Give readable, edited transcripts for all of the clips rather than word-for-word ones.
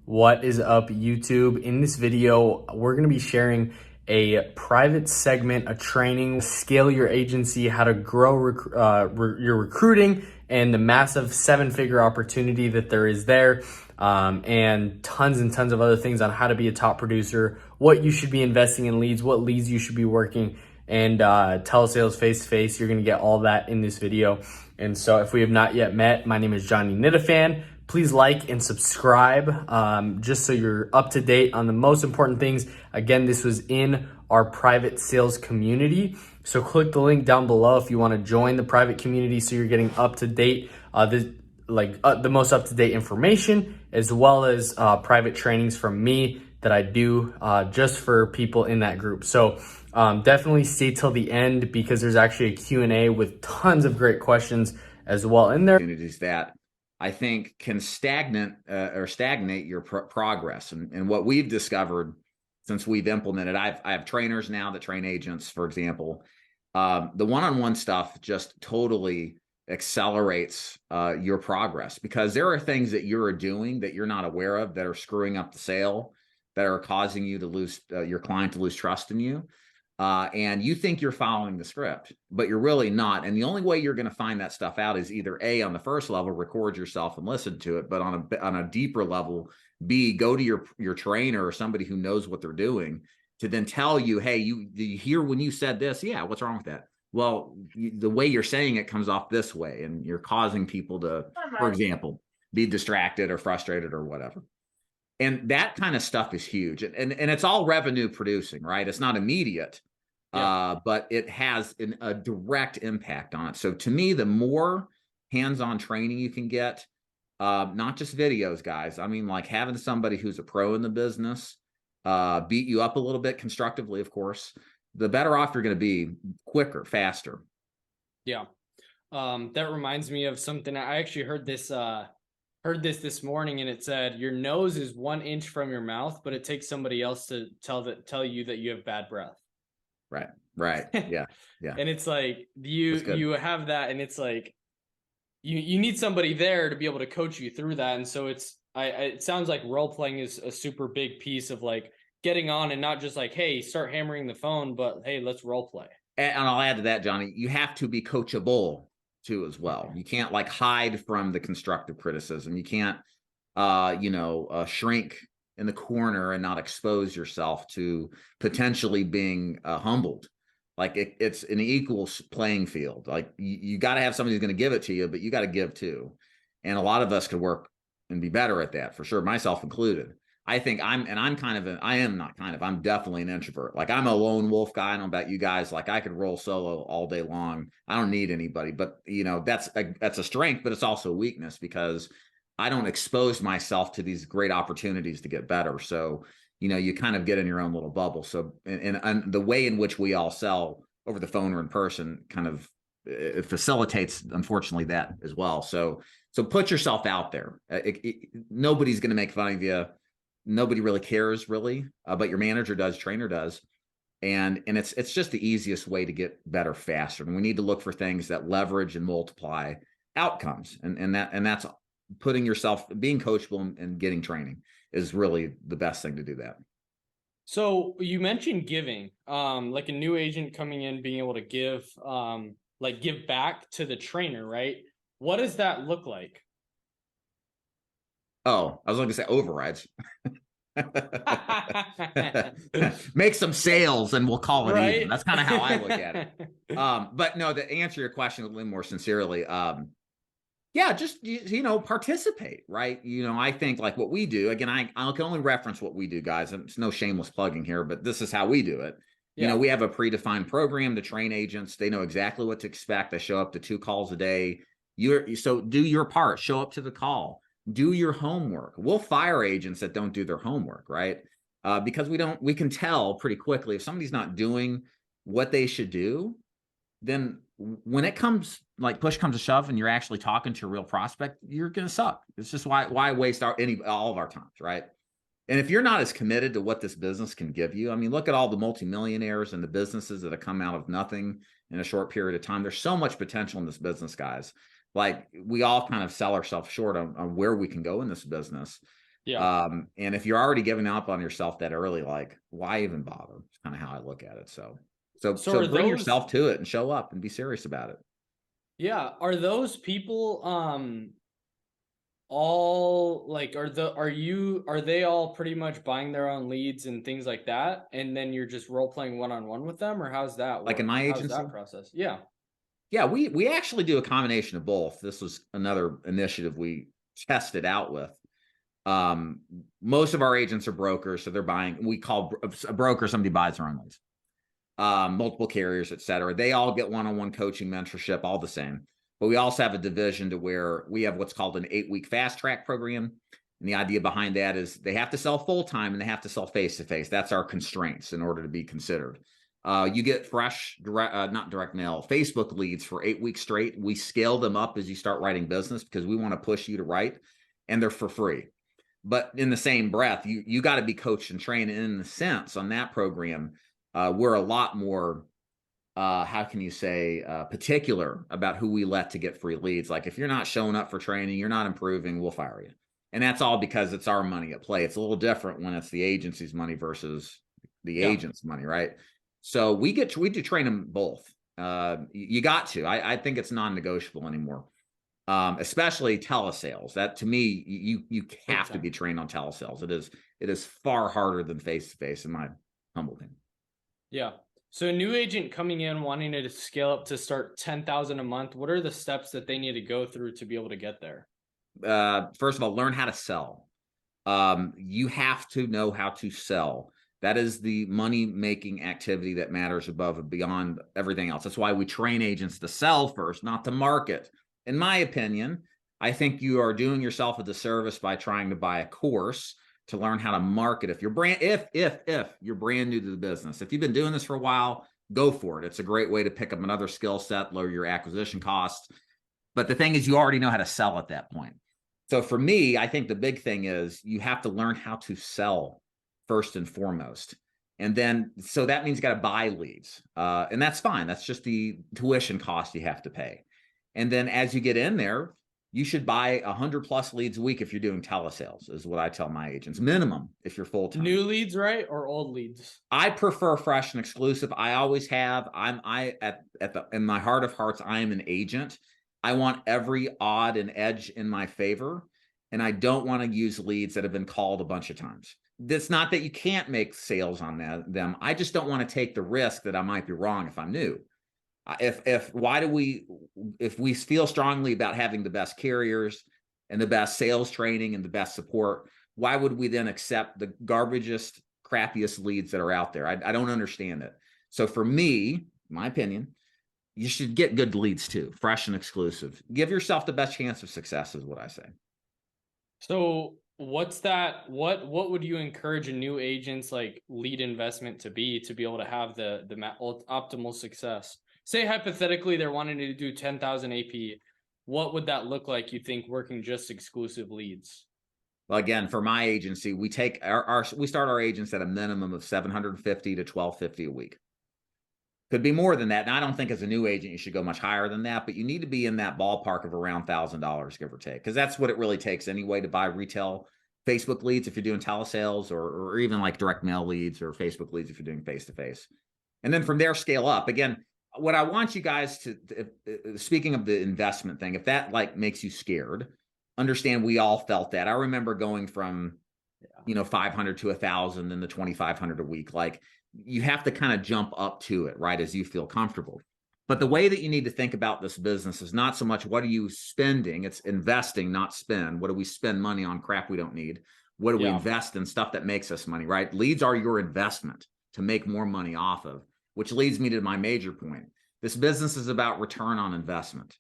What is up, YouTube? In this video, we're going to be sharing a private segment, a training, scale your agency, how to grow your recruiting, and the massive 7-figure opportunity that there is there, and tons of other things on how to be a top producer, what you should be investing in leads, what leads you should be working, and telesales face-to-face. You're going to get all that in this video. And so if we have not yet met, my name is Johnny Nitafan. Please like and subscribe, just so you're up to date on the most important things. Again, this was in our private sales community. So click the link down below if you want to join the private community so you're getting up to date, the most up to date information, as well as private trainings from me that I do just for people in that group. So definitely stay till the end because there's actually a Q&A with tons of great questions as well in there. Opportunities that I think can stagnate your progress. And what we've discovered since we've implemented, I have trainers now that train agents, for example. The one-on-one stuff just totally accelerates your progress because there are things that you're doing that you're not aware of that are screwing up the sale, that are causing you to lose your client to lose trust in you. And you think you're following the script, but you're really not. And the only way you're going to find that stuff out is either A, on the first level, record yourself and listen to it, but on a deeper level, B, go to your trainer or somebody who knows what they're doing to then tell you, hey, you hear when you said this, yeah, what's wrong with that? Well, the way you're saying it comes off this way, and you're causing people to, for example, be distracted or frustrated or whatever. And that kind of stuff is huge. And it's all revenue producing, right? It's not immediate, but it has a direct impact on it. So to me, the more hands-on training you can get, not just videos, guys. I mean, like having somebody who's a pro in the business, beat you up a little bit constructively, of course, the better off you're going to be, quicker, faster. Yeah. That reminds me of something. I actually heard this morning, and it said your nose is 1 inch from your mouth, but it takes somebody else to tell you that you have bad breath. Right. Yeah. And it's like you have that, and it's like you need somebody there to be able to coach you through that. And so it sounds like role playing is a super big piece of like getting on, and not just like, hey, start hammering the phone, but hey, let's role play. And I'll add to that, Johnny, you have to be coachable too as well. You can't like hide from the constructive criticism. You can't shrink in the corner and not expose yourself to potentially being humbled. Like it's an equal playing field. Like you got to have somebody who's going to give it to you, but you got to give too. And a lot of us could work and be better at that, for sure, myself included. I think I'm definitely an introvert. Like I'm a lone wolf guy. I don't know about you guys. Like I could roll solo all day long. I don't need anybody, but that's a strength, but it's also a weakness because I don't expose myself to these great opportunities to get better. So, you kind of get in your own little bubble. So, and the way in which we all sell over the phone or in person kind of it facilitates, unfortunately, that as well. So put yourself out there. Nobody's going to make fun of you. Nobody really cares, really, but your manager does, trainer does. And it's just the easiest way to get better faster. And we need to look for things that leverage and multiply outcomes. And that's putting yourself, being coachable and getting training is really the best thing to do that. So you mentioned giving, like a new agent coming in, being able to give back to the trainer, right? What does that look like? Oh, I was going to say overrides. Make some sales and we'll call it even. That's kind of how I look at it. But no, to answer your question a little more sincerely, just participate, right? I think like what we do, again, I can only reference what we do, guys. It's no shameless plugging here, but this is how we do it. We have a predefined program to train agents. They know exactly what to expect. They show up to 2 calls a day. So do your part, show up to the call. Do your homework. We'll fire agents that don't do their homework, right? Because we can tell pretty quickly if somebody's not doing what they should do, then when it comes, like push comes to shove and you're actually talking to a real prospect, you're going to suck. It's just why waste all of our times, right? And if you're not as committed to what this business can give you, I mean, look at all the multimillionaires and the businesses that have come out of nothing in a short period of time. There's so much potential in this business, guys. Like we all kind of sell ourselves short on where we can go in this business. Yeah. And if you're already giving up on yourself that early, like, why even bother? It's kind of how I look at it. So So are bring those, yourself to it and show up and be serious about it. yeah, are those people all like, are they all pretty much buying their own leads and things like that, and then you're just role playing one-on-one with them, or how's that Like in work? my How's agency, that process? Yeah. yeah, we actually do a combination of both. This was another initiative we tested out with. Um, Most of our agents are brokers, so they're buying. We call a broker somebody buys their own leads. Multiple carriers, et cetera. They all get one-on-one coaching, mentorship, all the same. But we also have a division to where we have what's called an 8-week fast track program. And the idea behind that is they have to sell full-time and they have to sell face-to-face. That's our constraints in order to be considered. You get fresh, not direct mail, Facebook leads for 8 weeks straight. We scale them up as you start writing business because we want to push you to write, and they're for free. But in the same breath, you got to be coached and trained. And in the sense on that program, we're a lot more, how can you say, particular about who we let to get free leads. Like if you're not showing up for training, you're not improving, we'll fire you. And that's all because it's our money at play. It's a little different when it's the agency's money versus the Yeah. agent's money, right? So we do train them both. You got to. I think it's non-negotiable anymore. Especially telesales. That to me, you have to be trained on telesales. It is far harder than face to face, in my humble opinion. Yeah. So a new agent coming in wanting to scale up to start 10,000 a month, what are the steps that they need to go through to be able to get there? First of all, learn how to sell. You have to know how to sell. That is the money making activity that matters above and beyond everything else. That's why we train agents to sell first, not to market. In my opinion, I think you are doing yourself a disservice by trying to buy a course to learn how to market. If you're if you're brand new to the business, if you've been doing this for a while, go for it. It's a great way to pick up another skill set, lower your acquisition costs. But the thing is, you already know how to sell at that point. So for me, I think the big thing is you have to learn how to sell first and foremost. And then, so that means you got to buy leads. And that's fine. That's just the tuition cost you have to pay. And then as you get in there, you should buy 100+ leads a week if you're doing telesales, is what I tell my agents. Minimum if you're full-time. New leads, right? Or old leads? I prefer fresh and exclusive. I always have. In my heart of hearts, I am an agent. I want every odd and edge in my favor, and I don't want to use leads that have been called a bunch of times. It's not that you can't make sales on them. I just don't want to take the risk that I might be wrong if I'm new. If we feel strongly about having the best carriers and the best sales training and the best support, why would we then accept the garbagest, crappiest leads that are out there? I don't understand it. So for me, my opinion, you should get good leads too, fresh and exclusive. Give yourself the best chance of success is what I say. So what's that? What would you encourage a new agent's like lead investment to be able to have the optimal success? Say hypothetically they're wanting to do 10,000 AP. What would that look like, you think, working just exclusive leads? Well, again, for my agency, we take we start our agents at a minimum of 750 to 1250 a week. Could be more than that. And I don't think as a new agent you should go much higher than that, but you need to be in that ballpark of around $1,000, give or take, because that's what it really takes anyway to buy retail Facebook leads if you're doing telesales, or even like direct mail leads or Facebook leads if you're doing face-to-face. And then from there, scale up. Again, what I want you guys to, speaking of the investment thing, if that like makes you scared, understand we all felt that. I remember going from, 500 to 1,000 and the 2,500 a week. Like you have to kind of jump up to it, right, as you feel comfortable. But the way that you need to think about this business is not so much what are you spending, it's investing, not spend. What do we spend money on crap we don't need? What do we invest in stuff that makes us money, right? Leads are your investment to make more money off of, which leads me to my major point. This business is about return on investment.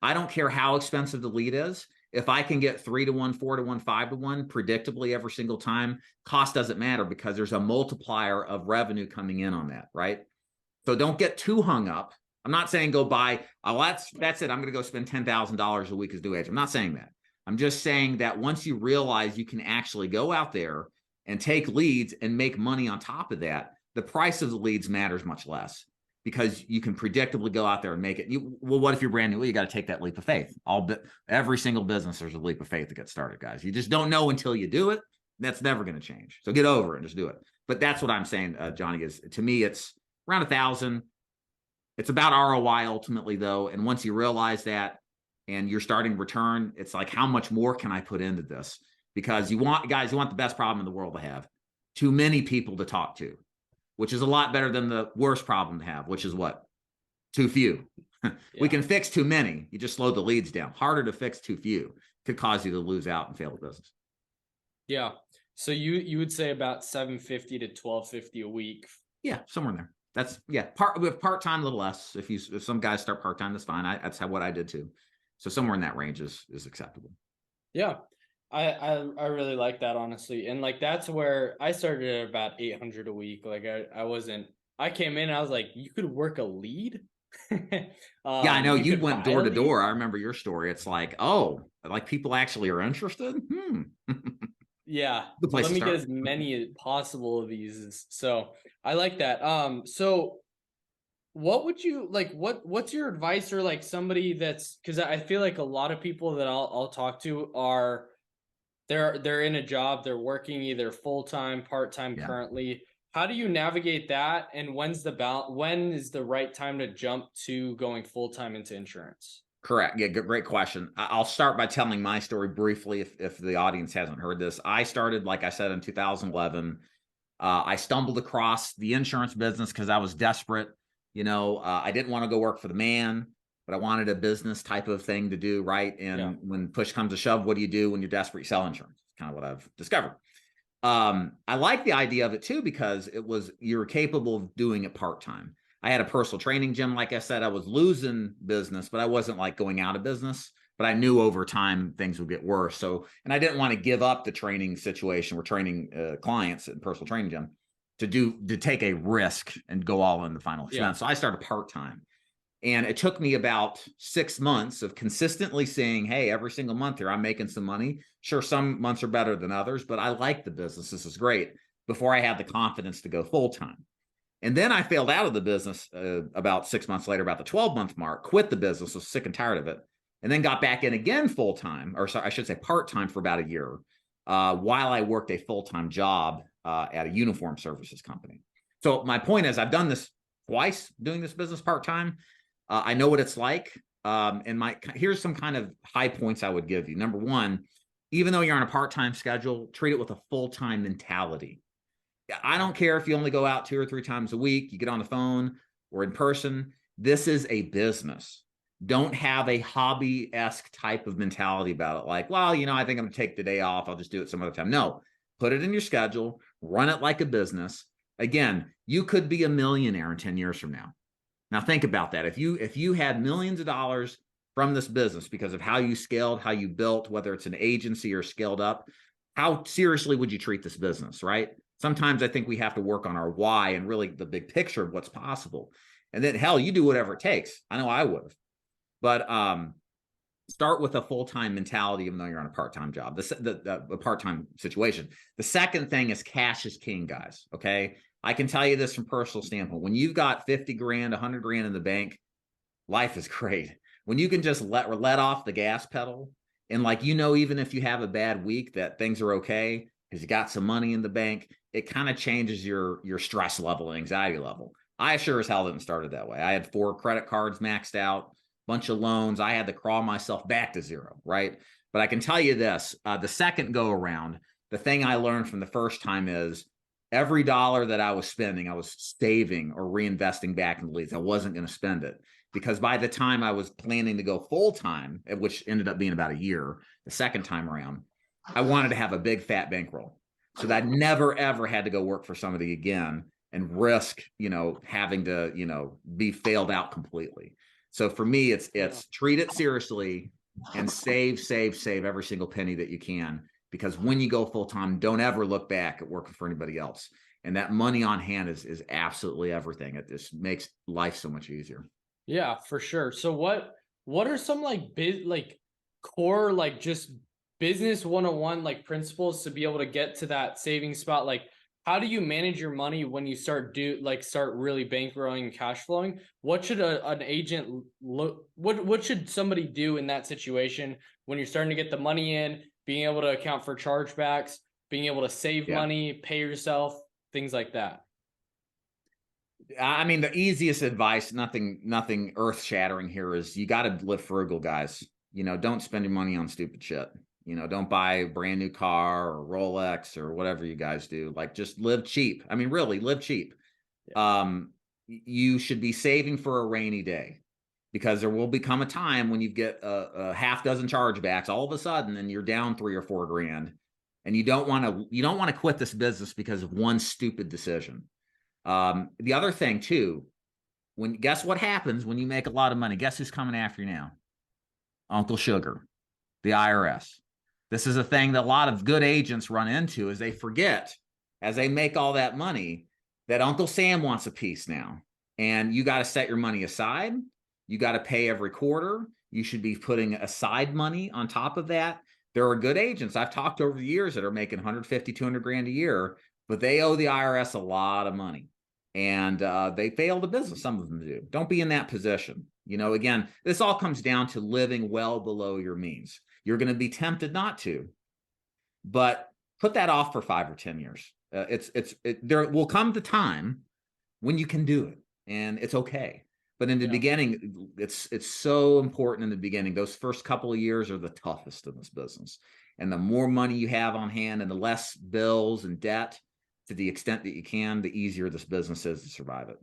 I don't care how expensive the lead is. If I can get 3 to 1, 4 to 1, 5 to 1 predictably every single time, cost doesn't matter because there's a multiplier of revenue coming in on that, right? So don't get too hung up. I'm not saying go buy, that's it. I'm going to go spend $10,000 a week as new agent. I'm not saying that. I'm just saying that once you realize you can actually go out there and take leads and make money on top of that, the price of the leads matters much less. because you can predictably go out there and make it. Well, what if you're brand new? Well, you got to take that leap of faith. Every single business, there's a leap of faith to get started, guys. You just don't know until you do it. That's never going to change. So get over it and just do it. But that's what I'm saying, Johnny, is to me, it's around 1,000. It's about ROI ultimately, though. And once you realize that and you're starting return, it's like, how much more can I put into this? Because you want the best problem in the world to have. Too many people to talk to, which is a lot better than the worst problem to have, which is what? Too few. We can fix too many. You just slow the leads down. Harder to fix too few. Could cause you to lose out and fail the business. Yeah. So you would say about $750 to $1,250 a week. Yeah, somewhere in there. That's part-time, a little less. If some guys start part-time, that's fine. That's what I did too. So somewhere in that range is acceptable. Yeah. I really like that, honestly. And like, that's where I started at about 800 a week. Like I came in, I was like, you could work a lead. Yeah, I know you went door to door. I remember your story. It's like, oh, like people actually are interested. Yeah. Let me get as many as possible of these. So I like that. So what would you like, what's your advice, or like somebody that's, cause I feel like a lot of people that I'll talk to are, they're in a job, they're working either full-time, part-time currently. How do you navigate that? And when is the right time to jump to going full-time into insurance? Correct. Yeah, great question. I'll start by telling my story briefly if the audience hasn't heard this. I started, like I said, in 2011. I stumbled across the insurance business because I was desperate. I didn't want to go work for the man, but I wanted a business type of thing to do, right? And when push comes to shove, what do you do when you're desperate? You sell insurance. It's kind of what I've discovered. I like the idea of it too, because you were capable of doing it part-time. I had a personal training gym. Like I said, I was losing business, but I wasn't like going out of business, but I knew over time things would get worse. And I didn't want to give up the training situation. We're training clients at personal training gym to take a risk and go all in the final expense. So I started part-time. And it took me about 6 months of consistently seeing, hey, every single month here, I'm making some money. Sure, some months are better than others, but I like the business. This is great. Before I had the confidence to go full-time. And then I failed out of the business about 6 months later, about the 12-month mark, quit the business, was sick and tired of it, and then got back in again full-time, or sorry, I should say part-time, for about a year, while I worked a full-time job at a uniform services company. So my point is, I've done this twice, doing this business part-time. I know what it's like. And here's some kind of high points I would give you. Number one, even though you're on a part-time schedule, treat it with a full-time mentality. I don't care if you only go out 2 or 3 times a week, you get on the phone or in person. This is a business. Don't have a hobby-esque type of mentality about it. Like, well, I think I'm going to take the day off. I'll just do it some other time. No, put it in your schedule, run it like a business. Again, you could be a millionaire in 10 years from now. Now think about that. If you had millions of dollars from this business because of how you scaled, how you built, whether it's an agency or scaled up, how seriously would you treat this business, right? Sometimes I think we have to work on our why and really the big picture of what's possible. And then hell, you do whatever it takes. I know I would have. But start with a full-time mentality, even though you're on a part-time job, the part-time situation. The second thing is cash is king, guys. Okay. I can tell you this from personal standpoint. When you've got 50 grand, 100 grand in the bank, life is great. When you can just let off the gas pedal and even if you have a bad week, that things are okay because you got some money in the bank, it kind of changes your stress level and anxiety level. I sure as hell didn't start it that way. I had 4 credit cards maxed out, bunch of loans. I had to crawl myself back to zero, right? But I can tell you this, the second go around, the thing I learned from the first time is every dollar that I was spending, I was saving or reinvesting back in the leads. I wasn't going to spend it because by the time I was planning to go full-time, which ended up being about a year, the second time around, I wanted to have a big fat bankroll so that I never, ever had to go work for somebody again and risk, having to, be failed out completely. So for me, it's treat it seriously and save every single penny that you can. Because when you go full-time, don't ever look back at working for anybody else. And that money on hand is absolutely everything. It just makes life so much easier. Yeah, for sure. So what are some core, just business 101, principles to be able to get to that saving spot? Like how do you manage your money when you start really bankrolling and cash flowing? What should an agent look? What should somebody do in that situation when you're starting to get the money in, being able to account for chargebacks, being able to save money, pay yourself, things like that? I mean, the easiest advice, nothing earth shattering here, is you got to live frugal, guys. You know, don't spend your money on stupid shit. You know, don't buy a brand new car or Rolex or whatever you guys do. Like, just live cheap. I mean, really, live cheap. Yeah. You should be saving for a rainy day, because there will become a time when you get a half dozen chargebacks all of a sudden and you're down 3 or 4 grand, and you don't want to quit this business because of one stupid decision. The other thing too, guess what happens when you make a lot of money? Guess who's coming after you now? Uncle Sugar, the IRS. This is a thing that a lot of good agents run into, is they forget, as they make all that money, that Uncle Sam wants a piece now. And you got to set your money aside. You got to pay every quarter. You should be putting aside money on top of that. There are good agents I've talked over the years that are making 150, 200 grand a year, but they owe the IRS a lot of money. And they fail the business. Some of them do. Don't be in that position. You know, again, this all comes down to living well below your means. You're going to be tempted not to, but put that off for 5 or 10 years. There will come the time when you can do it, and it's okay. But in the beginning, it's so important in the beginning. Those first couple of years are the toughest in this business. And the more money you have on hand and the less bills and debt, to the extent that you can, the easier this business is to survive it.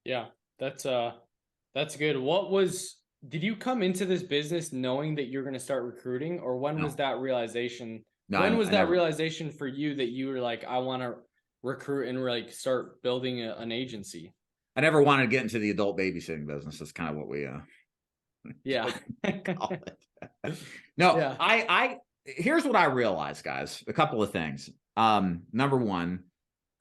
Yeah, that's good. Did you come into this business knowing that you're going to start recruiting, or when was that realization? No, when was that realization for you that you were like, I want to recruit and like start building an agency? I never wanted to get into the adult babysitting business. That's kind of what we call it. No, yeah. Here's what I realized, guys. A couple of things. Number one,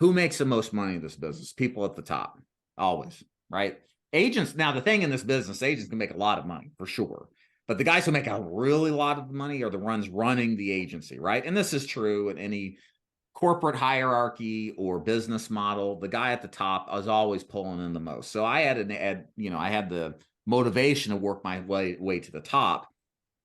who makes the most money in this business? People at the top, always, right? Agents. Now, the thing in this business, agents can make a lot of money for sure, but the guys who make a really lot of money are the ones running the agency, right? And this is true in any corporate hierarchy or business model. The guy at the top is always pulling in the most. So I had I had the motivation to work my way to the top.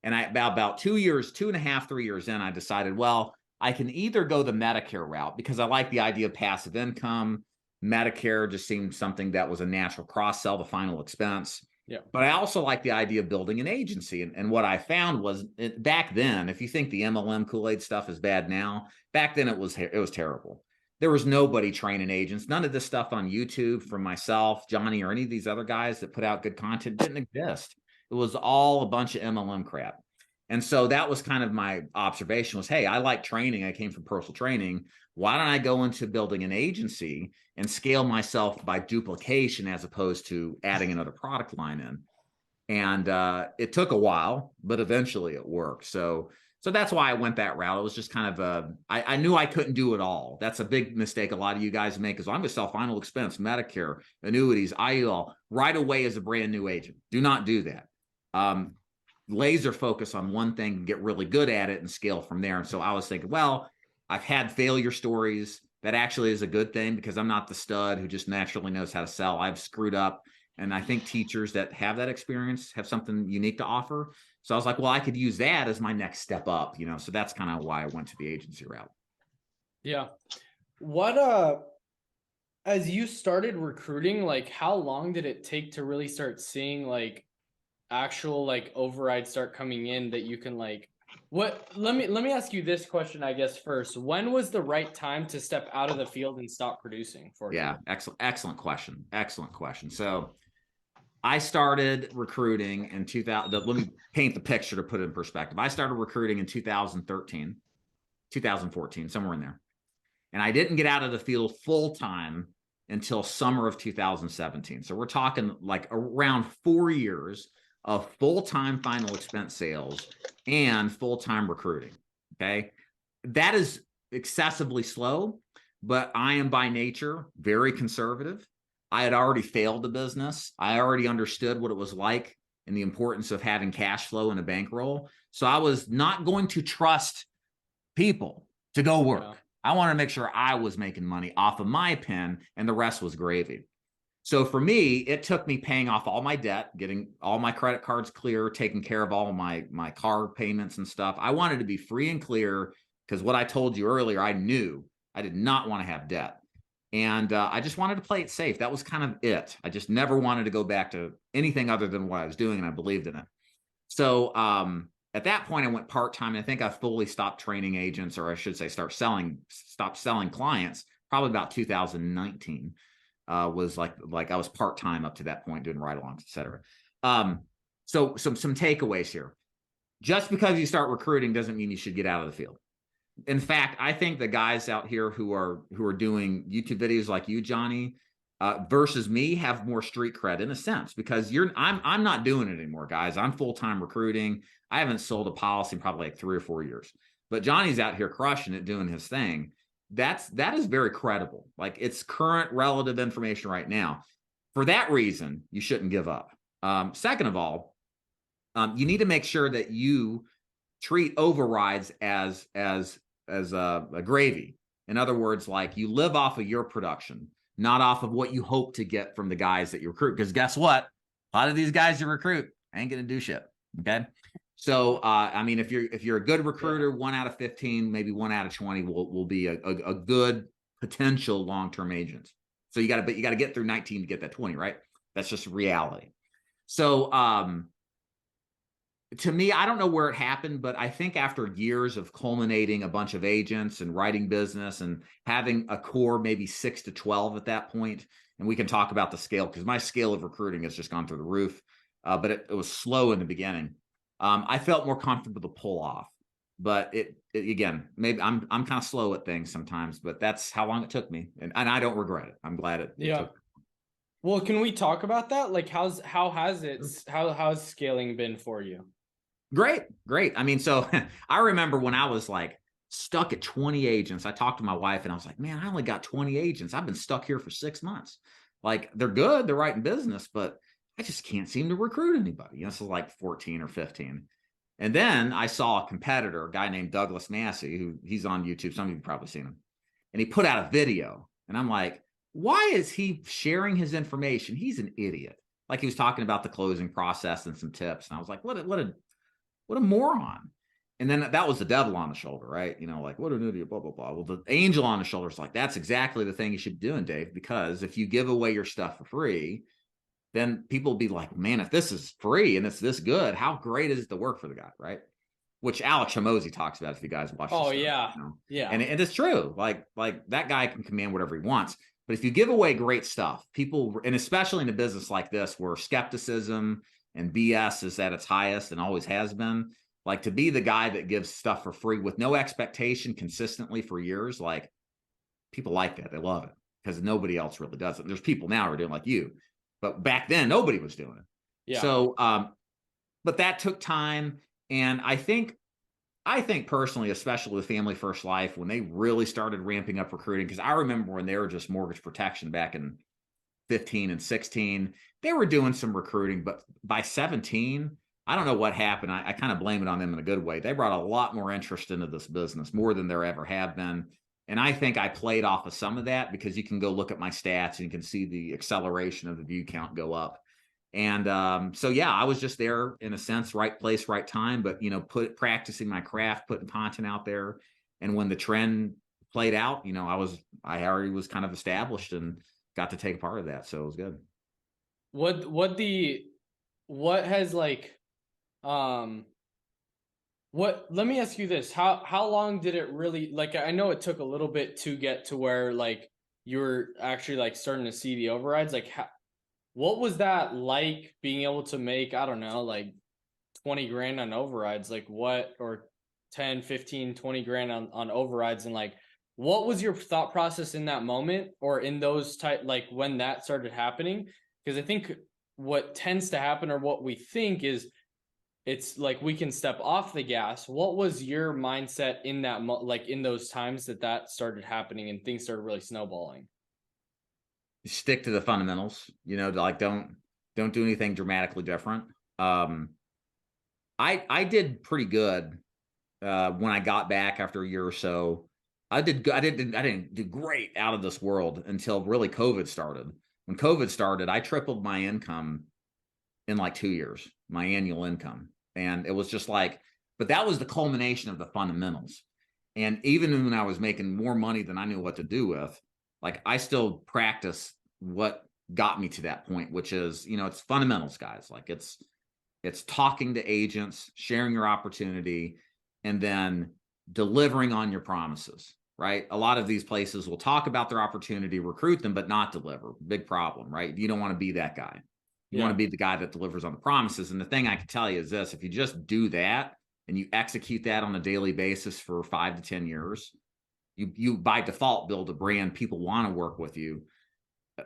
And about 2 years, 2.5, 3 years in, I decided, well, I can either go the Medicare route, because I like the idea of passive income. Medicare just seemed something that was a natural cross-sell, the final expense. Yeah. But I also like the idea of building an agency. And what I found was, back then, if you think the MLM Kool-Aid stuff is bad now, back then it was terrible. There was nobody training agents. None of this stuff on YouTube from myself, Johnny, or any of these other guys that put out good content didn't exist. It was all a bunch of MLM crap. And so that was kind of my observation was, hey, I like training. I came from personal training. Why don't I go into building an agency and scale myself by duplication as opposed to adding another product line in? And it took a while, but eventually it worked. So that's why I went that route. It was just kind of I knew I couldn't do it all. That's a big mistake a lot of you guys make, is, well, I'm going to sell final expense, Medicare, annuities, IUL right away as a brand new agent. Do not do that. Laser focus on one thing and get really good at it and scale from there. And so I was thinking, well, I've had failure stories. That actually is a good thing, because I'm not the stud who just naturally knows how to sell. I've screwed up. And I think teachers that have that experience have something unique to offer. So I was like, well, I could use that as my next step up, So that's kind of why I went to the agency route. Yeah. As you started recruiting, like, how long did it take to really start seeing like actual like overrides start coming in that you can like, let me ask you this question, I guess, first. When was the right time to step out of the field and stop producing for you? Yeah, excellent question. So I started recruiting in 2000. Let me paint the picture to put it in perspective. I started recruiting in 2013, 2014, somewhere in there. And I didn't get out of the field full time until summer of 2017. So we're talking like around 4 years of full-time final expense sales and full-time recruiting. Okay. That is excessively slow, but I am by nature very conservative. I had already failed the business. I already understood what it was like and the importance of having cash flow in a bankroll. So I was not going to trust people to go work. I wanted to make sure I was making money off of my pen, and the rest was gravy. So for me, it took me paying off all my debt, getting all my credit cards clear, taking care of all of my car payments and stuff. I wanted to be free and clear because what I told you earlier, I knew I did not want to have debt. And I just wanted to play it safe. That was kind of it. I just never wanted to go back to anything other than what I was doing, and I believed in it. So at that point, I went part-time. And I think I fully stopped training agents, or I should say stopped selling clients, probably about 2019. Was like I was part-time up to that point doing ride-alongs, et cetera. So some takeaways here. Just because you start recruiting doesn't mean you should get out of the field. In fact, I think the guys out here who are doing YouTube videos like you, Johnny, versus me have more street cred in a sense, because I'm not doing it anymore, guys. I'm full-time recruiting. I haven't sold a policy in probably like 3 or 4 years, but Johnny's out here crushing it, doing his thing. That is very credible. Like, it's current relative information right now. For that reason, you shouldn't give up. Second of all, you need to make sure that you treat overrides as a gravy. In other words, like, you live off of your production, not off of what you hope to get from the guys that you recruit. Because guess what? A lot of these guys you recruit ain't gonna do shit. Okay. So, I mean, if you're a good recruiter, 1 out of 15, maybe 1 out of 20 will be a good potential long-term agent. So you got to get through 19 to get that 20, right? That's just reality. So, to me, I don't know where it happened, but I think after years of culminating a bunch of agents and writing business and having a core, maybe 6 to 12 at that point, and we can talk about the scale, because my scale of recruiting has just gone through the roof, but it was slow in the beginning. I felt more comfortable to pull off, but it again, maybe I'm kind of slow at things sometimes, but that's how long it took me, and I don't regret it. I'm glad it took. Well, can we talk about that? Like, how has scaling been for you? Great. I mean, so I remember when I was like stuck at 20 agents, I talked to my wife and I was like, man, I only got 20 agents. I've been stuck here for 6 months. Like, they're good, they're writing business, but I just can't seem to recruit anybody. This is like 14 or 15. And then I saw a competitor, a guy named Douglas Massey, who he's on YouTube. Some of you have probably seen him. And he put out a video. And I'm like, why is he sharing his information? He's an idiot. Like, he was talking about the closing process and some tips. And I was like, what a moron. And then that was the devil on the shoulder, right? You know, like, what an idiot, blah, blah, blah. Well, the angel on the shoulder is like, that's exactly the thing you should be doing, Dave, because if you give away your stuff for free, then people will be like, man, if this is free and it's this good, how great is it to work for the guy, right? Which Alex Hormozi talks about, if you guys watch. Oh, yeah. You know? Yeah. And it's true. Like that guy can command whatever he wants. But if you give away great stuff, people, and especially in a business like this where skepticism and BS is at its highest and always has been, like, to be the guy that gives stuff for free with no expectation consistently for years, like, people like that. They love it because nobody else really does it. There's people now who are doing like you, but back then nobody was doing it. Yeah. So, but that took time. And I think personally, especially with Family First Life, when they really started ramping up recruiting, because I remember when they were just mortgage protection back in 15 and 16, they were doing some recruiting, but by 17, I don't know what happened. I kind of blame it on them in a good way. They brought a lot more interest into this business, more than there ever have been. And I think I played off of some of that, because you can go look at my stats and you can see the acceleration of the view count go up. And so, yeah, I was just there in a sense, right place, right time, but, you know, practicing my craft, putting content out there. And when the trend played out, you know, I already was kind of established and got to take a part of that. So it was good. Let me ask you this. How long did it really, like, I know it took a little bit to get to where, like, you were actually, like, starting to see the overrides. Like, what was that like, being able to make, I don't know, like 20 grand on overrides, like what, or 10, 15, 20 grand on overrides? And like, what was your thought process in that moment, or in those type, like when that started happening? Because I think what tends to happen, or what we think, is it's like we can step off the gas. What was your mindset in that, like in those times that started happening and things started really snowballing? Stick to the fundamentals, you know, like don't do anything dramatically different. I did pretty good when I got back after a year or so. I didn't do great out of this world until really COVID started. When COVID started, I tripled my income in like 2 years, my annual income. And it was just like, but that was the culmination of the fundamentals. And even when I was making more money than I knew what to do with, like I still practice what got me to that point, which is, it's fundamentals, guys. Like it's talking to agents, sharing your opportunity, and then delivering on your promises, right? A lot of these places will talk about their opportunity, recruit them, but not deliver. Big problem, right? You don't want to be that guy. You want to be the guy that delivers on the promises. And the thing I can tell you is this: if you just do that and you execute that on a daily basis for 5 to 10 years, you by default build a brand. People want to work with you.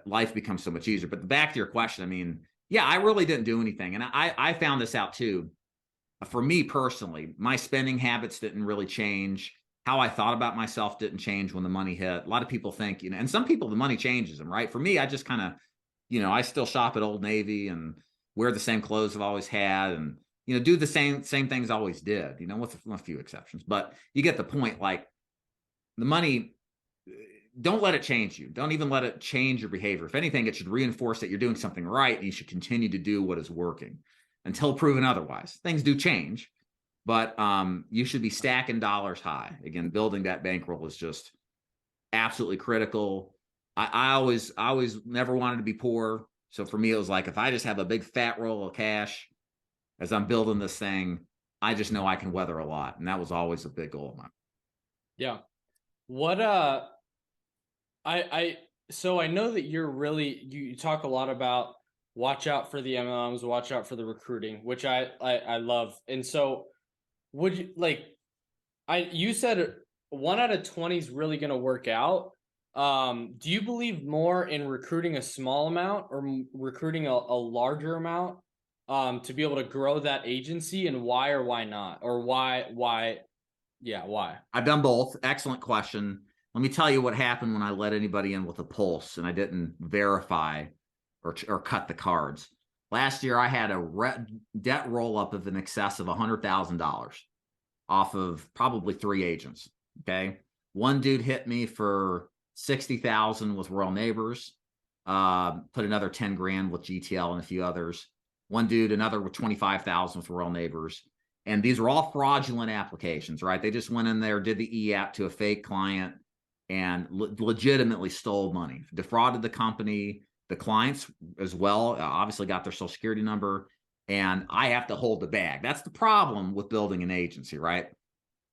Life becomes so much easier. But back to your question, I mean, yeah, I really didn't do anything. And I found this out too. For me personally, my spending habits didn't really change. How I thought about myself didn't change when the money hit. A lot of people think, and some people, the money changes them, right? For me, I just kind of, I still shop at Old Navy and wear the same clothes I've always had, and do the same things I always did, with a few exceptions. But you get the point. Like the money, don't let it change you. Don't even let it change your behavior. If anything, it should reinforce that you're doing something right, and you should continue to do what is working until proven otherwise. Things do change, but you should be stacking dollars high. Again, building that bankroll is just absolutely critical. I always never wanted to be poor. So for me, it was like, if I just have a big fat roll of cash as I'm building this thing, I just know I can weather a lot. And that was always a big goal of mine. Yeah. What, so I know that you talk a lot about watch out for the MLMs, watch out for the recruiting, which I love. And so would you you said 1 out of 20 is really going to work out. Do you believe more in recruiting a small amount or recruiting a larger amount to be able to grow that agency, and why or why not? Or why? Yeah, why? I've done both. Excellent question. Let me tell you what happened when I let anybody in with a pulse and I didn't verify or cut the cards. Last year, I had a debt roll up of in excess of $100,000 off of probably 3 agents. Okay. One dude hit me for 60,000 with Royal Neighbors, put another 10 grand with GTL and a few others. One dude, another with 25,000 with Royal Neighbors. And these were all fraudulent applications, right? They just went in there, did the e-app to a fake client, and legitimately stole money, defrauded the company, the clients as well, obviously got their social security number, and I have to hold the bag. That's the problem with building an agency, right?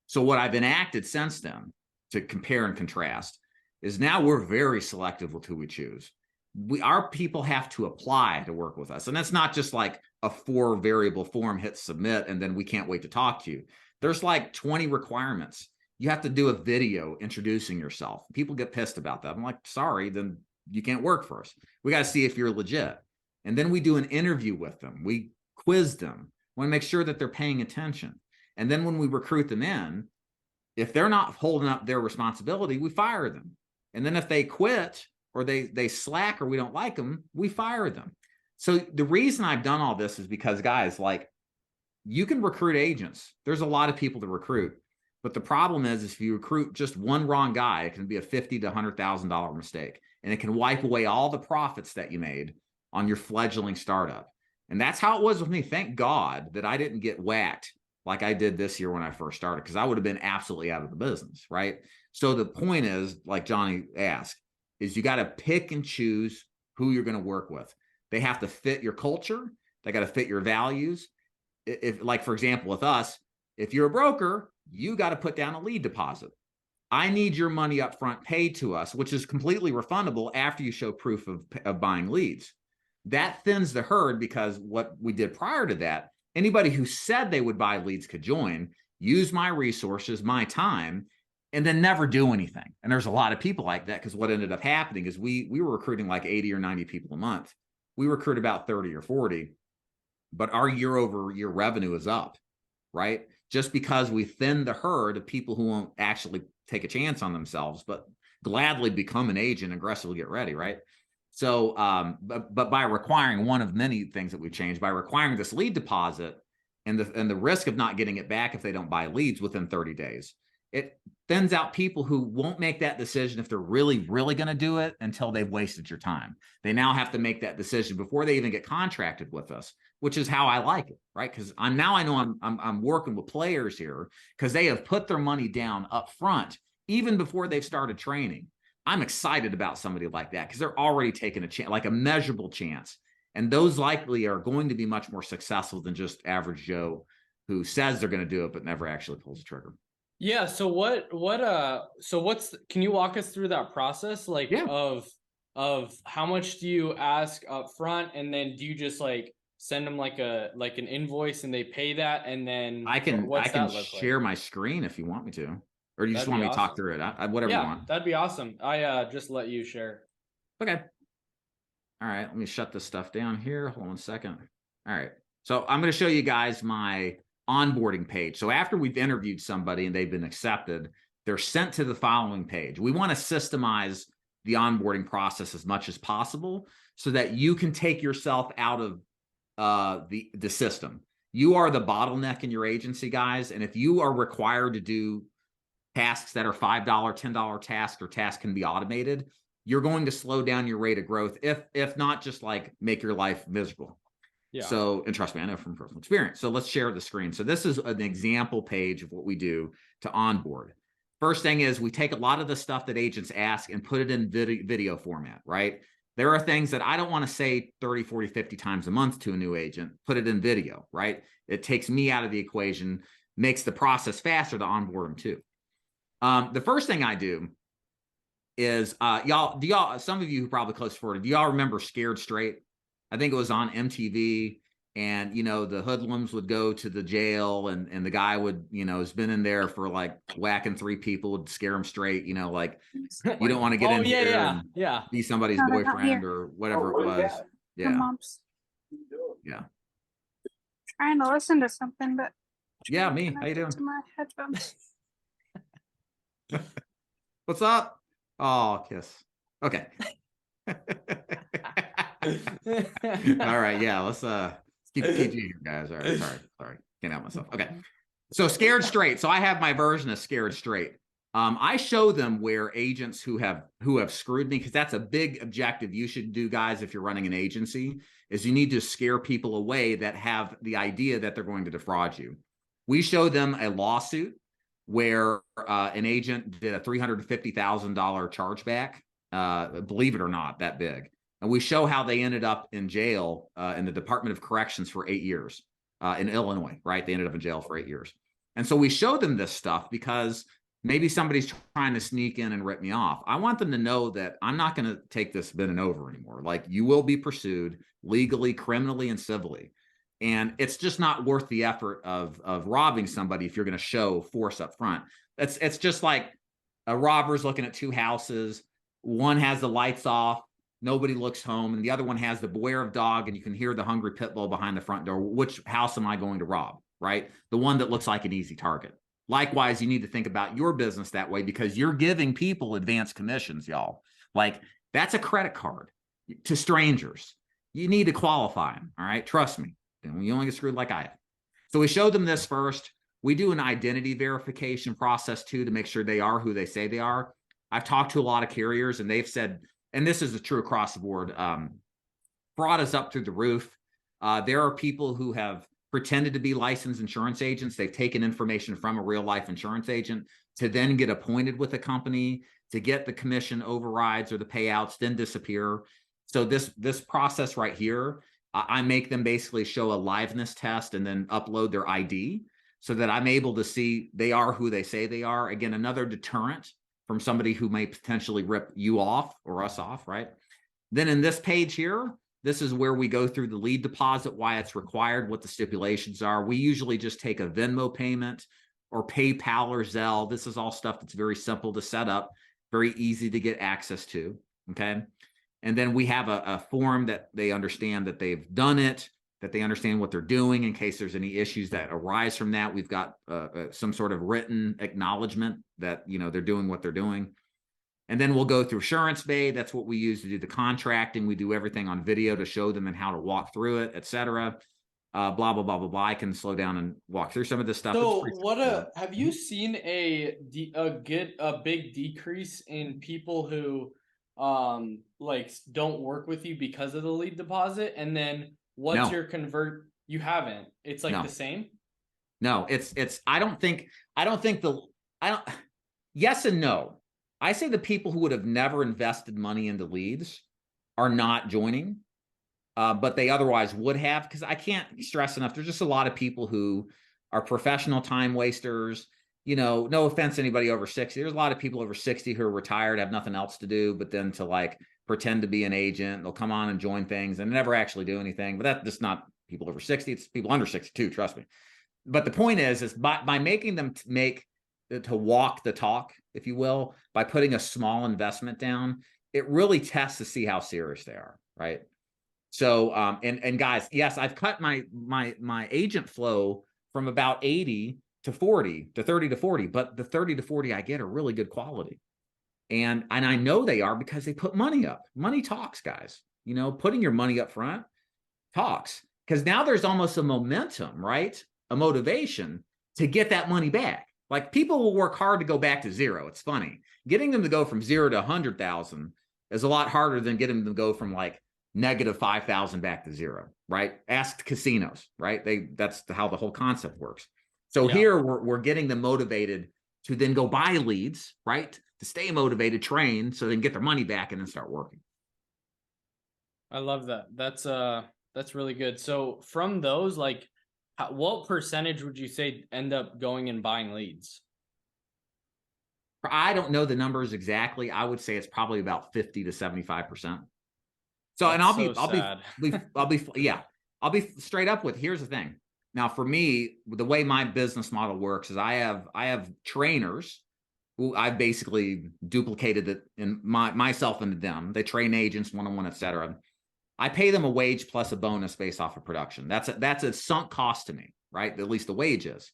So what I've enacted since then, to compare and contrast, is now we're very selective with who we choose. Our people have to apply to work with us. And that's not just like a 4 variable form, hit submit, and then we can't wait to talk to you. There's like 20 requirements. You have to do a video introducing yourself. People get pissed about that. I'm like, sorry, then you can't work for us. We got to see if you're legit. And then we do an interview with them. We quiz them. We want to make sure that they're paying attention. And then when we recruit them in, if they're not holding up their responsibility, we fire them. And then if they quit or they slack or we don't like them, we fire them. So the reason I've done all this is because, guys, like, you can recruit agents. There's a lot of people to recruit. But the problem is if you recruit just one wrong guy, it can be a $50,000 to $100,000 mistake. And it can wipe away all the profits that you made on your fledgling startup. And that's how it was with me. Thank God that I didn't get whacked like I did this year when I first started, because I would have been absolutely out of the business, right? So the point is, like Johnny asked, is you got to pick and choose who you're going to work with. They have to fit your culture. They got to fit your values. If, like, for example, with us, if you're a broker, you got to put down a lead deposit. I need your money up front paid to us, which is completely refundable after you show proof of buying leads. That thins the herd, because what we did prior to that, anybody who said they would buy leads could join, use my resources, my time, and then never do anything. And there's a lot of people like that, because what ended up happening is we were recruiting like 80 or 90 people a month. We recruit about 30 or 40, but our year over year revenue is up, right? Just because we thin the herd of people who won't actually take a chance on themselves, but gladly become an agent, aggressively get ready, right? So, but by requiring, one of many things that we've changed, by requiring this lead deposit and the risk of not getting it back if they don't buy leads within 30 days, it thins out people who won't make that decision if they're really, really going to do it until they've wasted your time. They now have to make that decision before they even get contracted with us, which is how I like it, right? Because I know I'm working with players here because they have put their money down up front even before they've started training. I'm excited about somebody like that because they're already taking a chance, like a measurable chance. And those likely are going to be much more successful than just average Joe who says they're going to do it but never actually pulls the trigger. Yeah. So can you walk us through that process? Like, yeah. of how much do you ask up front, and then do you just like send them like an invoice and they pay that, and then I can look share like? my screen if you want me to, or you just That'd want be me to talk awesome. through it. Whatever you want. That'd be awesome. I just let you share. Okay. All right. Let me shut this stuff down here. Hold on a second. All right. So I'm going to show you guys my onboarding page. So after we've interviewed somebody and they've been accepted, they're sent to the following page. We want to systemize the onboarding process as much as possible so that you can take yourself out of the system. You are the bottleneck in your agency, guys. And if you are required to do tasks that are $5, $10 tasks, or tasks can be automated, you're going to slow down your rate of growth, if not just like make your life miserable. Yeah. So, and trust me, I know from personal experience. So let's share the screen. So this is an example page of what we do to onboard. First thing is we take a lot of the stuff that agents ask and put it in video format, right? There are things that I don't want to say 30, 40, 50 times a month to a new agent. Put it in video, right? It takes me out of the equation, makes the process faster to onboard them too. The first thing I do is some of you who probably close forward, do y'all remember Scared Straight? I think it was on MTV, and the hoodlums would go to the jail, and the guy would, has been in there for like whacking 3 people, would scare them straight, like you don't want to get in here and be somebody's boyfriend or whatever it was. Yeah. Mom's Yeah. trying to listen to something, but yeah, me. How you doing? to my headphones. What's up? Oh, kiss. Okay. All right. Yeah. Let's keep PG here, guys. All right. Sorry. Can't help myself. Okay. So Scared Straight. So I have my version of Scared Straight. I show them where agents who have screwed me, because that's a big objective you should do, guys, if you're running an agency, is you need to scare people away that have the idea that they're going to defraud you. We show them a lawsuit where an agent did a $350,000 chargeback, believe it or not, that big. And we show how they ended up in jail in the Department of Corrections for 8 years in Illinois, right? They ended up in jail for 8 years. And so we show them this stuff because maybe somebody's trying to sneak in and rip me off. I want them to know that I'm not going to take this bending over anymore. Like, you will be pursued legally, criminally, and civilly. And it's just not worth the effort of robbing somebody if you're going to show force up front. It's just like a robber's looking at 2 houses. One has the lights off, nobody looks home, and the other one has the beware of dog, and you can hear the hungry pit bull behind the front door. Which house am I going to rob, right? The one that looks like an easy target. Likewise, you need to think about your business that way, because you're giving people advanced commissions, y'all. Like, that's a credit card to strangers. You need to qualify them, all right? Trust me. And you only get screwed like I have. So we showed them this first. We do an identity verification process too, to make sure they are who they say they are. I've talked to a lot of carriers, and they've said, and this is true across the board, fraud is up through the roof. There are people who have pretended to be licensed insurance agents. They've taken information from a real life insurance agent to then get appointed with a company, to get the commission overrides or the payouts, then disappear. So this process right here, I make them basically show a liveness test and then upload their ID so that I'm able to see they are who they say they are. Again, another deterrent from somebody who may potentially rip you off or us off, right? Then in this page here, this is where we go through the lead deposit, why it's required, what the stipulations are. We usually just take a Venmo payment or PayPal or Zelle. This is all stuff that's very simple to set up, very easy to get access to, okay? And then we have a form that they understand that they've done it, that they understand what they're doing in case there's any issues that arise from that. We've got some sort of written acknowledgement that, they're doing what they're doing. And then we'll go through Assurance Bay. That's what we use to do the contracting. We do everything on video to show them and how to walk through it, et cetera. blah, blah, blah, blah, blah. I can slow down and walk through some of this stuff. So have you seen a big decrease in people who like don't work with you because of the lead deposit? And then what's your convert? You haven't. It's like the same? No, I don't think yes and no. I say the people who would have never invested money into leads are not joining, but they otherwise would have, because I can't stress enough. There's just a lot of people who are professional time wasters. No offense to anybody over 60. There's a lot of people over 60 who are retired, have nothing else to do, but then to like pretend to be an agent. They'll come on and join things and never actually do anything. But that's just not people over 60. It's people under 62, trust me. But the point is by making them to walk the talk, if you will, by putting a small investment down, it really tests to see how serious they are, right? So, and guys, yes, I've cut my agent flow from about 80 to 40 to 30 to 40, but the 30 to 40 I get are really good quality. And I know they are because they put money up. Money talks, guys. Putting your money up front talks, because now there's almost a momentum, right? A motivation to get that money back. Like, people will work hard to go back to zero. It's funny. Getting them to go from 0 to 100,000 is a lot harder than getting them to go from like negative 5,000 back to zero, right? Ask casinos, right? That's how the whole concept works. So here we're getting them motivated to then go buy leads, right? To stay motivated, train, so they can get their money back and then start working. I love that. That's really good. So from those, like, what percentage would you say end up going and buying leads? I don't know the numbers exactly. I would say it's probably about 50 to 75%. So, and I'll be straight up with, here's the thing. Now, for me, the way my business model works is I have trainers who I've basically duplicated it in myself into them. They train agents one-on-one, et cetera. I pay them a wage plus a bonus based off of production. That's a sunk cost to me, right? At least the wage is.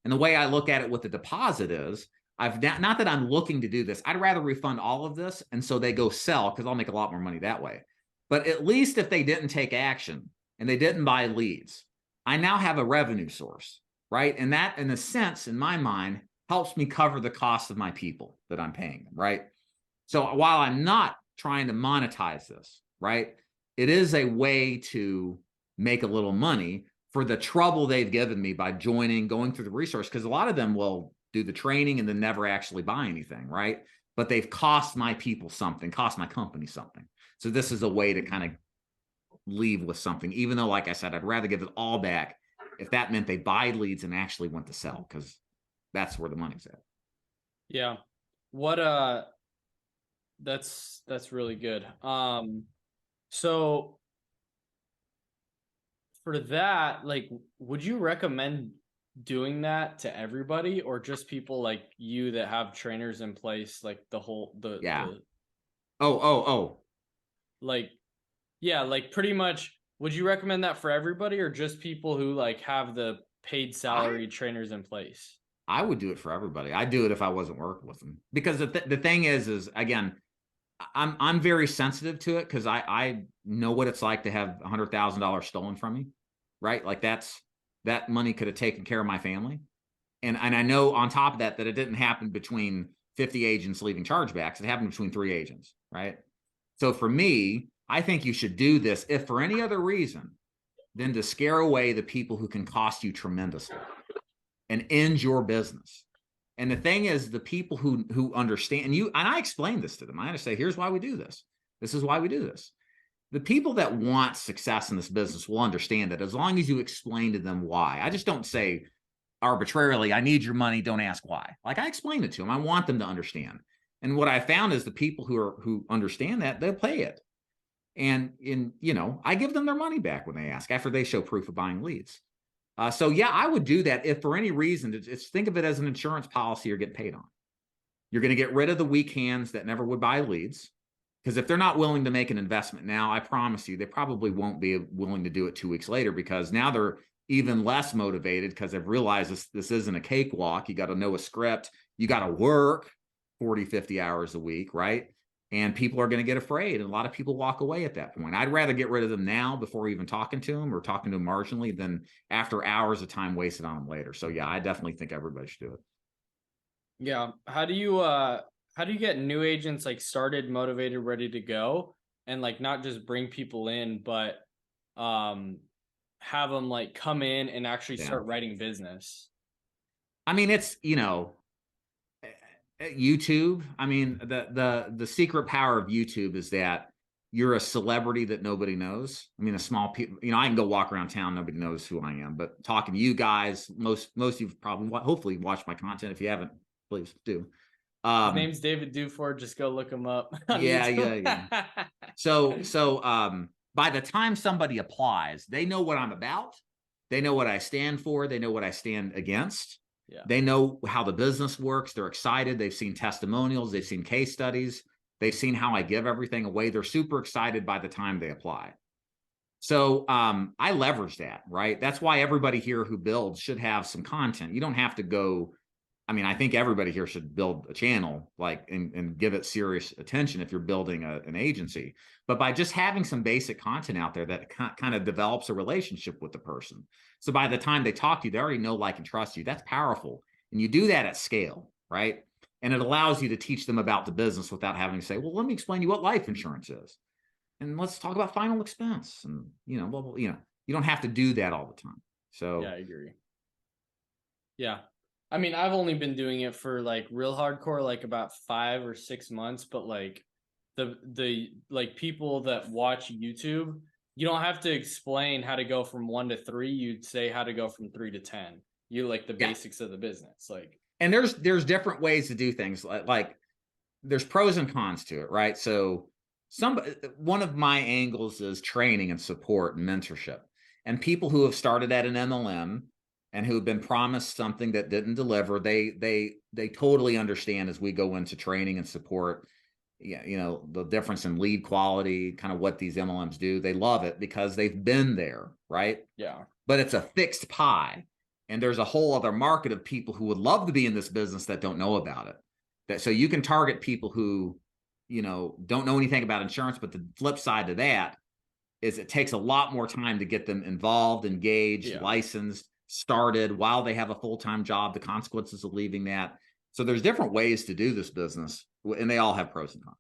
And the way I look at it with the deposit is, not that I'm looking to do this. I'd rather refund all of this, and so they go sell, because I'll make a lot more money that way. But at least if they didn't take action and they didn't buy leads, I now have a revenue source, right? And that, in a sense, in my mind, helps me cover the cost of my people that I'm paying them, right? So while I'm not trying to monetize this, right, it is a way to make a little money for the trouble they've given me by joining, going through the resource, because a lot of them will do the training and then never actually buy anything, right? But they've cost my people something, cost my company something. So this is a way to kind of leave with something, even though, like I said, I'd rather give it all back if that meant they buy leads and actually went to sell, because that's where the money's at. Yeah. That's really good. So for that, like, would you recommend doing that to everybody, or just people like you that have trainers in place, like like pretty much, would you recommend that for everybody, or just people who like have the paid salary trainers in place? I would do it for everybody. I'd do it if I wasn't working with them, because the thing is again, I'm very sensitive to it, because I know what it's like to have $100,000 stolen from me, right? Like, that money could have taken care of my family. And I know on top of that it didn't happen between 50 agents leaving chargebacks. It happened between 3 agents, right? So for me, I think you should do this, if for any other reason, than to scare away the people who can cost you tremendously and end your business. And the thing is, the people who understand, and I explain this to them. I say, here's why we do this. This is why we do this. The people that want success in this business will understand that, as long as you explain to them why. I just don't say arbitrarily, I need your money, don't ask why. Like, I explain it to them. I want them to understand. And what I found is the people who understand that, they'll pay it. And I give them their money back when they ask, after they show proof of buying leads. So yeah, I would do that if for any reason. Think of it as an insurance policy you're getting paid on. You're going to get rid of the weak hands that never would buy leads, because if they're not willing to make an investment now, I promise you, they probably won't be willing to do it 2 weeks later, because now they're even less motivated, because they've realized this isn't a cakewalk. You got to know a script. You got to work 40, 50 hours a week, right? and people are going to get afraid. And a lot of people walk away at that point. I'd rather get rid of them now before even talking to them or talking to them marginally than after hours of time wasted on them later. So yeah, I definitely think everybody should do it. Yeah. How do you get new agents like started, motivated, ready to go, and like not just bring people in, but have them like come in and actually start writing business? I mean, it's, YouTube. I mean, the secret power of YouTube is that you're a celebrity that nobody knows. I mean, a small people, I can go walk around town, nobody knows who I am, but talking to you guys, most of you've probably hopefully watched my content. If you haven't, please do. His name's David Duford. Just go look him up. Yeah. So by the time somebody applies, they know what I'm about. They know what I stand for. They know what I stand against. Yeah. They know how the business works. They're excited. They've seen testimonials. They've seen case studies. They've seen how I give everything away. They're super excited by the time they apply. So I leverage that, right? That's why everybody here who builds should have some content. You don't have to go. I mean, I think everybody here should build a channel and give it serious attention if you're building an agency. But by just having some basic content out there that kind of develops a relationship with the person. So by the time they talk to you, they already know, like, and trust you. That's powerful. And you do that at scale, right? And it allows you to teach them about the business without having to say, well, let me explain to you what life insurance is. And let's talk about final expense. And, well, you don't have to do that all the time. So yeah, I agree. Yeah. I mean, I've only been doing it for like real hardcore, like about 5 or 6 months, but like the like people that watch YouTube, you don't have to explain how to go from 1 to 3. You'd say how to go from 3 to 10. You like the basics of the business. Like, and there's different ways to do things. Like there's pros and cons to it, right? So one of my angles is training and support and mentorship. And people who have started at an MLM and who have been promised something that didn't deliver, they totally understand as we go into training and support, the difference in lead quality, kind of what these MLMs do. They love it because they've been there, right? Yeah. But it's a fixed pie. And there's a whole other market of people who would love to be in this business that don't know about it. So you can target people who, don't know anything about insurance, but the flip side to that is it takes a lot more time to get them involved, engaged, licensed, started while they have a full-time job, the consequences of leaving that. So there's different ways to do this business, and they all have pros and cons.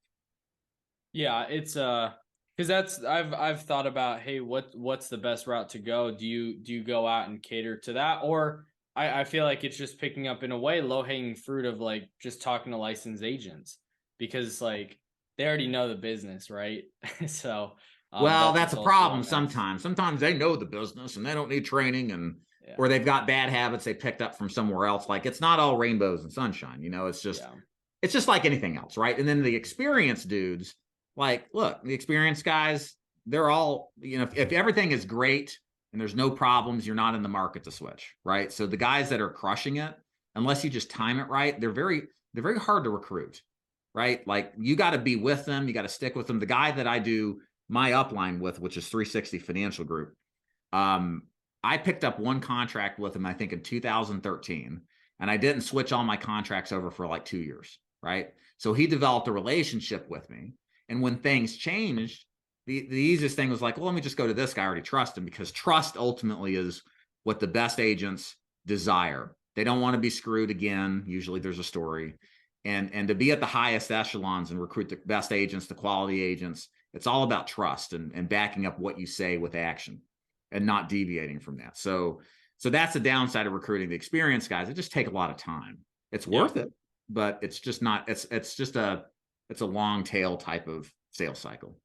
Yeah, it's because that's I've thought about, hey, what's the best route to go? Do you go out and cater to that, or I feel like it's just picking up in a way low-hanging fruit of like just talking to licensed agents, because like they already know the business, right? So well, that's a problem sometimes. Sometimes they know the business and they don't need training, or they've got bad habits they picked up from somewhere else. Like, it's not all rainbows and sunshine, it's just like anything else, right? And then the experienced dudes, like, look, the experienced guys, they're all, if everything is great and there's no problems, you're not in the market to switch, right? So the guys that are crushing it, unless you just time it right, they're very hard to recruit, right? Like, you got to be with them, you got to stick with them. The guy that I do my upline with, which is 360 Financial Group, I picked up one contract with him, I think in 2013, and I didn't switch all my contracts over for like 2 years, right? So he developed a relationship with me. And when things changed, the easiest thing was like, well, let me just go to this guy. I already trust him, because trust ultimately is what the best agents desire. They don't want to be screwed again. Usually there's a story. And to be at the highest echelons and recruit the best agents, the quality agents, it's all about trust and backing up what you say with action and not deviating from that. So that's the downside of recruiting. The experienced guys, it just take a lot of time. It's worth it, but it's just not, it's a long tail type of sales cycle.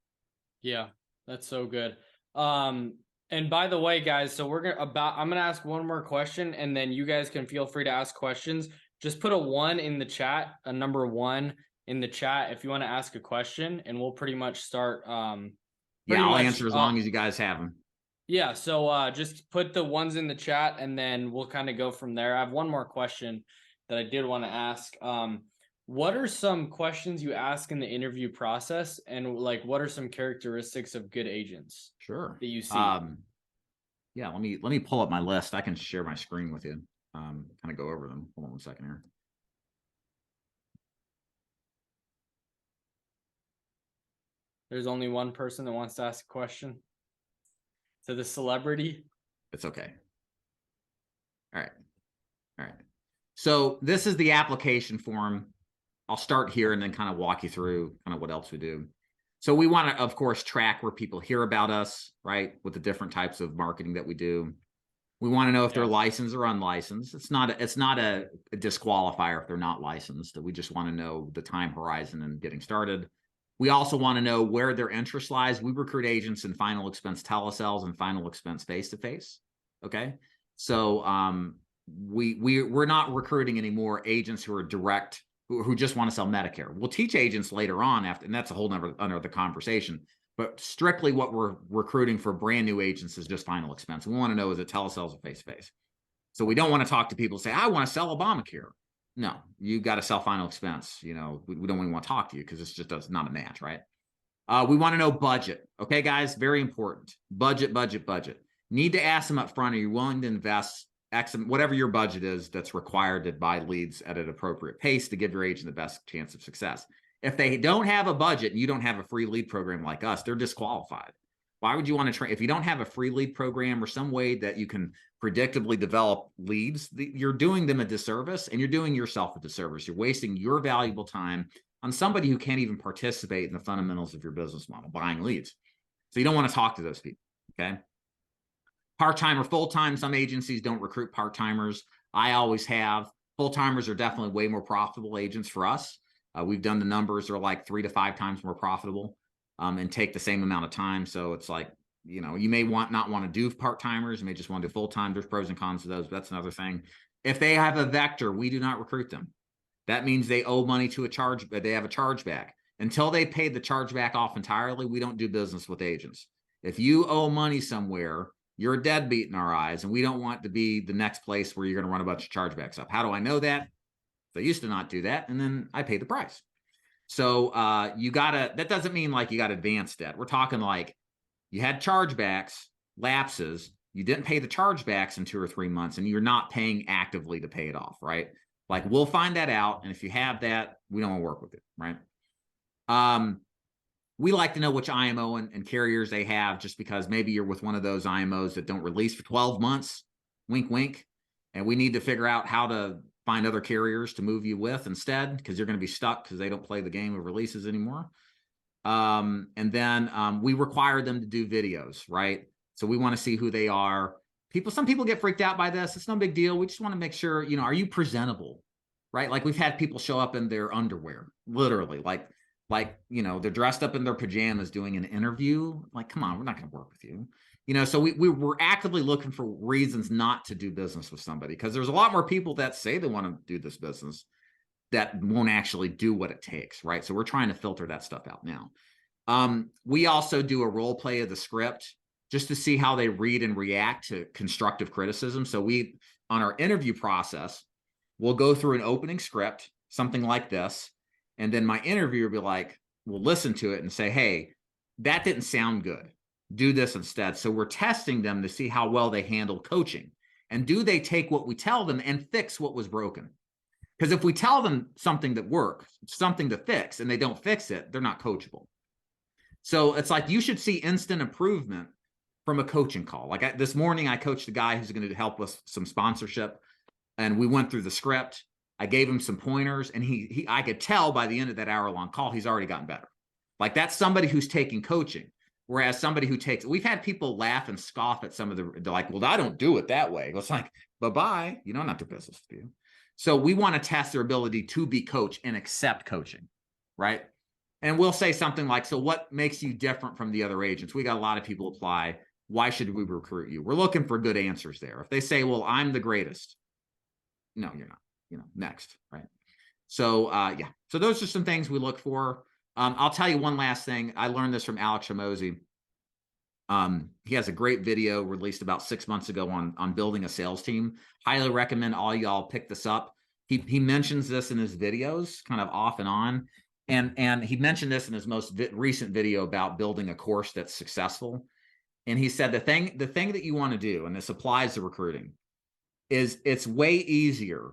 Yeah, that's so good. And by the way, guys, so I'm gonna ask one more question, and then you guys can feel free to ask questions. Just put a 1 in the chat, a number 1 in the chat if you want to ask a question, and we'll pretty much start. I'll answer as long as you guys have them. Yeah, so just put the ones in the chat, and then we'll kind of go from there. I have one more question that I did want to ask. What are some questions you ask in the interview process, and like what are some characteristics of good agents? Sure. That you see. Yeah, let me pull up my list. I can share my screen with you. Kind of go over them. Hold on 1 second here. There's only one person that wants to ask a question. To the celebrity. It's okay. All right. All right. So this is the application form. I'll start here and then kind of walk you through kind of what else we do. So we want to, of course, track where people hear about us, right? With the different types of marketing that we do. We want to know if they're licensed or unlicensed. It's not a disqualifier if they're not licensed. We just want to know the time horizon and getting started. We also want to know where their interest lies. We recruit agents in final expense telesales and final expense face-to-face. Okay. So we're not recruiting anymore agents who are direct, who just want to sell Medicare. We'll teach agents later on after, and that's a whole another conversation. But strictly what we're recruiting for brand new agents is just final expense. We want to know, is it telesales or face-to-face? So we don't want to talk to people say, I want to sell Obamacare. No, you got to sell final expense. You know, we don't even want to talk to you because it's just not a match, right? We want to know budget. Okay, guys, very important. Budget. Need to ask them up front, are you willing to invest X, whatever your budget is that's required to buy leads at an appropriate pace to give your agent the best chance of success. If they don't have a budget and you don't have a free lead program like us, they're disqualified. Why would you want to train? If you don't have a free lead program or some way that you can predictably develop leads, you're doing them a disservice and you're doing yourself a disservice. You're wasting your valuable time on somebody who can't even participate in the fundamentals of your business model, buying leads. So you don't want to talk to those people, okay? Part-time or full-time, some agencies don't recruit part-timers. I always have. Full-timers are definitely way more profitable agents for us. We've done the numbers, they're like 3 to 5 times more profitable and take the same amount of time. So it's like, you know, you may not want to do part-timers, you may just want to do full-time. There's pros and cons to those, but that's another thing. If they have a vector, we do not recruit them. That means they owe money to they have a chargeback. Until they pay the chargeback off entirely, we don't do business with agents. If you owe money somewhere, you're a deadbeat in our eyes, and we don't want to be the next place where you're going to run a bunch of chargebacks up. How do I know that? They used to not do that, and then I pay the price. So that doesn't mean like you got advanced debt. We're talking like you had chargebacks, lapses, you didn't pay the chargebacks in 2 or 3 months, and you're not paying actively to pay it off, right? Like we'll find that out, and if you have that, we don't want to work with it, right? We like to know which IMO and carriers they have, just because maybe you're with one of those IMOs that don't release for 12 months, wink, wink, and we need to figure out how to find other carriers to move you with instead, because you're going to be stuck because they don't play the game of releases anymore. And then we require them to do videos, right? So we want to see who they are. Some people get freaked out by this. It's no big deal. We just want to make sure, you know, are you presentable, right? Like we've had people show up in their underwear, literally, like, you know, they're dressed up in their pajamas doing an interview. Like, come on, we're not going to work with you. You know, so we're actively looking for reasons not to do business with somebody, because there's a lot more people that say they want to do this business that won't actually do what it takes, right? So we're trying to filter that stuff out now. We also do a role play of the script just to see how they read and react to constructive criticism. So on our interview process, we'll go through an opening script, something like this, and then my interviewer will be like, we'll listen to it and say, hey, that didn't sound good. Do this instead. So we're testing them to see how well they handle coaching. And do they take what we tell them and fix what was broken? Because if we tell them something that works, something to fix, and they don't fix it, they're not coachable. So it's like you should see instant improvement from a coaching call. Like this morning, I coached a guy who's going to help us some sponsorship, and we went through the script. I gave him some pointers, and I could tell by the end of that hour-long call, he's already gotten better. Like that's somebody who's taking coaching. Whereas somebody who we've had people laugh and scoff at some of they're like, well, I don't do it that way. It's like, bye-bye, you don't have to business with you. So we want to test their ability to be coached and accept coaching, right? And we'll say something like, so what makes you different from the other agents? We got a lot of people apply. Why should we recruit you? We're looking for good answers there. If they say, well, I'm the greatest. No, you're not, you know, next, right? So yeah, so those are some things we look for. I'll tell you one last thing. I learned this from Alex Shamozy. He has a great video released about 6 months ago on building a sales team. Highly recommend all y'all pick this up. He mentions this in his videos kind of off and on. And he mentioned this in his most recent video about building a course that's successful. And he said the thing that you want to do, and this applies to recruiting, is it's way easier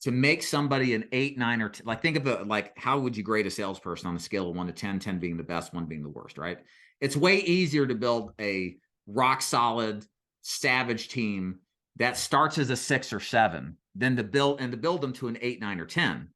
to make somebody an 8, 9, or 10, like think of the, like, how would you grade a salesperson on a scale of 1 to 10, 10 being the best, 1 being the worst, right? It's way easier to build a rock solid, savage team that starts as a 6 or 7 than to build them to an 8, 9, or 10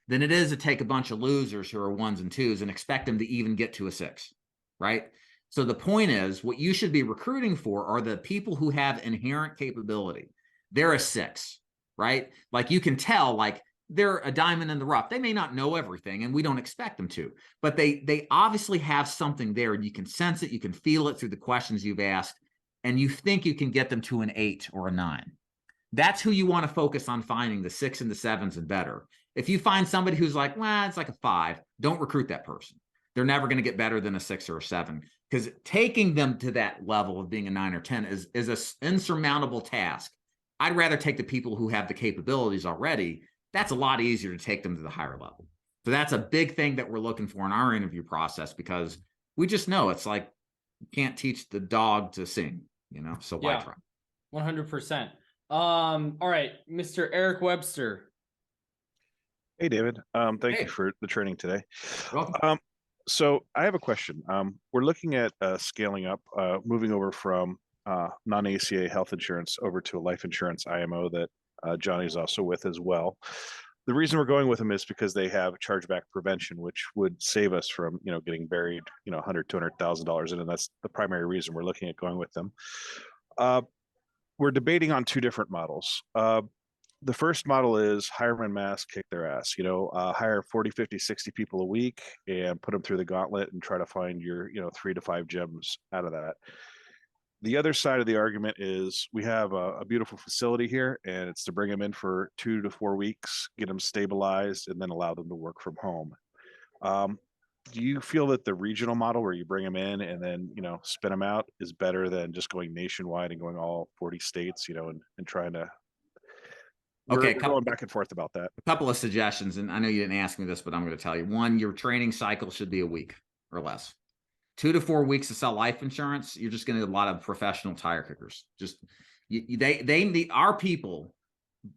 than it is to take a bunch of losers who are 1s and 2s and expect them to even get to a 6, right? So the point is, what you should be recruiting for are the people who have inherent capability. They're a 6, right? Like you can tell, like they're a diamond in the rough. They may not know everything, and we don't expect them to, but they obviously have something there, and you can sense it, you can feel it through the questions you've asked, and you think you can get them to an 8 or a 9. That's who you want to focus on finding, the 6 and the 7s and better. If you find somebody who's like, well, it's like a 5, don't recruit that person. They're never going to get better than a 6 or a 7, because taking them to that level of being a 9 or 10 is an insurmountable task. I'd rather take the people who have the capabilities already. That's a lot easier to take them to the higher level. So that's a big thing that we're looking for in our interview process, because we just know it's like you can't teach the dog to sing, so why try? 100%. All right, Mr. Eric Webster. Hey, David. Thank you for the training today. Welcome. So I have a question. We're looking at scaling up, moving over from non-ACA health insurance over to a life insurance IMO that Johnny's also with as well. The reason we're going with them is because they have chargeback prevention, which would save us from, getting buried, $100,000, $200,000 in, and that's the primary reason we're looking at going with them. We're debating on 2 different models. The first model is hire en masse, kick their ass, hire 40, 50, 60 people a week and put them through the gauntlet and try to find your, 3 to 5 gems out of that. The other side of the argument is we have a beautiful facility here, and it's to bring them in for 2 to 4 weeks, get them stabilized, and then allow them to work from home. Do you feel that the regional model where you bring them in and then, spin them out is better than just going nationwide and going all 40 states, and trying to... We're going back and forth about that. A couple of suggestions, and I know you didn't ask me this, but I'm going to tell you. 1, your training cycle should be a week or less. 2 to 4 weeks to sell life insurance, you're just going to get a lot of professional tire kickers. Just they need our people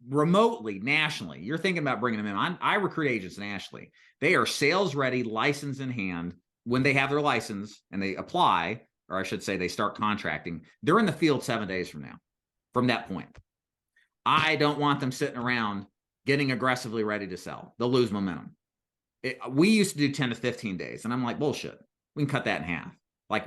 remotely, nationally. You're thinking about bringing them in. I recruit agents nationally. They are sales ready, license in hand. When they have their license and they apply, or I should say they start contracting, they're in the field 7 days from now, from that point. I don't want them sitting around getting aggressively ready to sell. They'll lose momentum. We used to do 10 to 15 days, and I'm like, bullshit. We can cut that in half. Like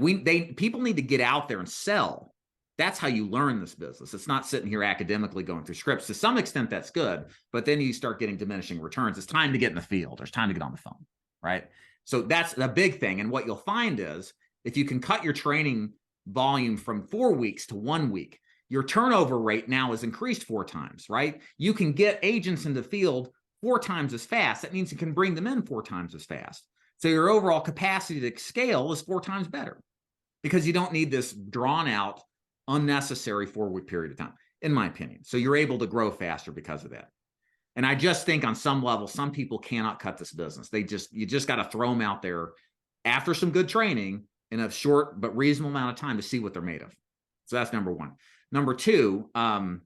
people need to get out there and sell. That's how you learn this business. It's not sitting here academically going through scripts. To some extent, that's good, but then you start getting diminishing returns. It's time to get in the field. There's time to get on the phone, right? So that's the big thing. And what you'll find is if you can cut your training volume from 4 weeks to 1 week, your turnover rate now is increased 4 times, right? You can get agents in the field 4 times as fast. That means you can bring them in 4 times as fast. So your overall capacity to scale is 4 times better, because you don't need this drawn out, unnecessary 4-week period of time, in my opinion. So you're able to grow faster because of that. And I just think on some level, some people cannot cut this business. You just got to throw them out there after some good training in a short but reasonable amount of time to see what they're made of. So that's number 1. Number 2, the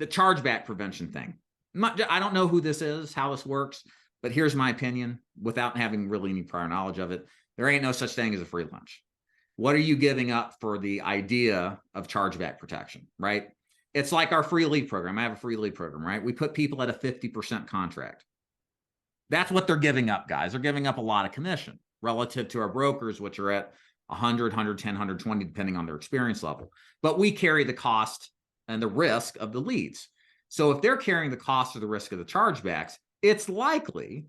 chargeback prevention thing. I don't know who this is, how this works, but here's my opinion without having really any prior knowledge of it. There ain't no such thing as a free lunch. What are you giving up for the idea of chargeback protection, right? It's like our free lead program. I have a free lead program, right? We put people at a 50% contract. That's what they're giving up, guys. They're giving up a lot of commission relative to our brokers, which are at 100, 110, 120, depending on their experience level. But we carry the cost and the risk of the leads. So if they're carrying the cost or the risk of the chargebacks, it's likely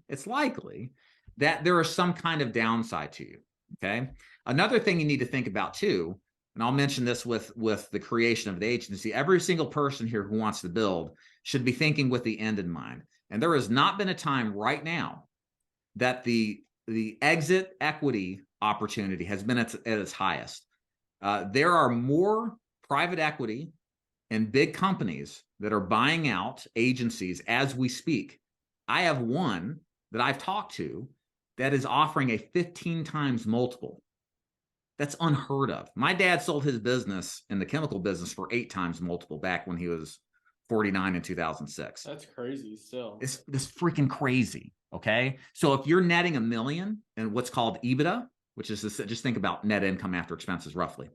that there is some kind of downside to you, okay? Another thing you need to think about too, and I'll mention this with the creation of the agency, every single person here who wants to build should be thinking with the end in mind. And there has not been a time right now that the exit equity opportunity has been at its highest. There are more private equity and big companies that are buying out agencies as we speak. I have one that I've talked to that is offering a 15 times multiple. That's unheard of. My dad sold his business in the chemical business for 8 times multiple back when he was 49 in 2006. That's crazy still. It's freaking crazy. Okay. So if you're netting $1 million in what's called EBITDA, which is just think about net income after expenses roughly,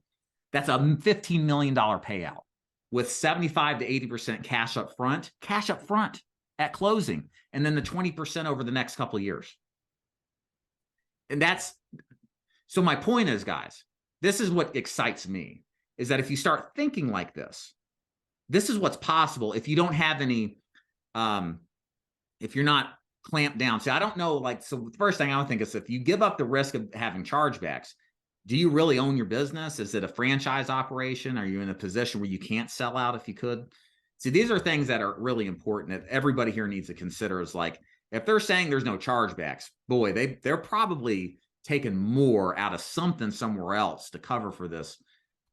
that's a $15 million payout with 75 to 80% cash up front at closing, and then the 20% over the next couple of years. And that's, so my point is, guys, this is what excites me, is that if you start thinking like this is what's possible if you don't have any, if you're not clamped down. So I don't know, like, so the first thing I would think is if you give up the risk of having chargebacks, do you really own your business? Is it a franchise operation? Are you in a position where you can't sell out if you could? See, these are things that are really important that everybody here needs to consider. Is like, if they're saying there's no chargebacks, boy, they're probably taking more out of something somewhere else to cover for this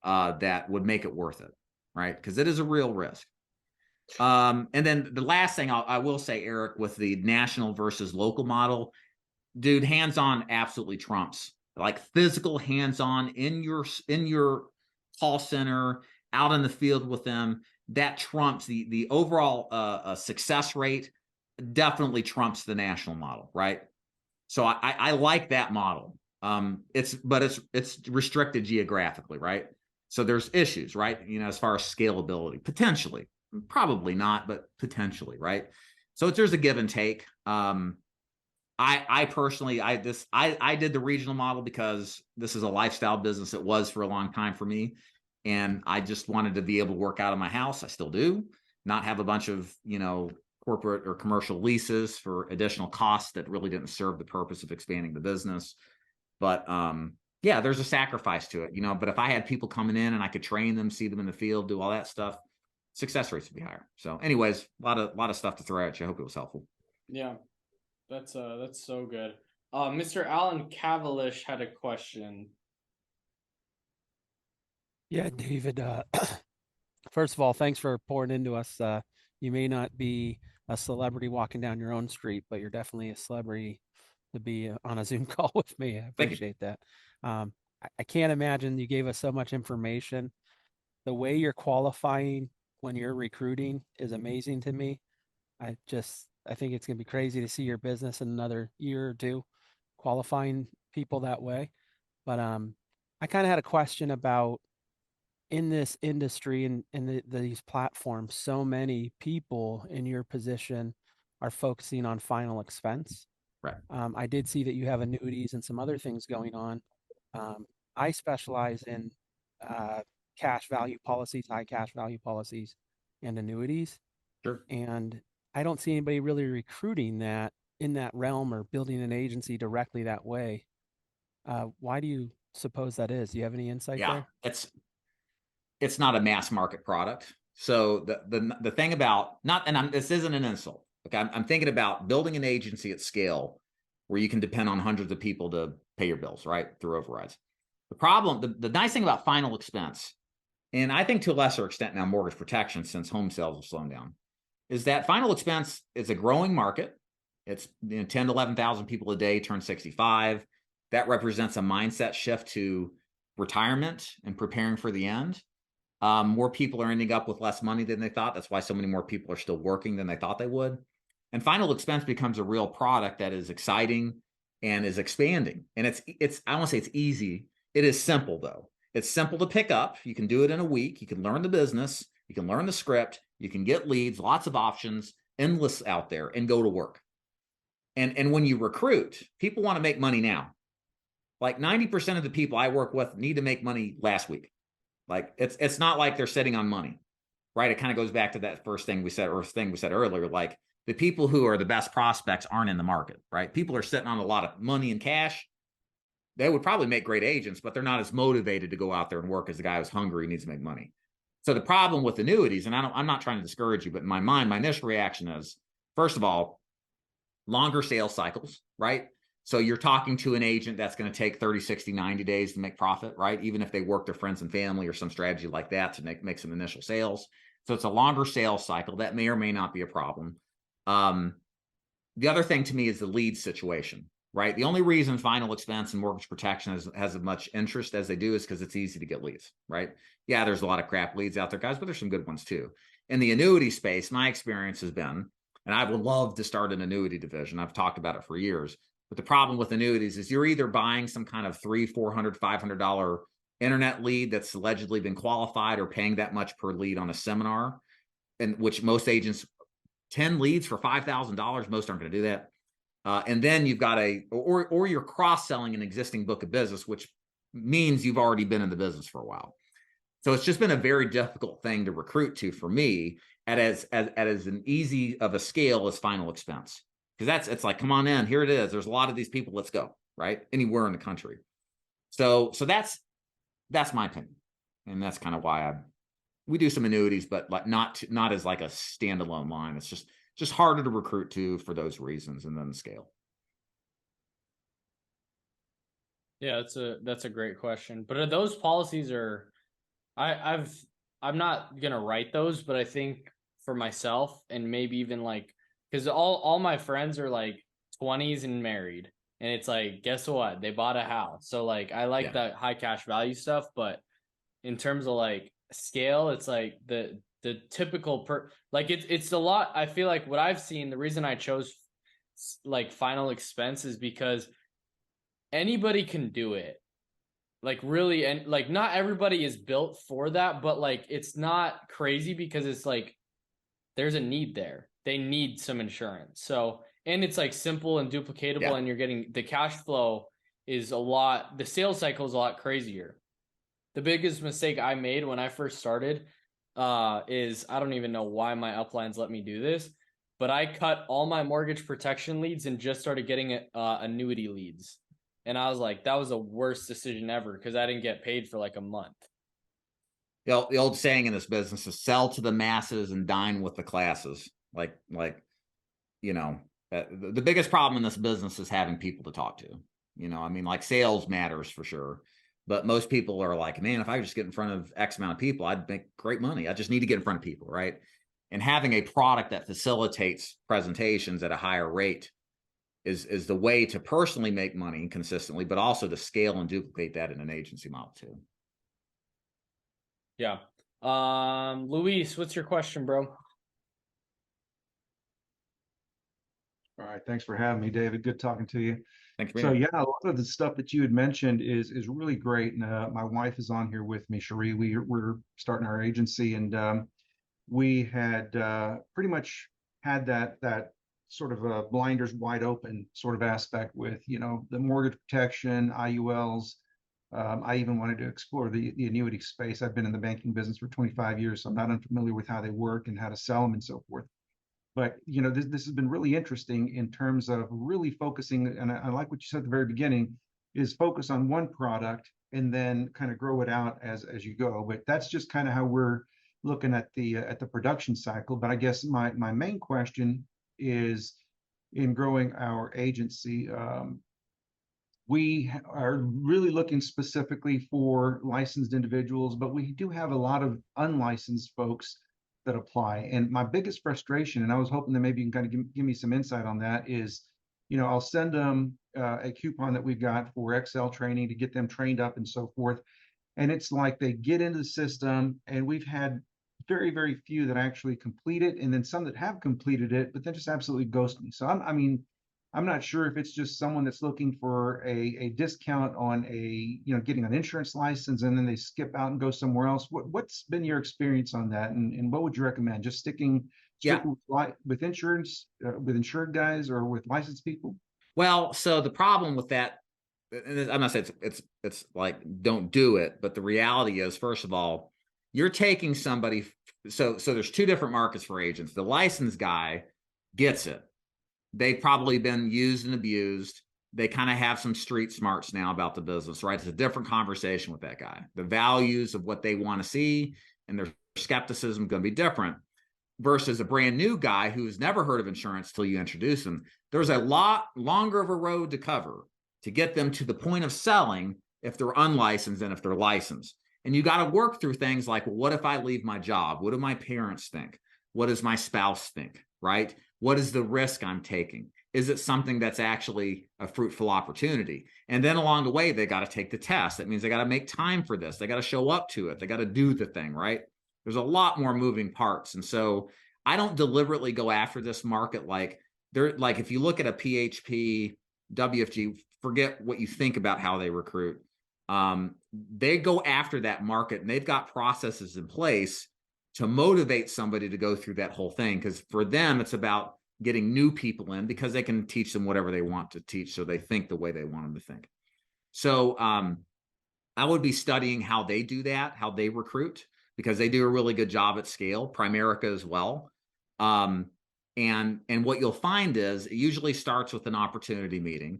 that would make it worth it, right? Because it is a real risk. And then the last thing I will say, Eric, with the national versus local model, dude, hands-on absolutely trumps. Like physical hands-on in your call center, out in the field with them, that trumps the overall success rate. Definitely trumps the national model, right? So I like that model. It's restricted geographically, right? So there's issues, right? You know, as far as scalability, potentially, probably not, but potentially, right? So there's a give and take. I personally, I did the regional model because this is a lifestyle business. It was for a long time for me. And I just wanted to be able to work out of my house. I still do, not have a bunch of, you know, corporate or commercial leases for additional costs that really didn't serve the purpose of expanding the business. But yeah, there's a sacrifice to it, you know, but if I had people coming in and I could train them, see them in the field, do all that stuff, success rates would be higher. So anyways, a lot of stuff to throw at you. I hope it was helpful. Yeah, that's so good. Mr. Alan Cavalish had a question. Yeah, David, first of all, thanks for pouring into us. You may not be a celebrity walking down your own street, but you're definitely a celebrity to be on a Zoom call with me. I appreciate that. I can't imagine you gave us so much information. The way you're qualifying when you're recruiting is amazing to me. I think it's going to be crazy to see your business in another year or two qualifying people that way. But I kind of had a question about, in this industry and these platforms, so many people in your position are focusing on final expense. Right. I did see that you have annuities and some other things going on. I specialize in cash value policies, high cash value policies, and annuities. Sure. And I don't see anybody really recruiting that in that realm or building an agency directly that way. Why do you suppose that is? Do you have any insight there? It's not a mass market product. So the thing about this isn't an insult. Okay, I'm thinking about building an agency at scale where you can depend on hundreds of people to pay your bills, right, through overrides. The problem, the nice thing about final expense, and I think to a lesser extent now mortgage protection, since home sales have slowed down, is that final expense is a growing market. It's 10 to 11,000 people a day turn 65. That represents a mindset shift to retirement and preparing for the end. More people are ending up with less money than they thought. That's why so many more people are still working than they thought they would. And final expense becomes a real product that is exciting and is expanding. And it's I won't say it's easy. It is simple though. It's simple to pick up. You can do it in a week. You can learn the business. You can learn the script. You can get leads, lots of options, endless out there, and go to work. And when you recruit, people want to make money now. Like 90% of the people I work with need to make money last week. Like it's not like they're sitting on money, right? It kind of goes back to that thing we said earlier. Like the people who are the best prospects aren't in the market, right? People are sitting on a lot of money and cash. They would probably make great agents, but they're not as motivated to go out there and work as the guy who's hungry and needs to make money. So the problem with annuities, and I'm not trying to discourage you, but in my mind, my initial reaction is, first of all, longer sales cycles, right? So you're talking to an agent that's going to take 30, 60, 90 days to make profit, right? Even if they work their friends and family or some strategy like that to make some initial sales. So it's a longer sales cycle. That may or may not be a problem. The other thing to me is the lead situation, right? The only reason final expense and mortgage protection has as much interest as they do is because it's easy to get leads, right? Yeah, there's a lot of crap leads out there, guys, but there's some good ones too. In the annuity space, my experience has been, and I would love to start an annuity division. I've talked about it for years. But the problem with annuities is you're either buying some kind of $300, $400, $500 internet lead that's allegedly been qualified, or paying that much per lead on a seminar, and which most agents, 10 leads for $5,000, most aren't going to do that. And then you've got or you're cross-selling an existing book of business, which means you've already been in the business for a while. So it's just been a very difficult thing to recruit to for me at as an easy of a scale as final expense. Because it's like, come on in, here it is. There's a lot of these people, let's go, right? Anywhere in the country. So that's my opinion. And that's kind of why we do some annuities, but like not as like a standalone line. It's just harder to recruit to for those reasons, and then the scale. Yeah, that's a great question. But are those policies I'm not gonna write those, but I think for myself, and maybe even like, because all my friends are like 20s and married, and it's like, guess what? They bought a house. So like, I like that high cash value stuff, but in terms of like scale, it's like the typical like it's a lot. I feel like what I've seen, the reason I chose like final expense is because anybody can do it. Like really, and like not everybody is built for that, but like it's not crazy because it's like there's a need there. They need some insurance. So, and it's like simple and duplicatable, and you're getting the cash flow is the sales cycle is a lot crazier. The biggest mistake I made when I first started is, I don't even know why my uplines let me do this, but I cut all my mortgage protection leads and just started getting annuity leads. And I was like, that was the worst decision ever, because I didn't get paid for like a month. The old saying in this business is sell to the masses and dine with the classes. Like the biggest problem in this business is having people to talk to. I mean, like sales matters for sure, but most people are like, man, if I just get in front of X amount of people, I'd make great money. I just need to get in front of people, right? And having a product that facilitates presentations at a higher rate is the way to personally make money consistently, but also to scale and duplicate that in an agency model too. Yeah. Luis, what's your question, bro? All right. Thanks for having me, David. Good talking to you. Thanks for So yeah, a lot of the stuff that you had mentioned is really great. And my wife is on here with me, Cherie. We're starting our agency, and we had pretty much had that sort of blinders wide open sort of aspect with, the mortgage protection, IULs. I even wanted to explore the annuity space. I've been in the banking business for 25 years, so I'm not unfamiliar with how they work and how to sell them and so forth. But this has been really interesting in terms of really focusing, and I like what you said at the very beginning, is focus on one product and then kind of grow it out as you go. But that's just kind of how we're looking at the production cycle. But I guess my main question is, in growing our agency, we are really looking specifically for licensed individuals, but we do have a lot of unlicensed folks that apply. And my biggest frustration, and I was hoping that maybe you can kind of give me some insight on that, is, I'll send them a coupon that we've got for Excel training to get them trained up and so forth. And it's like they get into the system, and we've had very, very few that actually complete it, and then some that have completed it, but then just absolutely ghost me. So I'm not sure if it's just someone that's looking for a discount on getting an insurance license, and then they skip out and go somewhere else. What's been your experience on that, and what would you recommend? Just sticking with insurance, with insured guys, or with licensed people? Well, so the problem with that, I'm not saying it's like don't do it, but the reality is, first of all, you're taking somebody. So there's two different markets for agents. The licensed guy gets it. They've probably been used and abused. They kind of have some street smarts now about the business, right? It's a different conversation with that guy. The values of what they want to see and their skepticism going to be different versus a brand new guy who's never heard of insurance till you introduce them. There's a lot longer of a road to cover to get them to the point of selling if they're unlicensed and if they're licensed. And you got to work through things like, well, what if I leave my job? What do my parents think? What does my spouse think, right? What is the risk I'm taking? Is it something that's actually a fruitful opportunity? And then along the way, they got to take the test. That means they got to make time for this. They got to show up to it. They got to do the thing, right? There's a lot more moving parts. And so I don't deliberately go after this market like if you look at a PHP, WFG, forget what you think about how they recruit. They go after that market, and they've got processes in place to motivate somebody to go through that whole thing. Because for them, it's about getting new people in, because they can teach them whatever they want to teach, so they think the way they want them to think. So I would be studying how they do that, how they recruit, because they do a really good job at scale, Primerica as well. And what you'll find is it usually starts with an opportunity meeting.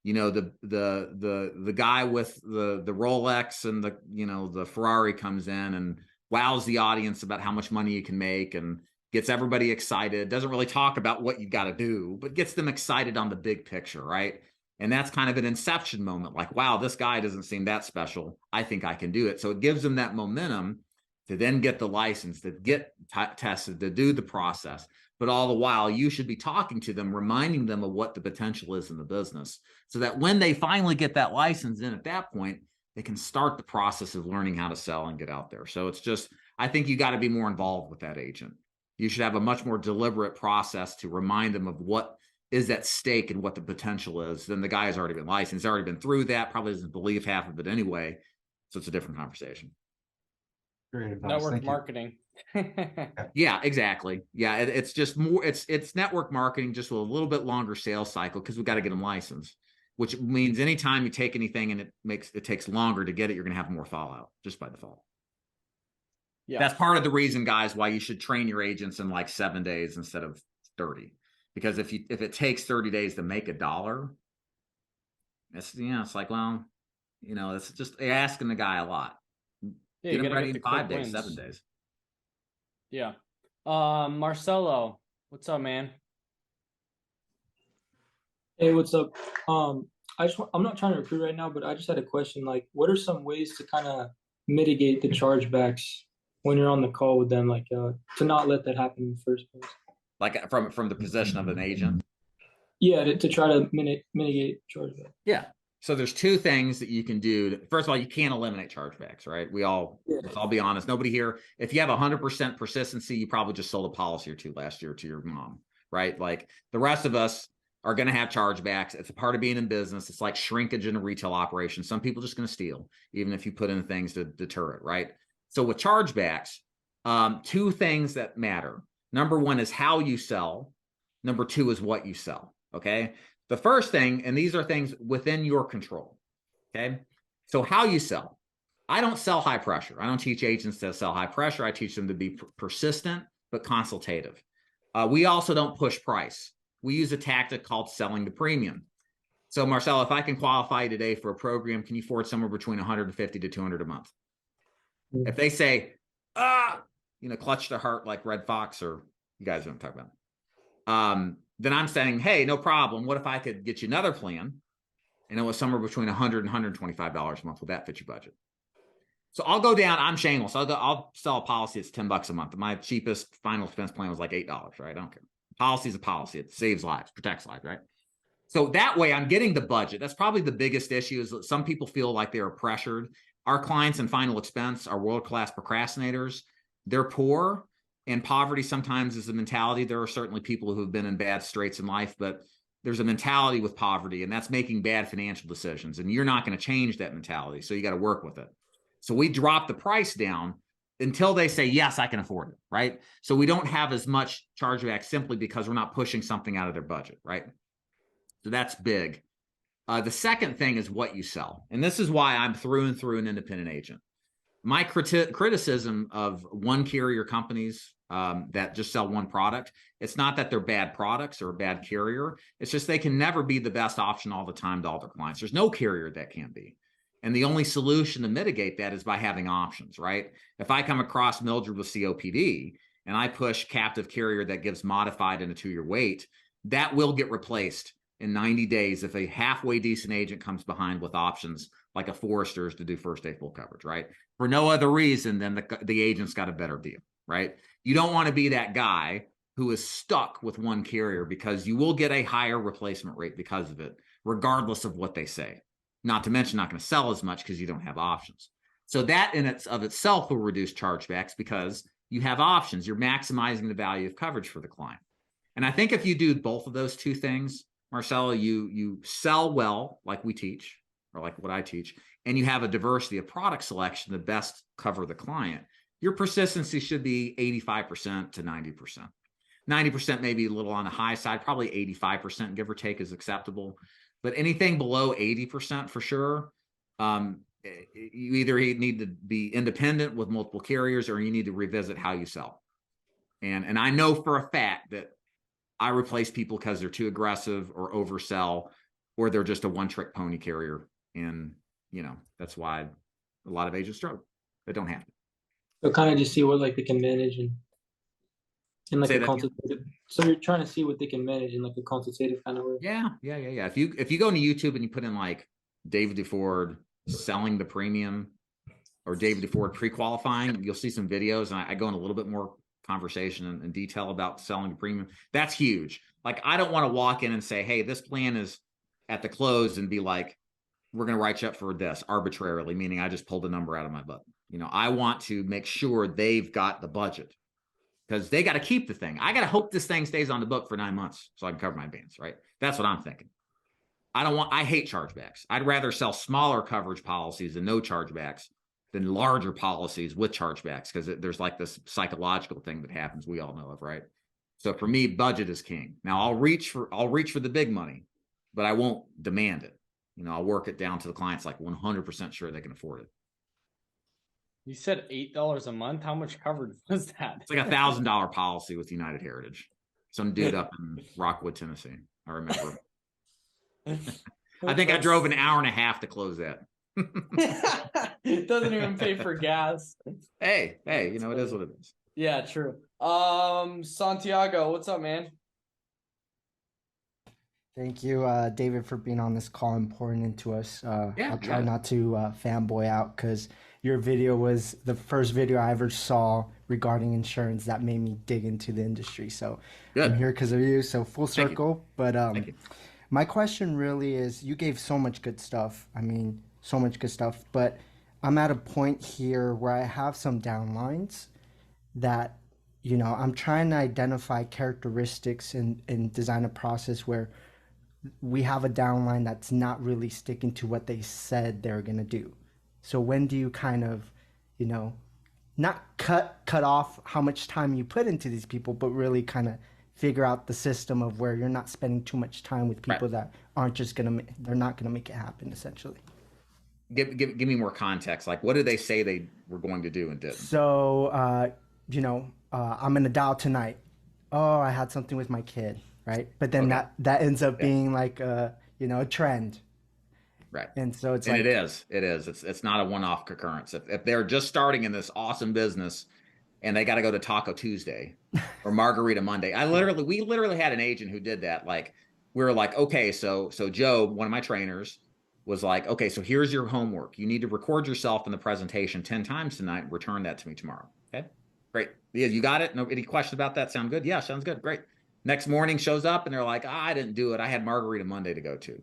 You know, the guy with the Rolex and the Ferrari comes in and wows the audience about how much money you can make and gets everybody excited. Doesn't really talk about what you got to do, but gets them excited on the big picture, right? And that's kind of an inception moment, like, wow, this guy doesn't seem that special. I think I can do it. So it gives them that momentum to then get the license, to get tested, to do the process. But all the while, you should be talking to them, reminding them of what the potential is in the business, so that when they finally get that license in at that point, they can start the process of learning how to sell and get out there. So it's just, I think you got to be more involved with that agent. You should have a much more deliberate process to remind them of what is at stake and what the potential is. Then the guy has already been licensed, already been through that, probably doesn't believe half of it anyway. So it's a different conversation. Great advice. Network Thank you. marketing. Yeah, exactly. Yeah, it's just more, it's network marketing, just with a little bit longer sales cycle, because we got to get them licensed, which means anytime you take anything and it takes longer to get it, you're going to have more fallout just by default. Yeah, that's part of the reason, guys, why you should train your agents in like 7 days instead of 30. Because if it takes 30 days to make $1, it's like, well, it's just asking the guy a lot. Yeah, get him ready in 5 days, wins. 7 days. Yeah. Marcelo, what's up, man? Hey, what's up? I'm not trying to recruit right now, but I just had a question. Like, what are some ways to kind of mitigate the chargebacks when you're on the call with them, like to not let that happen in the first place? Like from the position of an agent? Yeah, to try to mitigate chargeback. Yeah. So there's two things that you can do. First of all, you can't eliminate chargebacks, right? Let's all be honest. Nobody here, if you have 100% persistency, you probably just sold a policy or two last year to your mom, right? Like the rest of us are going to have chargebacks. It's a part of being in business. It's like shrinkage in a retail operation. Some people are just going to steal, even if you put in things to deter it, right? So with chargebacks, two things that matter. Number one is how you sell. Number two is what you sell, okay? The first thing, and these are things within your control, okay? So how you sell. I don't sell high pressure. I don't teach agents to sell high pressure. I teach them to be persistent, but consultative. We also don't push price. We use a tactic called selling the premium. So Marcel, if I can qualify you today for a program, can you afford somewhere between 150 to 200 a month? If they say, clutch their heart like Red Fox, or you guys don't talk about, then I'm saying, hey, no problem. What if I could get you another plan and it was somewhere between $100 and $125 a month? Would that fit your budget? So I'll go down. I'm shameless. I'll sell a policy that's $10 a month. My cheapest final expense plan was like $8, right? I don't care. Policy is a policy. It saves lives, protects lives, right? So that way I'm getting the budget. That's probably the biggest issue, is that some people feel like they are pressured. Our clients in final expense are world-class procrastinators. They're poor. And poverty sometimes is a mentality. There are certainly people who have been in bad straits in life, but there's a mentality with poverty, and that's making bad financial decisions. And you're not going to change that mentality. So you got to work with it. So we drop the price down until they say, yes, I can afford it, right? So we don't have as much chargeback simply because we're not pushing something out of their budget, right? So that's big. The second thing is what you sell. And this is why I'm through and through an independent agent. My criticism of one carrier companies that just sell one product, it's not that they're bad products or a bad carrier. It's just they can never be the best option all the time to all their clients. There's no carrier that can be. And the only solution to mitigate that is by having options, right? If I come across Mildred with COPD and I push captive carrier that gives modified and a 2-year wait, that will get replaced in 90 days if a halfway decent agent comes behind with options like a Forrester's to do first day full coverage, right? For no other reason than the agent's got a better deal, right? You don't want to be that guy who is stuck with one carrier, because you will get a higher replacement rate because of it, regardless of what they say. Not to mention not going to sell as much because you don't have options. So that in of itself will reduce chargebacks, because you have options. You're maximizing the value of coverage for the client. And I think if you do both of those two things, Marcelo, you sell well, like we teach, or like what I teach, and you have a diversity of product selection that best cover the client, your persistency should be 85% to 90%. 90% maybe a little on the high side, probably 85%, give or take, is acceptable. But anything below 80% for sure, you either need to be independent with multiple carriers or you need to revisit how you sell. And I know for a fact that I replace people because they're too aggressive or oversell, or they're just a one-trick pony carrier. And, you know, that's why a lot of agents struggle. They don't have to. So kind of just see what like they can manage and in like Say a that again? consultative. So you're trying to see what they can manage in like a consultative kind of way. Yeah. If you go into YouTube and you put in like David DeFord selling the premium or David DeFord pre-qualifying, you'll see some videos, and I go in a little bit more conversation and detail about selling the premium. That's huge. Like, I don't want to walk in and say, hey, this plan is at the close, and be like, we're going to write you up for this arbitrarily, meaning I just pulled a number out of my butt. You know, I want to make sure they've got the budget, because they got to keep the thing. I got to hope this thing stays on the book for 9 months so I can cover my advance, right? That's what I'm thinking. I hate chargebacks. I'd rather sell smaller coverage policies and no chargebacks than larger policies with chargebacks, because there's like this psychological thing that happens we all know of, right? So for me, budget is king. Now I'll reach for the big money, but I won't demand it. You know, I'll work it down to the clients like 100% sure they can afford it. You said $8 a month. How much coverage was that? It's like $1,000 policy with United Heritage. Some dude up in Rockwood, Tennessee. I remember. I think I drove an hour and a half to close that. It doesn't even pay for gas. Hey, you know, it is what it is. Yeah, true. Santiago, what's up, man? Thank you, David, for being on this call and pouring into us. Yeah, I'll try not to fanboy out, because your video was the first video I ever saw regarding insurance that made me dig into the industry. So Good. I'm here because of you. So full circle. But Thank you. my question really is, you gave so much good stuff. I mean, so much good stuff. But I'm at a point here where I have some downlines that, you know, I'm trying to identify characteristics and design a process where we have a downline that's not really sticking to what they said they're going to do. So when do you kind of, you know, not cut off how much time you put into these people, but really kind of figure out the system of where you're not spending too much time with people that aren't just they're not going to make it happen, essentially. Give me more context. Like, what did they say they were going to do and didn't? So, you know, I'm going to dial tonight. Oh, I had something with my kid, right? But then that ends up being like a trend. Right. And so it's it is. It's not a one-off occurrence. If they're just starting in this awesome business and they got to go to Taco Tuesday or Margarita Monday. We literally had an agent who did that. Like, we were like, okay, so Joe, one of my trainers, was like, okay, so here's your homework. You need to record yourself in the presentation 10 times tonight and return that to me tomorrow. Okay, great. Yeah, you got it? No, any questions about that? Sound good? Yeah, sounds good. Great. Next morning shows up and they're like, I didn't do it. I had Margarita Monday to go to.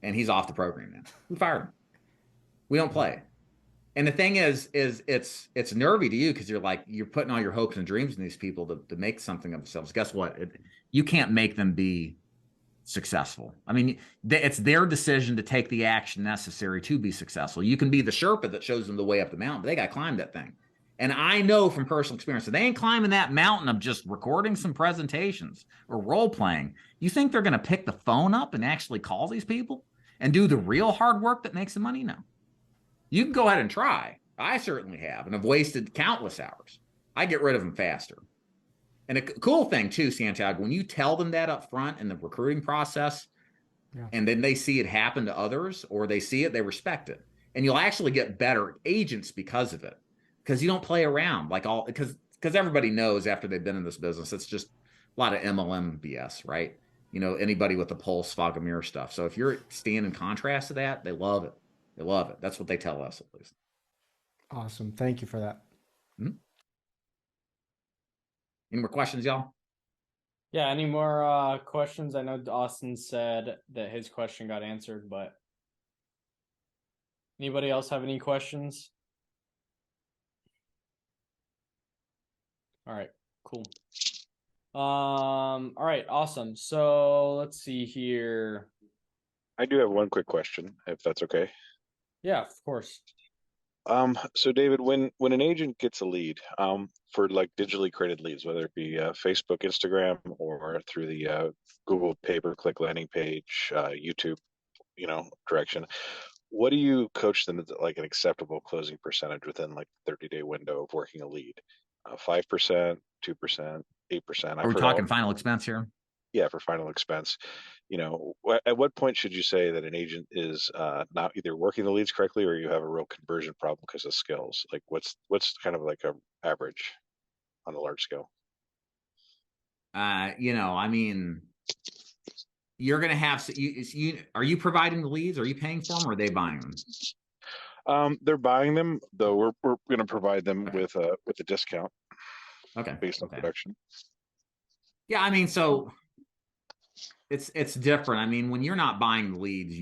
And he's off the program now. We fired him. We don't play. And the thing is it's nervy to you, because you're putting all your hopes and dreams in these people to make something of themselves. Guess what? You can't make them be successful. I mean, it's their decision to take the action necessary to be successful. You can be the Sherpa that shows them the way up the mountain, but they got to climb that thing. And I know from personal experience that they ain't climbing that mountain of just recording some presentations or role playing. You think they're going to pick the phone up and actually call these people and do the real hard work that makes the money? No. You can go ahead and try. I certainly have, and have wasted countless hours. I get rid of them faster. And a cool thing too, Santiago, when you tell them that up front in the recruiting process, and then they see it happen to others, or they see it, they respect it. And you'll actually get better agents because of it. Because you don't play around because everybody knows after they've been in this business, it's just a lot of MLM BS, right? You know, anybody with the pulse, fog of mirror stuff. So if you're standing in contrast to that, they love it. They love it. That's what they tell us, at least. Awesome. Thank you for that. Mm-hmm. Any more questions, y'all? Yeah, any more questions? I know Austin said that his question got answered, but anybody else have any questions? All right, cool. All right, awesome. So let's see here. I do have one quick question, if that's okay. Yeah, of course. So David, when an agent gets a lead, for like digitally created leads, whether it be Facebook, Instagram, or through the Google pay-per-click landing page, YouTube, direction, what do you coach them to like an acceptable closing percentage within like 30-day window of working a lead? 5%, 2%, 8%. Are we talking final expense here? Yeah, for final expense. At what point should you say that an agent is not either working the leads correctly or you have a real conversion problem because of skills? Like what's kind of like a average on a large scale? I mean, you're going to have, are you providing the leads? Are you paying for them or are they buying them? They're buying them, though we're going to provide them with a discount. Okay. Based on production. Yeah, I mean, so it's different. I mean, when you're not buying the leads,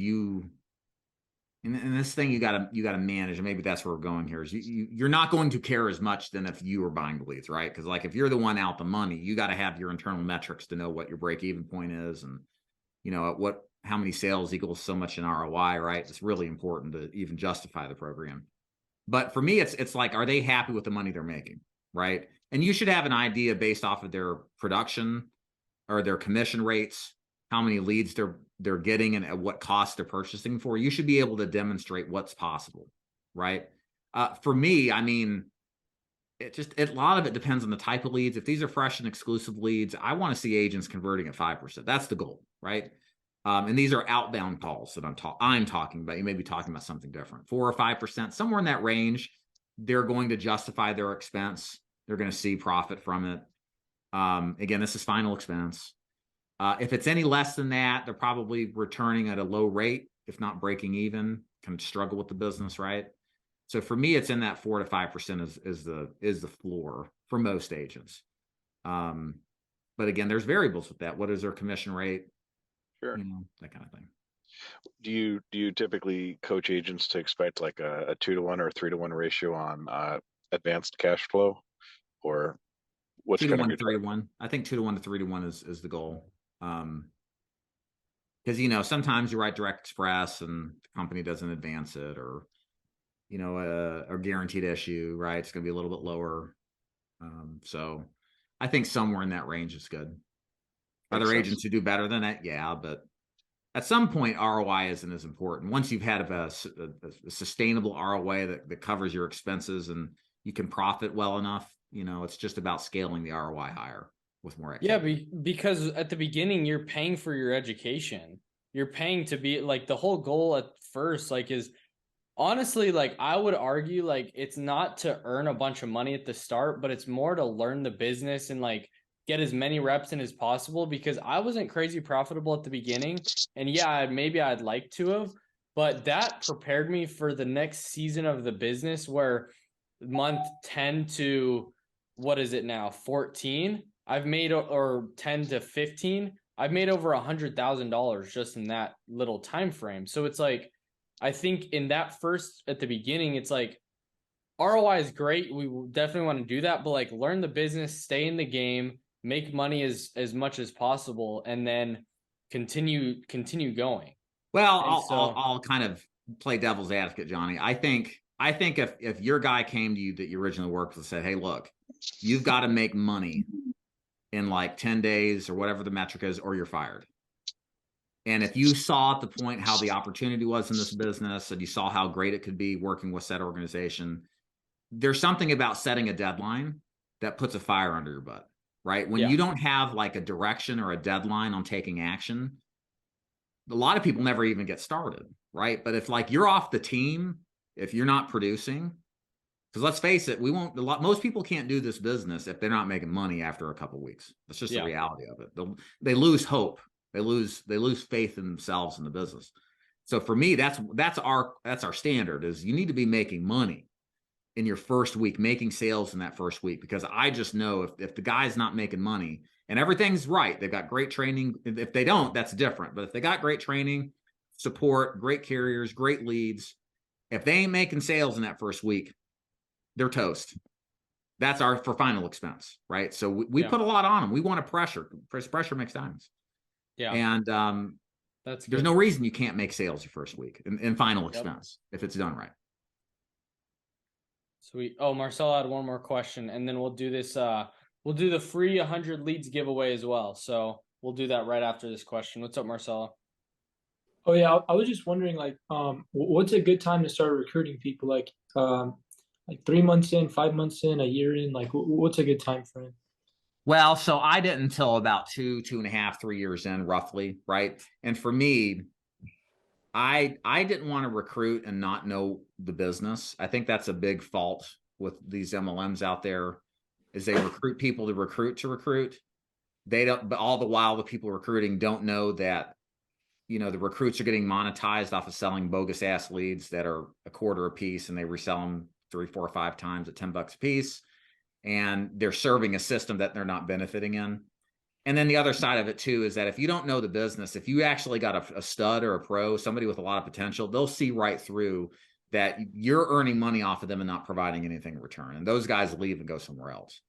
and this thing you gotta manage, and maybe that's where we're going here, is you're not going to care as much than if you were buying the leads, right? Because like if you're the one out the money, you got to have your internal metrics to know what your break-even point is, and how many sales equals so much in ROI, right? It's really important to even justify the program. But for me, it's like, are they happy with the money they're making, right? And you should have an idea based off of their production or their commission rates, how many leads they're getting and at what cost they're purchasing for. You should be able to demonstrate what's possible, right? For me, I mean, a lot of it depends on the type of leads. If these are fresh and exclusive leads, I want to see agents converting at 5%. That's the goal, right? And these are outbound calls that I'm talking about. You may be talking about something different. 4 or 5%, somewhere in that range. They're going to justify their expense. They're going to see profit from it. Again, this is final expense. If it's any less than that, they're probably returning at a low rate, if not breaking even, kind of struggle with the business, right? So for me, it's in that 4 to 5% is the floor for most agents. But again, there's variables with that. What is their commission rate? Sure. That kind of thing. Do you typically coach agents to expect like a 2-to-1 or 3-to-1 ratio on advanced cash flow, or what's 2-to-1 to 3-to-1? I think 2-to-1 to 3-to-1 is the goal. Because sometimes you write direct express and the company doesn't advance it, or a guaranteed issue, right? It's going to be a little bit lower. So I think somewhere in that range is good. Are there agents who do better than that? Yeah, but at some point, ROI isn't as important. Once you've had a sustainable ROI that covers your expenses and you can profit well enough, it's just about scaling the ROI higher with more activity. Yeah, because at the beginning, you're paying for your education. You're paying to be like, the whole goal at first, like, is honestly, like, I would argue, like, it's not to earn a bunch of money at the start, but it's more to learn the business and like get as many reps in as possible, because I wasn't crazy profitable at the beginning. And yeah, maybe I'd like to have, but that prepared me for the next season of the business, where month 10 to what is it now, 14, I've made, or 10 to 15, I've made over $100,000 just in that little time frame. So it's like, I think in that first, at the beginning, it's like, ROI is great. We definitely want to do that, but like, learn the business, stay in the game, make money as much as possible, and then continue going. Well, I'll kind of play devil's advocate, Johnny. I think if your guy came to you that you originally worked with and said, hey, look, you've got to make money in like 10 days or whatever the metric is, or you're fired. And if you saw at the point how the opportunity was in this business and you saw how great it could be working with that organization, there's something about setting a deadline that puts a fire under your butt, right? When you don't have like a direction or a deadline on taking action, a lot of people never even get started, right? But if like you're off the team, if you're not producing, because let's face it, most people can't do this business if they're not making money after a couple of weeks. That's just the reality of it. They lose hope. They lose faith in themselves in the business. So for me, that's our standard, is you need to be making money in your first week, making sales in that first week, because I just know if the guy's not making money and everything's right, they've got great training. If they don't, that's different. But if they got great training, support, great carriers, great leads, if they ain't making sales in that first week, they're toast. That's our for final expense, right? So we put a lot on them. We want to pressure. Pressure makes diamonds. Yeah. And that's good. there's no reason you can't make sales your first week in final expense if it's done right. Sweet. Oh, Marcel had one more question, and then we'll do this. We'll do the free 100 leads giveaway as well. So we'll do that right after this question. What's up, Marcelo? Oh yeah, I was just wondering, like, what's a good time to start recruiting people? Like 3 months in, 5 months in, a year in, like, what's a good time frame? Well, so I didn't until about 2.5, 3 years in, roughly, right? And for me, I didn't want to recruit and not know the business. I think that's a big fault with these MLMs out there, is they recruit people to recruit. They don't, but all the while the people recruiting don't know that, the recruits are getting monetized off of selling bogus ass leads that are a quarter a piece, and they resell them 3, 4, 5 times at $10 a piece. And they're serving a system that they're not benefiting in. And then the other side of it too is that if you don't know the business, if you actually got a stud or a pro, somebody with a lot of potential, they'll see right through that you're earning money off of them and not providing anything in return. And those guys leave and go somewhere else.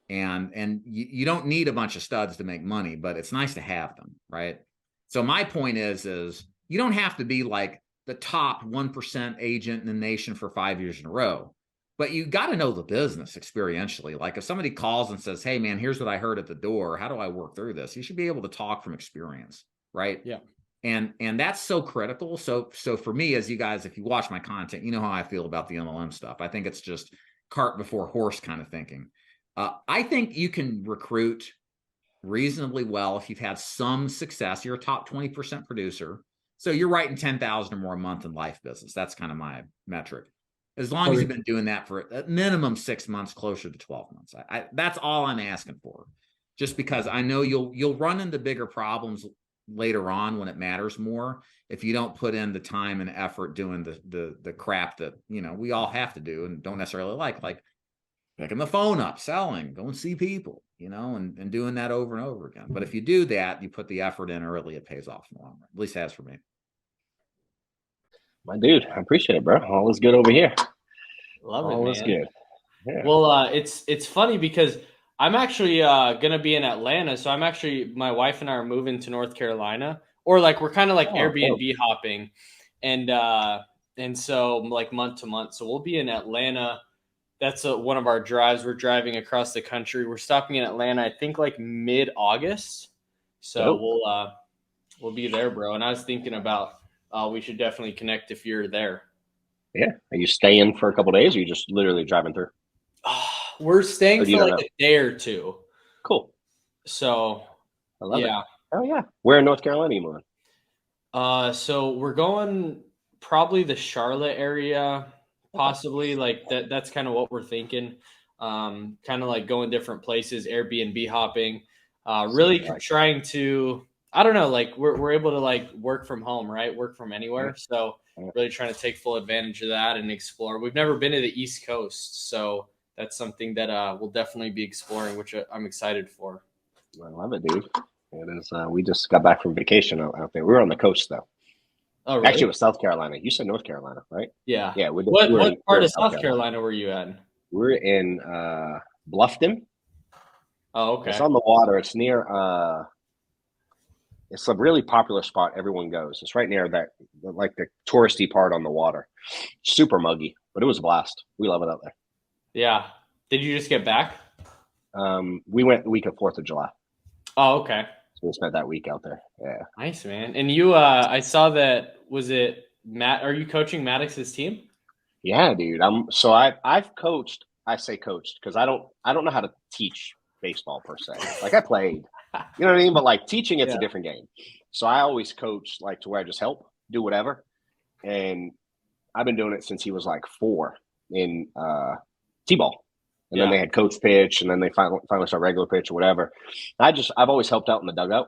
And you don't need a bunch of studs to make money, but it's nice to have them, right? So my point is you don't have to be like the top 1% agent in the nation for 5 years in a row. But you got to know the business experientially. Like if somebody calls and says, hey, man, here's what I heard at the door. How do I work through this? You should be able to talk from experience, right? Yeah. And that's so critical. So for me, as you guys, if you watch my content, you know how I feel about the MLM stuff. I think it's just cart before horse kind of thinking. I think you can recruit reasonably well if you've had some success. You're a top 20% producer. So you're writing 10,000 or more a month in life business. That's kind of my metric. As long as you've been doing that for at minimum 6 months, closer to 12 months. That's all I'm asking for. Just because I know you'll run into bigger problems later on when it matters more if you don't put in the time and effort doing the crap that we all have to do and don't necessarily like picking the phone up, selling, go and see people, and doing that over and over again. But if you do that, you put the effort in early, it pays off in the long run. At least it has for me. My dude, I appreciate it, bro. All is good over here. Love it, All man. is good. Yeah. Well, it's funny because I'm actually gonna be in Atlanta, so my wife and I are moving to North Carolina, or like we're kind of like Airbnb hopping, and so like month to month. So we'll be in Atlanta. That's one of our drives. We're driving across the country. We're stopping in Atlanta, I think like mid-August. So we'll be there, bro. And I was thinking about we should definitely connect if you're there. Yeah. Are you staying for a couple of days, or are you just literally driving through? We're staying for like a day or two. Cool. So I love it. Oh yeah. Where in North Carolina are you moving? So we're going probably the Charlotte area, possibly like that. That's kind of what we're thinking. Kind of like going different places, Airbnb hopping, really trying to, I don't know, like we're able to like work from home, right? Work from anywhere. So really trying to take full advantage of that and explore. We've never been to the East Coast, so that's something that we'll definitely be exploring, which I'm excited for. I love it, dude. It is. We just got back from vacation out there. We were on the coast, though. Oh, really? Actually, it was South Carolina. You said North Carolina, right? Yeah. Yeah. What part of South Carolina were you at? We're in Bluffton. Oh, okay. It's on the water. It's near. It's a really popular spot. Everyone goes. It's right near that, like the touristy part on the water. Super muggy, but it was a blast. We love it out there. Yeah. Did you just get back? We went the week of 4th of July. Oh, okay. So we spent that week out there. Yeah. Nice, man. And you, I saw that. Was it Matt? Are you coaching Maddox's team? Yeah, dude. I've coached. I say coached because I don't know how to teach baseball per se. Like I played, you know what I mean? But like teaching, it's a different game. So I always coach like to where I just help, do whatever. And I've been doing it since he was like 4 in T-ball. And then they had coach pitch, and then they finally started regular pitch or whatever. I've always helped out in the dugout,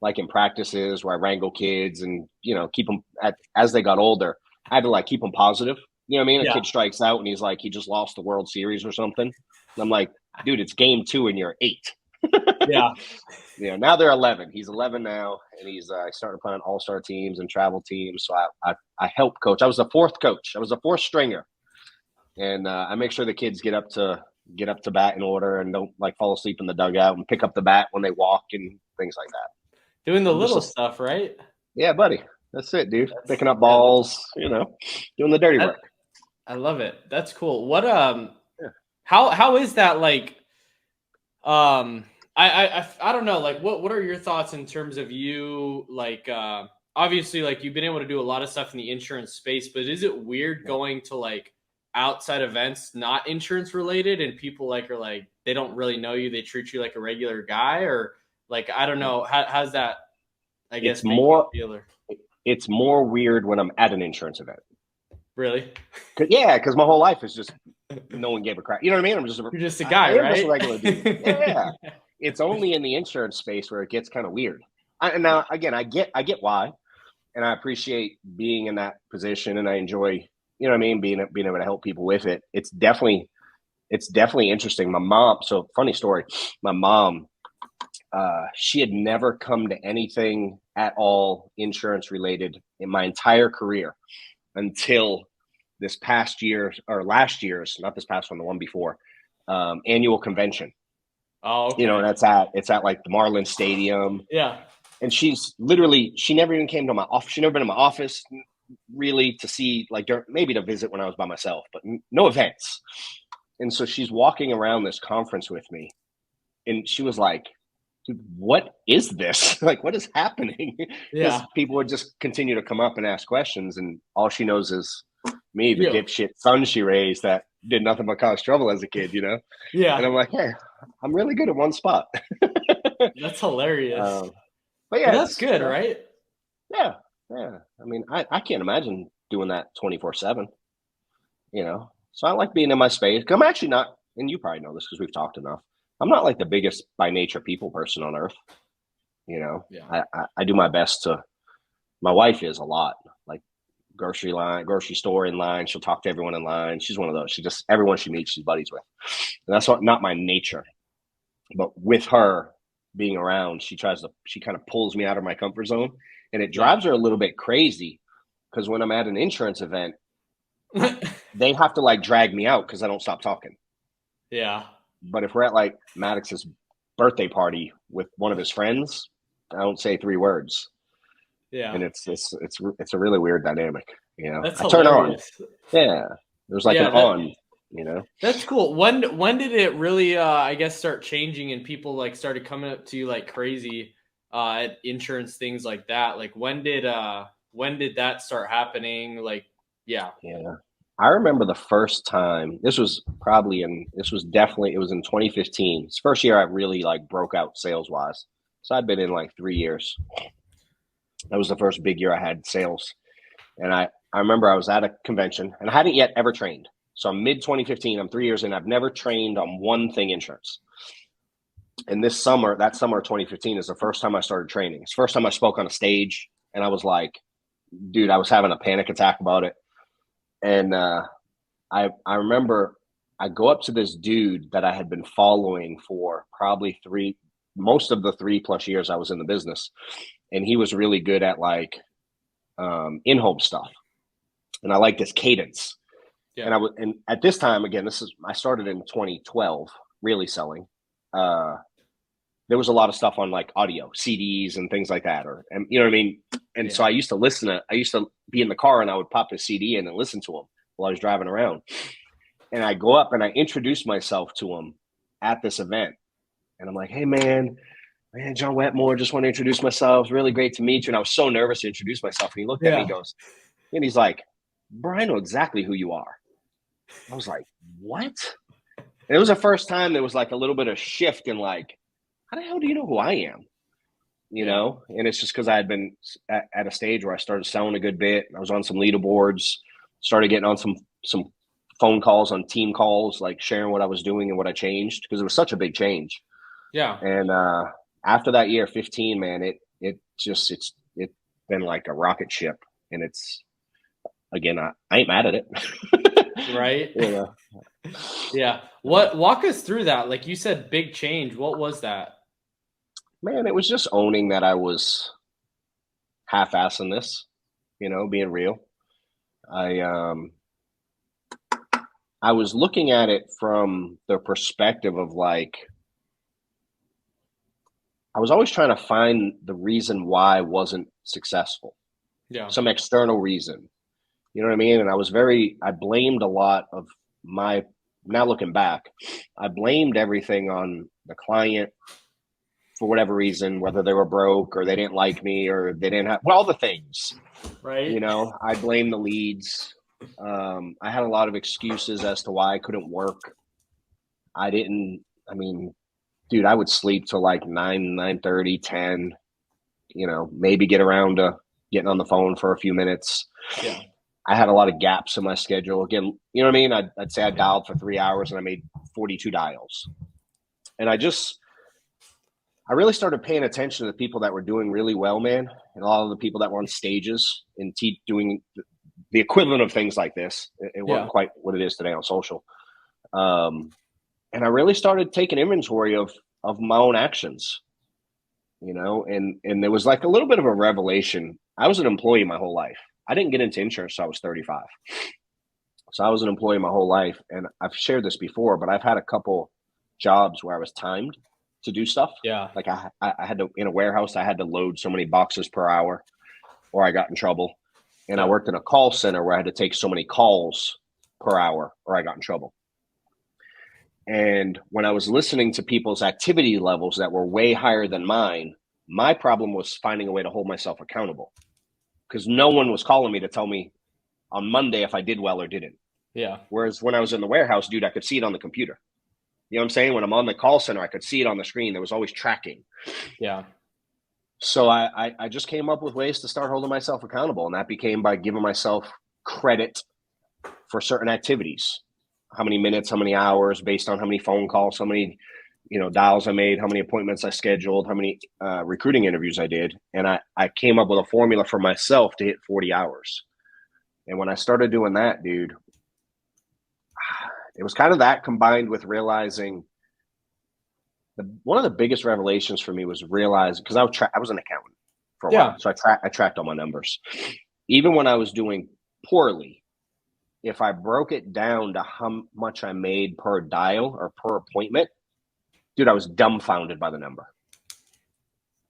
like in practices where I wrangle kids and, keep them as they got older. I had to like keep them positive. You know what I mean? A kid strikes out and he's like, he just lost the World Series or something. And I'm like, dude, it's game 2 and you're 8. Yeah. Now they're 11. He's 11 now, and he's starting to play on all-star teams and travel teams. So I help coach. I was the 4th coach. I was the 4th stringer. And I make sure the kids get up to, get up to bat in order and don't like fall asleep in the dugout and pick up the bat when they walk and things like that. Doing the little stuff, right? Yeah, buddy. That's it, dude. Picking up balls, doing the dirty work. I love it. That's cool. What how is that like I don't know, like what are your thoughts in terms of you like obviously like you've been able to do a lot of stuff in the insurance space, but is it weird going to like outside events not insurance related and people like are like they don't really know you, they treat you like a regular guy, or like I don't know, how's that I guess it's more weird when I'm at an insurance event. Really? Because my whole life is just no one gave a crap. You know what I mean? You're just a guy, right? Just a regular dude. Yeah. It's only in the insurance space where it gets kind of weird. Now, again, I get why, and I appreciate being in that position, and I enjoy, being able to help people with it. It's definitely interesting. My mom. So funny story. My mom, she had never come to anything at all insurance related in my entire career until this past year, or last year's, not this past one, the one before, annual convention. Oh, okay. It's at like the Marlin Stadium. Yeah. And she never even came to my office. She never been to my office really to see, like, maybe to visit when I was by myself, but no events. And so she's walking around this conference with me, and she was like, dude, what is this? Like, what is happening? Because people would just continue to come up and ask questions, and all she knows is me, the dipshit son she raised that did nothing but cause trouble as a kid, Yeah. And I'm like, hey, I'm really good at one spot. That's hilarious. But yeah, that's good, right? Yeah. I mean, I can't imagine doing that 24/7. So I like being in my space. I'm actually not, and you probably know this because we've talked enough, I'm not like the biggest by nature people person on earth. I do my best to. My wife is a lot, like grocery store in line. She'll talk to everyone in line. She's one of those. Everyone she meets, she's buddies with. And that's not my nature. But with her being around, she kind of pulls me out of my comfort zone, and it drives her a little bit crazy because when I'm at an insurance event, they have to like drag me out because I don't stop talking. Yeah. But if we're at like Maddox's birthday party with one of his friends, I don't say 3 words. Yeah. And it's a really weird dynamic, That's I turn hilarious. on. Yeah. There's like an on, That's cool. When did it really I guess start changing and people like started coming up to you like crazy at insurance things like that? Like when did that start happening? Like yeah. I remember the first time, it was in 2015. It's the first year I really like broke out sales wise. So I'd been in like 3 years. That was the first big year I had sales. And I remember I was at a convention and I hadn't yet ever trained. So I'm mid 2015, I'm 3 years in, I've never trained on one thing insurance. And that summer of 2015 is the first time I started training. It's the first time I spoke on a stage, and I was like, dude, I was having a panic attack about it. And I remember I go up to this dude that I had been following for probably most of the 3+ years I was in the business. And he was really good at like in-home stuff. And I liked his cadence. Yeah. And at this time, again, I started in 2012, really selling. There was a lot of stuff on like audio, CDs and things like that, and you know what I mean? And so I used to be in the car and I would pop his CD in and listen to him while I was driving around. And I go up and I introduce myself to him at this event. And I'm like, hey man, John Wetmore, just want to introduce myself. It's really great to meet you. And I was so nervous to introduce myself. And he looked at me and he's like, Brian, I know exactly who you are. I was like, what? And it was the first time there was like a little bit of shift in like, how the hell do you know who I am? And it's just because I had been at a stage where I started selling a good bit. I was on some leaderboards, started getting on some phone calls, on team calls, like sharing what I was doing and what I changed, because it was such a big change. Yeah. And after that year, 15, man, it's been like a rocket ship. And it's, again, I ain't mad at it. Right. Yeah. Walk us through that. Like you said, big change. What was that? Man, it was just owning that I was half-assing this, being real. I was looking at it from the perspective of like, I was always trying to find the reason why I wasn't successful. Yeah. Some external reason. You know what I mean? And I blamed a lot of now looking back, I blamed everything on the client for whatever reason, whether they were broke or they didn't like me or they didn't have, well, all the things. Right. You know, I blamed the leads. I had a lot of excuses as to why I couldn't work. Dude, I would sleep till like 9:30, 10, you know, maybe get around to getting on the phone for a few minutes. Yeah. I had a lot of gaps in my schedule. Again, you know what I mean? I'd say I dialed for 3 hours and I made 42 dials. And I really started paying attention to the people that were doing really well, man. And a lot of the people that were on stages and doing the equivalent of things like this. It wasn't quite what it is today on social. And I really started taking inventory of my own actions, you know, and there was like a little bit of a revelation. I was an employee my whole life. I didn't get into insurance until I was 35. So I was an employee my whole life. And I've shared this before, but I've had a couple jobs where I was timed to do stuff. Yeah. Like I had to, in a warehouse, I had to load so many boxes per hour or I got in trouble. And I worked in a call center where I had to take so many calls per hour or I got in trouble. And when I was listening to people's activity levels that were way higher than mine, my problem was finding a way to hold myself accountable because no one was calling me to tell me on Monday if I did well or didn't. Yeah. Whereas when I was in the warehouse, dude, I could see it on the computer. You know what I'm saying? When I'm on the call center, I could see it on the screen. There was always tracking. Yeah. So I just came up with ways to start holding myself accountable. And that became by giving myself credit for certain activities. How many minutes, how many hours, based on how many phone calls, how many, you know, dials I made, how many appointments I scheduled, how many recruiting interviews I did. And I came up with a formula for myself to hit 40 hours. And when I started doing that, dude, it was kind of that combined with realizing one of the biggest revelations for me was realizing, because I was an accountant for a while. So I tracked all my numbers. Even when I was doing poorly, if I broke it down to how much I made per dial or per appointment, dude, I was dumbfounded by the number.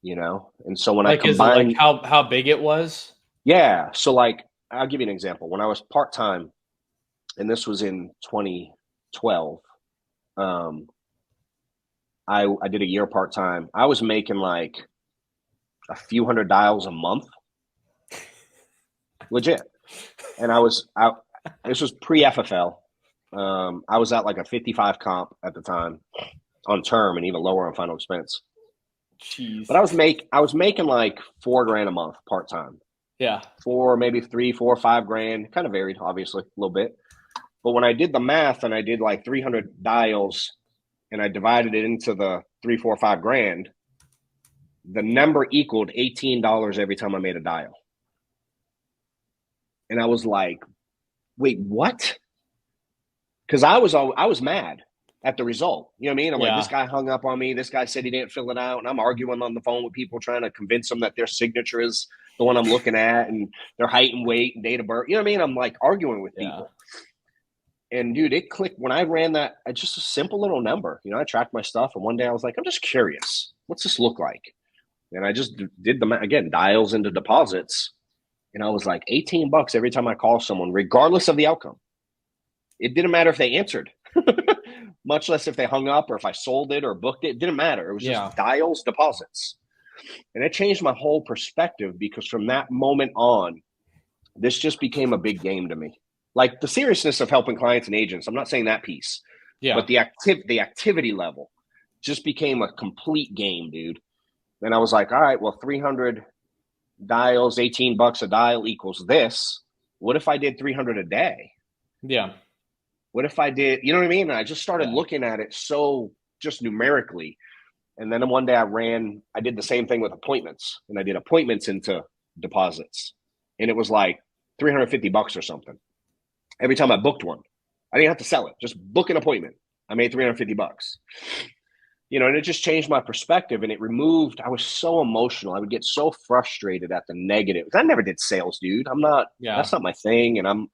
You know? And so when I combined, is it like how big it was? Yeah. So like, I'll give you an example. When I was part-time, and this was in 2012, I did a year part-time. I was making like a few hundred dials a month. Legit. And this was pre-FFL. I was at like a 55 comp at the time on term and even lower on final expense. Jeez. But I was making like $4,000 a month part-time. Yeah. Maybe 3, 4, 5 grand. Kind of varied, obviously, a little bit. But when I did the math and I did like 300 dials and I divided it into the 3, 4, 5 grand, the number equaled $18 every time I made a dial. And I was like, wait, what? Because I was mad at the result. You know what I mean? I'm like, this guy hung up on me. This guy said he didn't fill it out. And I'm arguing on the phone with people trying to convince them that their signature is the one I'm looking at and their height and weight and date of birth. You know what I mean? I'm like arguing with people. And dude, it clicked when I ran that. Just a simple little number. You know, I tracked my stuff. And one day I was like, I'm just curious. What's this look like? And I just did again, dials into deposits. And I was like, $18 every time I call someone, regardless of the outcome. It didn't matter if they answered, much less if they hung up or if I sold it or booked it. It didn't matter. It was just dials, deposits. And it changed my whole perspective because from that moment on, this just became a big game to me. Like the seriousness of helping clients and agents, I'm not saying that piece, but the activity level just became a complete game, dude. And I was like, all right, well, 300 dials, $18 a dial equals this. What if I did 300 a day? Yeah. What if I did, you know what I mean? And I just started looking at it so just numerically. And then one day I did the same thing with appointments, and I did appointments into deposits. And it was like $350 or something. Every time I booked one, I didn't have to sell it, just book an appointment. I made $350. You know, and it just changed my perspective, and I was so emotional. I would get so frustrated at the negative. I never did sales, dude. That's not my thing. And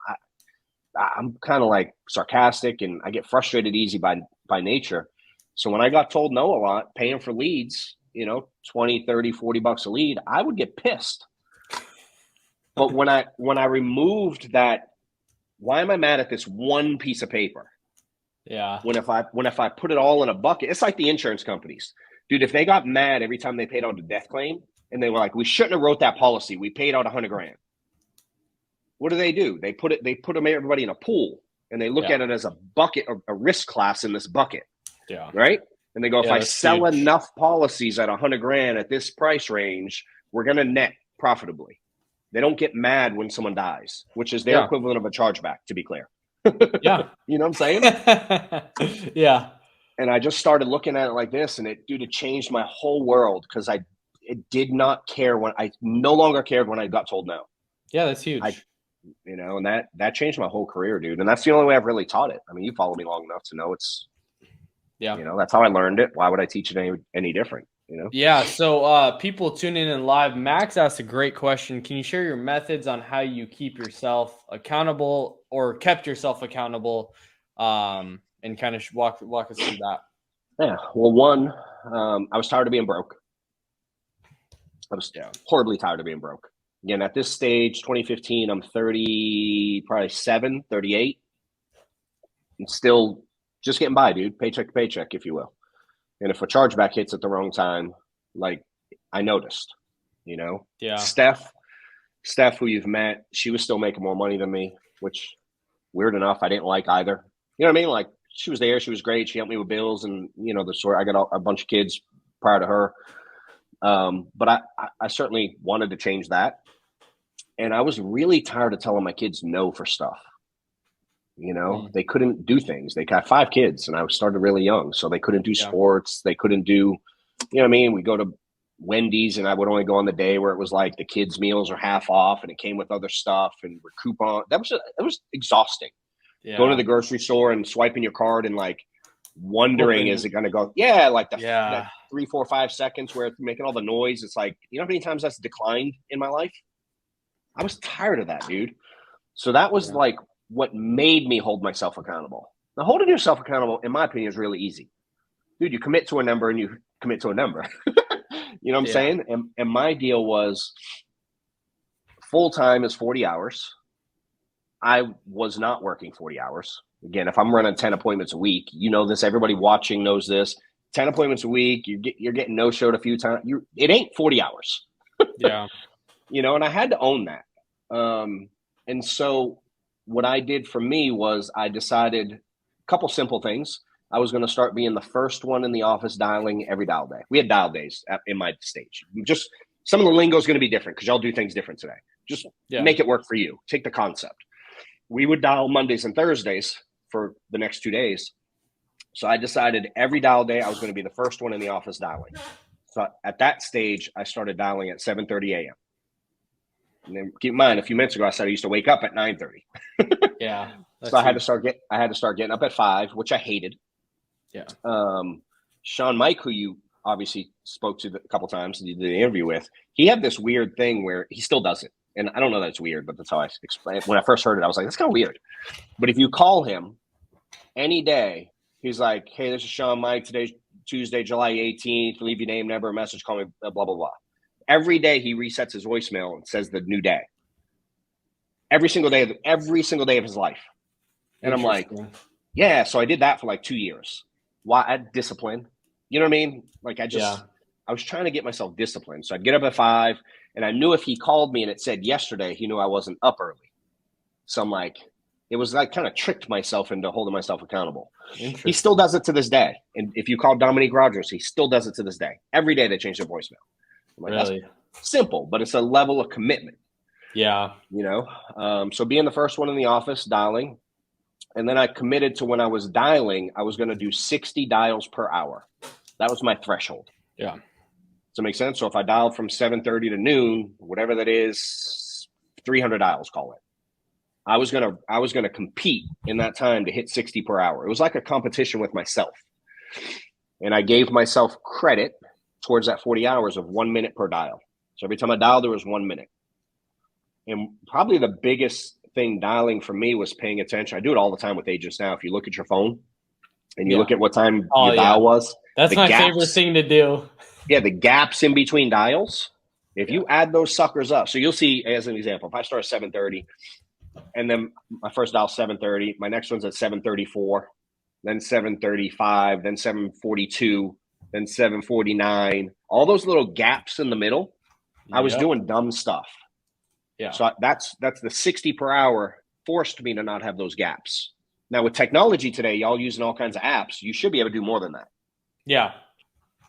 I'm kind of like sarcastic and I get frustrated easy by nature. So when I got told no a lot, paying for leads, 20, 30, $40 a lead, I would get pissed. But when I removed that, why am I mad at this one piece of paper? Yeah. When if I put it all in a bucket, it's like the insurance companies. Dude, if they got mad every time they paid out a death claim and they were like, we shouldn't have wrote that policy. We paid out $100,000. What do? They put everybody in a pool and they look at it as a bucket, a risk class in this bucket. Yeah. Right. And they go, if I sell huge. enough policies at $100,000 at this price range, we're going to net profitably. They don't get mad when someone dies, which is their equivalent of a chargeback, to be clear. Yeah. You know what I'm saying? Yeah. And I just started looking at it like this, and it changed my whole world because it did not care I no longer cared when I got told no. Yeah, that's huge. And that changed my whole career, dude. And that's the only way I've really taught it. I mean, you followed me long enough to know it's, that's how I learned it. Why would I teach it any different? Yeah. So people tuning in live, Max asked a great question. Can you share your methods on how you keep yourself accountable or kept yourself accountable? And kind of walk us through that. Yeah. Well, one, I was tired of being broke. I was horribly tired of being broke. Again, at this stage, 2015, I'm 38. I'm still just getting by, dude. Paycheck to paycheck, if you will. And if a chargeback hits at the wrong time, like I noticed, Yeah. Steph, who you've met, she was still making more money than me, which weird enough, I didn't like either. You know what I mean? Like she was there. She was great. She helped me with bills and, the sort. I got a bunch of kids prior to her. But I certainly wanted to change that. And I was really tired of telling my kids no for stuff. They couldn't do things. They got 5 kids and I started really young. So they couldn't do sports. They couldn't do, you know what I mean? We go to Wendy's and I would only go on the day where it was like the kids' meals are half off and it came with other stuff and coupon. That was exhausting. Yeah. Going to the grocery store and swiping your card and like wondering, is it going to go? Yeah. Like that 3, 4, 5 seconds where it's making all the noise. It's like, you know how many times that's declined in my life? I was tired of that, dude. So that was like what made me hold myself accountable. Now, holding yourself accountable, in my opinion, is really easy. Dude, you commit to a number and you commit to a number. You know what I'm saying? And my deal was full-time is 40 hours. I was not working 40 hours. Again, if I'm running 10 appointments a week, this, everybody watching knows this. 10 appointments a week, you're getting no-showed a few times. It ain't 40 hours. Yeah. And I had to own that. And so what I did for me was I decided a couple simple things. I was going to start being the first one in the office dialing every dial day. We had dial days in my stage. Just some of the lingo is going to be different because y'all do things different today. Just make it work for you. Take the concept. We would dial Mondays and Thursdays for the next 2 days. So I decided every dial day I was going to be the first one in the office dialing. So at that stage, I started dialing at 7:30 a.m. And then keep in mind, a few minutes ago, I said I used to wake up at 9:30. Yeah. So I had to start getting up at 5, which I hated. Yeah. Sean Mike, who you obviously spoke to a couple times and did the interview with, he had this weird thing where he still does it. And I don't know that it's weird, but that's how I explain it. When I first heard it, I was like, that's kind of weird. But if you call him any day, he's like, hey, this is Sean Mike. Today's Tuesday, July 18th. Leave your name, number, message, call me, blah, blah, blah. Every day he resets his voicemail and says the new day. Every single day of his life. And I'm like, yeah. So I did that for like 2 years. Why? Discipline. You know what I mean? Like I was trying to get myself disciplined. So I'd get up at 5 and I knew if he called me and it said yesterday, he knew I wasn't up early. So I'm like, it was like kind of tricked myself into holding myself accountable. He still does it to this day. And if you call Dominique Rogers, he still does it to this day. Every day they change their voicemail. I'm like, really? That's simple, but it's a level of commitment. Yeah. So being the first one in the office dialing, and then I committed to when I was dialing, I was going to do 60 dials per hour. That was my threshold. Yeah. Does that make sense? So if I dial from 7:30 to noon, whatever that is, 300 dials, call it. I was gonna compete in that time to hit 60 per hour. It was like a competition with myself. And I gave myself credit towards that 40 hours of 1 minute per dial. So every time I dialed, there was 1 minute. And probably the biggest thing dialing for me was paying attention. I do it all the time with agents now. If you look at your phone and you look at what time your dial was, that's my favorite thing to do. Yeah, the gaps in between dials. If you add those suckers up, so you'll see, as an example, if I start at 7:30, and then my first dial 7:30, my next one's at 7:34, then 7:35, then 7:42, then 7:49. All those little gaps in the middle, I was doing dumb stuff. Yeah. So that's the 60 per hour forced me to not have those gaps. Now with technology today, y'all using all kinds of apps, you should be able to do more than that. Yeah.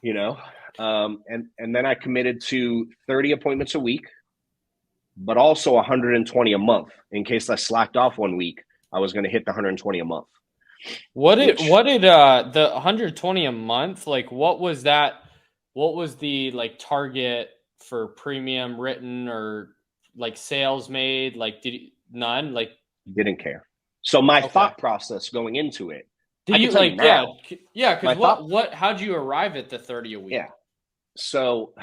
You know, and then I committed to 30 appointments a week, but also 120 a month. In case I slacked off 1 week, I was going to hit the 120 a month. What did the 120 a month, like what was that? What was the like target for premium written or like sales made? Like none? Like didn't care. So my thought process going into it, did you like because how'd you arrive at the 30 a week? Yeah. So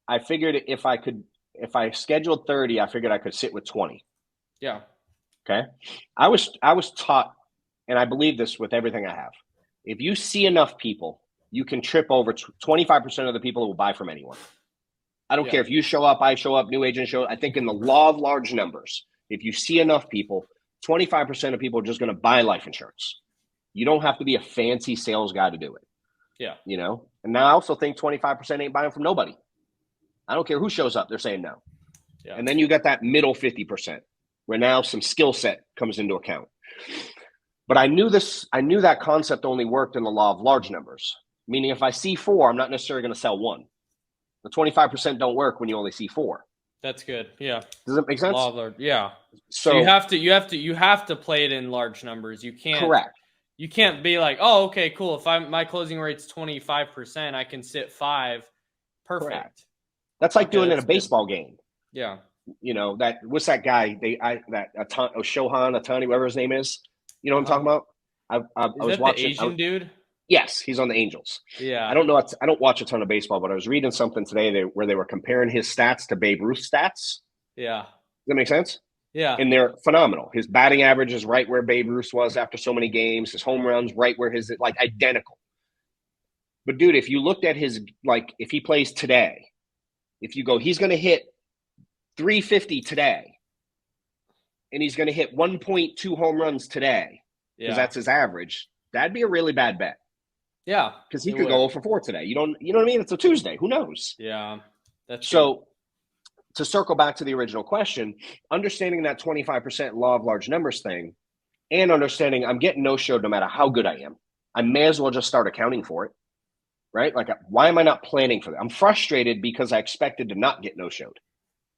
I figured if I scheduled 30, I figured I could sit with 20. Yeah. Okay. I was taught, and I believe this with everything I have. If you see enough people, you can trip over 25% of the people who will buy from anyone. I don't care if you show up, I show up, new agent show up. I think in the law of large numbers, if you see enough people, 25% of people are just going to buy life insurance. You don't have to be a fancy sales guy to do it. Yeah. You know, and now I also think 25% ain't buying from nobody. I don't care who shows up. They're saying no. Yeah. And then you got that middle 50% where now some skill set comes into account. But I knew that concept only worked in the law of large numbers, meaning if I see 4, I'm not necessarily going to sell 1. The 25% don't work when you only see 4. That's good. Yeah. Does that make sense? Law of large, yeah. So you have to play it in large numbers. You can't. Correct. You can't be like, oh, okay, cool. If my closing rate's 25%, I can sit 5. Perfect. Correct. That's like doing it in a baseball game. Yeah. You know, what's that guy? Shohan Atani, whatever his name is. You know what I'm talking about? I was watching. The Asian dude? Yes, he's on the Angels. Yeah. I don't know. I don't watch a ton of baseball, but I was reading something today where they were comparing his stats to Babe Ruth's stats. Yeah. Does that make sense? Yeah. And they're phenomenal. His batting average is right where Babe Ruth was after so many games. His home runs right where his, like, identical. But dude, if you looked at his, like, if he plays today, if you go, he's going to hit 350 today, and he's going to hit 1.2 home runs today, because that's his average, that'd be a really bad bet. Yeah. Because he could go 0 for 4 today. You know what I mean? It's a Tuesday. Who knows? Yeah. That's so true. To circle back to the original question, understanding that 25% law of large numbers thing, and understanding I'm getting no-showed no matter how good I am, I may as well just start accounting for it, right? Like, why am I not planning for that? I'm frustrated because I expected to not get no-showed.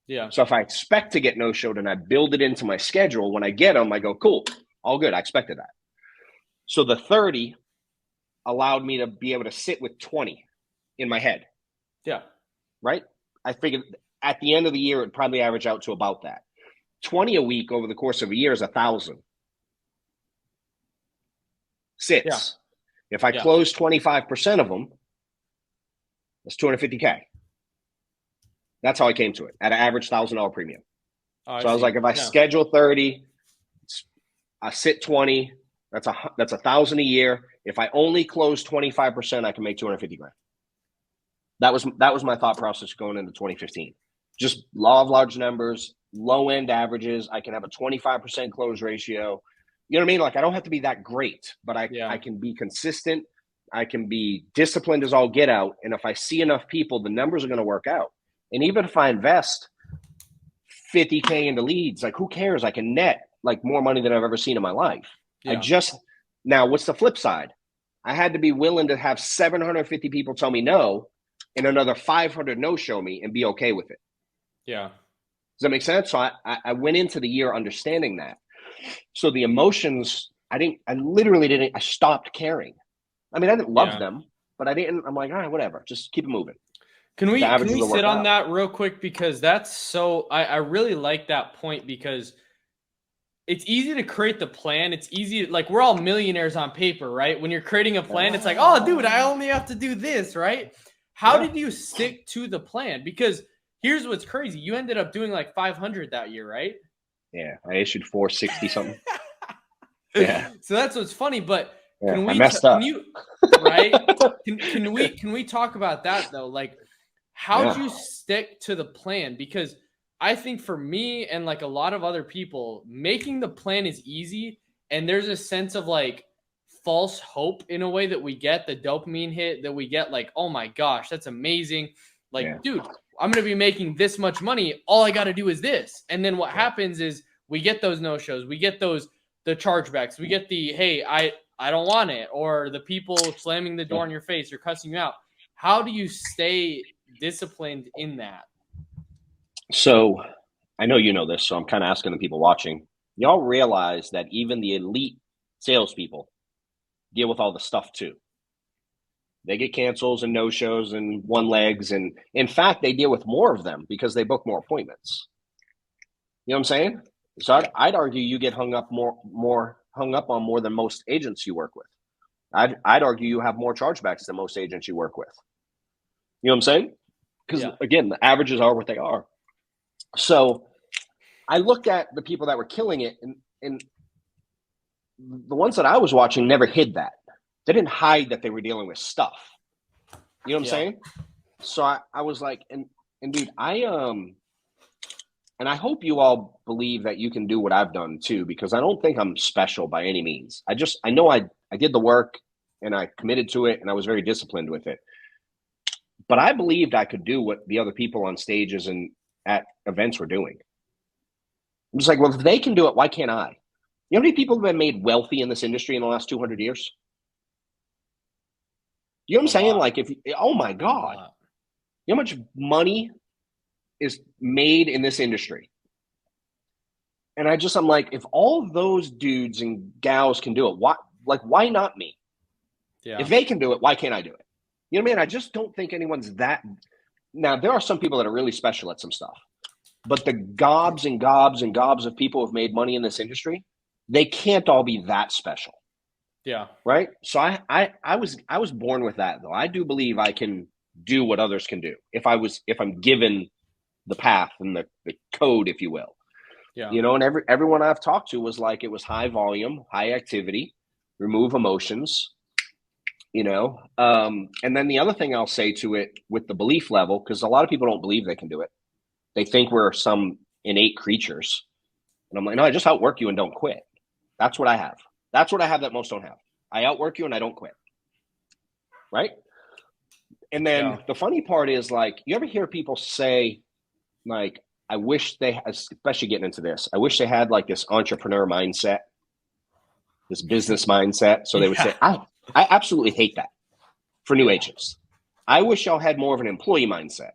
Yeah. So if I expect to get no-showed and I build it into my schedule, when I get them, I go, cool, all good. I expected that. So the 30 allowed me to be able to sit with 20 in my head. Yeah. Right? I figured at the end of the year, it'd probably average out to about that. 20 a week over the course of a year is 1,000. Sits. Yeah. If I close 25% of them, that's $250K. That's how I came to it, at an average $1,000 premium. Oh, so I was like, if I schedule 30, I sit 20, that's $1,000 a year. If I only close 25%, I can make $250 grand. That was my thought process going into 2015. Just law of large numbers, low end averages. I can have a 25% close ratio. You know what I mean? Like, I don't have to be that great, but I can be consistent. I can be disciplined as all get out. And if I see enough people, the numbers are going to work out. And even if I invest $50K into leads, like, who cares? I can net like more money than I've ever seen in my life. Yeah. Now what's the flip side? I had to be willing to have 750 people tell me no and another 500 no show me and be okay with it. Yeah. Does that make sense? So I went into the year understanding that. So the emotions, I stopped caring. I mean, I didn't love them, but I'm like, all right, whatever. Just keep it moving. Can we sit on that real quick? Because that's so, I really like that point, because it's easy to create the plan. It's easy. Like, we're all millionaires on paper, right? When you're creating a plan, it's like, oh, dude, I only have to do this, right? How did you stick to the plan? Because here's what's crazy. You ended up doing like 500 that year, right? Yeah, I issued 460 something. Yeah. So that's what's funny, but Yeah, can I we messed up. can you right? Can we talk about that though? Like, how'd you stick to the plan? Because I think for me and like a lot of other people, making the plan is easy, and there's a sense of like false hope in a way that we get, the dopamine hit that we get, like, oh my gosh, that's amazing. Like, dude, I'm going to be making this much money. All I got to do is this. And then what happens is we get those no-shows. We get the chargebacks. We get the, hey, I don't want it. Or the people slamming the door in your face or cussing you out. How do you stay disciplined in that? So I know you know this, so I'm kind of asking the people watching. Y'all realize that even the elite salespeople deal with all the stuff too. They get cancels and no-shows and one legs. And in fact, they deal with more of them because they book more appointments. You know what I'm saying? So I'd argue you get hung up on more than most agents you work with. I'd argue you have more chargebacks than most agents you work with. You know what I'm saying? Because again, the averages are what they are. So I looked at the people that were killing it, and the ones that I was watching never hid that. They didn't hide that they were dealing with stuff. You know what I'm saying? So I was like, and dude, and I hope you all believe that you can do what I've done too, because I don't think I'm special by any means. I know I did the work and I committed to it and I was very disciplined with it. But I believed I could do what the other people on stages and at events were doing. I'm just like, well, if they can do it, why can't I? You know how many people have been made wealthy in this industry in the last 200 years? You know what I'm saying? Like, oh my God, you know how much money is made in this industry? And I'm like, if all those dudes and gals can do it, why not me? Yeah. If they can do it, why can't I do it? You know what I mean? I just don't think anyone's that. Now, there are some people that are really special at some stuff, but the gobs and gobs and gobs of people who have made money in this industry, they can't all be that special. Yeah. Right. So I was born with that, though. I do believe I can do what others can do if I'm given the path and the code, if you will. Yeah. You know, and everyone I've talked to was like, it was high volume, high activity, remove emotions, you know. And then the other thing I'll say to it with the belief level, because a lot of people don't believe they can do it. They think we're some innate creatures. And I'm like, no, I just outwork you and don't quit. That's what I have. That's what I have that most don't have. I outwork you and I don't quit. Right. And then the funny part is, like, you ever hear people say, like, I wish they, especially getting into this, I wish they had like this entrepreneur mindset, this business mindset. So they would say, I absolutely hate that for new agents. I wish y'all had more of an employee mindset,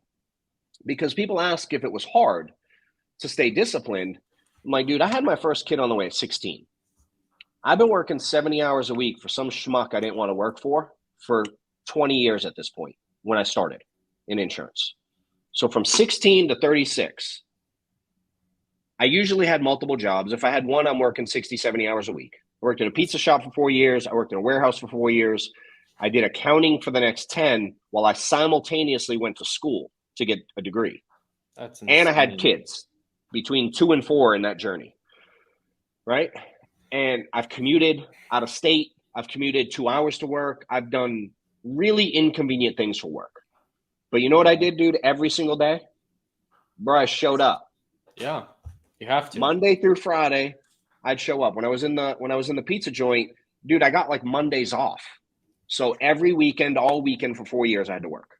because people ask if it was hard to stay disciplined. I'm like, dude, I had my first kid on the way at 16. I've been working 70 hours a week for some schmuck I didn't want to work for 20 years at this point when I started in insurance. So from 16 to 36, I usually had multiple jobs. If I had one, I'm working 60, 70 hours a week. I worked in a pizza shop for 4 years. I worked in a warehouse for 4 years. I did accounting for the next 10 while I simultaneously went to school to get a degree. That's insane. And I had kids between 2 and 4 in that journey. Right. And I've commuted out of state. I've commuted 2 hours to work. I've done really inconvenient things for work. But you know what I did, dude, every single day? Bro, I showed up. Yeah, you have to. Monday through Friday, I'd show up. When I was in the pizza joint, dude, I got like Mondays off. So every weekend, all weekend for 4 years, I had to work.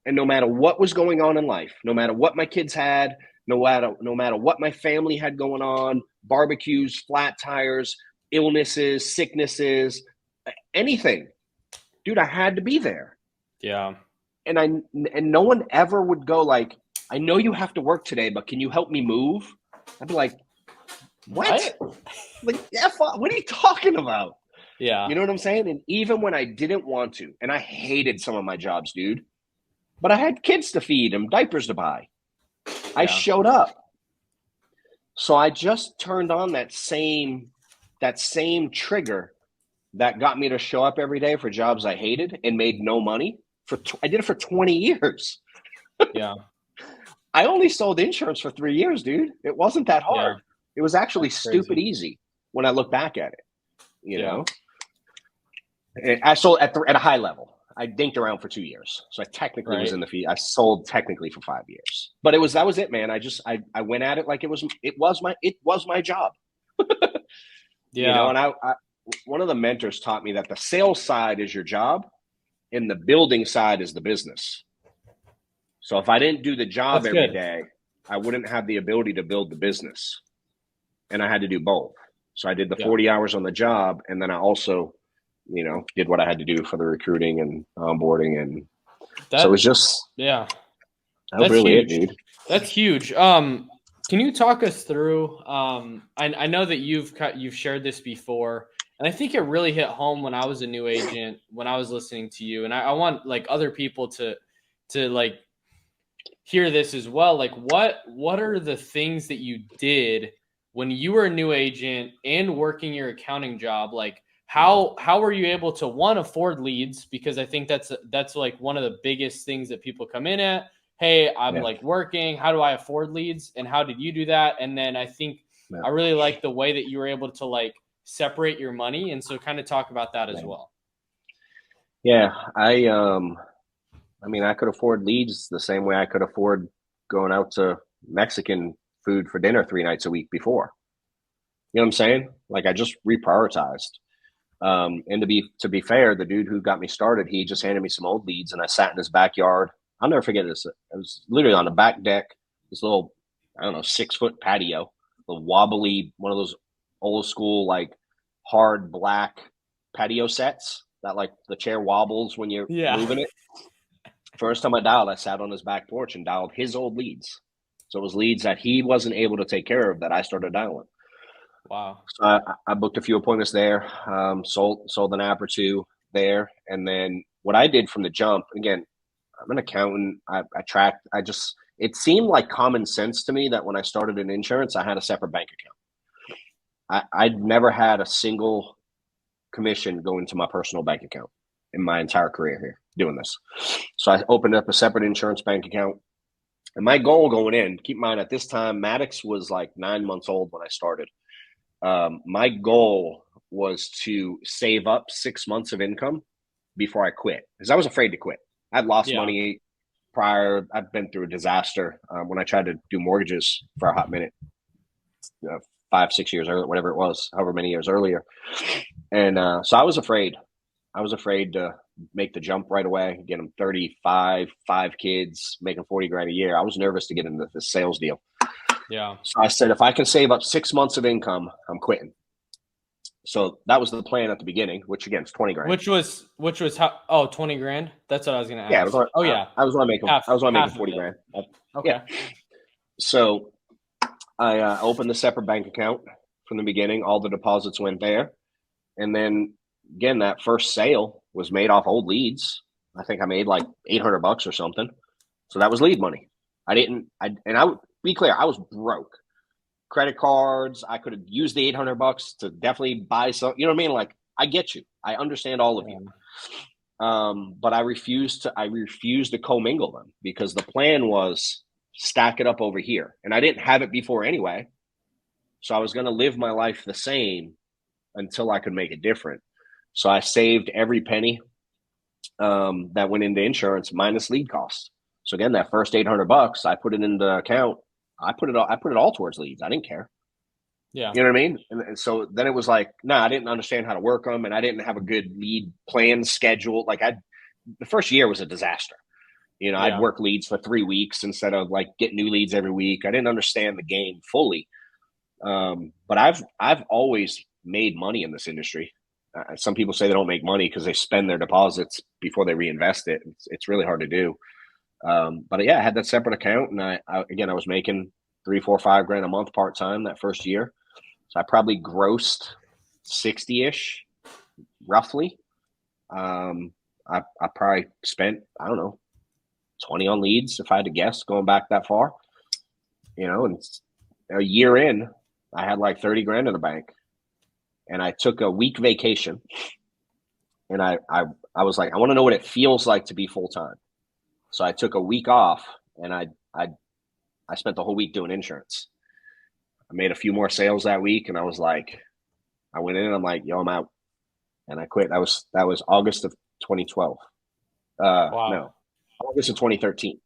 And no matter what was going on in life, no matter what my kids had, no matter what my family had going on, barbecues, flat tires, illnesses, sicknesses, anything, dude, I had to be there. Yeah. And no one ever would go like, I know you have to work today, but can you help me move? I'd be like, what? Like, yeah, what are you talking about? Yeah. You know what I'm saying? And even when I didn't want to, and I hated some of my jobs, dude, but I had kids to feed and diapers to buy. I showed up. So I just turned on that same trigger that got me to show up every day for jobs I hated and made no money. I did it for 20 years. Yeah. I only sold insurance for 3 years, dude. It wasn't that hard. It was actually stupid easy when I look back at it. You know, I sold at a high level. I dinked around for 2 years, so I technically was in the I sold technically for 5 years, but that was it, man. I went at it like it was my job. You know, and I one of the mentors taught me that the sales side is your job, and the building side is the business. So if I didn't do the job every day, I wouldn't have the ability to build the business, and I had to do both. So I did the 40 hours on the job, and then I also, you know, did what I had to do for the recruiting and onboarding, and so it was just that's really huge. it, dude. That's huge. Can you talk us through? I know that you've shared this before, and I think it really hit home when I was a new agent, when I was listening to you, and I want like other people to like hear this as well. Like what are the things that you did when you were a new agent and working your accounting job? Like how were you able to afford leads? Because I think that's like one of the biggest things that people come in at. Hey, I'm like working. How do I afford leads? And how did you do that? And then I think I really like the way that you were able to like separate your money. And so kind of talk about that as well. Yeah. I mean, I could afford leads the same way I could afford going out to Mexican food for dinner 3 nights a week before. You know what I'm saying? Like I just reprioritized. And to be fair, the dude who got me started, he just handed me some old leads, and I sat in his backyard. I'll never forget this. I was literally on the back deck, this little, I don't know, 6-foot patio, the wobbly, one of those old school, like hard black patio sets that like the chair wobbles when you're moving it. First time I sat on his back porch and dialed his old leads. So it was leads that he wasn't able to take care of that I started dialing. Wow. So I booked a few appointments there, sold an app or two there. And then what I did from the jump, again, I'm an accountant. It seemed like common sense to me that when I started in insurance, I had a separate bank account. I'd never had a single commission go into my personal bank account in my entire career here doing this. So I opened up a separate insurance bank account. And my goal going in, keep in mind at this time, Maddox was like 9 months old when I started. My goal was to save up 6 months of income before I quit, because I was afraid to quit. I'd lost money prior. I'd been through a disaster when I tried to do mortgages for a hot minute, 5-6 years earlier, whatever it was, however many years earlier. And so I was afraid. I was afraid to make the jump right away. Again, I'm 35, 5 kids, making $40,000 a year. I was nervous to get into this sales deal. Yeah. So I said, if I can save up 6 months of income, I'm quitting. So that was the plan at the beginning, which again is $20,000. Which was how? Oh, $20,000. That's what I was going to ask. Yeah. I was only making $40,000. Okay. Yeah. So I opened a separate bank account from the beginning. All the deposits went there. And then again, that first sale was made off old leads. I think I made like $800 or something. So that was lead money. I would be clear, I was broke. Credit cards, I could have used the $800 to definitely buy some, you know what I mean? Like, I get you. I understand all of you. But I refused to commingle them, because the plan was stack it up over here. And I didn't have it before anyway. So I was going to live my life the same until I could make it different. So I saved every penny that went into insurance minus lead costs. So again, that first $800, I put it in the account. I put it all towards leads. I didn't care. Yeah. You know what I mean? And so then it was like, I didn't understand how to work them, and I didn't have a good lead plan schedule. Like the first year was a disaster. You know, I'd work leads for 3 weeks instead of like get new leads every week. I didn't understand the game fully. But I've always made money in this industry. Some people say they don't make money because they spend their deposits before they reinvest it. It's really hard to do. But yeah, I had that separate account, and I was making $3, $4, $5 a month part-time that first year. So I probably grossed 60-ish roughly. I probably spent, I don't know, 20 on leads if I had to guess, going back that far, you know. And a year in, I had like 30 grand in the bank, and I took a week vacation, and I was like, I want to know what it feels like to be full-time. So I took a week off, and I spent the whole week doing insurance. I made a few more sales that week, and I was like, I went in and I'm like, yo, I'm out, and I quit. That was August of 2012. Wow. No, August of 2013.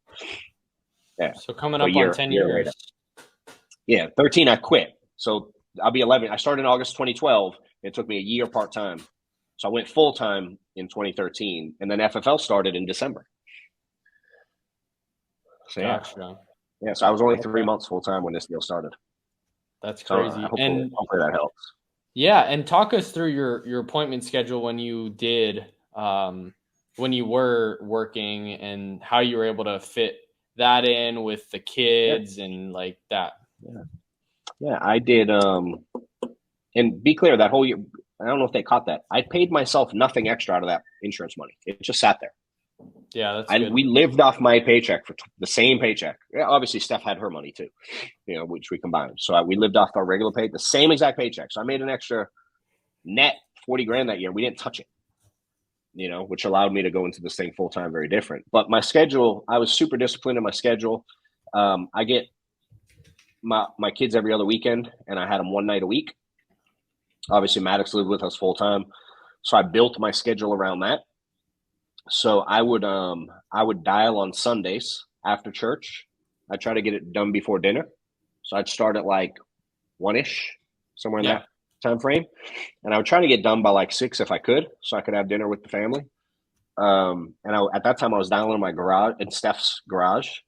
Yeah. So coming So up on 10 years. later. Yeah, 13 I quit. So I'll be 11. I started in August 2012. It took me a year part-time. So I went full-time in 2013, and then FFL started in December. So Gotcha. yeah. So I was only 3 months full-time when this deal started. That's So crazy. hopefully that helps. Yeah, and talk us through your appointment schedule when you did when you were working, and how you were able to fit that in with the kids and like that. Yeah, I did. And be clear, that whole year, I don't know if they caught that. I paid myself nothing extra out of that insurance money. It just sat there. Yeah, that's good. We lived off my paycheck for the same paycheck. Yeah, obviously, Steph had her money too, which we combined. So we lived off our regular pay, the same exact paycheck. So I made an extra net 40 grand that year. We didn't touch it, which allowed me to go into this thing full time, very different. But my schedule, I was super disciplined in my schedule. I get my kids every other weekend, and I had them one night a week. Obviously, Maddox lived with us full time, so I built my schedule around that. So I would dial on Sundays after church. I try to get it done before dinner, so I'd start at like 1-ish, somewhere in that time frame, and I would try to get done by like 6 if I could, so I could have dinner with the family. At that time I was dialing in my garage, in Steph's garage,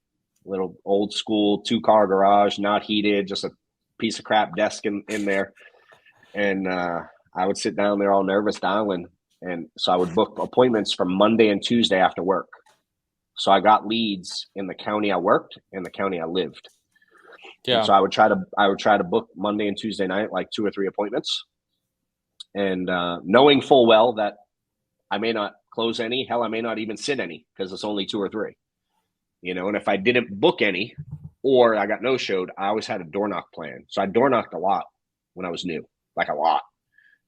little old school 2-car garage, not heated, just a piece of crap desk in there. And I would sit down there all nervous dialing. And so I would book appointments for Monday and Tuesday after work. So I got leads in the county I worked and the county I lived. Yeah. And so I would try to book Monday and Tuesday night, like 2 or 3 appointments. And knowing full well that I may not close any, hell, I may not even sit any, because it's only 2 or 3. And if I didn't book any or I got no-showed, I always had a door knock plan. So I door knocked a lot when I was new. Like a lot,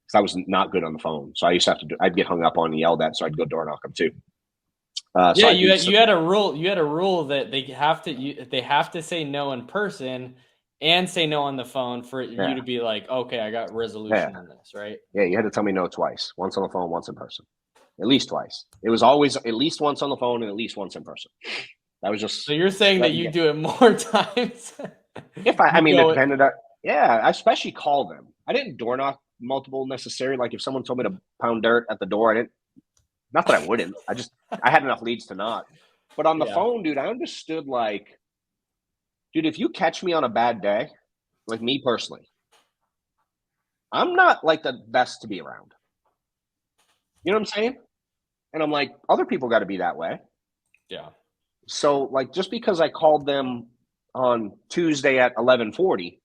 because I was not good on the phone. So I used to have to I'd get hung up on and yelled at, so I'd go door knock them too. You had a rule. You had a rule that they have to say no in person and say no on the phone for you to be like, okay, I got resolution on this, right? Yeah, you had to tell me no twice. Once on the phone, once in person. At least twice. It was always at least once on the phone and at least once in person. That was just. So you're saying that you do it more times? If I mean, it depended on. Yeah, I especially call them. I didn't door knock multiple necessarily. Like if someone told me to pound dirt at the door, I didn't. Not that I wouldn't. I had enough leads to not. But on the phone, dude, I understood like, dude, if you catch me on a bad day, like me personally, I'm not like the best to be around. You know what I'm saying? And I'm like, other people got to be that way. Yeah. So like, just because I called them on Tuesday at 11:40.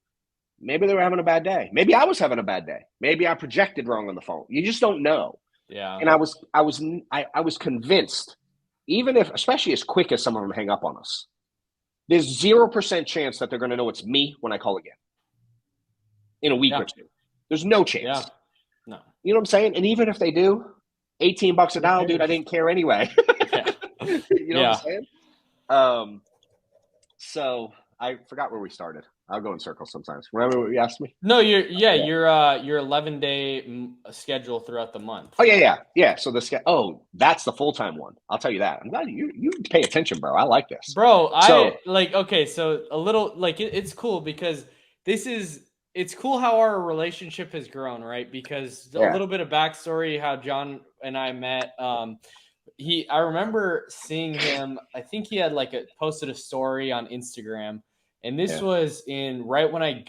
Maybe they were having a bad day. Maybe I was having a bad day. Maybe I projected wrong on the phone. You just don't know. Yeah. And I was convinced, even if, especially as quick as some of them hang up on us, there's 0% chance that they're going to know it's me when I call again in a week or two. There's no chance. Yeah. No. You know what I'm saying? And even if they do, $18 a dial, dude, I didn't care anyway. You know what I'm saying? So I forgot where we started. I'll go in circles sometimes. Remember what you asked me? No, your 11-day schedule throughout the month. Oh yeah. So that's the full-time one. I'll tell you that. I'm glad you pay attention, bro. I like this, bro. So a little like it's cool because it's cool how our relationship has grown, right? Because a little bit of backstory how John and I met. I remember seeing him. I think he had posted a story on Instagram. And this was right when I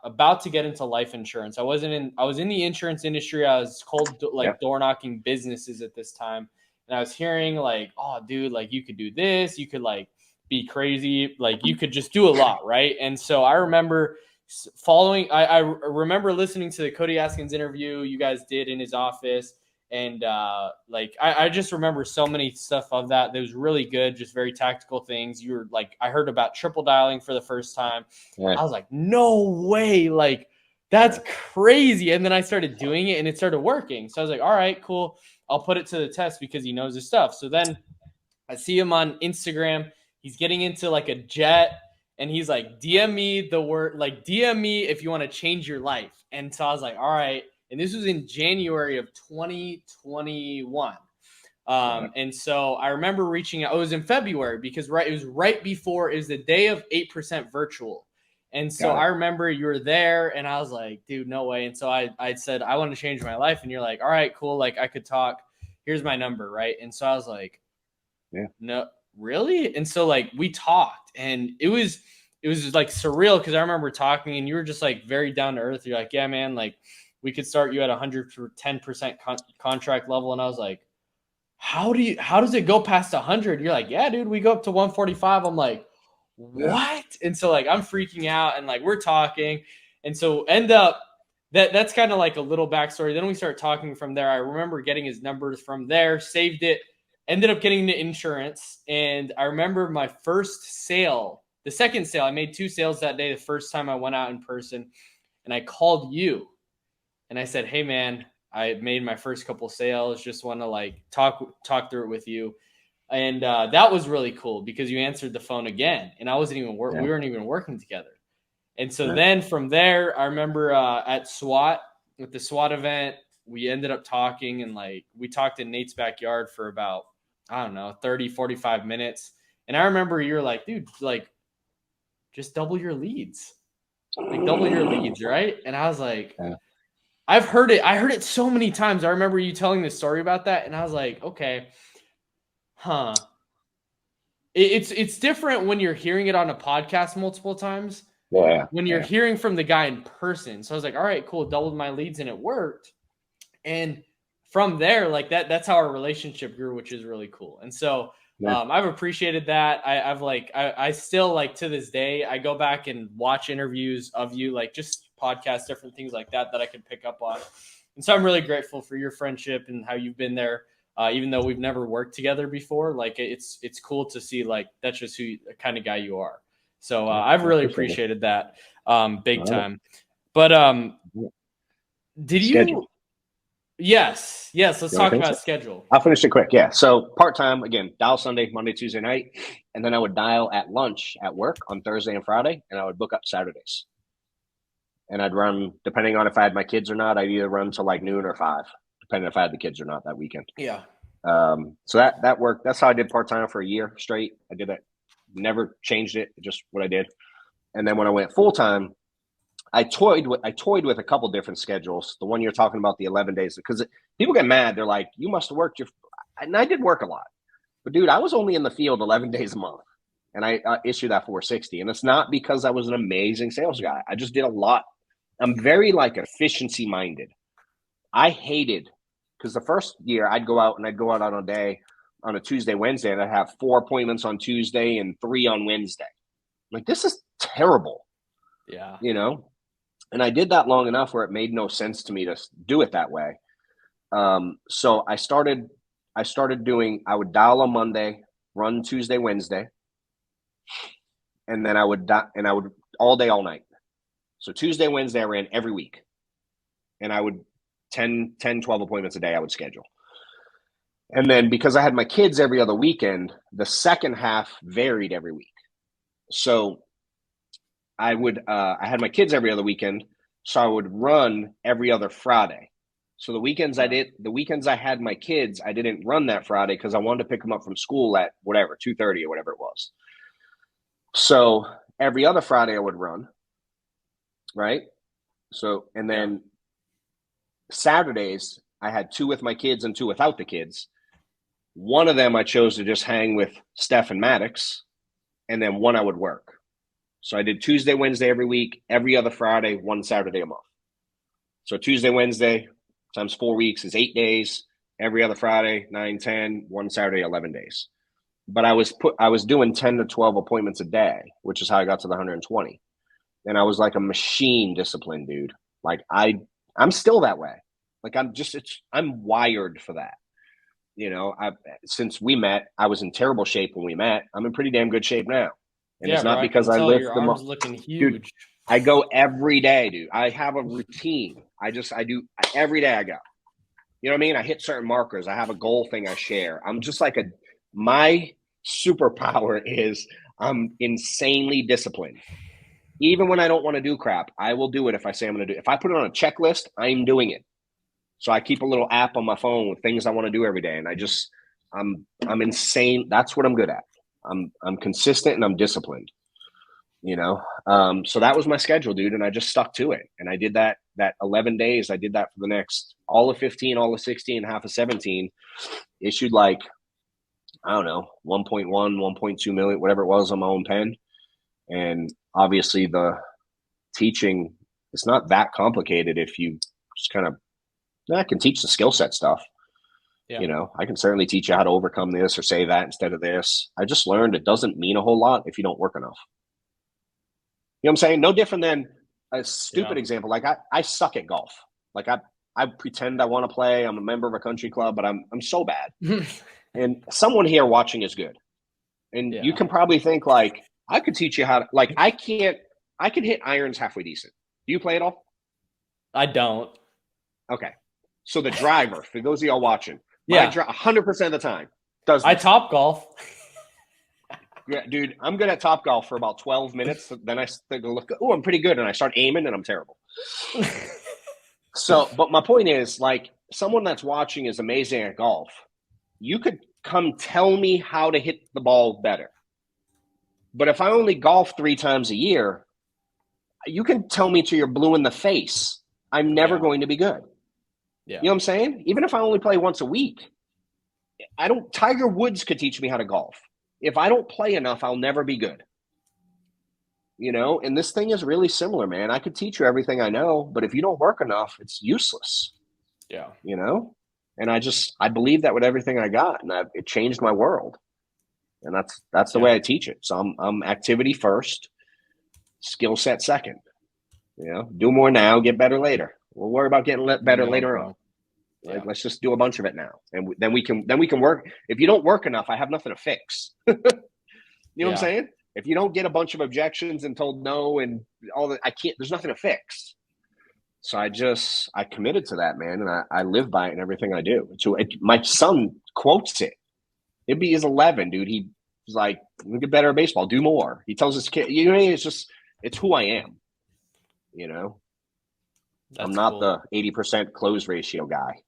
about to get into life insurance. I was in the insurance industry. I was cold door knocking businesses at this time. And I was hearing oh dude, you could do this, you could be crazy, you could just do a lot, right? And so I remember I remember listening to the Cody Askins interview you guys did in his office. And I just remember so many stuff of that was really good, just very tactical things. You were I heard about triple dialing for the first time. Yeah. I was like, no way, that's crazy. And then I started doing it and it started working. So I was like, all right, cool. I'll put it to the test because he knows his stuff. So then I see him on Instagram. He's getting into a jet And he's like, DM me the word, like DM me if you want to change your life. And so I was like, all right. And this was in January of 2021. And so I remember reaching out. It was in February because it was right before, it was the day of 8% virtual. And so I remember you were there and I was like, dude, no way. And so I said, I want to change my life. And you're like, all right, cool. Like I could talk. Here's my number. Right. And so I was like, no, really? And so like we talked and it was like surreal because I remember talking and you were just like very down to earth. You're like, yeah, man, like we could start you at 110% contract level. And I was like, how does it go past 100? You're like, yeah, dude, we go up to 145. I'm like, what? And so like I'm freaking out and like we're talking. And so end up that's kind of like a little backstory. Then we start talking from there. I remember getting his numbers from there, saved it, ended up getting the insurance. And I remember my first sale, the second sale, I made 2 sales that day. The first time I went out in person and I called you and I said, hey man, I made my first couple sales. Just want to like talk through it with you. And that was really cool because you answered the phone again and I wasn't even we weren't even working together. And so then from there, I remember at the SWAT event, we ended up talking and like we talked in Nate's backyard for about, I don't know, 30, 45 minutes. And I remember you were like, dude, like just double your leads, like double your leads. Right. And I was like, I've heard it. I heard it so many times. I remember you telling this story about that. And I was like, okay, It's different when you're hearing it on a podcast multiple times. When you're hearing from the guy in person. So I was like, all right, cool. Doubled my leads and it worked. And from there, like that's how our relationship grew, which is really cool. And so I've appreciated that. I still like to this day, I go back and watch interviews of you, like just podcasts, different things like that I can pick up on. And so I'm really grateful for your friendship and how you've been there. Even though we've never worked together before, like it's cool to see like that's just the kind of guy you are. So I've really appreciated that big time. But did schedule. you? Yes. Let's talk about schedule. I'll finish it quick. Yeah. So part-time, again, dial Sunday, Monday, Tuesday night. And then I would dial at lunch at work on Thursday and Friday. And I would book up Saturdays. And I'd run, depending on if I had my kids or not, I'd either run till like noon or 5, depending if I had the kids or not that weekend. Yeah. So that worked. That's how I did part-time for a year straight. I did it. Never changed it. Just what I did. And then when I went full-time, I toyed with a couple different schedules. The one you're talking about, the 11 days, because people get mad. They're like, you must have worked and I did work a lot, but dude, I was only in the field 11 days a month and I issued that 460. And it's not because I was an amazing sales guy. I just did a lot. I'm very like efficiency minded. I hated, because the first year I'd go out on a day on a Tuesday, Wednesday, and I'd have 4 appointments on Tuesday and 3 on Wednesday. Like, this is terrible. Yeah. You know? And I did that long enough where it made no sense to me to do it that way. So I started doing, I would dial on Monday, run Tuesday, Wednesday, and then I would all day, all night. So Tuesday, Wednesday, I ran every week. And I would 10, 12 appointments a day I would schedule. And then because I had my kids every other weekend, the second half varied every week. So I had my kids every other weekend, so I would run every other Friday. So the weekends I had my kids, I didn't run that Friday because I wanted to pick them up from school at whatever, 2:30 or whatever it was. So every other Friday I would run, right? So, and then Saturdays, I had 2 with my kids and 2 without the kids. One of them I chose to just hang with Steph and Maddox, and then one I would work. So I did Tuesday, Wednesday every week, every other Friday, 1 Saturday a month. So Tuesday, Wednesday times 4 weeks is 8 days. Every other Friday, 9, 10, 1 Saturday, 11 days. But I was doing 10 to 12 appointments a day, which is how I got to the 120. And I was like a machine discipline, dude. Like I'm still that way. Like I'm wired for that. You know, since we met, I was in terrible shape when we met. I'm in pretty damn good shape now. And it's not because I lift your them arms up. looking huge. Dude, I go every day, dude. I have a routine. I do every day I go. You know what I mean? I hit certain markers. I have a goal thing I share. I'm just like my superpower is I'm insanely disciplined. Even when I don't want to do crap, I will do it if I say I'm going to do it. If I put it on a checklist, I'm doing it. So I keep a little app on my phone with things I want to do every day. And I'm insane. That's what I'm good at. I'm consistent and I'm disciplined, you know? So that was my schedule, dude. And I just stuck to it. And I did that 11 days. I did that for the next, all of 15, all of 16, half of 17, issued like, I don't know, 1.1, 1.2 million, whatever it was on my own pen. And obviously the teaching, it's not that complicated if you just kind of, I can teach the skill set stuff. Yeah. You know, I can certainly teach you how to overcome this or say that instead of this. I just learned it doesn't mean a whole lot if you don't work enough. You know what I'm saying? No different than a stupid example. Like I suck at golf. Like I pretend I want to play. I'm a member of a country club, but I'm so bad. And someone here watching is good. And you can probably think like, I could teach you how to, like, I could hit irons halfway decent. Do you play at all? I don't. Okay. So the driver, for those of y'all watching, 100% of the time does. I top golf. Yeah, dude, I'm good at top golf for about 12 minutes. Then I think, look, oh, I'm pretty good. And I start aiming and I'm terrible. So, but my point is, like, someone that's watching is amazing at golf. You could come tell me how to hit the ball better. But if I only golf 3 times a year, you can tell me till you're blue in the face. I'm never going to be good. Yeah. You know what I'm saying? Even if I only play once a week, Tiger Woods could teach me how to golf. If I don't play enough, I'll never be good. You know, and this thing is really similar, man. I could teach you everything I know, but if you don't work enough, it's useless. Yeah. You know, and I believe that with everything I got, and it changed my world. And that's the way I teach it. So I'm activity first, skill set second. You know, do more now, get better later. We'll worry about getting better later on. Like, let's just do a bunch of it now, and then we can work. If you don't work enough, I have nothing to fix. You know what I'm saying? If you don't get a bunch of objections and told no and all that, I can't. There's nothing to fix. So I committed to that, man, and I live by it in everything I do. So my son quotes it. He's 11, dude. He's like, get better at baseball, do more. He tells his kid, you know, it's who I am. You know, I'm not the 80% close ratio guy.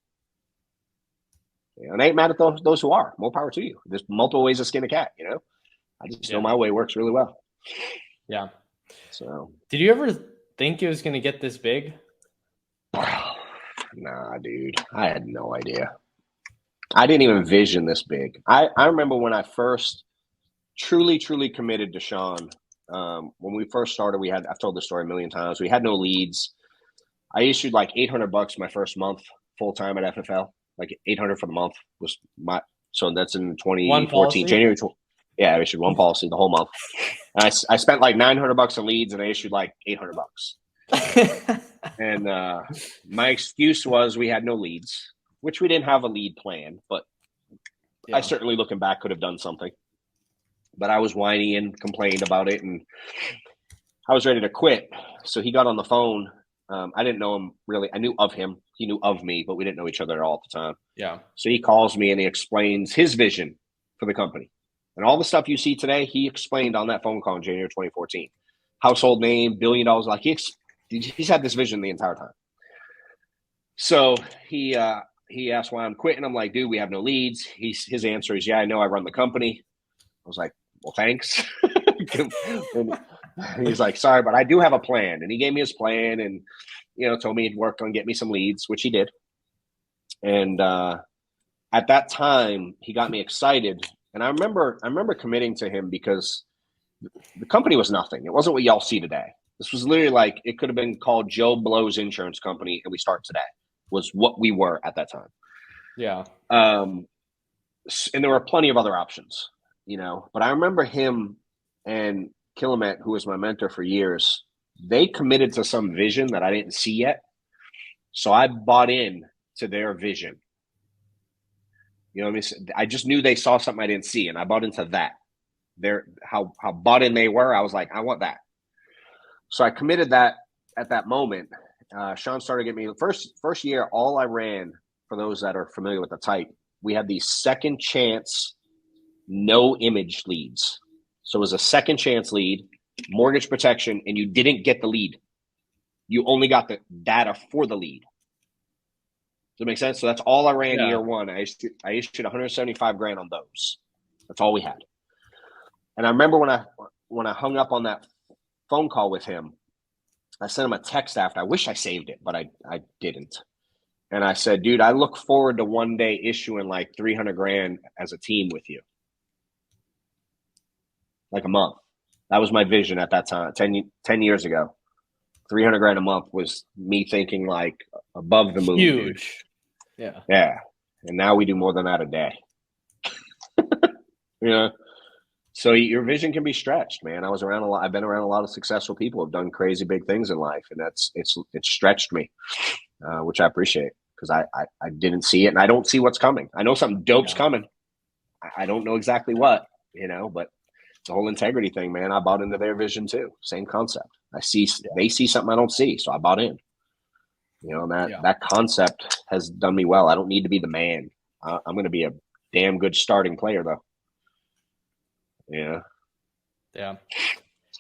You know, and I ain't mad at those who are. More power to you. There's multiple ways to skin a cat, you know? I just know my way works really well. Yeah. So. Did you ever think it was going to get this big? Nah, dude. I had no idea. I didn't even envision this big. I remember when I first truly committed to Sean. When we first started, I've told this story a million times. We had no leads. I issued like $800 my first month full time at FFL. Like 800 for the month was so that's in 2014, January. I issued one policy the whole month. And I spent like $900 in leads and I issued like $800. And my excuse was we had no leads, which we didn't have a lead plan, but I certainly looking back could have done something. But I was whiny and complained about it and I was ready to quit. So he got on the phone. I didn't know him really. I knew of him. He knew of me, but we didn't know each other at all at the time. Yeah. So he calls me and he explains his vision for the company. And all the stuff you see today, he explained on that phone call in January 2014. Household name, $1 billion. Like he's had this vision the entire time. So he asked why I'm quitting. I'm like, dude, we have no leads. His answer is, yeah, I know, I run the company. I was like, well, thanks. And he's like, sorry, but I do have a plan. And he gave me his plan and, you know, told me he'd work on getting me some leads, which he did. And at that time, he got me excited. And I remember committing to him because the company was nothing. It wasn't what y'all see today. This was literally like, it could have been called Joe Blow's Insurance Company and we start today, was what we were at that time. Yeah. And there were plenty of other options, you know, but I remember him and Killamet, who was my mentor for years, they committed to some vision that I didn't see yet. So I bought in to their vision. You know what I mean? I just knew they saw something I didn't see, and I bought into that. How bought in they were, I was like, I want that. So I committed that at that moment. Sean started getting me first year. All I ran, for those that are familiar with the type, we had these second chance, no image leads. So it was a second chance lead, mortgage protection, and you didn't get the lead. You only got the data for the lead. Does that make sense? So that's all I ran year one. I issued 175 grand on those. That's all we had. And I remember when I hung up on that phone call with him, I sent him a text after. I wish I saved it, but I didn't. And I said, dude, I look forward to one day issuing like 300 grand as a team with you. Like a month. That was my vision at that time, 10 years ago. 300 grand a month was me thinking like above the moon. Huge. Dude. Yeah. And now we do more than that a day. You know? So your vision can be stretched, man. I've been around a lot of successful people who've done crazy big things in life, and it's stretched me, which I appreciate, because I didn't see it, and I don't see what's coming. I know something dope's coming. I don't know exactly what, you know, but it's a whole integrity thing, man. I bought into their vision too. Same concept. They see something I don't see, so I bought in. You know, that concept has done me well. I don't need to be the man. I'm going to be a damn good starting player, though. Yeah,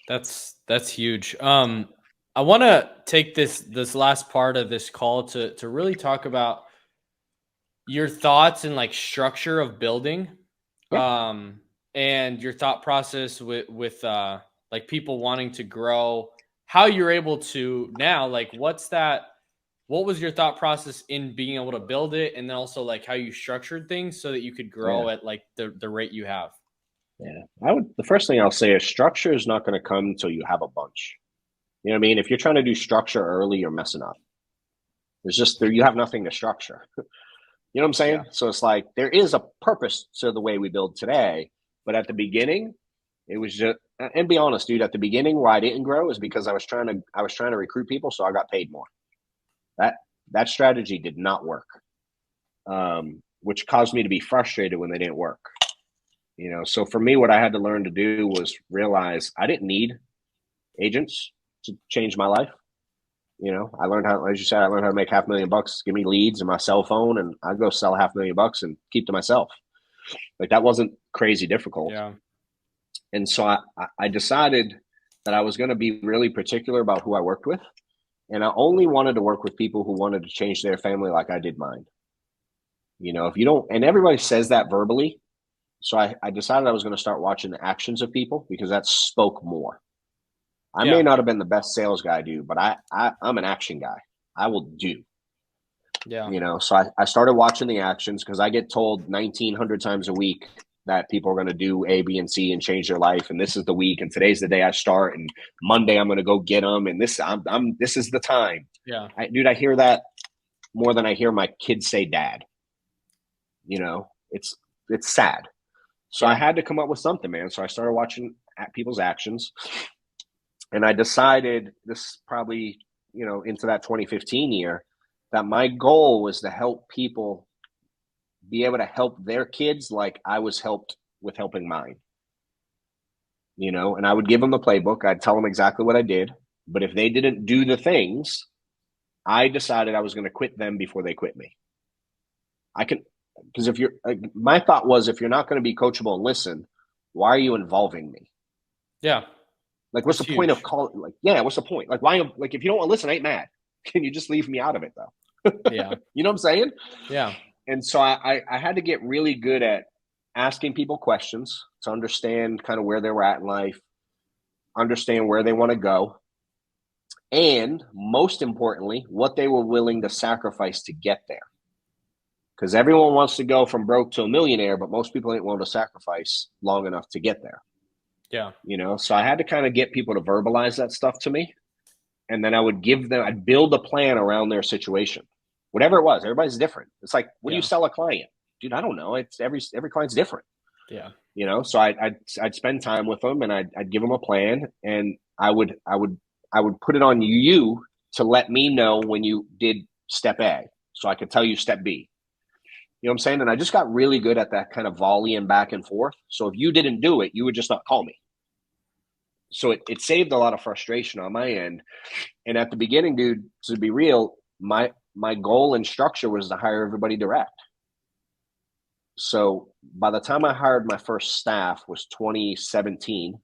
that's huge. I want to take this last part of this call to really talk about your thoughts and like structure of building, and your thought process with like people wanting to grow, how you're able to now, like what was your thought process in being able to build it, and then also like how you structured things so that you could grow at like the rate you have. Yeah, the first thing I'll say is structure is not going to come until you have a bunch. You know what I mean? If you're trying to do structure early, you're messing up. You have nothing to structure. You know what I'm saying? Yeah. So it's like, there is a purpose to the way we build today, but at the beginning, it was just, and be honest, dude, at the beginning where I didn't grow is because I was trying to recruit people, so I got paid more. That strategy did not work, which caused me to be frustrated when they didn't work. You know, so for me, what I had to learn to do was realize I didn't need agents to change my life. You know, I learned how, as you said, I learned how to make $500,000, give me leads and my cell phone, and I'd go sell $500,000 and keep to myself. Like, that wasn't crazy difficult. Yeah. And so I decided that I was going to be really particular about who I worked with. And I only wanted to work with people who wanted to change their family like I did mine. You know, if you don't, and everybody says that verbally. So I decided I was going to start watching the actions of people, because that spoke more. I may not have been the best sales guy, dude, but I'm an action guy. I will do. Yeah. You know, so I started watching the actions, because I get told 1,900 times a week that people are going to do A, B, and C and change their life. And this is the week, and today's the day I start, and Monday I'm going to go get them. And this is the time. Yeah. Dude, I hear that more than I hear my kids say dad. You know, it's sad. So I had to come up with something, man. So I started watching people's actions, and I decided, this probably, you know, into that 2015 year, that my goal was to help people be able to help their kids like I was helped with helping mine. You know, and I would give them the playbook. I'd tell them exactly what I did. But if they didn't do the things, I decided I was going to quit them before they quit me. Because my thought was, if you're not going to be coachable and listen, why are you involving me? Yeah. Like, what's the point of calling? Like, yeah, what's the point? Like, why? Like, if you don't want to listen, I ain't mad. Can you just leave me out of it, though? Yeah. You know what I'm saying? Yeah. And so I had to get really good at asking people questions to understand kind of where they were at in life, understand where they want to go, and most importantly, what they were willing to sacrifice to get there. Because everyone wants to go from broke to a millionaire, but most people ain't willing to sacrifice long enough to get there. Yeah. You know, so I had to kind of get people to verbalize that stuff to me. And then I'd build a plan around their situation. Whatever it was, everybody's different. It's like, what do you sell a client? Dude, I don't know. It's every client's different. Yeah. You know, so I'd spend time with them, and I'd give them a plan, and I would put it on you to let me know when you did step A, so I could tell you step B. You know what I'm saying? And I just got really good at that kind of volley and back and forth. So if you didn't do it, you would just not call me. So it saved a lot of frustration on my end. And at the beginning, dude, to be real, my goal and structure was to hire everybody direct. So by the time I hired my first staff was 2017.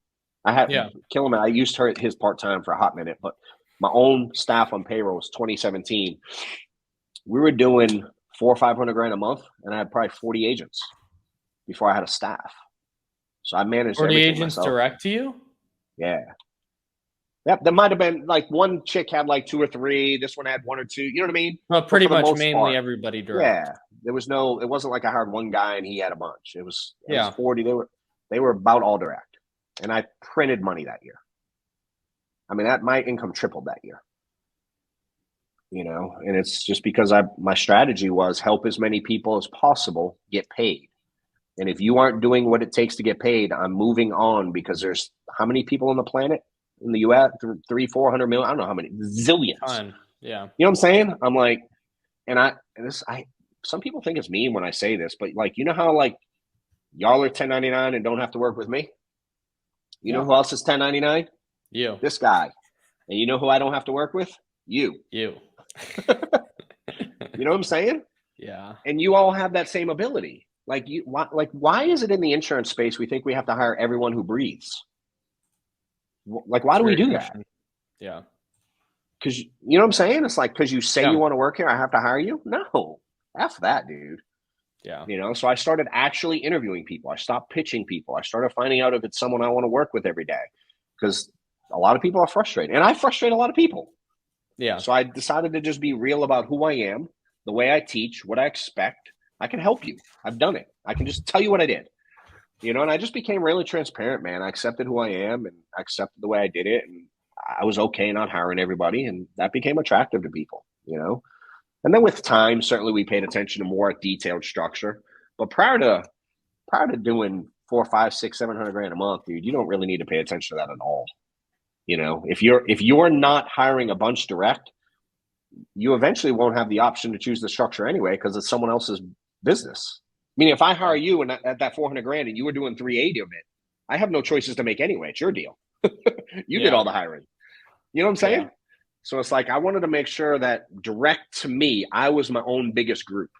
I had Killiman. I used his part-time for a hot minute, but my own staff on payroll was 2017. We were doing $400 or $500 a month, and I had probably 40 agents before I had a staff. So I managed 40 everything agents myself. direct to you? Yeah. Yep. There might have been like one chick had like 2 or 3. This one had 1 or 2. You know what I mean? Well, pretty for the much most mainly part, everybody direct. Yeah. It wasn't like I hired one guy and he had a bunch. It was 40. They were about all direct. And I printed money that year. I mean, my income tripled that year. You know, and it's just because my strategy was help as many people as possible get paid. And if you aren't doing what it takes to get paid, I'm moving on, because there's how many people on the planet in the US? 300-400 million. I don't know how many, zillions. Ton. Yeah. You know what I'm saying? I'm like, some people think it's mean when I say this, but like, you know how like y'all are 1099 and don't have to work with me? You know who else is 1099? You. This guy. And you know who I don't have to work with? You. You. You know what I'm saying? Yeah. And you all have that same ability. Like why is it in the insurance space we think we have to hire everyone who breathes? Like, why do we do that? Yeah. Because, you know what I'm saying? It's like, because you say you want to work here, I have to hire you? No. F that, dude. Yeah. You know, so I started actually interviewing people. I stopped pitching people. I started finding out if it's someone I want to work with every day, because a lot of people are frustrated, and I frustrate a lot of people. Yeah. So I decided to just be real about who I am, the way I teach, what I expect. I can help you. I've done it. I can just tell you what I did. You know, and I just became really transparent, man. I accepted who I am, and I accepted the way I did it. And I was okay not hiring everybody. And that became attractive to people, you know. And then with time, certainly we paid attention to more detailed structure. But prior to doing 4, 5, 6, 700 grand a month, dude, you don't really need to pay attention to that at all. You know, if you're not hiring a bunch direct, you eventually won't have the option to choose the structure anyway, because it's someone else's business. I mean, if I hire you and at that 400 grand and you were doing 380 of it, I have no choices to make anyway. It's your deal. You did all the hiring. You know what I'm saying? Yeah. So it's like, I wanted to make sure that direct to me, I was my own biggest group.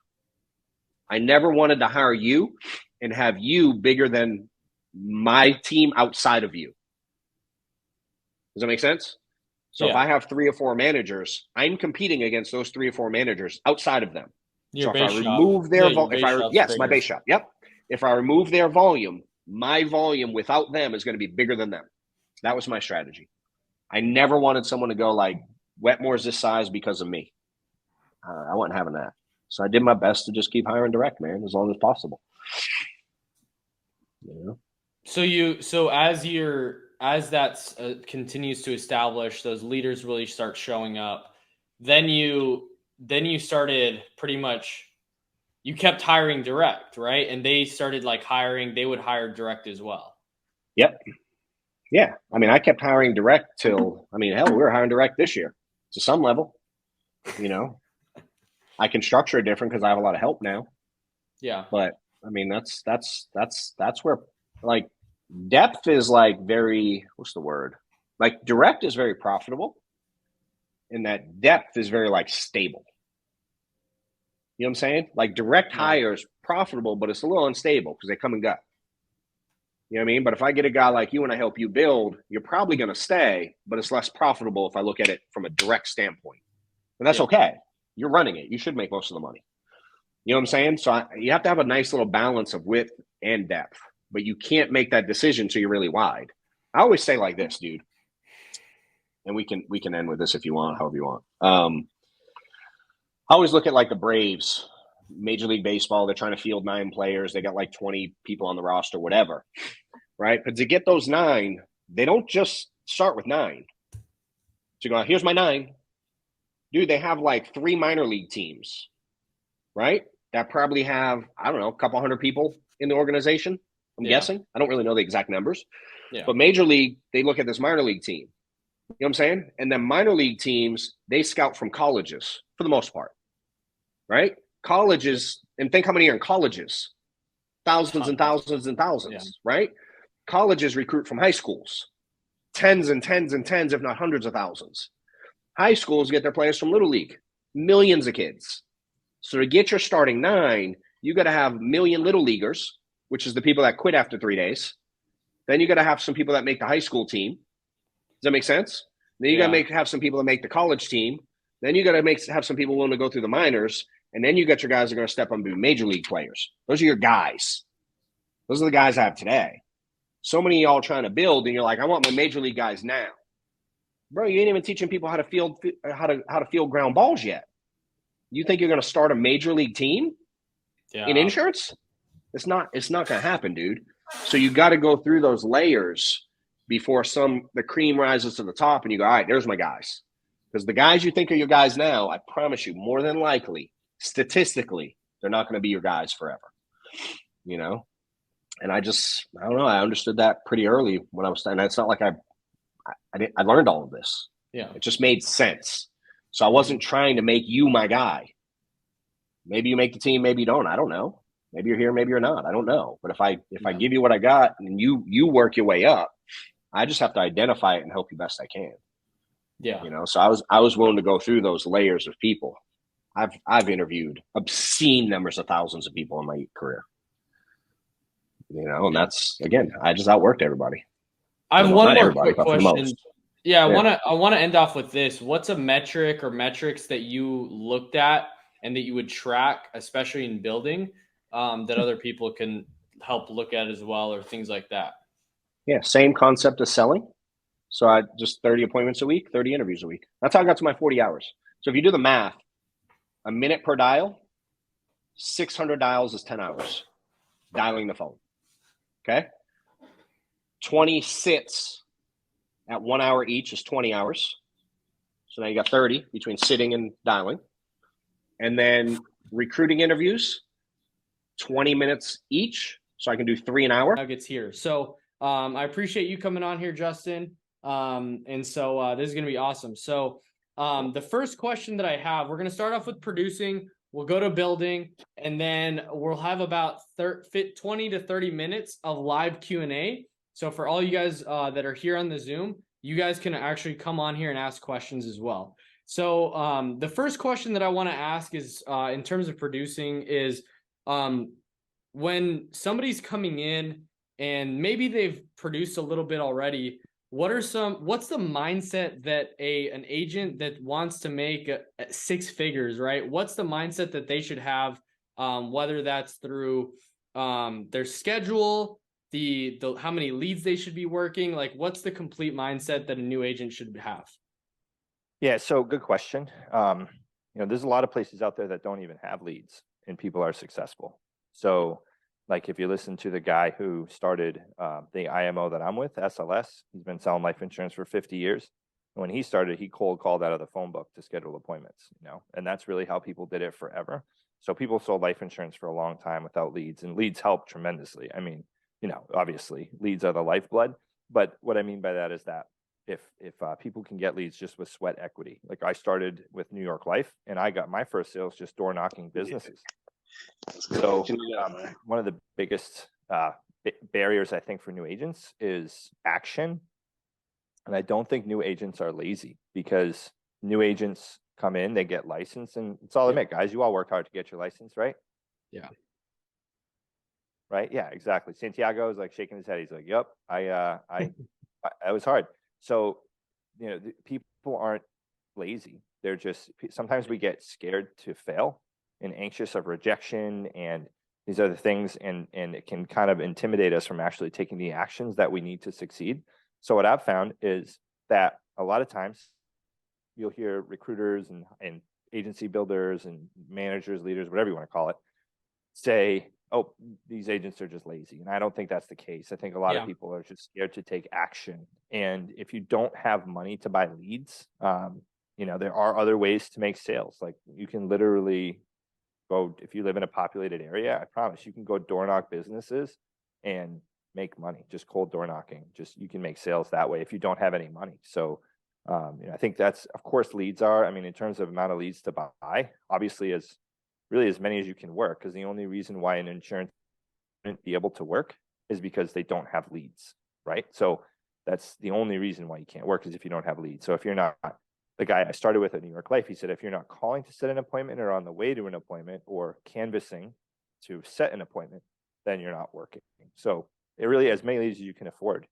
I never wanted to hire you and have you bigger than my team outside of you. Does that make sense? So if I have 3 or 4 managers, I'm competing against those 3 or 4 managers outside of them. Your so if I remove their volume, my base shop. Yep. If I remove their volume, my volume without them is going to be bigger than them. That was my strategy. I never wanted someone to go like, Wetmore's this size because of me. I wasn't having that. So I did my best to just keep hiring direct, man, as long as possible. You know? So as that continues to establish, those leaders really start showing up. Then you started pretty much, you kept hiring direct, right? And they started like they would hire direct as well. Yep. Yeah. I mean, I kept hiring direct hell, we were hiring direct this year to some level, you know. I can structure it different because I have a lot of help now. Yeah. But I mean, that's where like depth is like very, what's the word? Like direct is very profitable, and that depth is very like stable. You know what I'm saying? Like direct hire is profitable, but it's a little unstable because they come and go. You know what I mean? But if I get a guy like you and I help you build, you're probably going to stay, but it's less profitable if I look at it from a direct standpoint. And that's okay. You're running it. You should make most of the money. You know what I'm saying? So you have to have a nice little balance of width and depth, but you can't make that decision until you're really wide. I always say like this, dude, and we can end with this if you want, however you want. I always look at like the Braves, Major League Baseball. They're trying to field 9 players. They got like 20 people on the roster, whatever, right? But to get those 9, they don't just start with 9. To go, here's my 9. Dude, they have like 3 minor league teams, right? That probably have, I don't know, a couple hundred people in the organization, I'm guessing. I don't really know the exact numbers. Yeah. But Major League, they look at this minor league team. You know what I'm saying? And then minor league teams, they scout from colleges for the most part, right? Colleges, and think how many are in colleges. Thousands and thousands and thousands, right? Colleges recruit from high schools. Tens and tens and tens, if not hundreds of thousands. High schools get their players from Little League. Millions of kids. So to get your starting 9, You got to have a million little leaguers, which is the people that quit after 3 days. Then you got to have some people that make the high school team. Does that make sense? Then you got to have some people that make the college team. Then you got to have some people willing to go through the minors. And then you got your guys that are going to step up and be major league players. Those are your guys. Those are the guys I have today. So many of y'all trying to build, and you're like, I want my major league guys now. Bro, you ain't even teaching people how to field ground balls yet. You think you're going to start a major league team in insurance? It's not going to happen, dude. So you got to go through those layers before the cream rises to the top, and you go, all right, there's my guys. Because the guys you think are your guys now, I promise you, more than likely, statistically, they're not going to be your guys forever. You know? And I don't know. I understood that pretty early when I was, and it's not like I learned all of this. Yeah. It just made sense. So I wasn't trying to make you my guy. Maybe you make the team, maybe you don't. I don't know. Maybe you're here, maybe you're not. I don't know. But if I give you what I got and you work your way up, I just have to identify it and help you best I can. Yeah. You know, so I was willing to go through those layers of people. I've interviewed obscene numbers of thousands of people in my career. You know, and that's, again, I just outworked everybody. I have one more quick but for the question. most. Yeah, I want to end off with this. What's a metric or metrics that you looked at and that you would track, especially in building, that other people can help look at as well, or things like that? Yeah, same concept as selling. So I just 30 appointments a week, 30 interviews a week. That's how I got to my 40 hours. So if you do the math, a minute per dial, 600 dials is 10 hours dialing the phone. Okay. 20 sits at 1 hour each is 20 hours. So now you got 30 between sitting and dialing. And then recruiting interviews, 20 minutes each. So I can do 3 an hour. Nuggets here. So I appreciate you coming on here, Justin. And so this is going to be awesome. So the first question that I have, we're going to start off with producing. We'll go to building, and then we'll have about 20 to 30 minutes of live Q&A. So for all you guys that are here on the Zoom, you guys can actually come on here and ask questions as well. So the first question that I want to ask is, in terms of producing, is when somebody's coming in and maybe they've produced a little bit already, what's the mindset that an agent that wants to make 6 figures, right? What's the mindset that they should have, whether that's through their schedule, the how many leads they should be working? Like, what's the complete mindset that a new agent should have? Yeah, so good question. You know, there's a lot of places out there that don't even have leads and people are successful. So like if you listen to the guy who started the IMO that I'm with, SLS, he's been selling life insurance for 50 years. And when he started, he cold called out of the phone book to schedule appointments, you know, and that's really how people did it forever. So people sold life insurance for a long time without leads, and leads help tremendously. I mean, you know, obviously leads are the lifeblood, but what I mean by that is that if people can get leads just with sweat equity, like I started with New York Life and I got my first sales just door knocking businesses. So one of the biggest barriers I think for new agents is action. And I don't think new agents are lazy, because new agents come in, they get licensed, and it's all admit, guys, you all work hard to get your license, right? Yeah. Right. Yeah, exactly. Santiago is like shaking his head. He's like, yep, I was hard. So, you know, people aren't lazy. They're just, sometimes we get scared to fail and anxious of rejection and these other things. And it can kind of intimidate us from actually taking the actions that we need to succeed. So what I've found is that a lot of times you'll hear recruiters and agency builders and managers, leaders, whatever you want to call it, say, oh, these agents are just lazy. And I don't think that's the case. I think a lot of people are just scared to take action. And if you don't have money to buy leads, you know, there are other ways to make sales. Like you can literally go, if you live in a populated area, I promise you can go door knock businesses and make money, just cold door knocking. Just, you can make sales that way if you don't have any money. So, you know, I think that's, of course, leads are, I mean, in terms of amount of leads to buy, obviously as many as you can work, because the only reason why an insurance wouldn't be able to work is because they don't have leads, right? So that's the only reason why you can't work, is if you don't have leads. So if you're not, the guy I started with at New York Life, he said, if you're not calling to set an appointment or on the way to an appointment or canvassing to set an appointment, then you're not working. So it really, as many leads as you can afford.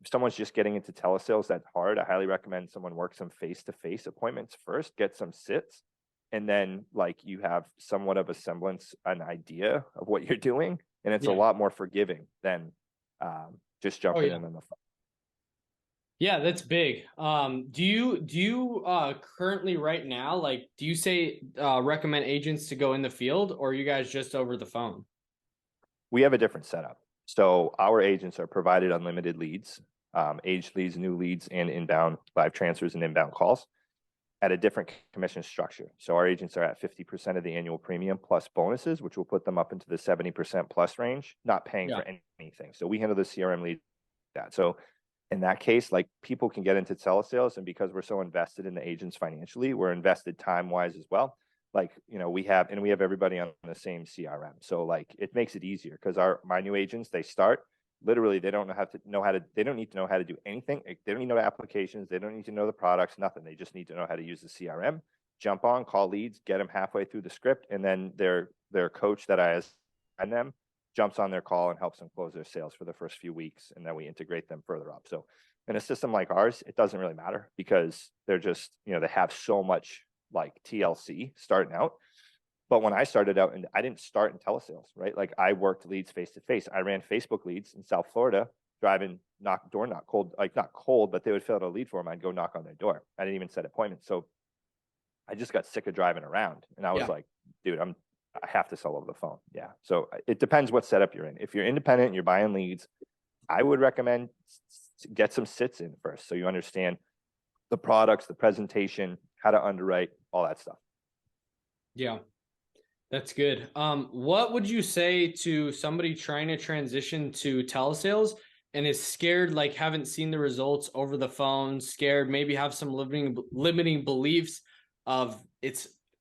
If someone's just getting into telesales, that's hard. I highly recommend someone work some face-to-face appointments first, get some sits, and then like you have somewhat of a semblance, an idea of what you're doing, and it's a lot more forgiving than just jumping in on the phone. Yeah, that's big. Do you currently right now, like, do you say recommend agents to go in the field, or are you guys just over the phone? We have a different setup. So our agents are provided unlimited leads, aged leads, new leads, and inbound live transfers and inbound calls at a different commission structure. So our agents are at 50% of the annual premium plus bonuses, which will put them up into the 70% plus range, not paying for anything. So we handle the CRM lead. So in that case, like, people can get into telesales, and because we're so invested in the agents financially, we're invested time wise as well. Like, we have everybody on the same CRM. So like, it makes it easier because my new agents, they start literally, they don't need to know how to do anything. They don't need to know applications. They don't need to know the products, nothing. They just need to know how to use the CRM, jump on, call leads, get them halfway through the script. And then their coach that I assign them jumps on their call and helps them close their sales for the first few weeks. And then we integrate them further up. So in a system like ours, it doesn't really matter because they're just, they have so much like TLC starting out. But when I started out, and I didn't start in telesales, right? Like, I worked leads face to face. I ran Facebook leads in South Florida, driving not cold, like not cold, but they would fill out a lead form. I'd go knock on their door. I didn't even set appointments. So I just got sick of driving around, and I was like, dude, I have to sell over the phone. Yeah. So it depends what setup you're in. If you're independent and you're buying leads, I would recommend get some sits in first, so you understand the products, the presentation, how to underwrite, all that stuff. Yeah. That's good. What would you say to somebody trying to transition to telesales and is scared, like haven't seen the results over the phone, scared, maybe have some limiting beliefs of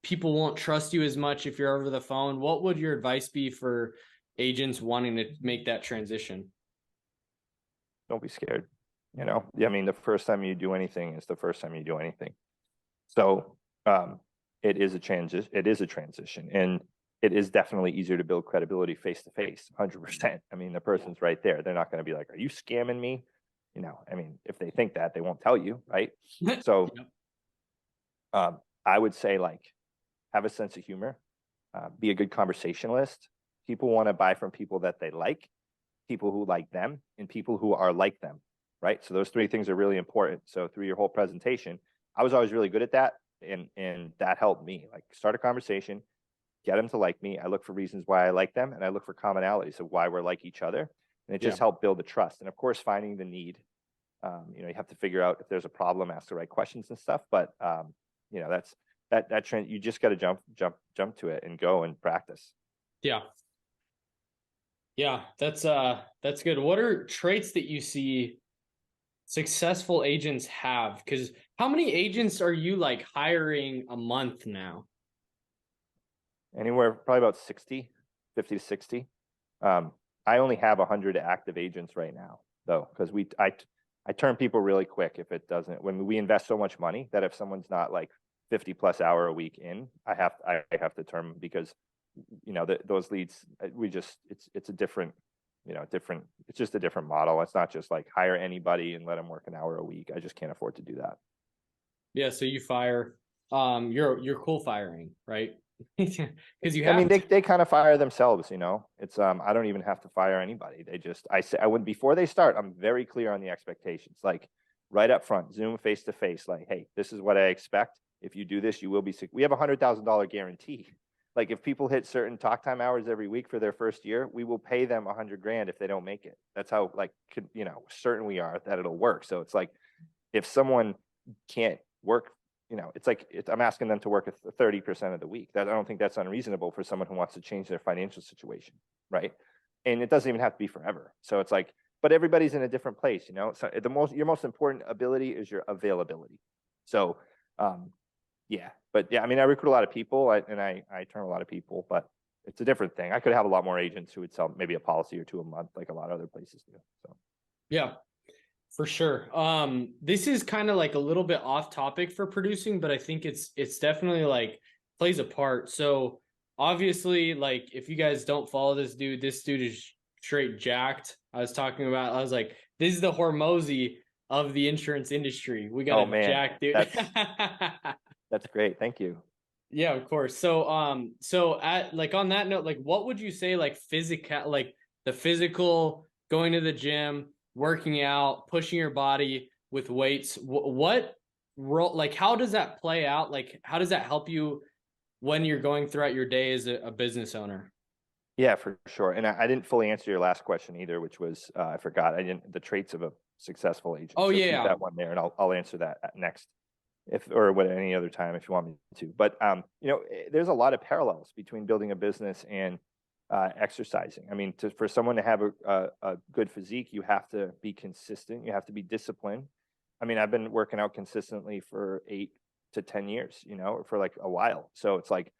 people won't trust you as much if you're over the phone? What would your advice be for agents wanting to make that transition? Don't be scared. The first time you do anything is the first time you do anything. So, it is a transition, and it is definitely easier to build credibility face to face, 100%. The person's right there. They're not going to be like, "Are you scamming me?" If they think that, they won't tell you, right? So, I would say, like, have a sense of humor, be a good conversationalist. People want to buy from people that they like, people who like them, and people who are like them, right? So those three things are really important. So through your whole presentation, I was always really good at that. And that helped me, like, start a conversation, get them to like me. I look for reasons why I like them, and I look for commonalities of why we're like each other. And it just helped build the trust. And of course, finding the need, you have to figure out if there's a problem, ask the right questions and stuff. But, that's that trend. You just got to jump to it and go and practice. Yeah. Yeah. That's good. What are traits that you see successful agents have? Because how many agents are you like hiring a month now? Anywhere, probably about 50 to 60. I only have 100 active agents right now, though, because I turn people really quick if it doesn't. When we invest so much money that if someone's not like 50 plus hour a week in, I have to turn them, because those leads, it's a different. It's just a different model. It's not just like hire anybody and let them work an hour a week. I just can't afford to do that. Yeah. So you fire, you're cool firing, right? Because you have, they kind of fire themselves, it's, I don't even have to fire anybody. I wouldn't, before they start, I'm very clear on the expectations, like right up front, Zoom face to face, like, hey, this is what I expect. If you do this, you will be sick. We have $100,000 guarantee. Like, if people hit certain talk time hours every week for their first year, we will pay them $100,000 if they don't make it. That's how, like, certain we are that it'll work. So it's like, if someone can't work, it's like, I'm asking them to work 30% of the week. I don't think that's unreasonable for someone who wants to change their financial situation, right? And it doesn't even have to be forever. So it's like, but everybody's in a different place, So your most important ability is your availability. So, yeah, but yeah, I recruit a lot of people, and I turn a lot of people, but it's a different thing. I could have a lot more agents who would sell maybe a policy or two a month, like a lot of other places do. So, yeah, for sure. This is kind of like a little bit off topic for producing, but I think it's definitely like plays a part. So obviously, like, if you guys don't follow this dude is straight jacked. I was like, this is the Hormozy of the insurance industry. We got a jack dude. That's great. Thank you. Yeah, of course. So at like on that note, like what would you say like the physical, going to the gym, working out, pushing your body with weights, what role, like how does that play out? Like how does that help you when you're going throughout your day as a business owner? Yeah, for sure. And I didn't fully answer your last question either, which was I forgot. The traits of a successful agent. Oh, so yeah. Keep that one there, and I'll answer that next, any other time if you want me to. But there's a lot of parallels between building a business and exercising. I mean, for someone to have a good physique, you have to be consistent. You have to be disciplined. I mean, I've been working out consistently for 8 to 10 years, for like a while. So it's like,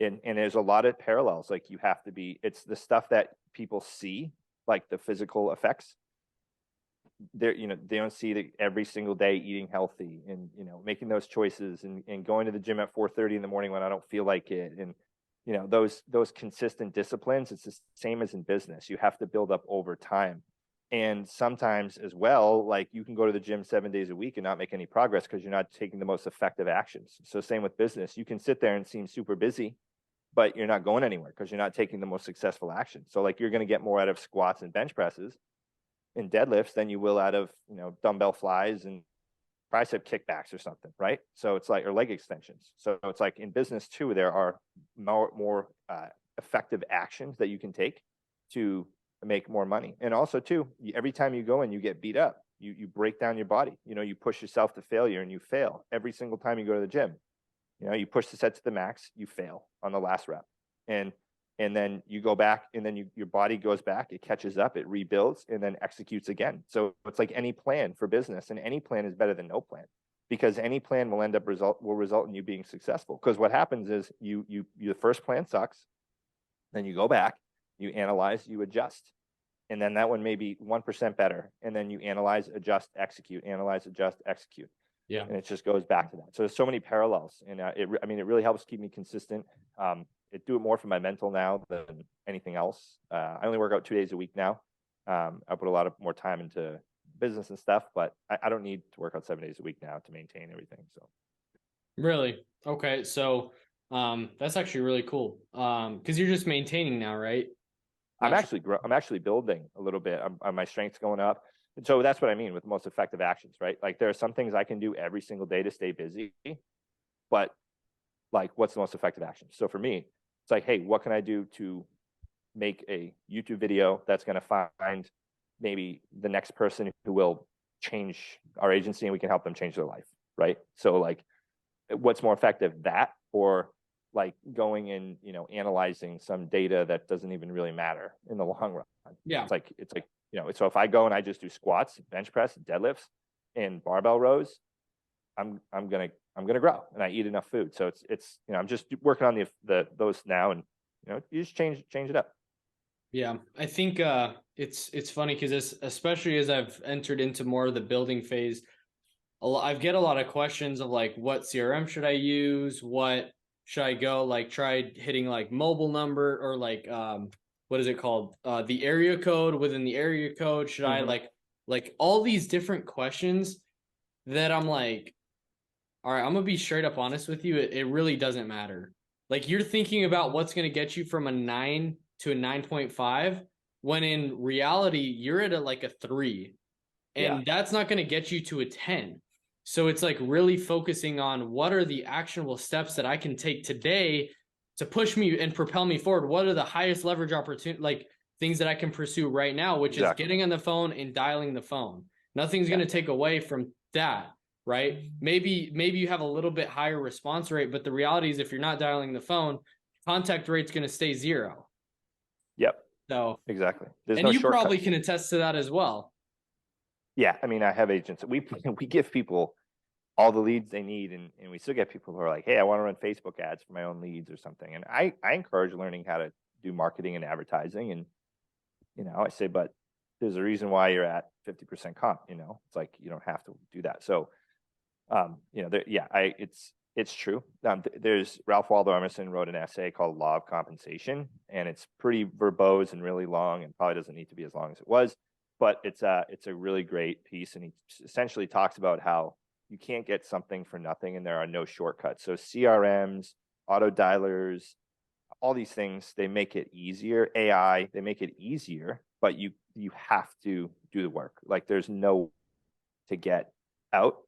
and there's a lot of parallels. Like it's the stuff that people see, like the physical effects. They don't see that every single day eating healthy and, making those choices and going to the gym at 4:30 in the morning when I don't feel like it. And, those consistent disciplines, it's the same as in business. You have to build up over time. And sometimes as well, like you can go to the gym 7 days a week and not make any progress because you're not taking the most effective actions. So same with business. You can sit there and seem super busy, but you're not going anywhere because you're not taking the most successful action. So like you're going to get more out of squats and bench presses and deadlifts than you will out of, dumbbell flies and tricep kickbacks or something, right? So it's like, or leg extensions. So it's like in business too, there are more effective actions that you can take to make more money. And also too, every time you go and you get beat up, you break down your body. You push yourself to failure and you fail every single time you go to the gym. You push the set to the max, you fail on the last rep, and then you go back, and then your body goes back, it catches up, it rebuilds, and then executes again. So it's like any plan for business, and any plan is better than no plan, because any plan will result in you being successful. Because what happens is the first plan sucks, then you go back, you analyze, you adjust, and then that one may be 1% better, and then you analyze, adjust, execute, analyze, adjust, execute. Yeah. And it just goes back to that. So there's so many parallels, and it really helps keep me consistent. I do it more for my mental now than anything else. I only work out 2 days a week now. I put a lot of more time into business and stuff, but I don't need to work out 7 days a week now to maintain everything. So really? Okay. So that's actually really cool. Because you're just maintaining now, right? I'm actually building a little bit. My strength's going up. And so that's what I mean with most effective actions, right? Like there are some things I can do every single day to stay busy, but like what's the most effective action? So for me, it's like, hey, what can I do to make a YouTube video that's going to find maybe the next person who will change our agency and we can help them change their life, right? So like what's more effective, that or like going and analyzing some data that doesn't even really matter in the long run? Yeah. It's like so if I go and I just do squats, bench press, deadlifts, and barbell rows, I'm gonna grow, and I eat enough food. So it's I'm just working on those now, and you just change it up. Yeah, I think it's funny because especially as I've entered into more of the building phase, I get a lot of questions of like, what CRM should I use? What should I go like try hitting like mobile number or like what is it called? The area code within the area code. Should I like all these different questions that I'm like, all right, I'm gonna be straight up honest with you. It really doesn't matter. Like you're thinking about what's gonna get you from a 9 to a 9.5, when in reality you're at a 3, and that's not gonna get you to a 10. So it's like really focusing on what are the actionable steps that I can take today to push me and propel me forward. What are the highest leverage opportunity, like things that I can pursue right now, which is getting on the phone and dialing the phone. Nothing's gonna take away from that. Right? Maybe you have a little bit higher response rate, but the reality is if you're not dialing the phone, contact rate's going to stay 0. Yep. So exactly. There's and no you shortcut. probably can attest to that as well. Yeah, I mean, I have agents. We give people all the leads they need, and we still get people who are like, hey, I want to run Facebook ads for my own leads or something. And I encourage learning how to do marketing and advertising. And I say, but there's a reason why you're at 50% comp. It's like you don't have to do that. So it's true. There's Ralph Waldo Emerson wrote an essay called Law of Compensation, and it's pretty verbose and really long, and probably doesn't need to be as long as it was, but it's a really great piece. And he essentially talks about how you can't get something for nothing, and there are no shortcuts. So CRMs, auto dialers, all these things, they make it easier. AI, they make it easier, but you have to do the work. Like there's no to get out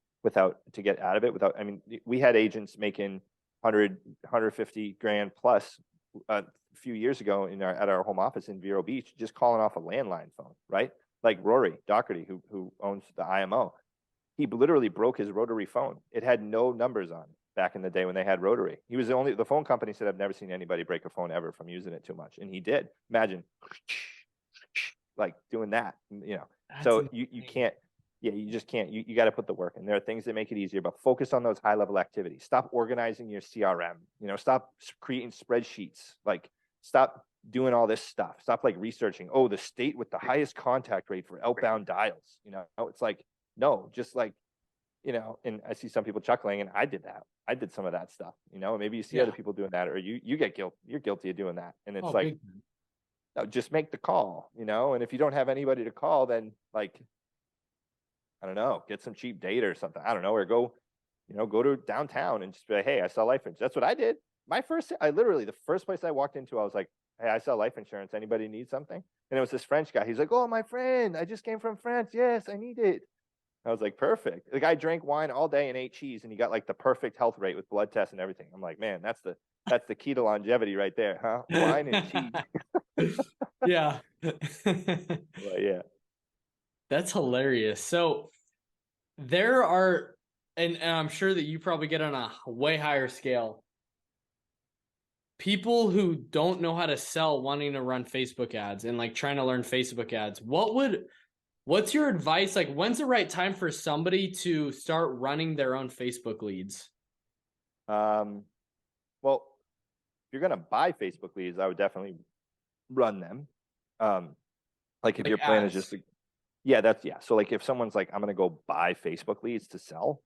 to get out of it without. I mean, we had agents making 150 grand plus a few years ago at our home office in Vero Beach, just calling off a landline phone, right? Like Rory Doherty, who owns the IMO, he literally broke his rotary phone. It had no numbers on it back in the day when they had rotary. He was the phone company said, I've never seen anybody break a phone ever from using it too much. And he did. Imagine like doing that, That's so amazing. You can't, you just can't, you got to put the work in. There are things that make it easier, but focus on those high level activities. Stop organizing your CRM, stop creating spreadsheets, like stop doing all this stuff. Stop like researching, the state with the highest contact rate for outbound dials, it's like, no, just like, and I see some people chuckling, and I did that. I did some of that stuff, maybe you see other people doing that, or you get you're guilty of doing that. And it's like, no, just make the call, and if you don't have anybody to call, then like, I don't know, get some cheap data or something. I don't know, or go to downtown and just be like, hey, I sell life insurance. That's what I did. The first place I walked into, I was like, hey, I sell life insurance. Anybody need something? And it was this French guy. He's like, oh, my friend, I just came from France. Yes, I need it. I was like, perfect. The guy drank wine all day and ate cheese, and he got like the perfect health rate with blood tests and everything. I'm like, man, that's the key to longevity right there, huh? Wine and cheese. Yeah. But yeah. That's hilarious. So there are, and I'm sure that you probably get on a way higher scale, people who don't know how to sell wanting to run Facebook ads and like trying to learn Facebook ads. What's your advice? Like, when's the right time for somebody to start running their own Facebook leads? Well, if you're going to buy Facebook leads, I would definitely run them. Like if your plan is just to, so like if someone's like, I'm going to go buy Facebook leads to sell,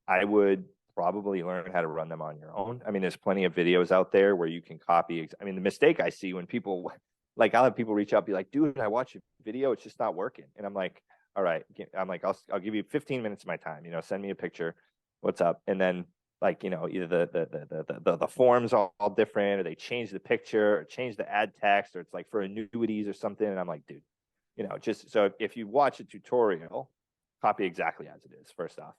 I would probably learn how to run them on your own. I mean, there's plenty of videos out there where you can copy. I mean, the mistake I see when people, like I'll have people reach out, be like, dude, I watched your video, it's just not working. And I'm like, all right. I'm like, I'll give you 15 minutes of my time, send me a picture, what's up. And then like, either the forms all different, or they change the picture or change the ad text, or it's like for annuities or something. And I'm like, dude, just so if you watch a tutorial, copy exactly as it is, first off.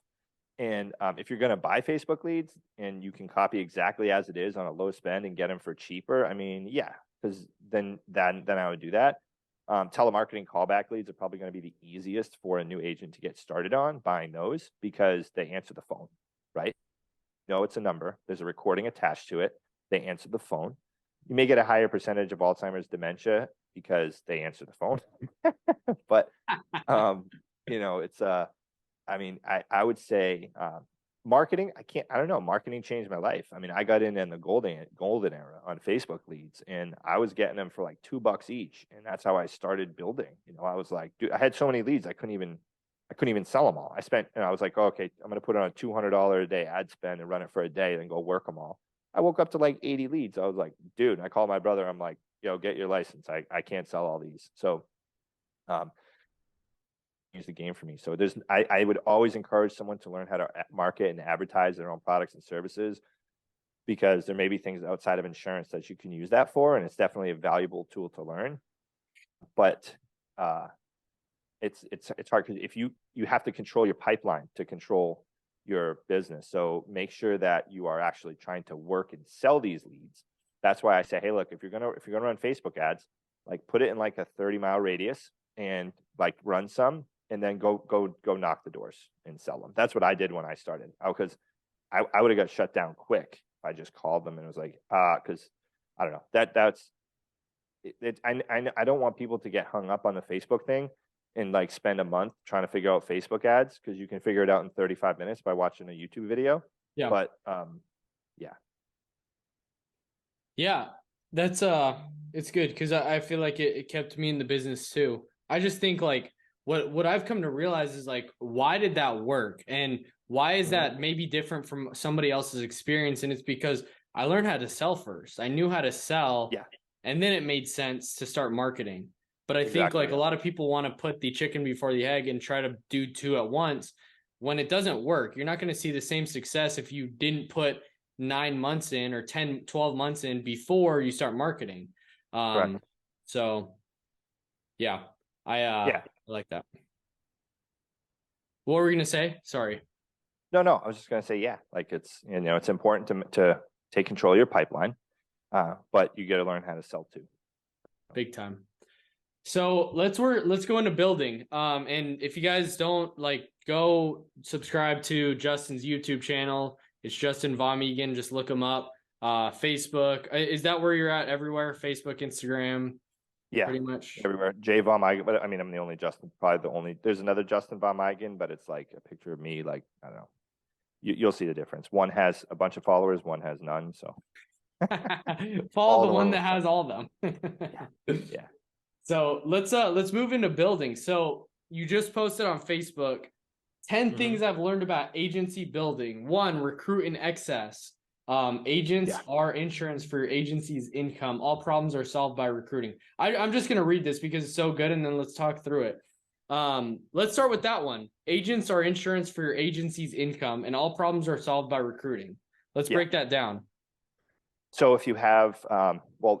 And if you're going to buy Facebook leads and you can copy exactly as it is on a low spend and get them for cheaper, I mean, yeah, because then I would do that. Telemarketing callback leads are probably going to be the easiest for a new agent to get started on buying those, because they answer the phone, right? It's a number. There's a recording attached to it. They answer the phone. You may get a higher percentage of Alzheimer's dementia because they answer the phone. But, it's, I mean, I would say marketing, I don't know. Marketing changed my life. I mean, I got in the golden era on Facebook leads, and I was getting them for like $2 each. And that's how I started building. I was like, dude, I had so many leads, I couldn't even sell them all. I was like, okay, I'm going to put on a $200 a day ad spend and run it for a day, then go work them all. I woke up to like 80 leads. I was like, dude, I called my brother. I'm like, get your license. I can't sell all these. So, use the game for me. So I would always encourage someone to learn how to market and advertise their own products and services, because there may be things outside of insurance that you can use that for. And it's definitely a valuable tool to learn, but, it's hard because if you have to control your pipeline to control your business. So make sure that you are actually trying to work and sell these leads. That's why I say, hey, look, if you're gonna run Facebook ads, like put it in like a 30-mile radius and like run some, and then go knock the doors and sell them. That's what I did when I started, because I would have got shut down quick if I just called them and it was like, because I don't know, that's it. I don't want people to get hung up on the Facebook thing and like spend a month trying to figure out Facebook ads, because you can figure it out in 35 minutes by watching a YouTube video. Yeah. But yeah, that's it's good, because I feel like it kept me in the business too. I just think like what I've come to realize is like, why did that work? And Why is that maybe different from somebody else's experience? And it's because I learned how to sell first. I knew how to sell, and then it made sense to start marketing. But I think like a lot of people want to put the chicken before the egg and try to do two at once. When it doesn't work, you're not going to see the same success if you didn't put 9 months in or 10, 12 months in before you start marketing. So yeah, I like that. What were we going to say? Sorry. No, I was just going to say, like it's, it's important to take control of your pipeline, but you got to learn how to sell too. Big time. So let's go into building. And if you guys don't go subscribe to Justin's YouTube channel. It's Justin Von Megan. Just look him up. Facebook. Is that where you're at everywhere? Facebook, Instagram. Yeah, pretty much everywhere. Jay Von Megan, but I mean, I'm the only Justin. Probably the only. There's another Justin Von Megan, but it's like a picture of me. Like I don't know. You'll see the difference. One has a bunch of followers. One has none. So follow the one that has all of them. Yeah. So let's move into building. So you just posted on Facebook 10 things I've learned about agency building. 1, recruit in excess. Agents are insurance for your agency's income. All problems are solved by recruiting. I'm just going to read this because it's so good, and then let's talk through it. Let's start with that one. Agents are insurance for your agency's income, and all problems are solved by recruiting. Let's break that down. So if you have,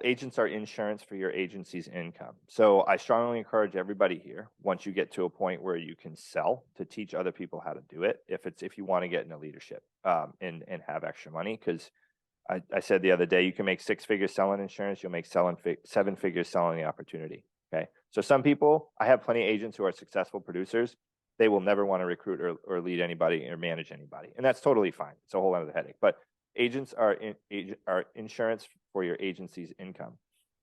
agents are insurance for your agency's income. So I strongly encourage everybody here, once you get to a point where you can sell, to teach other people how to do it. If you want to get into leadership and have extra money, because I said the other day, you can make 6 figures selling insurance. You'll make 7 figures selling the opportunity. Okay. So some people, I have plenty of agents who are successful producers. They will never want to recruit or lead anybody or manage anybody. And that's totally fine. It's a whole other headache. But agents are insurance for your agency's income.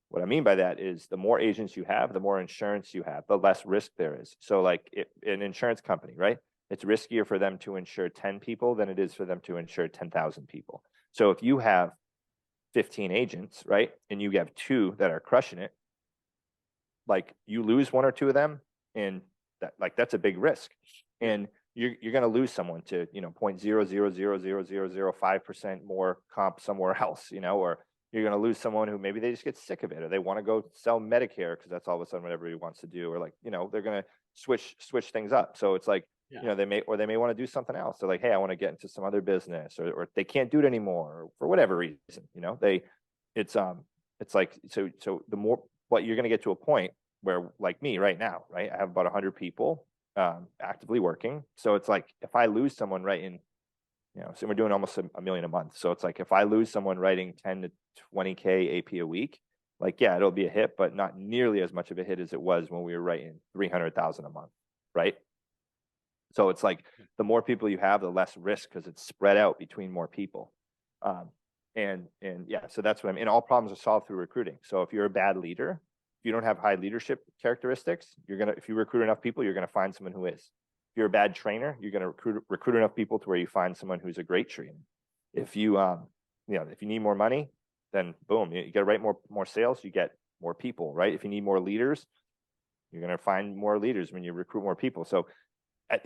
What I mean by that is the more agents you have, the more insurance you have, the less risk there is. So like an insurance company, right? It's riskier for them to insure 10 people than it is for them to insure 10,000 people. So if you have 15 agents, right, and you have 2 that are crushing it, like you lose 1 or 2 of them, and that's a big risk. And you're going to lose someone to 0.0000005% more comp somewhere else, or you're going to lose someone who maybe they just get sick of it, or they want to go sell Medicare because that's all of a sudden what everybody wants to do, or they're going to switch things up. So it's like they may want to do something else. They're like, hey, I want to get into some other business, or they can't do it anymore, or for whatever reason. It's like so the more, but you're going to get to a point where, like me right now, right, I have about 100 people actively working. So it's like if I lose someone writing, so we're doing almost $1 million a month. So it's like if I lose someone writing 10 to 20K AP a week, it'll be a hit, but not nearly as much of a hit as it was when we were writing 300,000 a month, right? So it's like the more people you have, the less risk because it's spread out between more people. So that's what I mean. All problems are solved through recruiting. So if you're a bad leader, if you don't have high leadership characteristics, if you recruit enough people, you're going to find someone who is. If you're a bad trainer, you're going to recruit enough people to where you find someone who's a great trainer. If you, if you need more money, then boom, you got to write more sales, you get more people, right? If you need more leaders, you're going to find more leaders when you recruit more people. So, I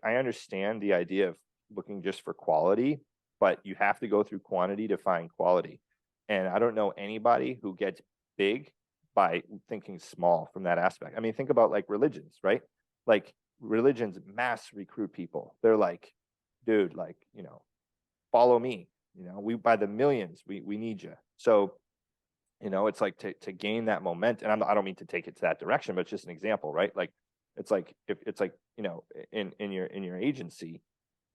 understand the idea of looking just for quality, but you have to go through quantity to find quality. And I don't know anybody who gets big by thinking small from that aspect. I mean, think about like religions, right? Like religions mass recruit people. They're like, dude, follow me. We by the millions, we need you. So, it's like to gain that momentum. And I don't mean to take it to that direction, but it's just an example, right? Like, it's like if it's like in your agency,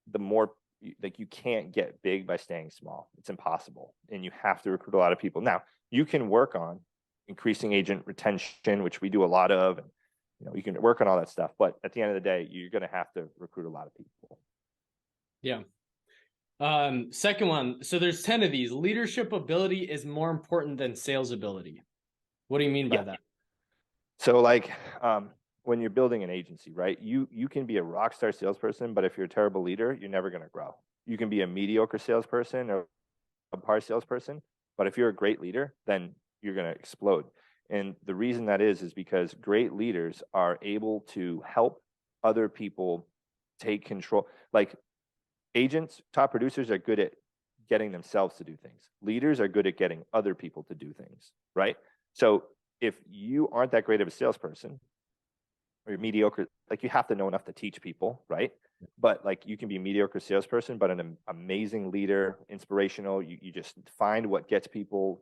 the more you can't get big by staying small. It's impossible, and you have to recruit a lot of people. Now you can work on increasing agent retention, which we do a lot of, and you can work on all that stuff. But at the end of the day, you're going to have to recruit a lot of people. Yeah. Second one. So there's 10 of these. Leadership ability is more important than sales ability. What do you mean by that? So when you're building an agency, right, you can be a rock star salesperson, but if you're a terrible leader, you're never going to grow. You can be a mediocre salesperson or a par salesperson, but if you're a great leader, then you're going to explode. And the reason that is because great leaders are able to help other people take control. Like agents, top producers are good at getting themselves to do things. Leaders are good at getting other people to do things, right? So if you aren't that great of a salesperson, or you're mediocre, like you have to know enough to teach people, right? But like you can be a mediocre salesperson, but an amazing leader, inspirational. You just find what gets people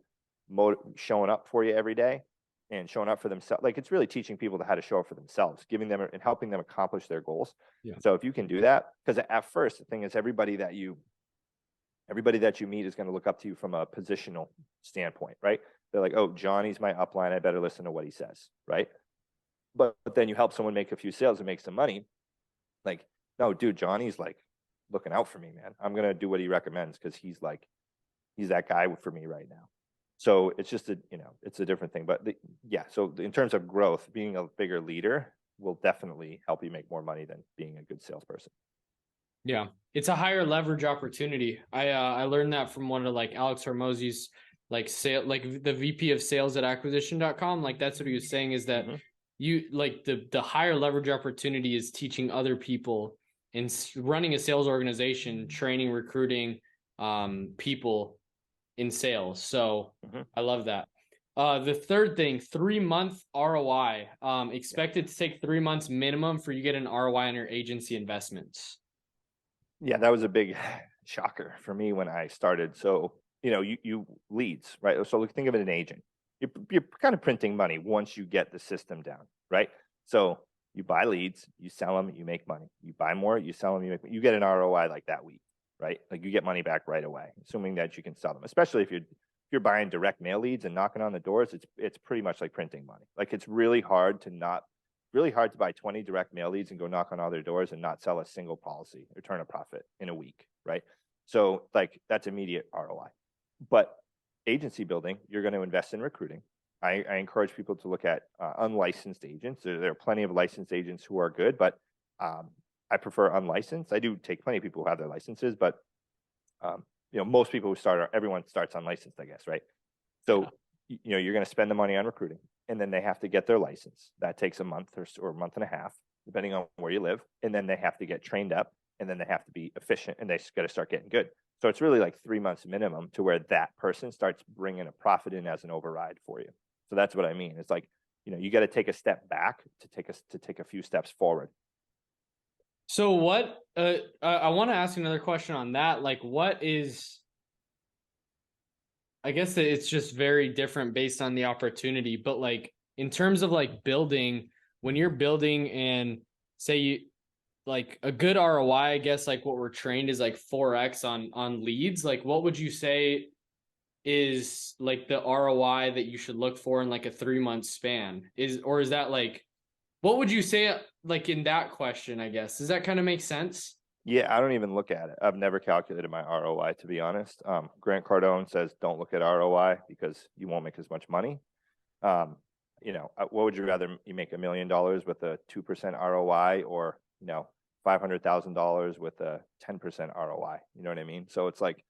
showing up for you every day and showing up for themselves. Like it's really teaching people how to show up for themselves, giving them and helping them accomplish their goals. Yeah. So if you can do that, because at first the thing is everybody that you meet is going to look up to you from a positional standpoint, right? They're like, oh, Johnny's my upline. I better listen to what he says, right? But then you help someone make a few sales and make some money. Like, no, dude, Johnny's like looking out for me, man. I'm going to do what he recommends because he's that guy for me right now. So it's just it's a different thing. But so in terms of growth, being a bigger leader will definitely help you make more money than being a good salesperson. Yeah, it's a higher leverage opportunity. I learned that from one of like Alex Hormozzi's like the VP of sales at acquisition.com. Like that's what he was saying is that you like the higher leverage opportunity is teaching other people and running a sales organization, training, recruiting people in sales. So I love that. The third thing, 3-month ROI, expected to take 3 months minimum for you get an ROI on your agency investments. Yeah, that was a big shocker for me when I started. So, you leads, right? So think of it an agent. You're kind of printing money once you get the system down, right? So you buy leads, you sell them, you make money. You buy more, you sell them, you get an ROI like that week, right? Like you get money back right away, assuming that you can sell them. Especially if you're buying direct mail leads and knocking on the doors, it's pretty much like printing money. Like it's really hard to buy 20 direct mail leads and go knock on all their doors and not sell a single policy or turn a profit in a week, right? So like that's immediate ROI. But agency building, you're going to invest in recruiting. I encourage people to look at unlicensed agents. There are plenty of licensed agents who are good, but I prefer unlicensed. I do take plenty of people who have their licenses, but most people everyone starts unlicensed, I guess, right? So you're going to spend the money on recruiting, and then they have to get their license. That takes a month or a month and a half, depending on where you live. And then they have to get trained up, and then they have to be efficient, and they got to start getting good. So it's really like 3 months minimum to where that person starts bringing a profit in as an override for you. So that's what I mean. It's like, you got to take a step back to take a few steps forward. So what, I want to ask another question on that. Like what is, I guess that it's just very different based on the opportunity, but like in terms of like building, when you're building and say you like a good ROI, I guess like what we're trained is like 4x on leads. Like what would you say is like the ROI that you should look for in like a 3-month span? Is that like, what would you say like in that question, I guess? Does that kind of make sense? Yeah, I don't even look at it. I've never calculated my ROI, to be honest. Grant Cardone says don't look at ROI because you won't make as much money. What would you rather, you make $1 million with a 2% ROI or, $500,000 with a 10% ROI? You know what I mean? So it's like,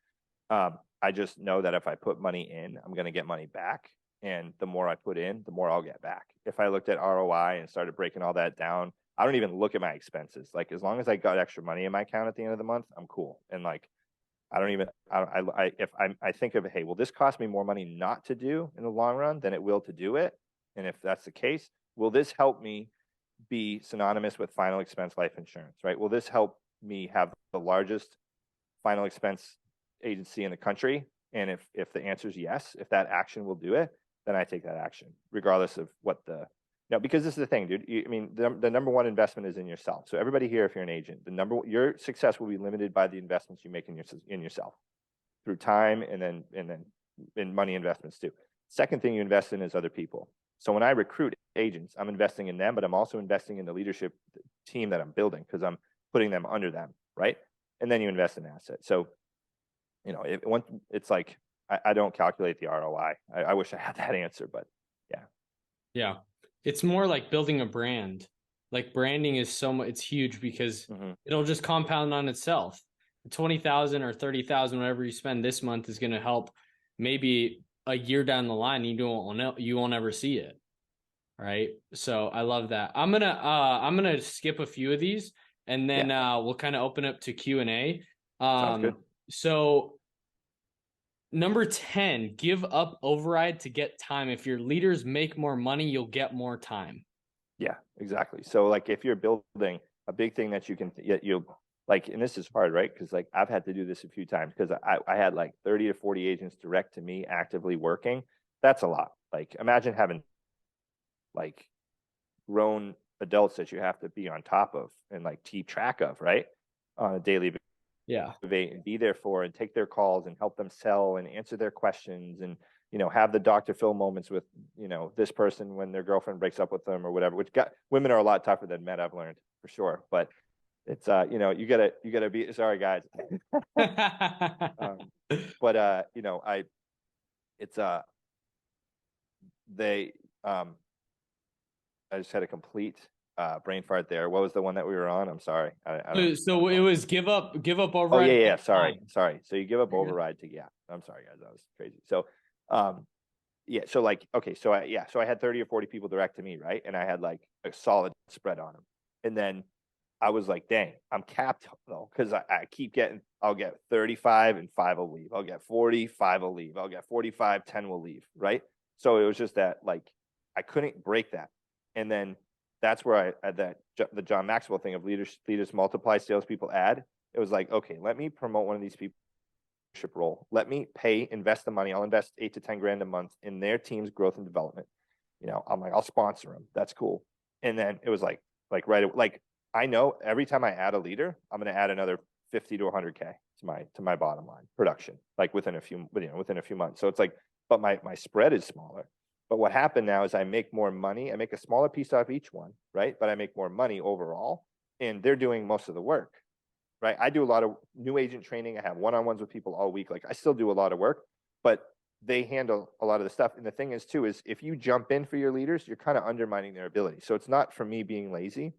I just know that if I put money in, I'm going to get money back. And the more I put in, the more I'll get back. If I looked at ROI and started breaking all that down, I don't even look at my expenses. Like as long as I got extra money in my account at the end of the month, I'm cool. And like, if I think of, hey, will this cost me more money not to do in the long run than it will to do it? And if that's the case, will this help me be synonymous with final expense life insurance, right? Will this help me have the largest final expense agency in the country? And if the answer is yes, if that action will do it, then I take that action, regardless of what because this is the thing, dude. The number one investment is in yourself. So everybody here, if you're an agent, your success will be limited by the investments you make in yourself through time and then in money investments too. Second thing you invest in is other people. So when I recruit agents, I'm investing in them, but I'm also investing in the leadership team that I'm building because I'm putting them under them, right? And then you invest in assets. So, it's like I don't calculate the ROI. I wish I had that answer, but yeah. Yeah. It's more like building a brand. Like branding is it's huge because it'll just compound on itself. 20,000 or 30,000, whatever you spend this month is going to help maybe a year down the line. You won't ever see it. Right. So I love that. I'm going to skip a few of these and then we'll kind of open up to Q&A. Sounds good. So number 10, give up override to get time. If your leaders make more money, you'll get more time. Yeah, exactly. So like if you're building a big thing that you can, you like, and this is hard, right? Because like I've had to do this a few times because I had like 30 to 40 agents direct to me actively working. That's a lot. Like imagine having like grown adults that you have to be on top of and like keep track of, right? On a daily basis. Yeah. And be there for and take their calls and help them sell and answer their questions and, you know, have the Dr. Phil moments with, you know, this person when their girlfriend breaks up with them or whatever, which women are a lot tougher than men, I've learned for sure. But it's, you know, you gotta be, sorry guys. But, you know, it's, I just had a complete brain fart there. What was the one that we were on? I'm sorry. So it was give up override. Oh yeah. Sorry. So you give up override to, I'm sorry guys, that was crazy. So, yeah. So like, okay. So I had 30 or 40 people direct to me. Right. And I had like a solid spread on them. And then I was like, dang, I'm capped though. Cause I keep getting, I'll get 35 and 5 will leave. I'll get 40, 5 will leave. I'll get 45, 10 will leave. Right. So it was just that like, I couldn't break that. And then that's where the John Maxwell thing of leaders multiply, salespeople add. It was like, okay, let me promote one of these people role. Let me invest the money. I'll invest 8 to 10 grand a month in their team's growth and development. You know, I'm like, I'll sponsor them. That's cool. And then it was like I know every time I add a leader, I'm going to add another 50 to 100K to my bottom line production, like within a few months. So it's like, but my spread is smaller. But what happened now is I make more money. I make a smaller piece off each one, right? But I make more money overall, and they're doing most of the work, right? I do a lot of new agent training. I have one-on-ones with people all week. Like I still do a lot of work, but they handle a lot of the stuff. And the thing is too, is if you jump in for your leaders, you're kind of undermining their ability. So it's not for me being lazy,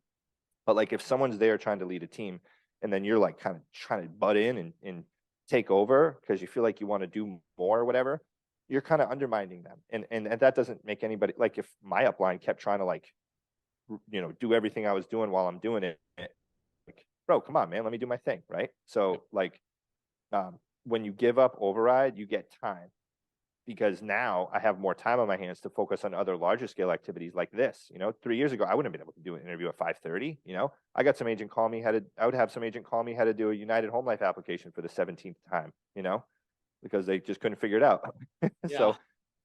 but like if someone's there trying to lead a team and then you're like kind of trying to butt in and take over because you feel like you want to do more or whatever, you're kind of undermining them. And that doesn't make anybody, like if my upline kept trying to like, you know, do everything I was doing while I'm doing it, like, bro, come on, man, let me do my thing. Right. So like, when you give up override, you get time because now I have more time on my hands to focus on other larger scale activities like this. You know, 3 years ago, I wouldn't have been able to do an interview at 5:30. You know, I got some agent call me I would have some agent call me how to do a United Home Life application for the 17th time, you know, because they just couldn't figure it out. So,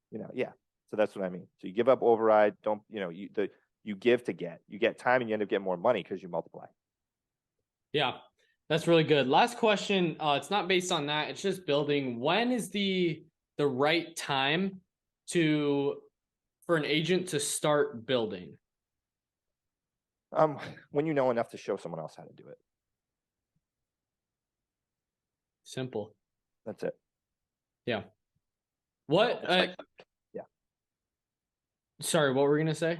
you know, so that's what I mean. So you give up override, don't, you know, you give to get, you get time and you end up getting more money because you multiply. Yeah, that's really good. Last question. It's not based on that. It's just building. When is the right time for an agent to start building? When you know enough to show someone else how to do it. Simple. That's it. Yeah. What? Yeah. Sorry, what were we gonna say?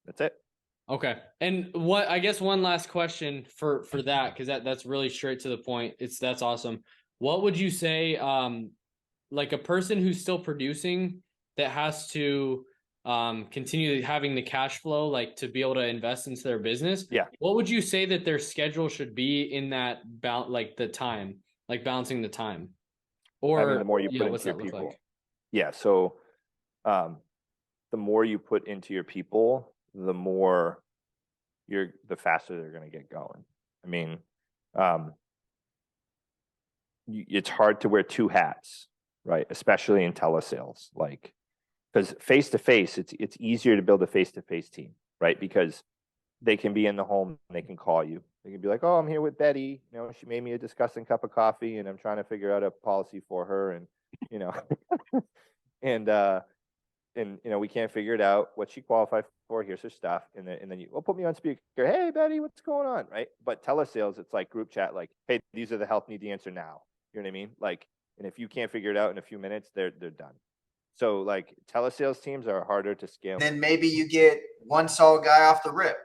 That's it. Okay. And what, I guess one last question for that, because that's really straight to the point. That's awesome. What would you say, like a person who's still producing that has to continue having the cash flow, like to be able to invest into their business? Yeah. What would you say that their schedule should be in that like the time, like balancing the time? Or I mean, the more you put what's into your that look people. like? Yeah. So the more you put into your people, the more the faster they're going to get going. I mean, it's hard to wear two hats, right? Especially in telesales, like, because face to face, it's easier to build a face to face team, right? Because they can be in the home and they can call you. They can be like, "Oh, I'm here with Betty. You know, she made me a disgusting cup of coffee, and I'm trying to figure out a policy for her, and you know, and you know, we can't figure it out. What she qualified for? Here's her stuff, and then you put me on speaker. Hey, Betty, what's going on? Right? But telesales, it's like group chat. Like, hey, these are the health need the answer now. You know what I mean? Like, and if you can't figure it out in a few minutes, they're done. So like telesales teams are harder to scale. Then maybe you get one solid guy off the rip.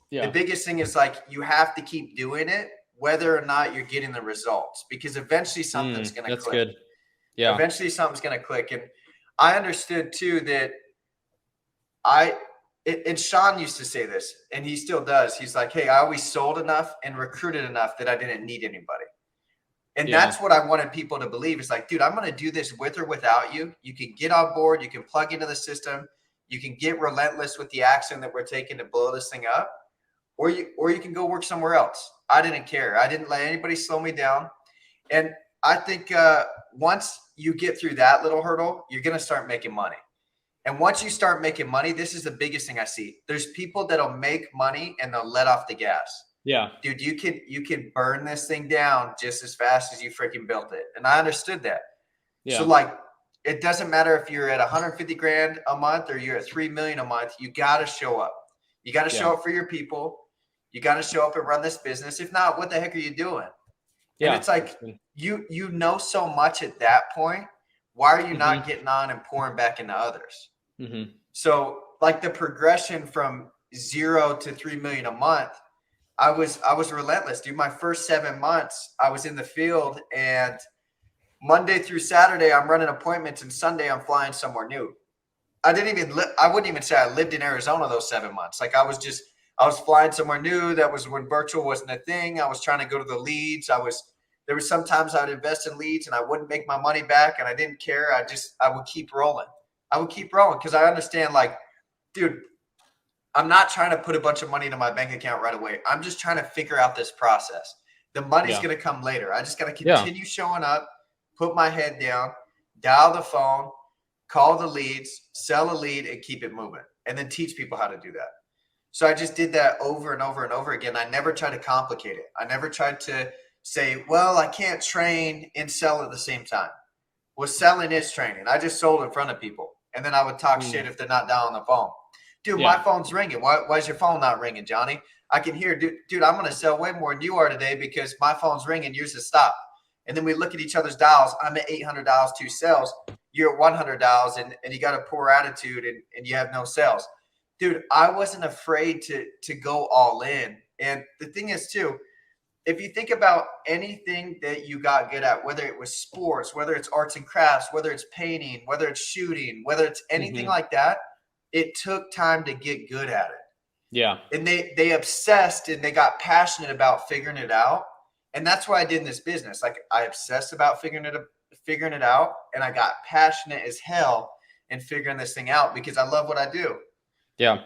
Yeah. The biggest thing is like you have to keep doing it, whether or not you're getting the results, because eventually something's going to click. That's good. Yeah. Eventually something's going to click. And I understood too that and Sean used to say this, and he still does. He's like, hey, I always sold enough and recruited enough that I didn't need anybody. And that's what I wanted people to believe. It's like, dude, I'm going to do this with or without you. You can get on board. You can plug into the system. You can get relentless with the action that we're taking to blow this thing up, or you can go work somewhere else. I didn't care. I didn't let anybody slow me down. And I think once you get through that little hurdle, you're going to start making money. And once you start making money, this is the biggest thing I see. There's people that'll make money and they'll let off the gas. Yeah. Dude, you can burn this thing down just as fast as you freaking built it. And I understood that. Yeah. So like, it doesn't matter if you're at 150 grand a month or you're at 3 million a month, you got to show up. You got to show up for your people. You got to show up and run this business. If not, what the heck are you doing? Yeah. And it's like, you know so much at that point. Why are you not getting on and pouring back into others? So like the progression from 0 to 3 million a month, I was relentless, dude. My first 7 months, I was in the field, and Monday through Saturday, I'm running appointments, and Sunday, I'm flying somewhere new. I wouldn't even say I lived in Arizona those 7 months. Like I was flying somewhere new. That was when virtual wasn't a thing. I was trying to go to the leads. There was sometimes I would invest in leads and I wouldn't make my money back, and I didn't care. I would keep rolling. I would keep rolling because I understand, like, dude, I'm not trying to put a bunch of money into my bank account right away. I'm just trying to figure out this process. The money's going to come later. I just got to continue showing up, put my head down, dial the phone, call the leads, sell a lead, and keep it moving, and then teach people how to do that. So I just did that over and over and over again. I never tried to complicate it. I never tried to say, well, I can't train and sell at the same time. Well, selling is training. I just sold in front of people, and then I would talk shit if they're not dialing the phone. Dude, my phone's ringing. Why is your phone not ringing, Johnny? I can hear, dude, I'm going to sell way more than you are today because my phone's ringing. Yours has stopped. And then we look at each other's dials. I'm at $800, 2 sales. You're at $100, and you got a poor attitude, and you have no sales. Dude, I wasn't afraid to go all in. And the thing is, too, if you think about anything that you got good at, whether it was sports, whether it's arts and crafts, whether it's painting, whether it's shooting, whether it's anything like that, it took time to get good at it. Yeah. And they obsessed and they got passionate about figuring it out. And that's what I did in this business. Like I obsessed about figuring it out, and I got passionate as hell in figuring this thing out because I love what I do. Yeah.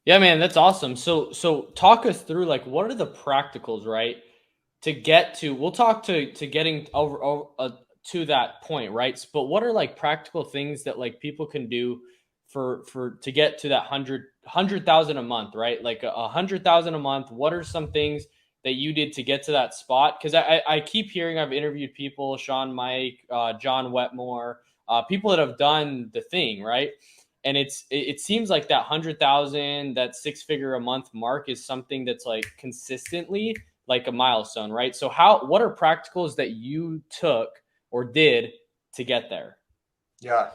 Yeah, man, that's awesome. So talk us through, like, what are the practicals, right? To get to, we'll talk to getting over to that point, right? But what are like practical things that like people can do for to get to that 100,000 a month, right? Like 100,000 a month. What are some things that you did to get to that spot? Because I keep hearing, I've interviewed people, Sean, Mike, John Wetmore, people that have done the thing, right? And it seems like that 100,000, that 6-figure a month mark is something that's like consistently like a milestone, right? So what are practicals that you took or did to get there? Yeah,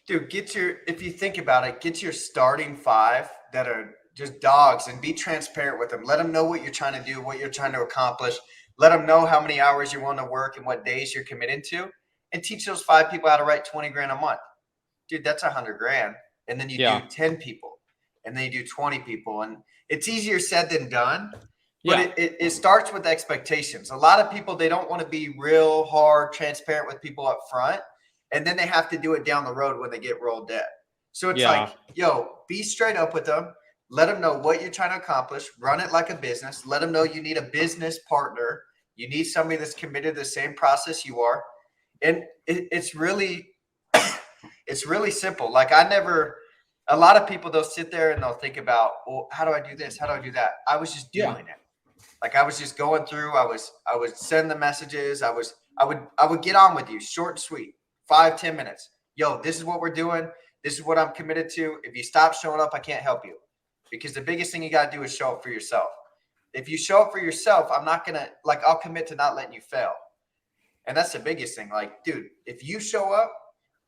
dude, if you think about it, get your starting 5 that are just dogs and be transparent with them. Let them know what you're trying to do, what you're trying to accomplish. Let them know how many hours you're willing to work and what days you're committed to, and teach those 5 people how to write 20 grand a month. Dude, that's 100 grand. And then you do 10 people, and then you do 20 people. And it's easier said than done, but it starts with expectations. A lot of people, they don't want to be real hard, transparent with people up front. And then they have to do it down the road when they get rolled dead. So it's like, yo, be straight up with them. Let them know what you're trying to accomplish. Run it like a business. Let them know you need a business partner. You need somebody that's committed to the same process you are. And it's really simple. Like a lot of people, they'll sit there and they'll think about, well, how do I do this? How do I do that? I was just doing it. Like I was just going through, I would send the messages. I would get on with you, short and sweet, 5-10 minutes. Yo, this is what we're doing. This is what I'm committed to. If you stop showing up, I can't help you, because the biggest thing you got to do is show up for yourself. If you show up for yourself, I'll commit to not letting you fail. And that's the biggest thing. Like, dude, if you show up,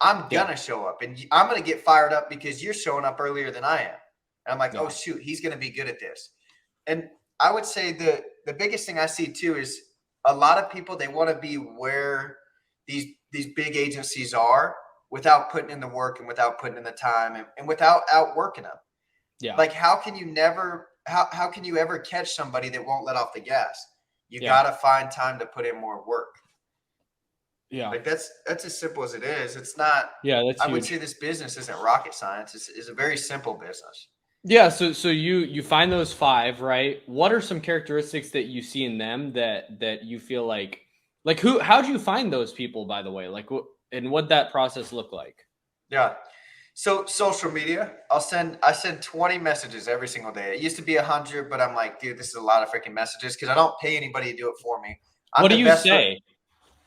I'm going to show up, and I'm going to get fired up because you're showing up earlier than I am. And I'm like, oh shoot, he's going to be good at this. And I would say the biggest thing I see too is a lot of people, they want to be where these big agencies are without putting in the work and without putting in the time and without outworking them. Yeah. Like, how can you ever catch somebody that won't let off the gas? You Yeah. got to find time to put in more work. Yeah. Like that's as simple as it is. It's not. Yeah, that's I would huge. say this business isn't rocket science. It's a very simple business. Yeah, so you find those 5, right? What are some characteristics that you see in them that you feel like how'd you find those people, by the way? Like, and what that process look like? Yeah. So social media, I send 20 messages every single day. It used to be 100, but I'm like, dude, this is a lot of freaking messages because I don't pay anybody to do it for me. What do you say?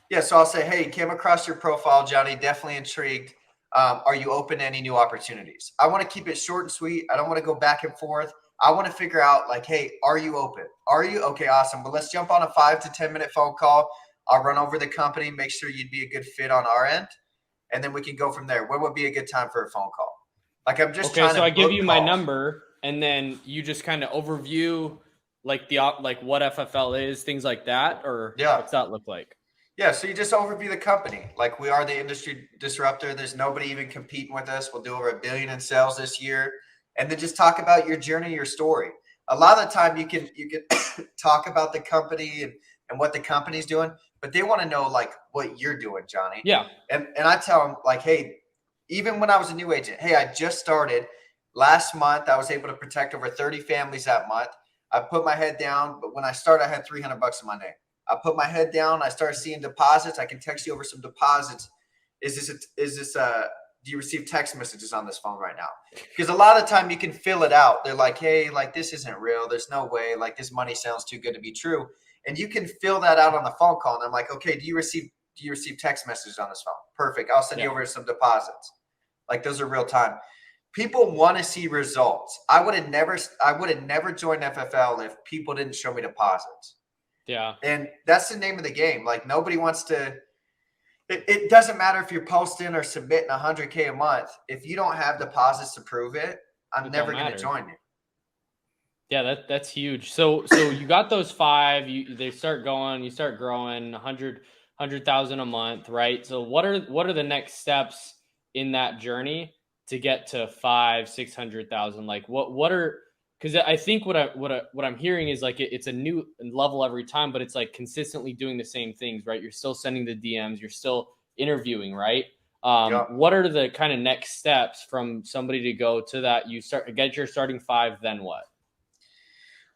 Yeah, so I'll say, hey, came across your profile, Johnny. Definitely intrigued. Are you open to any new opportunities? I want to keep it short and sweet. I don't want to go back and forth. I want to figure out, like, hey, are you open? Are you? Okay, awesome. But let's jump on a 5 to 10 minute phone call. I'll run over the company, make sure you'd be a good fit on our end, and then we can go from there. When would be a good time for a phone call? Like, I'm just okay. So I give you my number, and then you just kind of overview like what FFL is, things like that, or what's that look like? Yeah, so you just overview the company. Like, we are the industry disruptor. There's nobody even competing with us. We'll do over $1 billion in sales this year. And then just talk about your journey, your story. A lot of the time you can talk about the company and what the company's doing, but they want to know like what you're doing, Johnny. Yeah. And I tell them like, hey, even when I was a new agent, hey, I just started last month. I was able to protect over 30 families that month. I put my head down, but when I started, I had $300 in my name. I put my head down. I started seeing deposits. I can text you over some deposits. Do you receive text messages on this phone right now? Because a lot of time you can fill it out. They're like, hey, like this isn't real. There's no way. Like this money sounds too good to be true. And you can fill that out on the phone call. And I'm like, okay, do you receive text messages on this phone? Perfect. I'll send you over some deposits. Like those are real time. People want to see results. I would have never joined FFL if people didn't show me deposits. Yeah. And that's the name of the game. Like nobody wants to, it doesn't matter if you're posting or submitting 100K a month. If you don't have deposits to prove it, I'm never going to join you. Yeah, that's huge. So you got those 5, they start going, you start growing 100,000 a month, right? So what are the next steps in that journey to get to 500,000-600,000? Like what are, because I think what I'm hearing is like it's a new level every time, but it's like consistently doing the same things, right? You're still sending the DMs, you're still interviewing, right? What are the kind of next steps from somebody to go to that? You get your starting 5, then what?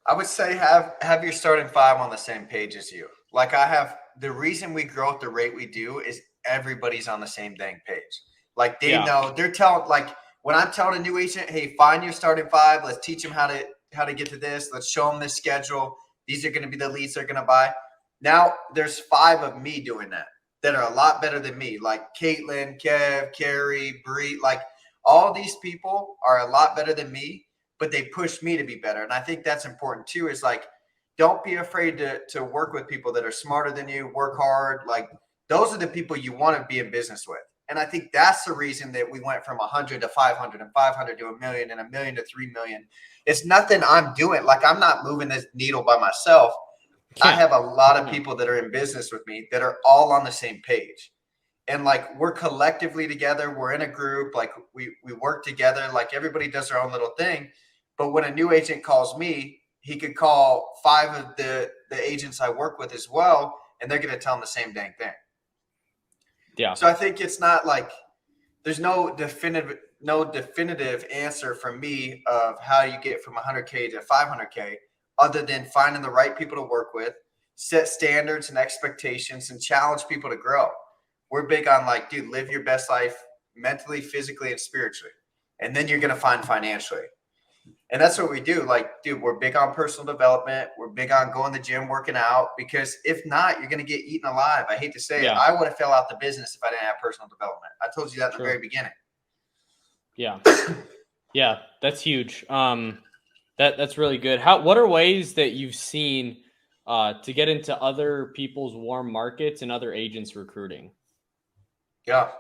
I would say have your starting 5 on the same page as you. Like I have, the reason we grow at the rate we do is everybody's on the same dang page. Like they know, they're telling, like when I'm telling a new agent, hey, find your starting 5, let's teach them how to get to this. Let's show them this schedule. These are going to be the leads they're going to buy. Now there's 5 of me doing that are a lot better than me. Like Caitlin, Kev, Carrie, Bree, like all these people are a lot better than me, but they push me to be better. And I think that's important too, is like, don't be afraid to work with people that are smarter than you, work hard. Like those are the people you want to be in business with. And I think that's the reason that we went from 100 to 500 and 500 to $1 million and $1 million to 3 million. It's nothing I'm doing. Like I'm not moving this needle by myself. Yeah. I have a lot of people that are in business with me that are all on the same page. And like we're collectively together, we're in a group, like we work together, like everybody does their own little thing. But when a new agent calls me, he could call 5 of the agents I work with as well, and they're going to tell him the same dang thing. Yeah. So I think it's not like there's no definitive answer from me of how you get from 100K to 500K, other than finding the right people to work with, set standards and expectations, and challenge people to grow. We're big on like, dude, live your best life mentally, physically, and spiritually. And then you're going to find financially. And that's what we do. Like, dude, we're big on personal development. We're big on going to the gym, working out, because if not, you're going to get eaten alive. I hate to say it. I would have fell out the business if I didn't have personal development. I told you that in the very beginning. Yeah. Yeah. That's huge. That's really good. What are ways that you've seen to get into other people's warm markets and other agents recruiting? Yeah.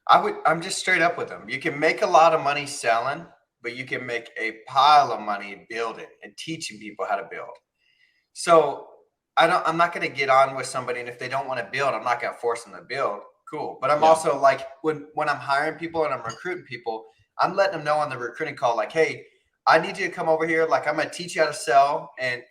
I'm just straight up with them. You can make a lot of money selling, but you can make a pile of money building and teaching people how to build. So I'm not going to get on with somebody, and if they don't want to build, I'm not going to force them to build. Cool. But I'm also like, when I'm hiring people and I'm recruiting people, I'm letting them know on the recruiting call, like, hey, I need you to come over here. Like, I'm going to teach you how to sell and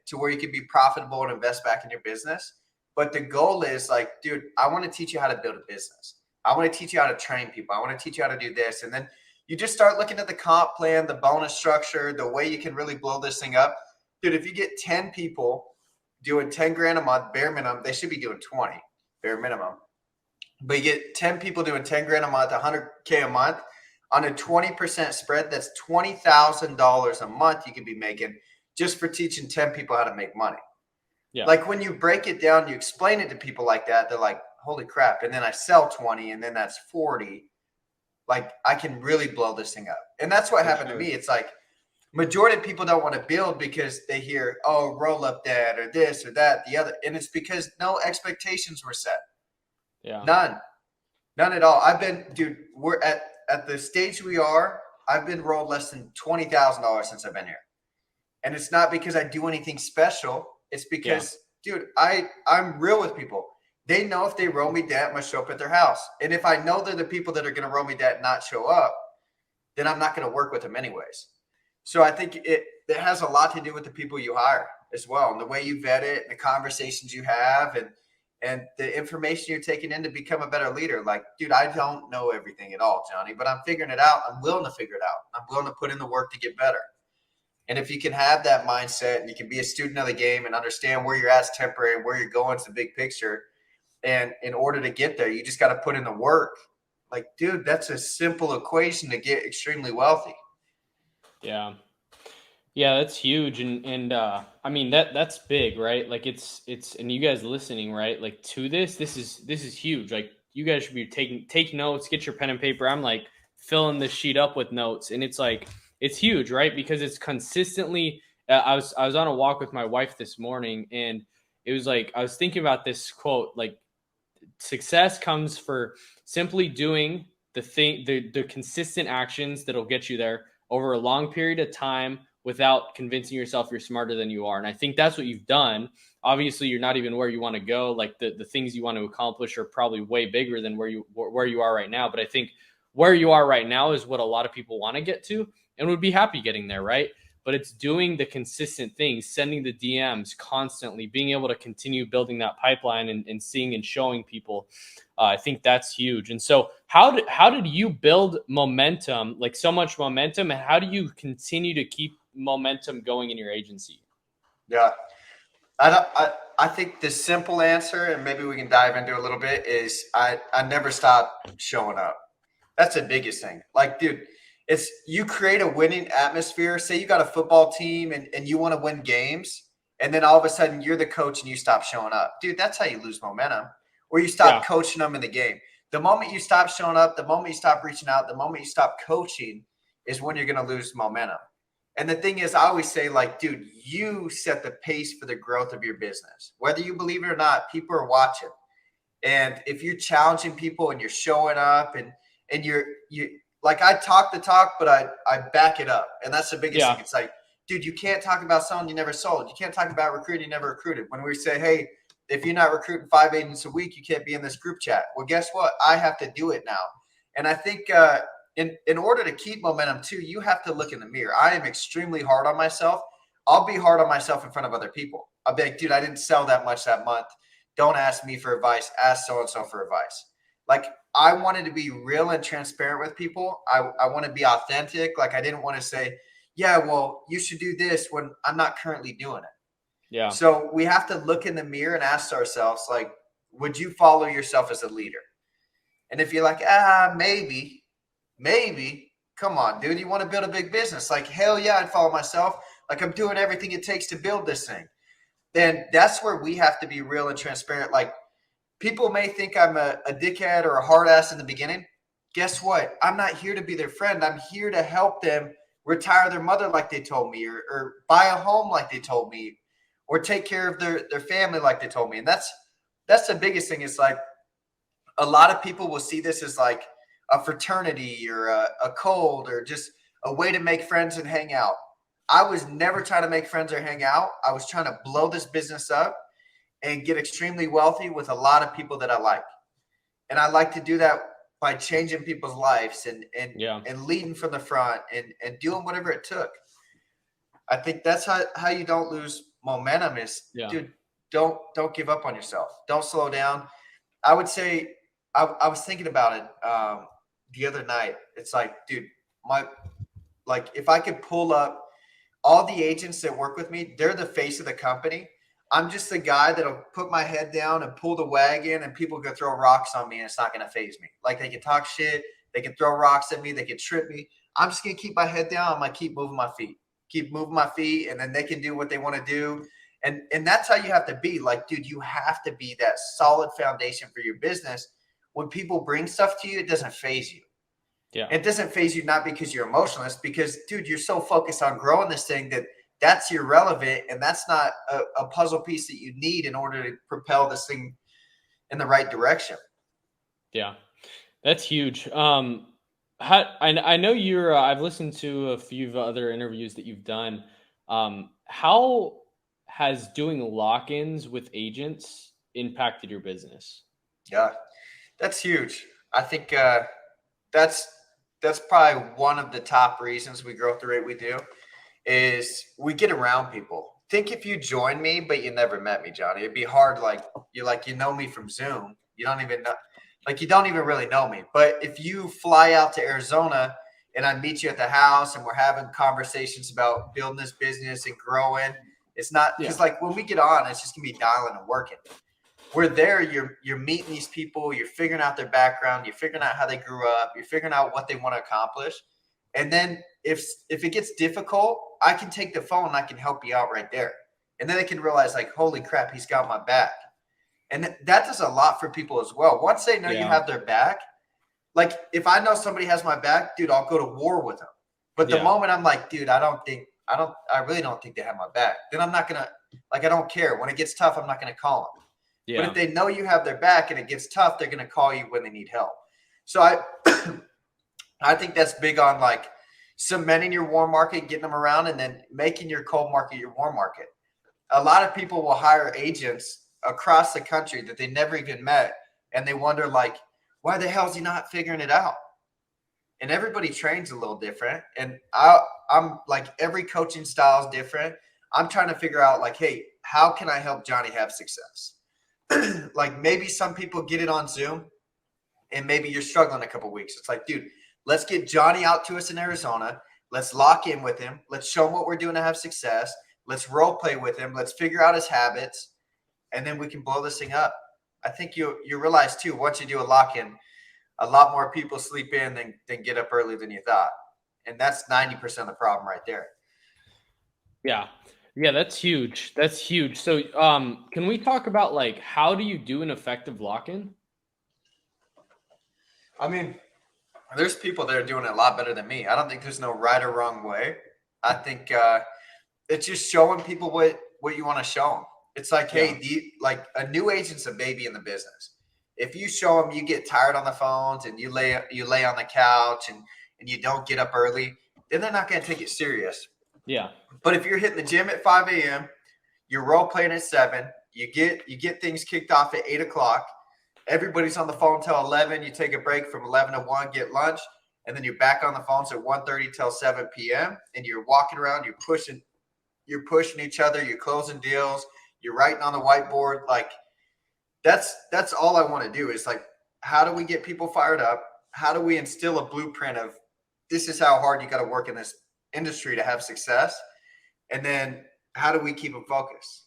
to where you can be profitable and invest back in your business. But the goal is like, dude, I want to teach you how to build a business. I want to teach you how to train people. I want to teach you how to do this. And then you just start looking at the comp plan, the bonus structure, the way you can really blow this thing up. Dude, if you get 10 people doing 10 grand a month, bare minimum, they should be doing 20, bare minimum. But you get 10 people doing 10 grand a month, 100K a month on a 20% spread. That's $20,000 a month you could be making just for teaching 10 people how to make money. Yeah. Like when you break it down, you explain it to people like that, they're like, holy crap. And then I sell 20 and then that's 40. Like, I can really blow this thing up. And that's what happened to me. It's like majority of people don't want to build because they hear, oh, roll up that or this or that, the other. And it's because no expectations were set. Yeah. None at all. Dude, we're at the stage we are, I've been rolled less than $20,000 since I've been here. And it's not because I do anything special. It's because, dude, I'm real with people. They know if they roll me debt, I'm going to show up at their house. And if I know they're the people that are going to roll me debt and not show up, then I'm not going to work with them anyways. So I think it has a lot to do with the people you hire as well, and the way you vet it, and the conversations you have, and the information you're taking in to become a better leader. Like, dude, I don't know everything at all, Johnny, but I'm figuring it out. I'm willing to figure it out. I'm willing to put in the work to get better. And if you can have that mindset and you can be a student of the game and understand where you're at is temporary and where you're going is the big picture. And in order to get there, you just got to put in the work. Like, dude, that's a simple equation to get extremely wealthy. Yeah. Yeah, that's huge. And I mean, that's big, right? Like it's, and you guys listening, right? Like to this is huge. Like you guys should be take notes, get your pen and paper. I'm like filling this sheet up with notes, and it's like, it's huge, right? Because it's consistently, I was on a walk with my wife this morning, and it was like, I was thinking about this quote, like success comes for simply doing the consistent actions that'll get you there over a long period of time without convincing yourself you're smarter than you are. And I think that's what you've done. Obviously, you're not even where you want to go. Like the things you want to accomplish are probably way bigger than where you are right now. But I think where you are right now is what a lot of people want to get to and would be happy getting there, right? But it's doing the consistent things, sending the DMs constantly, being able to continue building that pipeline and seeing and showing people. I think that's huge. And so how did you build momentum, like so much momentum, and how do you continue to keep momentum going in your agency? Yeah. I think the simple answer, and maybe we can dive into a little bit, is I never stop showing up. That's the biggest thing. Like, dude, it's you create a winning atmosphere. Say you got a football team and you want to win games, and then all of a sudden you're the coach and you stop showing up. Dude, that's how you lose momentum. Or you stop coaching them in the game. The moment you stop showing up, the moment you stop reaching out, the moment you stop coaching is when you're going to lose momentum. And the thing is, I always say, like, dude, you set the pace for the growth of your business. Whether you believe it or not, people are watching. And if you're challenging people and you're showing up and you like, I talk the talk, but I back it up. And that's the biggest thing. It's like, dude, you can't talk about selling you never sold. You can't talk about recruiting you never recruited. When we say, hey, if you're not recruiting 5 agents a week, you can't be in this group chat. Well, guess what? I have to do it now. And I think in order to keep momentum too, you have to look in the mirror. I am extremely hard on myself. I'll be hard on myself in front of other people. I'll be like, dude, I didn't sell that much that month. Don't ask me for advice. Ask so-and-so for advice. Like, I wanted to be real and transparent with people. I want to be authentic. Like, I didn't want to say, yeah, well, you should do this when I'm not currently doing it. Yeah. So we have to look in the mirror and ask ourselves, like, would you follow yourself as a leader? And if you're like, maybe, come on, dude, you want to build a big business? Like, hell yeah, I'd follow myself. Like, I'm doing everything it takes to build this thing. Then that's where we have to be real and transparent. Like, people may think I'm a dickhead or a hard ass in the beginning. Guess what? I'm not here to be their friend. I'm here to help them retire their mother like they told me, or buy a home like they told me, or take care of their family like they told me. And that's the biggest thing. It's like, a lot of people will see this as like a fraternity or a cult or just a way to make friends and hang out. I was never trying to make friends or hang out. I was trying to blow this business up and get extremely wealthy with a lot of people that I like. And I like to do that by changing people's lives and Yeah. and leading from the front and doing whatever it took. I think that's how you don't lose momentum is, Yeah. dude, don't give up on yourself. Don't slow down. I would say I was thinking about it the other night. It's like, dude, if I could pull up all the agents that work with me, they're the face of the company. I'm just the guy that'll put my head down and pull the wagon, and people can throw rocks on me and it's not going to phase me. Like, they can talk shit, they can throw rocks at me, they can trip me. I'm just going to keep my head down. I'm going to keep moving my feet, and then they can do what they want to do. And that's how you have to be. Like, dude, you have to be that solid foundation for your business. When people bring stuff to you, it doesn't phase you. Yeah. It doesn't phase you, not because you're emotionless, because, dude, you're so focused on growing this thing that's irrelevant, and that's not a puzzle piece that you need in order to propel this thing in the right direction. Yeah, that's huge. I know you're. I've listened to a few other interviews that you've done. How has doing lock-ins with agents impacted your business? Yeah, that's huge. I think that's probably one of the top reasons we grow at the rate we do is we get around people. Think if you joined me, but you never met me, Johnny, it'd be hard. You know me from Zoom. You don't even know, you don't even really know me. But if you fly out to Arizona and I meet you at the house and we're having conversations about building this business and growing, it's not because when we get on, it's just gonna be dialing and working. We're there, you're meeting these people, you're figuring out their background, you're figuring out how they grew up, you're figuring out what they want to accomplish. And then if it gets difficult, I can take the phone and I can help you out right there. And then they can realize, like, holy crap, he's got my back. And that does a lot for people as well. Once they know you have their back, like, if I know somebody has my back, dude, I'll go to war with them. But the moment I'm like, dude, I really don't think they have my back, then I'm not gonna, I don't care. When it gets tough, I'm not gonna call them. Yeah. But if they know you have their back and it gets tough, they're going to call you when they need help. So I think that's big on cementing your warm market, getting them around, and then making your cold market your warm market. A lot of people will hire agents across the country that they never even met, and they wonder, why the hell is he not figuring it out? And everybody trains a little different. And I'm every coaching style is different. I'm trying to figure out, hey, how can I help Johnny have success? Maybe some people get it on Zoom and maybe you're struggling a couple weeks. It's like, dude, let's get Johnny out to us in Arizona. Let's lock in with him. Let's show him what we're doing to have success. Let's role play with him. Let's figure out his habits, and then we can blow this thing up. I think you realize too, once you do a lock in, a lot more people sleep in than get up early than you thought. And that's 90% of the problem right there. Yeah. Yeah, that's huge. That's huge. So, can we talk about how do you do an effective lock-in? I mean, there's people that are doing it a lot better than me. I don't think there's no right or wrong way. I think it's just showing people what you want to show them. It's like, hey, a new agent's a baby in the business. If you show them you get tired on the phones and you lay on the couch and you don't get up early, then they're not going to take it serious. Yeah. But if you're hitting the gym at 5 a.m., you're role playing at 7, you get things kicked off at 8 o'clock, everybody's on the phone till 11, you take a break from 11 to 1, get lunch, and then you're back on the phones at 1:30 till 7 p.m. and you're walking around, you're pushing each other, you're closing deals, you're writing on the whiteboard. That's all I want to do is how do we get people fired up? How do we instill a blueprint of this is how hard you got to work in this industry to have success? And then how do we keep them focused?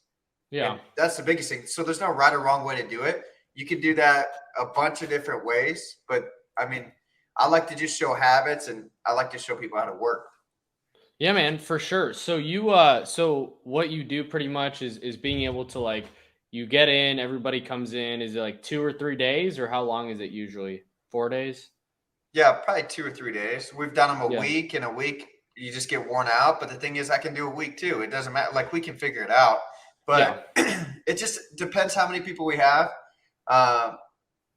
Yeah. And that's the biggest thing. So there's no right or wrong way to do it. You can do that a bunch of different ways, but I mean, I like to just show habits and I like to show people how to work. Yeah, man, for sure. So so what you do pretty much is being able to you get in, everybody comes in. Is it 2 or 3 days, or how long is it usually? 4 days? Yeah, probably 2 or 3 days. We've done them a week, and a week you just get worn out. But the thing is, I can do a week too. It doesn't matter. We can figure it out. But it just depends how many people we have.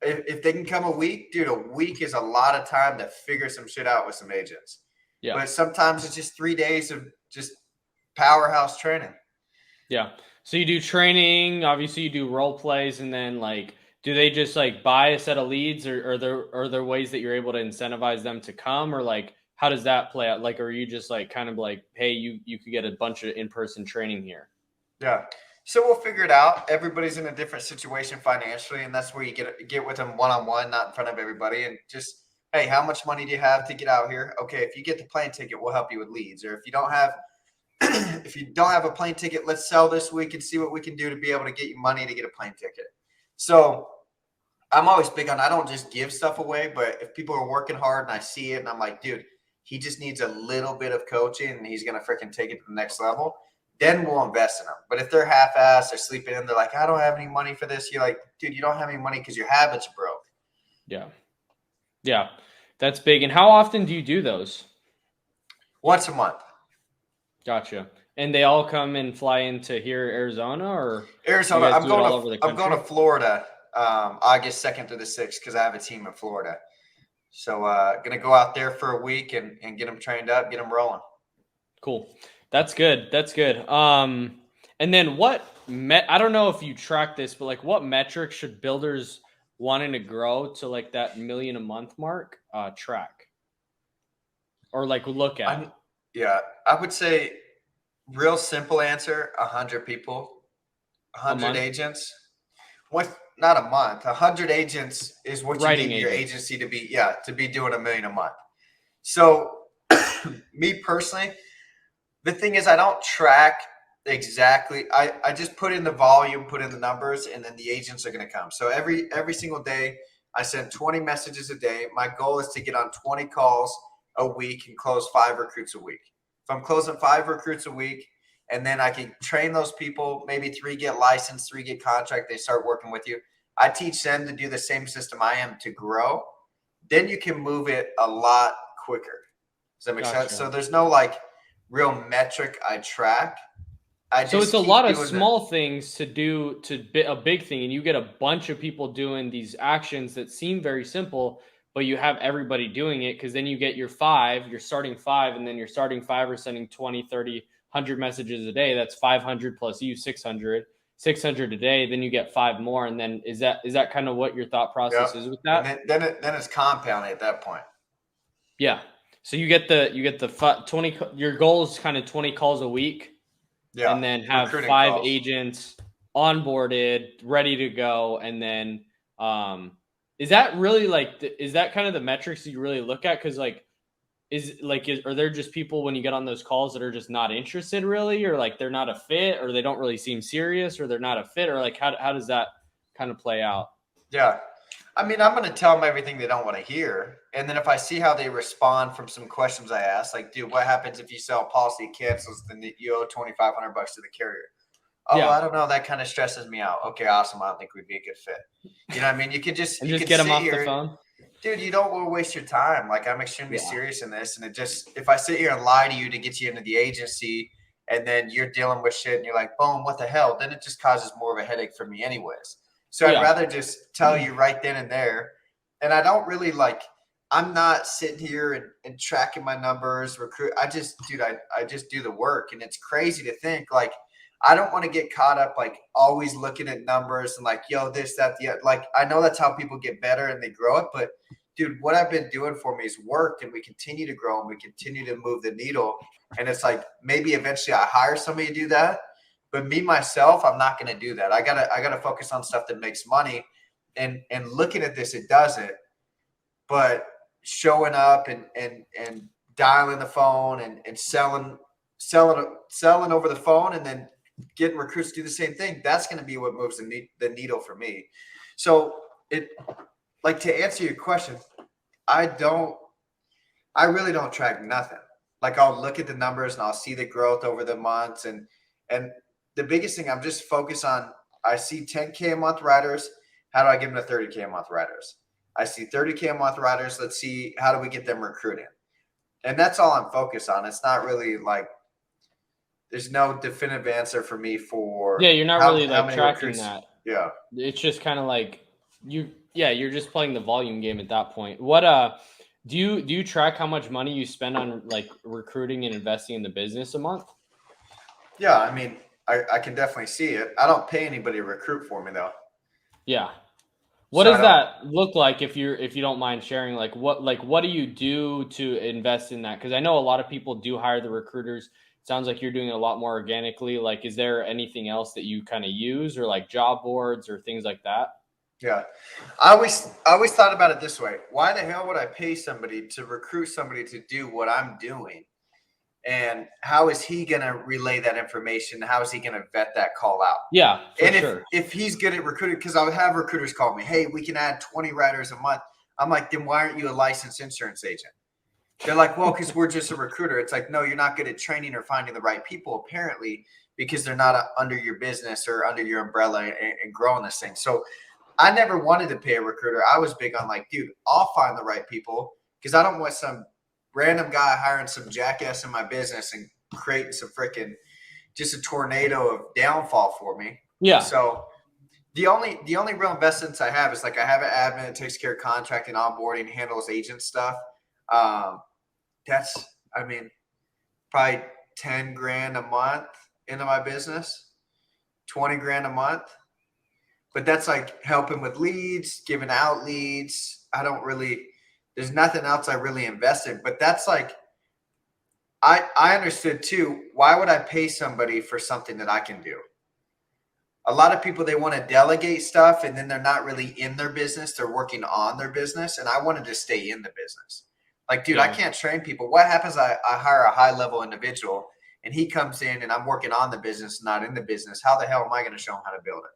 If they can come a week, dude, a week is a lot of time to figure some shit out with some agents. Yeah. But sometimes it's just 3 days of just powerhouse training. Yeah. So you do training, obviously you do role plays, and then do they just like buy a set of leads, or are there ways that you're able to incentivize them to come, or like how does that play out? Like, are you just like kind of like, hey, you could get a bunch of in-person training here? Yeah. So we'll figure it out. Everybody's in a different situation financially, and that's where you get with them one-on-one, not in front of everybody, and just, hey, how much money do you have to get out here? Okay, if you get the plane ticket, we'll help you with leads. Or if you don't have a plane ticket, let's sell this week and see what we can do to be able to get you money to get a plane ticket. So I'm always big on, I don't just give stuff away, but if people are working hard and I see it and I'm like, dude, he just needs a little bit of coaching and he's going to freaking take it to the next level, then we'll invest in them. But if they're half-assed, they're sleeping in, they're like, I don't have any money for this. You're like, dude, you don't have any money because your habits broke. Yeah. Yeah. That's big. And how often do you do those? Once a month. Gotcha. And they all come and fly into here, Arizona, or Arizona? I'm going to Florida August 2nd through the 6th because I have a team in Florida. So going to go out there for a week and get them trained up, get them rolling. Cool. That's good. That's good. And then I don't know if you track this, but like what metrics should builders wanting to grow to like that $1 million a month mark track or like look at? I would say real simple answer, 100 people, 100 agents. Not a month. 100 agents is what you need your agency to be doing $1 million a month. So me personally, the thing is I don't track exactly. I just put in the volume, put in the numbers, and then the agents are going to come. So every single day I send 20 messages a day. My goal is to get on 20 calls a week and close 5 recruits a week. If I'm closing 5 recruits a week, and then I can train those people, maybe 3 get licensed, 3 get contract, they start working with you. I teach them to do the same system I am to grow. Then you can move it a lot quicker. Does that make sense? So there's no like real metric I track. So it's a lot of small things to do to a big thing, and you get a bunch of people doing these actions that seem very simple, but you have everybody doing it because then you get your starting 5, and then your starting 5 are sending 20, 30, 100 messages a day. That's 500 plus you, 600 a day. Then you get 5 more. And then is that kind of what your thought process is with that? And then it's compounding at that point. Yeah. So you get the 20, your goal is kind of 20 calls a week. Yeah. And then have 5 agents onboarded, ready to go. And then, is that really is that kind of the metrics you really look at? Cause are there just people when you get on those calls that are just not interested really, or like they're not a fit, or they don't really seem serious, or they're not a fit, or like how does that kind of play out? Yeah. I mean, I'm going to tell them everything they don't want to hear. And then if I see how they respond from some questions I ask, like, dude, what happens if you sell a policy cancels, then you owe $2,500 to the carrier? Oh, yeah. I don't know. That kind of stresses me out. Okay, awesome. I don't think we'd be a good fit. You know what I mean? You could just, get them off the phone. Dude, you don't want to waste your time. Like, I'm extremely serious in this. And if I sit here and lie to you to get you into the agency and then you're dealing with shit and you're like, boom, what the hell? Then it just causes more of a headache for me anyways. So I'd rather just tell you right then and there. And I don't really I'm not sitting here and tracking my numbers, I just do the work. And it's crazy to think I don't want to get caught up always looking at numbers and yo, this, that, the other. I know that's how people get better and they grow it, but dude, what I've been doing for me is worked, and we continue to grow and we continue to move the needle. And it's maybe eventually I hire somebody to do that. But me, myself, I'm not going to do that. I gotta focus on stuff that makes money. And looking at this, it doesn't. But showing up and dialing the phone and selling over the phone and then getting recruits to do the same thing, that's going to be what moves the needle for me. So to answer your question, I really don't track nothing. I'll look at the numbers and I'll see the growth over the months and the biggest thing I'm just focused on, I see 10K a month riders. How do I get them to 30K a month riders? I see 30K a month riders. Let's see, how do we get them recruiting? And that's all I'm focused on. It's not really there's no definitive answer for me for. Yeah, you're not really tracking recruits. That. Yeah. It's just kind of you're just playing the volume game at that point. What, do you track how much money you spend on recruiting and investing in the business a month? Yeah. I mean, I can definitely see it. I don't pay anybody to recruit for me though. Yeah. What does that look like if you don't mind sharing? What do you do to invest in that? Because I know a lot of people do hire the recruiters. Sounds like you're doing it a lot more organically. Like, is there anything else that you kind of use, or like job boards or things like that? Yeah. I always thought about it this way. Why the hell would I pay somebody to recruit somebody to do what I'm doing? And how is he going to relay that information? How is he going to vet that call out? Yeah, and sure. if he's good at recruiting, because I'll have recruiters call me, hey, we can add 20 riders a month. I'm like, then why aren't you a licensed insurance agent? They're like, well, because we're just a recruiter. It's like, no, you're not good at training or finding the right people, apparently, because they're not under your business or under your umbrella and growing this thing. So I never wanted to pay a recruiter. I was big on like, dude, I'll find the right people, because I don't want some random guy hiring some jackass in my business and creating some freaking just a tornado of downfall for me. Yeah. So the only real investments I have is like I have an admin that takes care of contracting, onboarding, handles agent stuff. That's, I mean, probably 10 grand a month into my business, 20 grand a month. But that's like helping with leads, giving out leads. There's nothing else I really invest in. But that's like, I understood too, why would I pay somebody for something that I can do? A lot of people, they want to delegate stuff and then they're not really in their business. They're working on their business. And I wanted to stay in the business. Like, dude, I can't train people. What happens? I hire a high level individual and he comes in and I'm working on the business, not in the business. How the hell am I going to show him how to build it?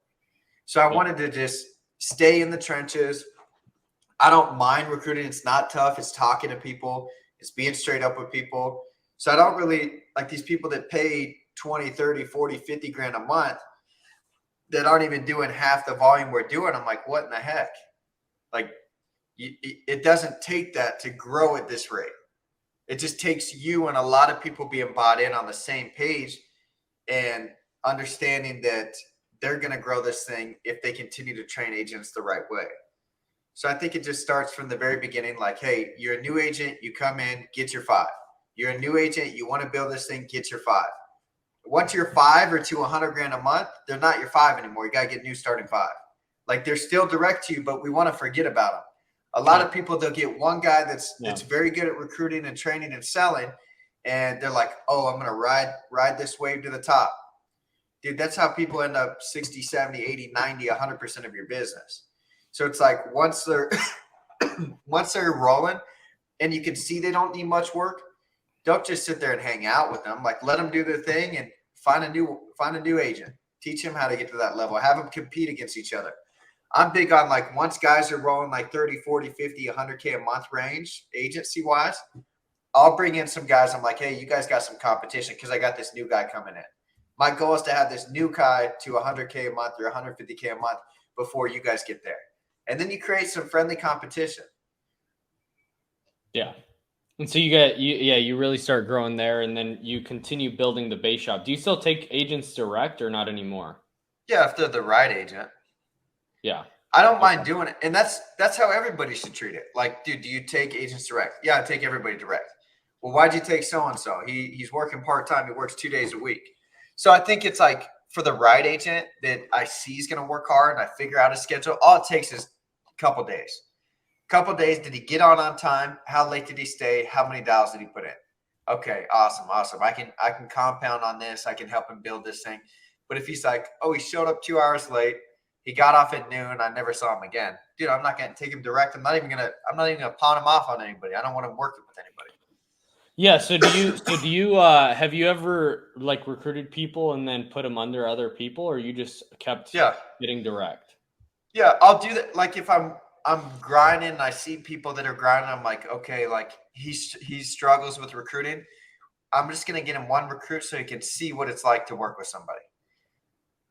So I wanted to just stay in the trenches. I don't mind recruiting. It's not tough. It's talking to people. It's being straight up with people. So I don't really like these people that pay 20, 30, 40, 50 grand a month that aren't even doing half the volume we're doing. I'm like, what in the heck? Like, it doesn't take that to grow at this rate. It just takes you and a lot of people being bought in on the same page and understanding that they're going to grow this thing if they continue to train agents the right way. So I think it just starts from the very beginning. Like, hey, you're a new agent, you come in, get your 5. You're a new agent, you want to build this thing, get your 5. Once you're 5 or to 100 grand a month, they're not your 5 anymore. You got to get new starting 5. Like, they're still direct to you, but we want to forget about them. A lot of people, they'll get one guy that's very good at recruiting and training and selling, and they're like, oh, I'm going to ride this wave to the top. Dude, that's how people end up 60, 70, 80, 90, 100% of your business. So it's like once they're rolling and you can see they don't need much work, don't just sit there and hang out with them. Like, let them do their thing and find a new agent. Teach them how to get to that level. Have them compete against each other. I'm big on, like, once guys are rolling like 30, 40, 50, 100K a month range agency wise, I'll bring in some guys. I'm like, hey, you guys got some competition because I got this new guy coming in. My goal is to have this new guy to 100K a month or 150K a month before you guys get there. And then you create some friendly competition. Yeah. And so you really start growing there, and then you continue building the base shop. Do you still take agents direct or not anymore? Yeah, if they're the right agent. Yeah. I don't mind doing it. And that's how everybody should treat it. Like, dude, do you take agents direct? Yeah, I take everybody direct. Well, why'd you take so-and-so? He's working part-time. He works 2 days a week. So I think it's like, for the right agent that I see is going to work hard and I figure out his schedule, all it takes is a couple days. Did he get on time? How late did he stay? How many dials did he put in? Okay, awesome. I can compound on this. I can help him build this thing. But if he's like, oh, he showed up 2 hours late, he got off at noon, I never saw him again. Dude, I'm not going to take him direct. I'm not even going to pawn him off on anybody. I don't want him working with anybody. Yeah. So do you have you ever like recruited people and then put them under other people, or you just kept getting direct? Yeah, I'll do that. Like, if I'm grinding and I see people that are grinding, I'm like, okay, like he struggles with recruiting. I'm just going to get him one recruit so he can see what it's like to work with somebody.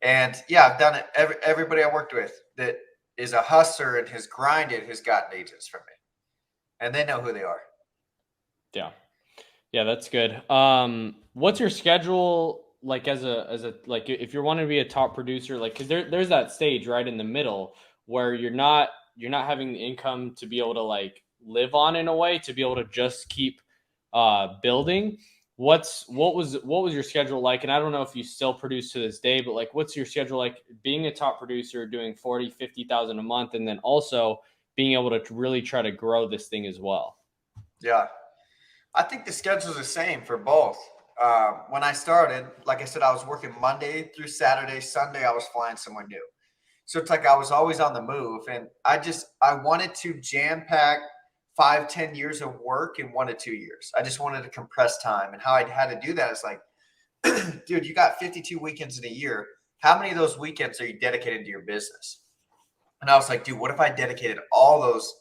And yeah, I've done it. Everybody I worked with that is a hustler and has grinded has gotten agents from me, and they know who they are. Yeah. Yeah, that's good. What's your schedule like as a like if you're wanting to be a top producer, like, because there's that stage right in the middle where you're not having the income to be able to like live on in a way, to be able to just keep building. what was your schedule like? And I don't know if you still produce to this day, but like, what's your schedule like being a top producer, doing 40, 50,000 a month, and then also being able to really try to grow this thing as well? Yeah. I think the schedule's the same for both. When I started, like I said, I was working Monday through Saturday. Sunday, I was flying somewhere new. So it's like I was always on the move. And I wanted to jam pack 5-10 years of work in 1 to 2 years. I just wanted to compress time. And how I had to do that is like, dude, you got 52 weekends in a year. How many of those weekends are you dedicated to your business? And I was like, dude, what if I dedicated all those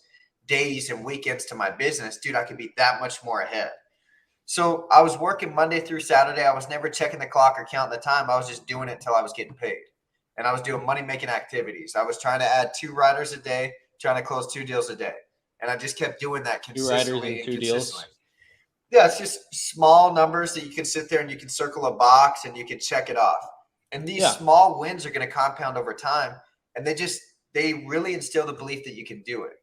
days and weekends to my business? Dude, I could be that much more ahead. So I was working Monday through Saturday. I was never checking the clock or counting the time. I was just doing it until I was getting paid. And I was doing money-making activities. I was trying to add 2 riders a day, trying to close 2 deals a day. And I just kept doing that consistently. 2 riders and 2 deals. Yeah, it's just small numbers that you can sit there and you can circle a box and you can check it off. And these small wins are going to compound over time. And they really instill the belief that you can do it.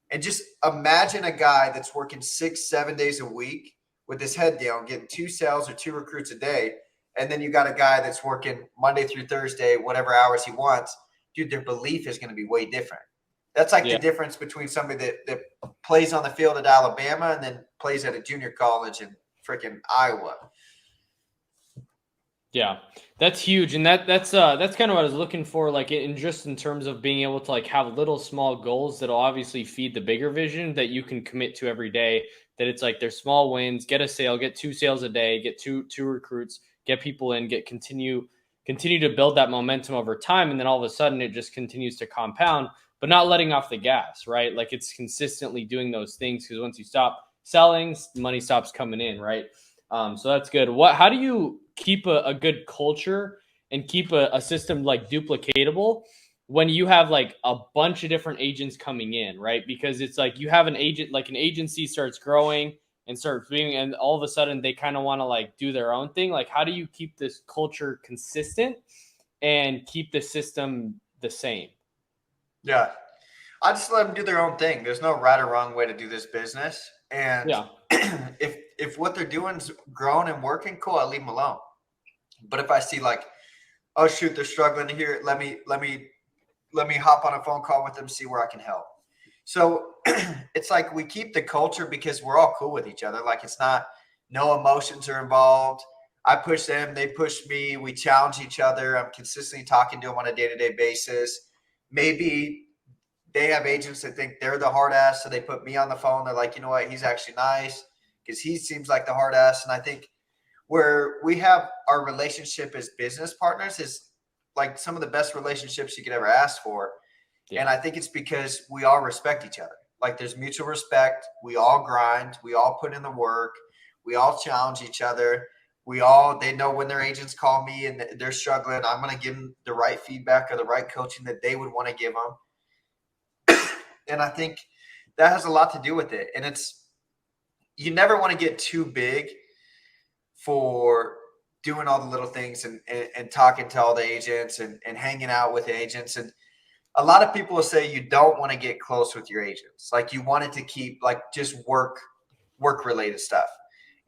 And just imagine a guy that's working 6-7 days a week with his head down, getting 2 sales or 2 recruits a day. And then you got a guy that's working Monday through Thursday, whatever hours he wants. Dude, their belief is going to be way different. That's like the difference between somebody that plays on the field at Alabama and then plays at a junior college in freaking Iowa. Yeah, that's huge. And that's kind of what I was looking for, like in terms of being able to like have little small goals that'll obviously feed the bigger vision that you can commit to every day. That it's like there's small wins, get a sale, get 2 sales a day, get two recruits, get people in, continue to build that momentum over time. And then all of a sudden it just continues to compound, but not letting off the gas, right? Like it's consistently doing those things, because once you stop selling, money stops coming in, right? So that's good. How do you keep a good culture and keep a system like duplicatable when you have like a bunch of different agents coming in, right? Because it's like you have an agent, like an agency starts growing and starts being, and all of a sudden they kind of want to like do their own thing. Like, how do you keep this culture consistent and keep the system the same? Yeah, I just let them do their own thing. There's no right or wrong way to do this business. And if what they're doing is growing and working, cool, I leave them alone. But if I see like, oh shoot, they're struggling here, let me hop on a phone call with them, see where I can help. So it's like we keep the culture because we're all cool with each other. Like it's not, no emotions are involved. I push them, they push me. We challenge each other. I'm consistently talking to them on a day-to-day basis. Maybe they have agents that think they're the hard ass, so they put me on the phone. They're like, you know what, he's actually nice because he seems like the hard ass. And I think where we have our relationship as business partners is like some of the best relationships you could ever ask for. Yeah. And I think it's because we all respect each other. Like there's mutual respect. We all grind. We all put in the work. We all challenge each other. They know when their agents call me and they're struggling, I'm going to give them the right feedback or the right coaching that they would want to give them. And I think that has a lot to do with it. And you never want to get too big for doing all the little things and talking to all the agents and hanging out with agents. And a lot of people will say you don't want to get close with your agents. Like you want it to keep like just work related stuff.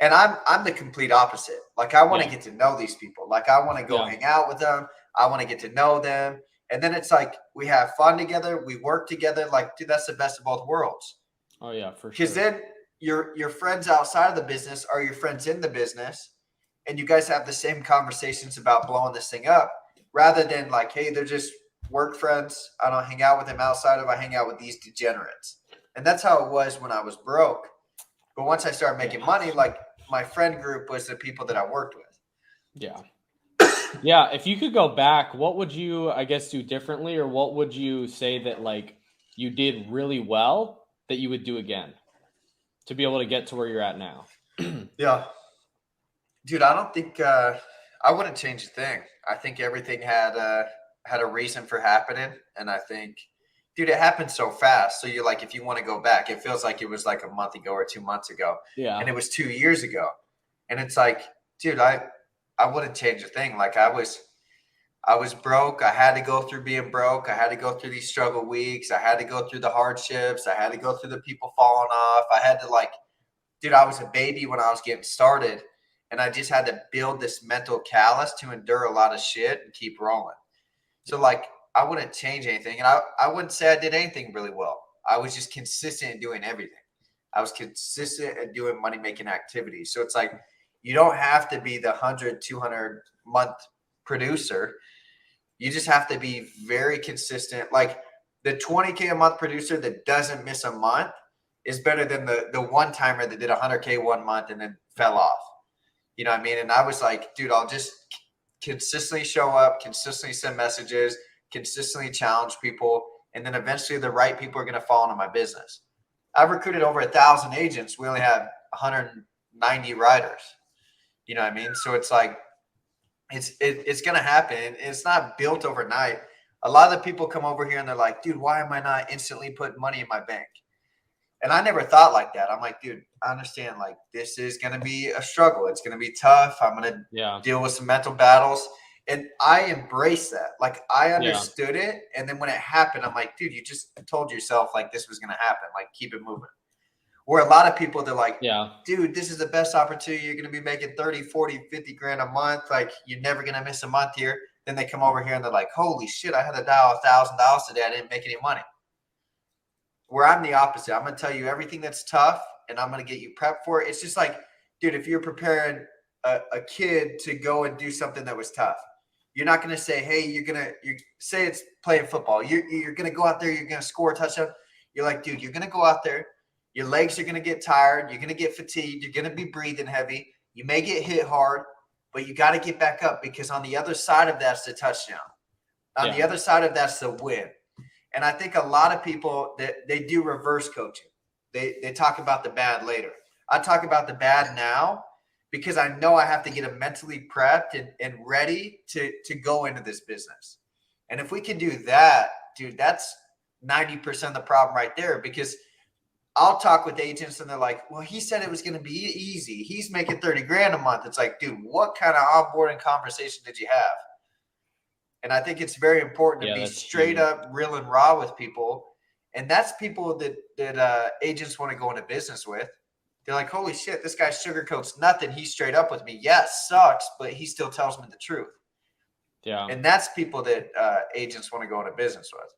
And I'm the complete opposite. Like I want to get to know these people. Like I want to go hang out with them. I want to get to know them. And then it's like we have fun together. We work together. Like, dude, that's the best of both worlds. Oh yeah, for sure. Because then your friends outside of the business are your friends in the business, and you guys have the same conversations about blowing this thing up, rather than like, hey, they're just work friends. I don't hang out with them outside of I hang out with these degenerates. And that's how it was when I was broke. But once I started making money, like my friend group was the people that I worked with. Yeah. Yeah, if you could go back, what would you, I guess, do differently, or what would you say that like you did really well that you would do again to be able to get to where you're at now? Yeah, dude, I don't think I wouldn't change a thing. I think everything had a reason for happening, and I think, dude, it happened so fast. So you're like, if you want to go back, it feels like it was like a month ago or 2 months ago. Yeah, and it was 2 years ago, and it's like, dude, I wouldn't change a thing. Like I was broke. I had to go through being broke. I had to go through these struggle weeks. I had to go through the hardships. I had to go through the people falling off. I had to dude, I was a baby when I was getting started. And I just had to build this mental callus to endure a lot of shit and keep rolling. So like, I wouldn't change anything. And I wouldn't say I did anything really well. I was just consistent in doing everything. I was consistent at doing money-making activities. So it's like, you don't have to be the 100, 200 month producer. You just have to be very consistent. Like the 20K a month producer that doesn't miss a month is better than the one-timer that did 100K 1 month and then fell off. You know what I mean? And I was like, dude, I'll just consistently show up, consistently send messages, consistently challenge people. And then eventually the right people are going to fall into my business. I've recruited over 1,000 agents. We only have 190 riders. You know what I mean? So it's like, it's going to happen. It's not built overnight. A lot of the people come over here and they're like, dude, why am I not instantly putting money in my bank? And I never thought like that. I'm like, dude, I understand. Like, this is going to be a struggle. It's going to be tough. I'm going to deal with some mental battles. And I embrace that. Like, I understood it. And then when it happened, I'm like, dude, you just told yourself like this was going to happen. Like, keep it moving. Where a lot of people, they're like, dude, this is the best opportunity. You're going to be making 30, 40, 50 grand a month. Like, you're never going to miss a month here. Then they come over here and they're like, holy shit, I had to dial $1,000 today. I didn't make any money. Where I'm the opposite. I'm going to tell you everything that's tough and I'm going to get you prepped for it. It's just like, dude, if you're preparing a kid to go and do something that was tough, you're not going to say, hey, you say it's playing football. You're going to go out there. You're going to score a touchdown. You're like, dude, you're going to go out there. Your legs are going to get tired. You're going to get fatigued. You're going to be breathing heavy. You may get hit hard, but you got to get back up because on the other side of that's the touchdown. On the other side of that's the win. And I think a lot of people that they do reverse coaching. They talk about the bad later. I talk about the bad now because I know I have to get them mentally prepped and ready to go into this business. And if we can do that, dude, that's 90% of the problem right there, because I'll talk with agents and they're like, well, he said it was going to be easy. He's making 30 grand a month. It's like, dude, what kind of onboarding conversation did you have? And I think it's very important to be straight up, real and raw with people. And that's people that agents want to go into business with. They're like, holy shit, this guy sugarcoats nothing. He's straight up with me. Yes, sucks, but he still tells me the truth. Yeah. And that's people that agents want to go into business with.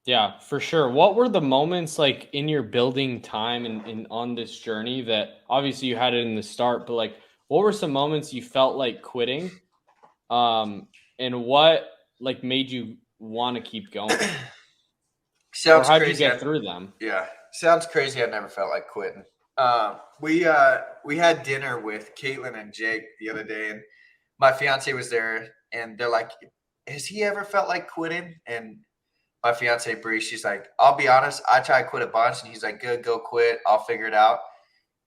Yeah, for sure. What were the moments like in your building time and on this journey that obviously you had it in the start, but like what were some moments you felt like quitting? And what like made you want to keep going? Sounds or how'd crazy. You get through them? Yeah. Sounds crazy. I never felt like quitting. We had dinner with Caitlin and Jake the other day, and my fiance was there, and they're like, has he ever felt like quitting? And my fiance Bree, she's like, I'll be honest, I tried to quit a bunch, and he's like, good, go quit. I'll figure it out.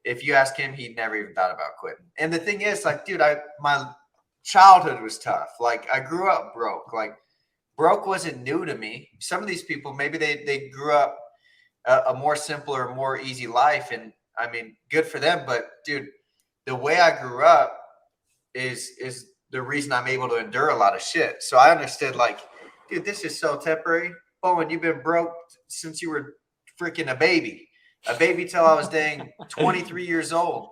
If you ask him, he'd never even thought about quitting. And the thing is, like, dude, my childhood was tough. Like, I grew up broke. Like, broke wasn't new to me. Some of these people, maybe they grew up a more simpler, more easy life. And I mean, good for them. But dude, the way I grew up is the reason I'm able to endure a lot of shit. So I understood, like, dude, this is so temporary. Bowen, you've been broke since you were freaking a baby till I was dang 23 years old.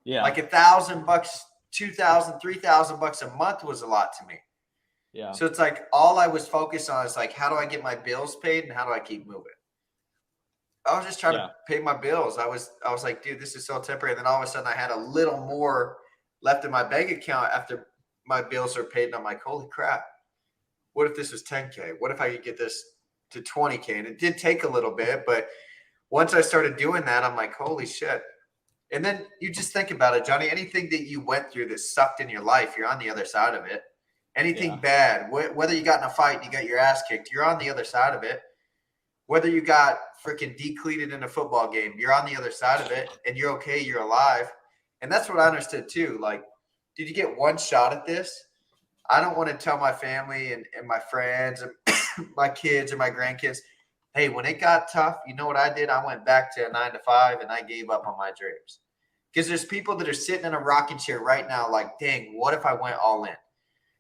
Yeah. Like $1,000, $2,000, $3,000 a month was a lot to me. Yeah. So it's like all I was focused on is like, how do I get my bills paid and how do I keep moving? I was just trying to pay my bills. I was like, dude, this is so temporary. And then all of a sudden I had a little more left in my bank account after my bills are paid. And I'm like, holy crap. What if this was 10K? What if I could get this to 20K? And it did take a little bit, but once I started doing that, I'm like, holy shit. And then you just think about it, Johnny, anything that you went through that sucked in your life, you're on the other side of it. Anything bad, whether you got in a fight, you got your ass kicked, you're on the other side of it. Whether you got freaking decleated in a football game, you're on the other side of it and you're okay, you're alive. And that's what I understood too. Like, did you get one shot at this? I don't want to tell my family and my friends and my kids or my grandkids, hey, when it got tough, you know what I did? I went back to a 9-to-5 and I gave up on my dreams. Because there's people that are sitting in a rocking chair right now like, dang, what if I went all in?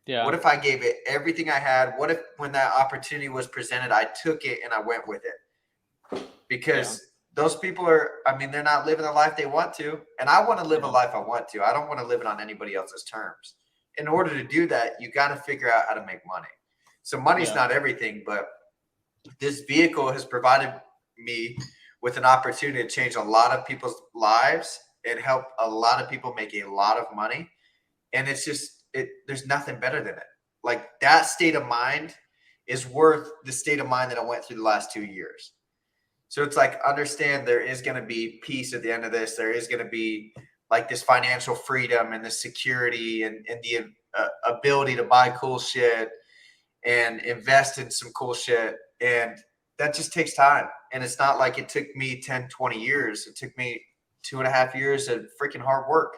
Yeah. What if I gave it everything I had? What if when that opportunity was presented, I took it and I went with it? Because those people are, I mean, they're not living the life they want to. And I want to live a life I want to. I don't want to live it on anybody else's terms. In order to do that, you got to figure out how to make money. So money's not everything, but this vehicle has provided me with an opportunity to change a lot of people's lives and help a lot of people make a lot of money. And it's just, there's nothing better than it. Like that state of mind is worth the state of mind that I went through the last 2 years. So it's like, understand there is going to be peace at the end of this. There is going to be like this financial freedom and the security and the ability to buy cool shit and invest in some cool shit. And that just takes time. And it's not like it took me 10, 20 years. It took me 2.5 years of freaking hard work.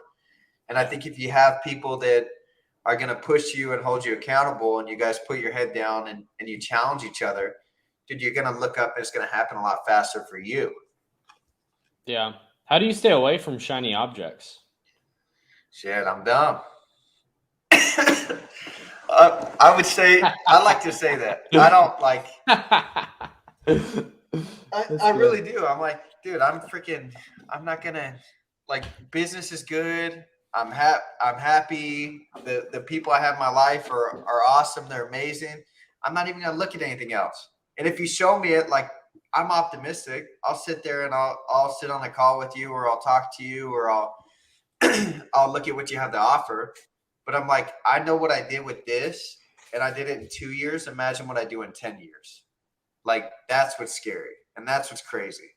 And I think if you have people that are going to push you and hold you accountable and you guys put your head down and you challenge each other, dude, you're going to look up and it's going to happen a lot faster for you. Yeah. How do you stay away from shiny objects? Shit, I'm dumb. I would say, I like to say that. I don't like, I really do. I'm like, dude, I'm not going to, like, business is good. I'm happy. The people I have in my life are awesome. They're amazing. I'm not even going to look at anything else. And if you show me it, like, I'm optimistic. I'll sit there and I'll sit on a call with you, or I'll talk to you, or I'll look at what you have to offer. But I'm like, I know what I did with this, and I did it in 2 years. Imagine what I do in 10 years. Like, that's what's scary, and that's what's crazy.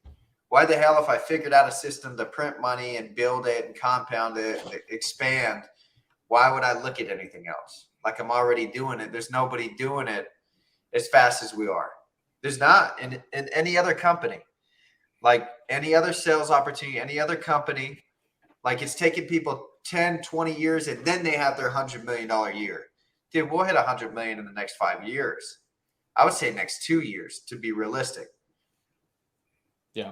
Why the hell, if I figured out a system to print money and build it and compound it and expand, why would I look at anything else? Like, I'm already doing it. There's nobody doing it as fast as we are. There's not in any other company. Like any other sales opportunity, any other company, like it's taking people 10, 20 years and then they have their $100 million year. Dude, we'll hit 100 million in the next 5 years. I would say next 2 years to be realistic. Yeah.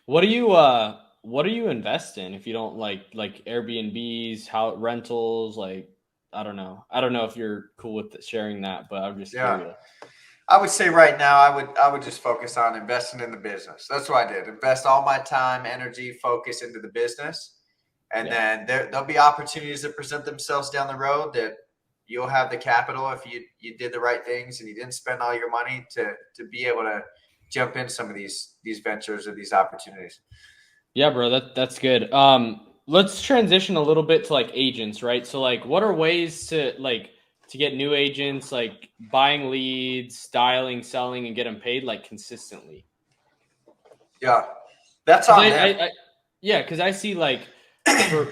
What do you invest in if you don't like Airbnbs, how rentals, like, I don't know if you're cool with sharing that, but I'm just curious. I would say right now, I would just focus on investing in the business. That's what I did. Invest all my time, energy, focus into the business. And then there'll be opportunities that present themselves down the road that you'll have the capital if you did the right things and you didn't spend all your money to be able to jump in some of these ventures or these opportunities. Yeah, bro, that's good. Let's transition a little bit to like agents, right? So like, what are ways to get new agents, like buying leads, dialing, selling, and get them paid like consistently? Yeah, that's on them. Because I see like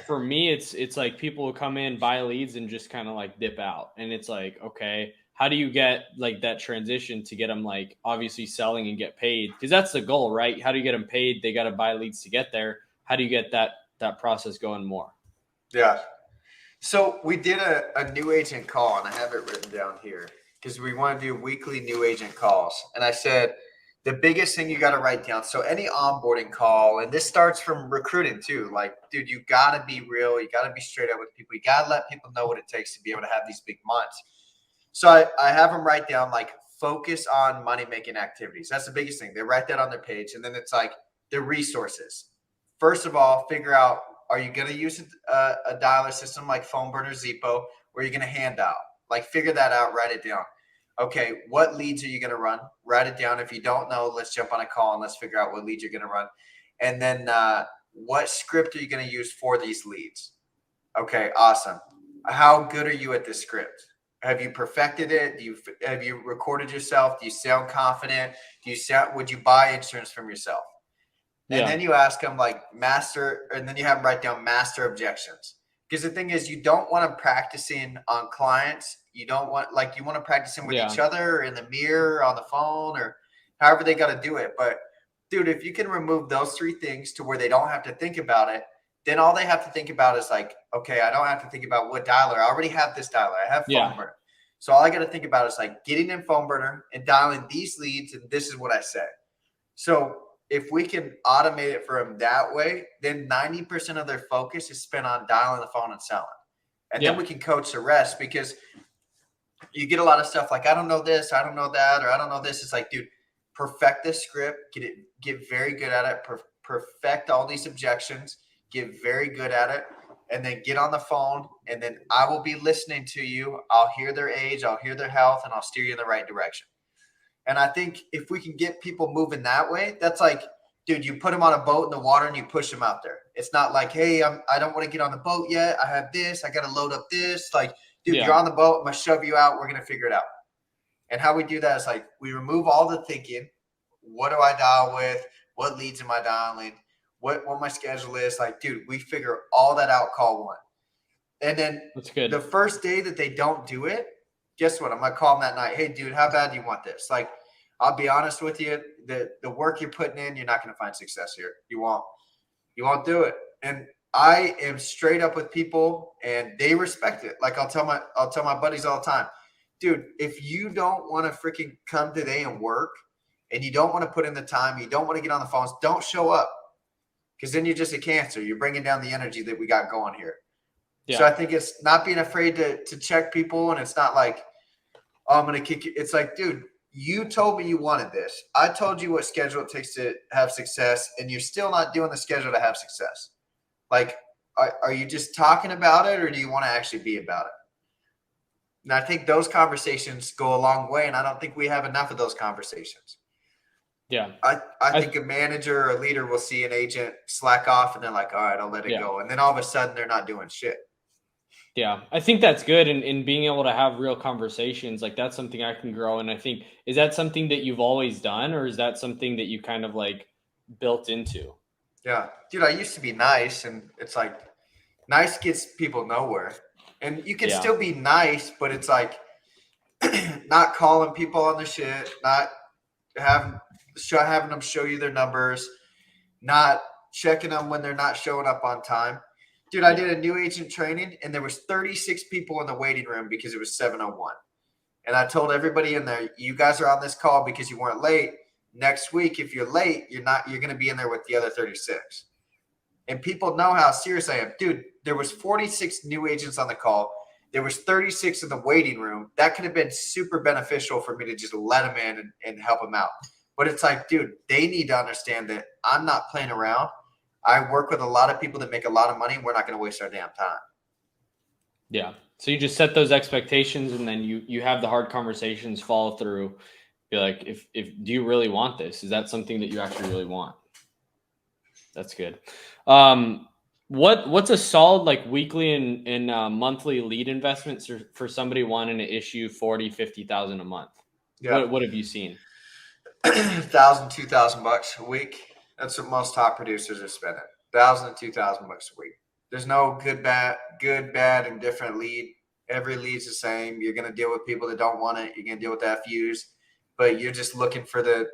for me, it's like people will come in, buy leads, and just kind of like dip out, and it's like, okay, how do you get like that transition to get them like obviously selling and get paid? Because that's the goal, right? How do you get them paid? They got to buy leads to get there. How do you get that process going more? Yeah. So we did a new agent call, and I have it written down here because we want to do weekly new agent calls. And I said, the biggest thing you got to write down. So any onboarding call, and this starts from recruiting too. Like, dude, you got to be real. You got to be straight up with people. You got to let people know what it takes to be able to have these big months. So I have them write down, like, focus on money-making activities. That's the biggest thing. They write that on their page. And then it's like the resources. First of all, figure out, are you going to use a dialer system like PhoneBurner, Zippo, or are you going to hand dial? Like, figure that out, write it down. Okay, what leads are you going to run? Write it down. If you don't know, let's jump on a call and let's figure out what leads you're going to run. And then what script are you going to use for these leads? Okay, awesome. How good are you at this script? Have you perfected it? Have you recorded yourself? Do you sound confident? Would you buy insurance from yourself? And then you ask them like and then you have them write down master objections. Because the thing is, you don't want them practicing on clients. You don't want, like, you want to practice them with each other or in the mirror, on the phone, or however they got to do it. But dude, if you can remove those 3 things to where they don't have to think about it, then all they have to think about is like, okay, I don't have to think about what dialer. I already have this dialer. I have PhoneBurner. So all I got to think about is like getting in PhoneBurner and dialing these leads. And this is what I say. So if we can automate it for them that way, then 90% of their focus is spent on dialing the phone and selling. And then we can coach the rest, because you get a lot of stuff like, I don't know this, I don't know that, or I don't know this. It's like, dude, perfect this script, get very good at it, perfect all these objections, get very good at it, and then get on the phone, and then I will be listening to you. I'll hear their age, I'll hear their health, and I'll steer you in the right direction. And I think if we can get people moving that way, that's like, dude, you put them on a boat in the water and you push them out there. It's not like, hey, I don't want to get on the boat yet. I have this. I got to load up this. Like, dude, you're on the boat. I'm going to shove you out. We're going to figure it out. And how we do that is like, we remove all the thinking. What do I dial with? What leads am I dialing? What my schedule is? Like, dude, we figure all that out call one. And then that's good. The first day that they don't do it, guess what? I'm going to call them that night. Hey, dude, how bad do you want this? Like, I'll be honest with you. The work you're putting in, you're not going to find success here. You won't do it. And I am straight up with people, and they respect it. Like I'll tell my buddies all the time, dude, if you don't want to freaking come today and work, and you don't want to put in the time, you don't want to get on the phones, don't show up, because then you're just a cancer. You're bringing down the energy that we got going here. Yeah. So I think it's not being afraid to check people, and it's not like, oh, I'm going to kick you. It's like, dude, you told me you wanted this. I told you what schedule it takes to have success, and you're still not doing the schedule to have success. Like, are you just talking about it, or do you want to actually be about it? And I think those conversations go a long way, and I don't think we have enough of those conversations. Yeah. I think a manager or a leader will see an agent slack off, and they're like, all right, I'll let it go. And then all of a sudden they're not doing shit. Yeah, I think that's good. And being able to have real conversations, like that's something I can grow. And I think, is that something that you've always done, or is that something that you kind of like built into? Yeah, dude, I used to be nice, and it's like nice gets people nowhere. And you can still be nice, but it's like not calling people on the shit, not having them show you their numbers, not checking them when they're not showing up on time. Dude, I did a new agent training, and there was 36 people in the waiting room because it was 7:01. And I told everybody in there, you guys are on this call because you weren't late. Next week, if you're late, you're going to be in there with the other 36. And people know how serious I am. Dude, there was 46 new agents on the call. There was 36 in the waiting room. That could have been super beneficial for me to just let them in and help them out. But it's like, dude, they need to understand that I'm not playing around. I work with a lot of people that make a lot of money, and we're not going to waste our damn time. Yeah. So you just set those expectations, and then you have the hard conversations, follow through. Be like, if do you really want this? Is that something that you actually really want? That's good. What's a solid like weekly and monthly lead investments for somebody wanting to issue 40, 50,000 a month? Yeah. What have you seen? $1,000, $2,000 a week. That's what most top producers are spending. $1,000 to $2,000 a week. There's no good, bad, and different lead. Every lead's the same. You're going to deal with people that don't want it. You're going to deal with FUs, but you're just looking for the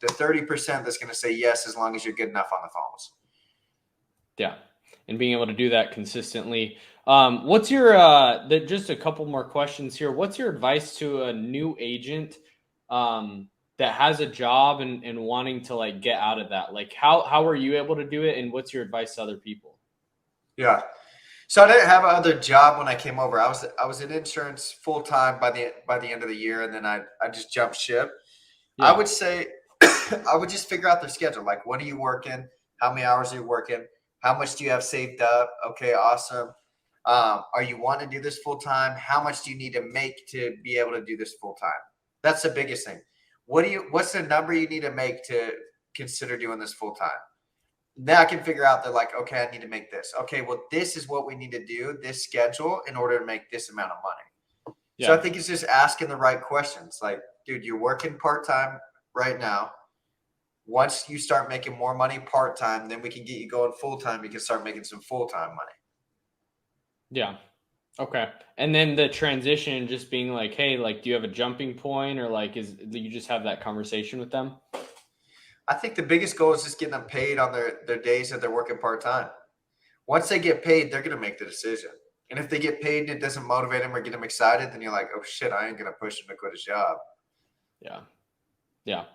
30% that's going to say yes as long as you're good enough on the phones. Yeah, and being able to do that consistently. What's your just a couple more questions here. What's your advice to a new agent that has a job and wanting to like get out of that? Like how are you able to do it, and what's your advice to other people? Yeah. So I didn't have another job when I came over. I was in insurance full time by the end of the year, and then I just jumped ship. Yeah. I would say I would just figure out their schedule. Like, when are you working? How many hours are you working? How much do you have saved up? Okay, awesome. Are you wanting to do this full time? How much do you need to make to be able to do this full time? That's the biggest thing. What's the number you need to make to consider doing this full time? Then I can figure out that, like, okay, I need to make this. Okay, well, this is what we need to do, this schedule, in order to make this amount of money. Yeah. So I think it's just asking the right questions. Like, dude, you're working part-time right now. Once you start making more money part-time, then we can get you going full-time. You can start making some full-time money. Yeah. Okay. And then the transition just being like, hey, like, do you have a jumping point, or like, do you just have that conversation with them? I think the biggest goal is just getting them paid on their days that they're working part-time. Once they get paid, they're going to make the decision. And if they get paid and it doesn't motivate them or get them excited, then you're like, oh shit, I ain't going to push him to quit his job. Yeah. Yeah.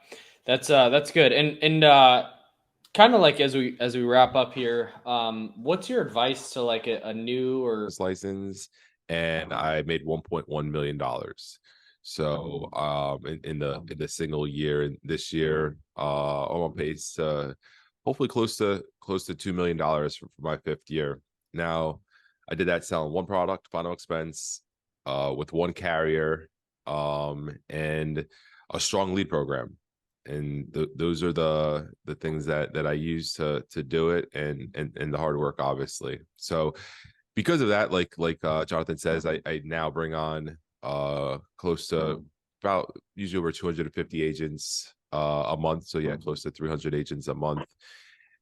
That's good. And kind of like as we wrap up here, what's your advice to like a new or license? And I made $1.1 million. So in the single year, and this year, I'm on pace to hopefully close to $2 million for my 5th year. Now, I did that selling one product, final expense, with one carrier, and a strong lead program. And those are the things that I use to do it, and the hard work, obviously. So because of that, like Jonathan says, I now bring on close to about usually over 250 agents a month. So yeah, close to 300 agents a month.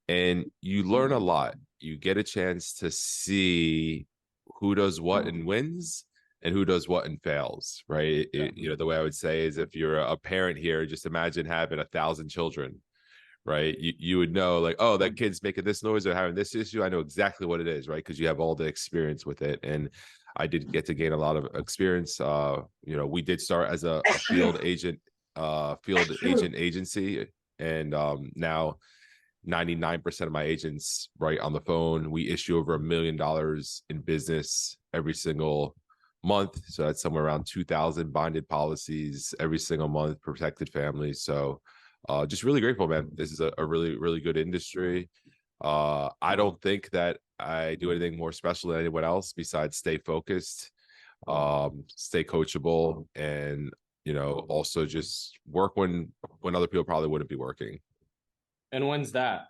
And you learn a lot. You get a chance to see who does what and wins, and who does what and fails, right? The way I would say is, if you're a parent here, just imagine having 1,000 children, right? You would know, like, oh, that kid's making this noise or having this issue. I know exactly what it is, right? Because you have all the experience with it. And I did get to gain a lot of experience. We did start as a field agent agency, and now 99% of my agents right on the phone. We issue over $1 million in business every single month. So that's somewhere around 2,000 binded policies every single month, protected families. So just really grateful, man. This is a really, really good industry. I don't think that I do anything more special than anyone else besides stay focused, stay coachable, and, also just work when other people probably wouldn't be working. And when's that?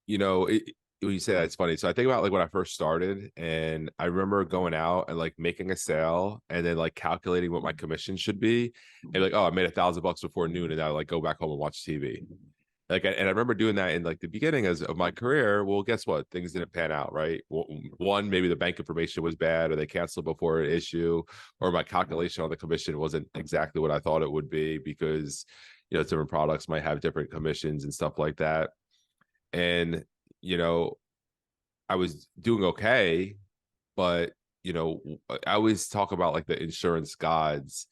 When you say that, it's funny. So I think about, like, when I first started, and I remember going out and, like, making a sale and then, like, calculating what my commission should be, and like, oh, I made $1,000 before noon, and I, like, go back home and watch TV. Like, and I remember doing that in, like, the beginning of my career. Well, guess what? Things didn't pan out, right? One, maybe the bank information was bad, or they canceled before an issue, or my calculation on the commission wasn't exactly what I thought it would be, because different products might have different commissions and stuff like that. And I was doing okay, but I always talk about, like, the insurance gods,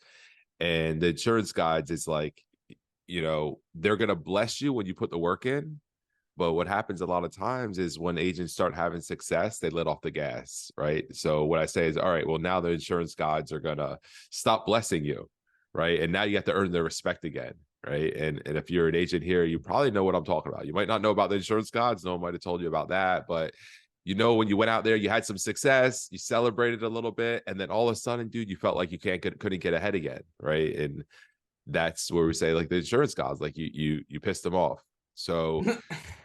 and the insurance gods is like, they're gonna bless you when you put the work in. But what happens a lot of times is, when agents start having success, they let off the gas, right? So what I say is, all right, well, now the insurance gods are gonna stop blessing you, right? And now you have to earn their respect again, right? And if you're an agent here, you probably know what I'm talking about. You might not know about the insurance gods. No one might have told you about that, but when you went out there, you had some success, you celebrated a little bit, and then all of a sudden, dude, you felt like you couldn't get ahead again, right? And that's where we say, like, the insurance gods, like, you pissed them off. So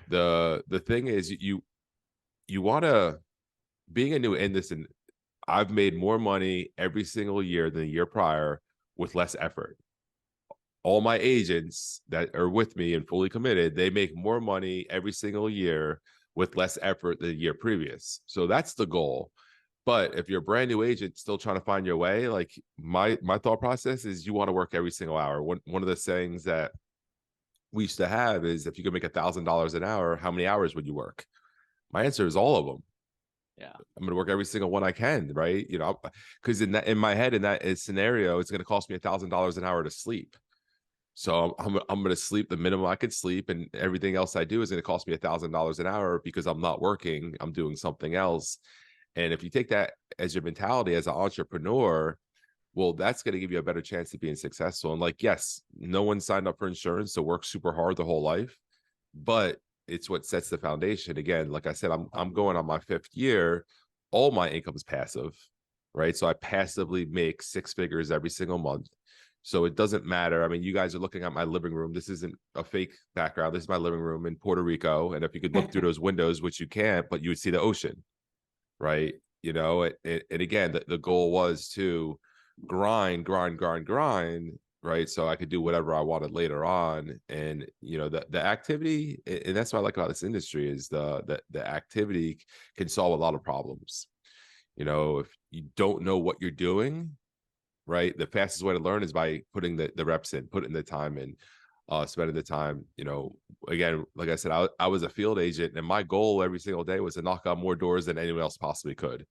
the thing is, you want to, being a new in this, and I've made more money every single year than the year prior with less effort. All my agents that are with me and fully committed, they make more money every single year with less effort than the year previous. So that's the goal. But if you're a brand new agent still trying to find your way, like, my thought process is, you want to work every single hour. One of the sayings that we used to have is, if you could make $1,000 an hour, how many hours would you work? My answer is all of them. Yeah, I'm going to work every single one I can, right? Because in my head, in that scenario, it's going to cost me $1,000 an hour to sleep. So I'm going to sleep the minimum I could sleep, and everything else I do is going to cost me $1,000 an hour, because I'm not working, I'm doing something else. And if you take that as your mentality as an entrepreneur, well, that's going to give you a better chance of being successful. And, like, yes, no one signed up for insurance to work super hard the whole life, but it's what sets the foundation. Again, like I said, I'm going on my 5th year. All my income is passive, right? So I passively make 6 figures every single month. So it doesn't matter. I mean, you guys are looking at my living room. This isn't a fake background. This is my living room in Puerto Rico. And if you could look through those windows, which you can't, but you would see the ocean, right? And again, the goal was to grind, right? So I could do whatever I wanted later on. And the activity, and that's what I like about this industry, is the activity can solve a lot of problems. If you don't know what you're doing, right, the fastest way to learn is by putting the reps in, putting the time in, spending the time. Again, like I said, I was a field agent, and my goal every single day was to knock on more doors than anyone else possibly could.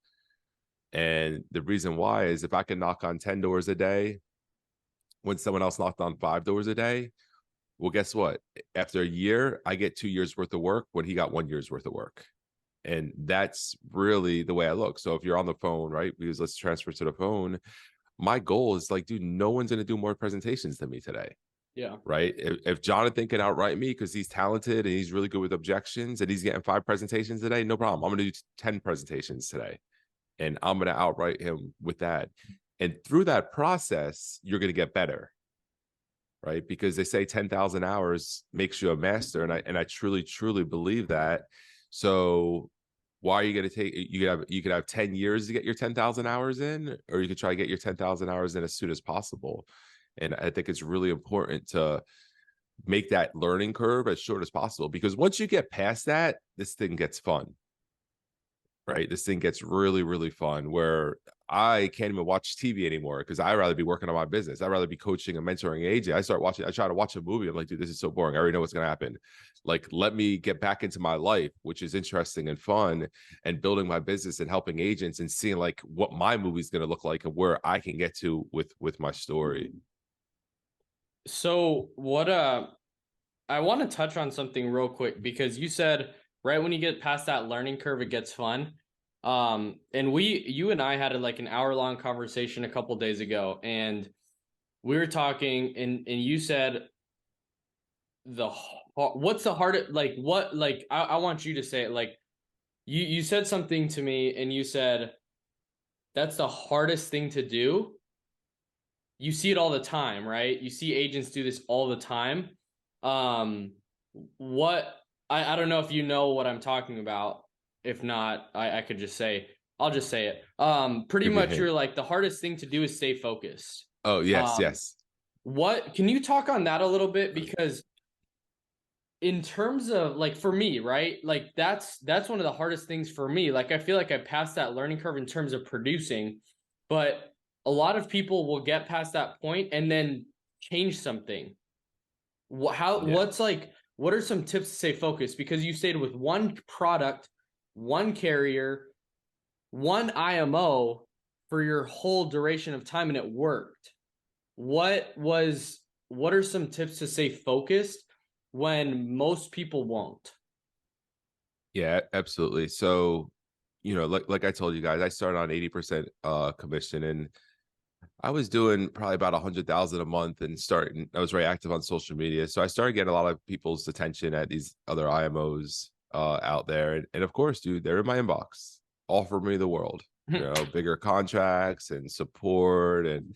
And the reason why is, if I can knock on 10 doors a day when someone else knocked on 5 doors a day, well, guess what? After a year, I get 2 years worth of work when he got 1 year's worth of work. And that's really the way I look. So if you're on the phone, right, because let's transfer to the phone, my goal is, like, dude, no one's going to do more presentations than me today. Yeah. Right. If Jonathan can outwrite me because he's talented and he's really good with objections and he's getting 5 presentations today, no problem. I'm going to do 10 presentations today and I'm going to outright him with that. And through that process, you're going to get better. Right. Because they say 10,000 hours makes you a master. And I truly, truly believe that. So why are you going to take, you could have 10 years to get your 10,000 hours in, or you could try to get your 10,000 hours in as soon as possible. And I think it's really important to make that learning curve as short as possible, because once you get past that, this thing gets fun. Right. This thing gets really, really fun where I can't even watch TV anymore because I'd rather be working on my business. I'd rather be coaching and mentoring agent. I try to watch a movie. I'm like, dude, this is so boring. I already know what's going to happen. Like, let me get back into my life, which is interesting and fun, and building my business and helping agents and seeing like what my movie's going to look like and where I can get to with my story. So what, I want to touch on something real quick, because you said right when you get past that learning curve, it gets fun. And you and I had like an hour-long conversation a couple days ago, and we were talking, and you said what's the hardest, like what, like I want you to say it. Like you said something to me and you said that's the hardest thing to do. You see it all the time, right? You see agents do this all the time. What, I don't know if you know what I'm talking about. If not, I could just say, I'll just say it. Pretty much you're like, the hardest thing to do is stay focused. Oh, yes, yes. What, can you talk on that a little bit? Because in terms of like, for me, right? Like that's one of the hardest things for me. Like, I feel like I passed that learning curve in terms of producing, but a lot of people will get past that point and then change something. What's like, what are some tips to stay focused? Because you stayed with one product, one carrier, one IMO for your whole duration of time, and it worked. What are some tips to stay focused when most people won't? Yeah, absolutely. So, like I told you guys, I started on 80% commission, and I was doing probably about 100,000 a month, and I was very active on social media. So I started getting a lot of people's attention at these other IMOs out there. And of course, dude, they're in my inbox, offer me the world, bigger contracts and support, and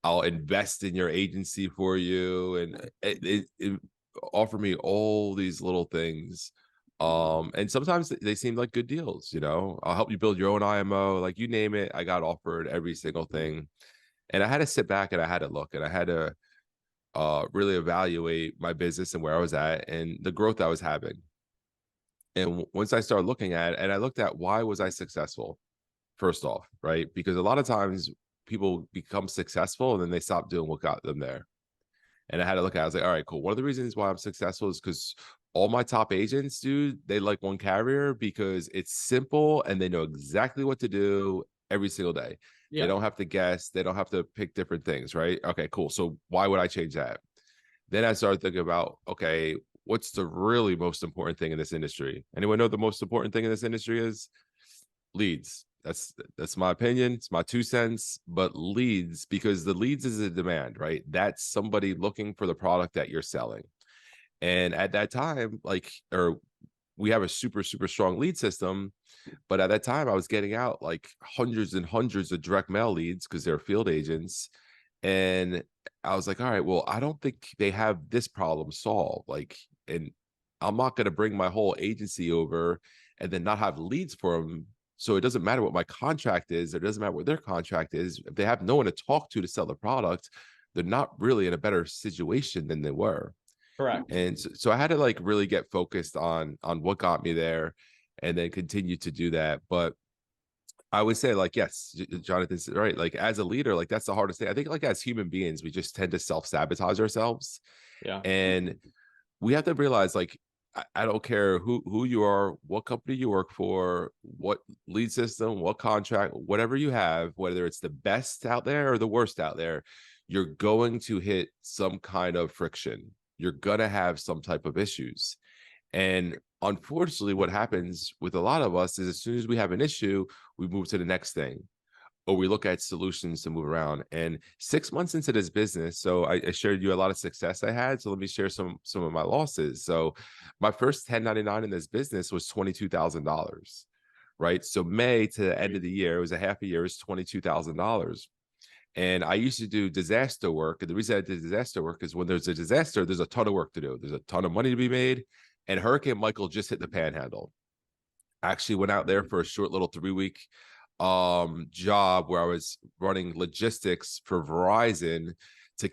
I'll invest in your agency for you. And it offer me all these little things. And sometimes they seem like good deals, I'll help you build your own IMO, like you name it. I got offered every single thing. And I had to sit back and I had to look, and I had to really evaluate my business and where I was at and the growth I was having. And once I started looking at it, and I looked at why was I successful, first off, right? Because a lot of times people become successful and then they stop doing what got them there. And I had to look at it. I was like, all right, cool. One of the reasons why I'm successful is because all my top agents, dude, they like one carrier because it's simple and they know exactly what to do every single day. Yeah. They don't have to guess. They don't have to pick different things, right? Okay, cool. So why would I change that? Then I started thinking about, okay, what's the really most important thing in this industry? Anyone know the most important thing in this industry is? Leads. That's my opinion. It's my 2 cents, but leads, because the leads is a demand, right? That's somebody looking for the product that you're selling. And at that time, we have a super, super strong lead system. But at that time, I was getting out like hundreds and hundreds of direct mail leads because they're field agents. And I was like, all right, well, I don't think they have this problem solved. And I'm not going to bring my whole agency over and then not have leads for them. So it doesn't matter what my contract is. It doesn't matter what their contract is. If they have no one to talk to sell the product, they're not really in a better situation than they were. Correct. And so I had to really get focused on what got me there, and then continue to do that. But I would say, yes, Jonathan's right. As a leader, that's the hardest thing. I think as human beings, we just tend to self-sabotage ourselves. Yeah. And we have to realize, I don't care who you are, what company you work for, what lead system, what contract, whatever you have, whether it's the best out there or the worst out there, you're going to hit some kind of friction. You're going to have some type of issues. And unfortunately, what happens with a lot of us is as soon as we have an issue, we move to the next thing. or we look at solutions to move around. And 6 months into this business, so I shared you a lot of success I had. So let me share some of my losses. So my first 1099 in this business was $22,000, right? So May to the end of the year, it was a half a year, is $22,000. And I used to do disaster work. And the reason I did disaster work is when there's a disaster, there's a ton of work to do. There's a ton of money to be made. And Hurricane Michael just hit the Panhandle. I actually went out there for a short little 3-week job where I was running logistics for Verizon to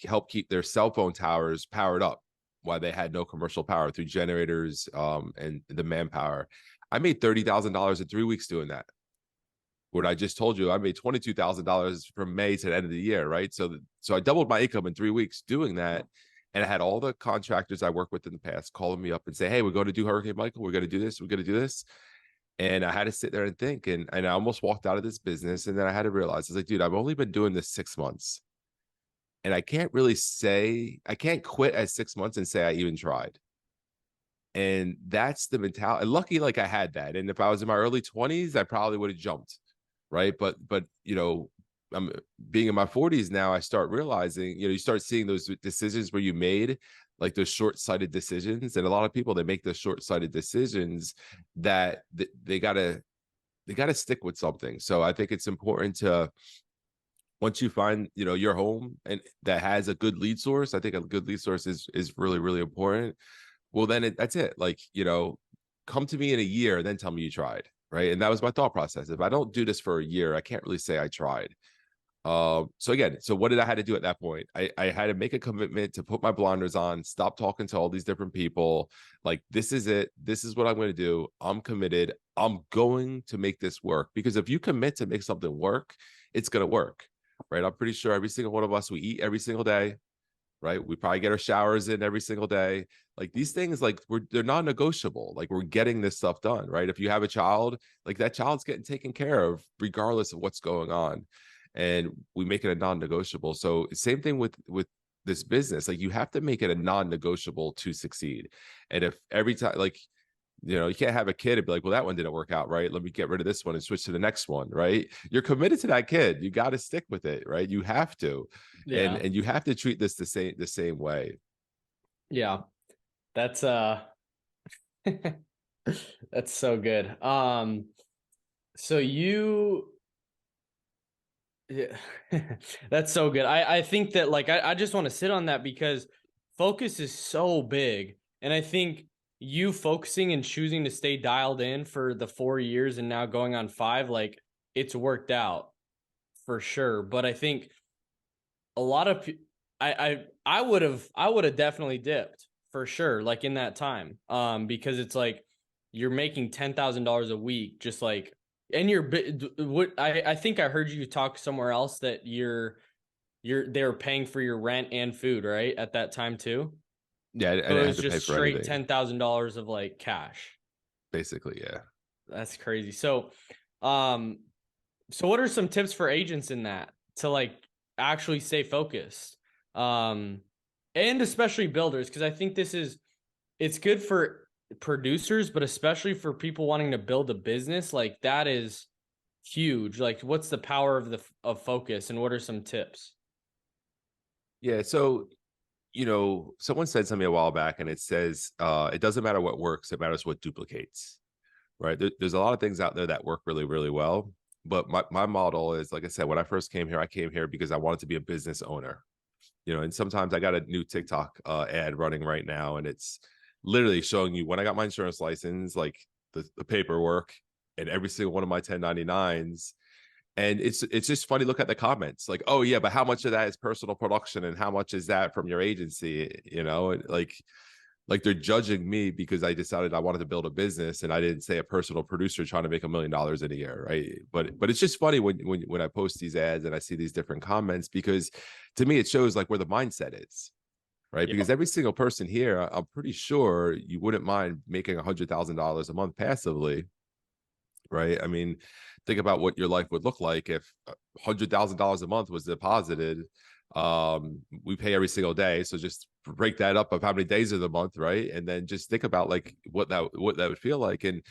help keep their cell phone towers powered up while they had no commercial power through generators and the manpower. I made $30,000 in 3 weeks doing that. What I just told you, I made $22,000 from May to the end of the year, right? So I doubled my income in 3 weeks doing that. And I had all the contractors I worked with in the past calling me up and say, hey, we're going to do Hurricane Michael. We're going to do this. We're going to do this. And I had to sit there and think, and I almost walked out of this business. And then I had to realize, I was like, dude, I've only been doing this 6 months. And I can't really say, I can't quit at 6 months and say I even tried. And that's the mentality. Lucky, like I had that. And if I was in my early 20s, I probably would have jumped. Right. But, you know, I'm being in my 40s now, I start realizing, you know, you start seeing those decisions where you made like those short-sighted decisions. And a lot of people, they make those short-sighted decisions that they gotta stick with something. So I think it's important to, once you find, you know, your home and that has a good lead source, I think a good lead source is really, really important. Well, then that's it. Like, you know, come to me in a year, then tell me you tried. Right. And that was my thought process. If I don't do this for a year, I can't really say I tried. So again, so what did I had to do at that point? I had to make a commitment to put my blinders on, stop talking to all these different people. Like, this is it. This is what I'm going to do. I'm committed. I'm going to make this work. Because if you commit to make something work, it's going to work. Right. I'm pretty sure every single one of us, we eat every single day. Right. We probably get our showers in every single day. Like, these things, like, they're non-negotiable. Like, we're getting this stuff done. Right. If you have a child, like, that child's getting taken care of regardless of what's going on. And we make it a non-negotiable. So same thing with this business. Like, you have to make it a non-negotiable to succeed. And if every time, like, you know, you can't have a kid and be like, well, that one didn't work out, right? Let me get rid of this one and switch to the next one, right? You're committed to that kid. You got to stick with it, right? You have to. Yeah. And you have to treat this the same way. Yeah. That's that's so good. So yeah, that's so good. I think that, like, I just want to sit on that because focus is so big. And I think you focusing and choosing to stay dialed in for the 4 years and now going on 5, like, it's worked out for sure. But I think a lot of I would have definitely dipped for sure, like, in that time. Because it's like you're making $10,000 a week, just like, and I think I heard you talk somewhere else that they're paying for your rent and food, right, at that time too. Yeah, so it was just straight $10,000 of, like, cash. Basically, yeah. That's crazy. So what are some tips for agents in that to, like, actually stay focused? And especially builders, because I think it's good for producers, but especially for people wanting to build a business. Like, that is huge. Like, what's the power of focus, and what are some tips? Yeah, so, you know, someone said something a while back, and it says it doesn't matter what works, it matters what duplicates. Right. There's a lot of things out there that work really, really well. But my model is, like I said, when I first came here, I came here because I wanted to be a business owner. You know, and sometimes I got a new TikTok ad running right now, and it's literally showing you when I got my insurance license, like the paperwork and every single one of my 1099s. And it's just funny. Look at the comments, like, oh yeah, but how much of that is personal production and how much is that from your agency? You know, and like they're judging me because I decided I wanted to build a business and I didn't say a personal producer trying to make $1 million in a year, right? But it's just funny when I post these ads and I see these different comments, because to me it shows like where the mindset is, right? Yeah. Because every single person here, I'm pretty sure you wouldn't mind making $100,000 a month passively, right? I mean, think about what your life would look like if $100,000 a month was deposited. We pay every single day, so just break that up of how many days of the month, right? And then just think about like what that would feel like and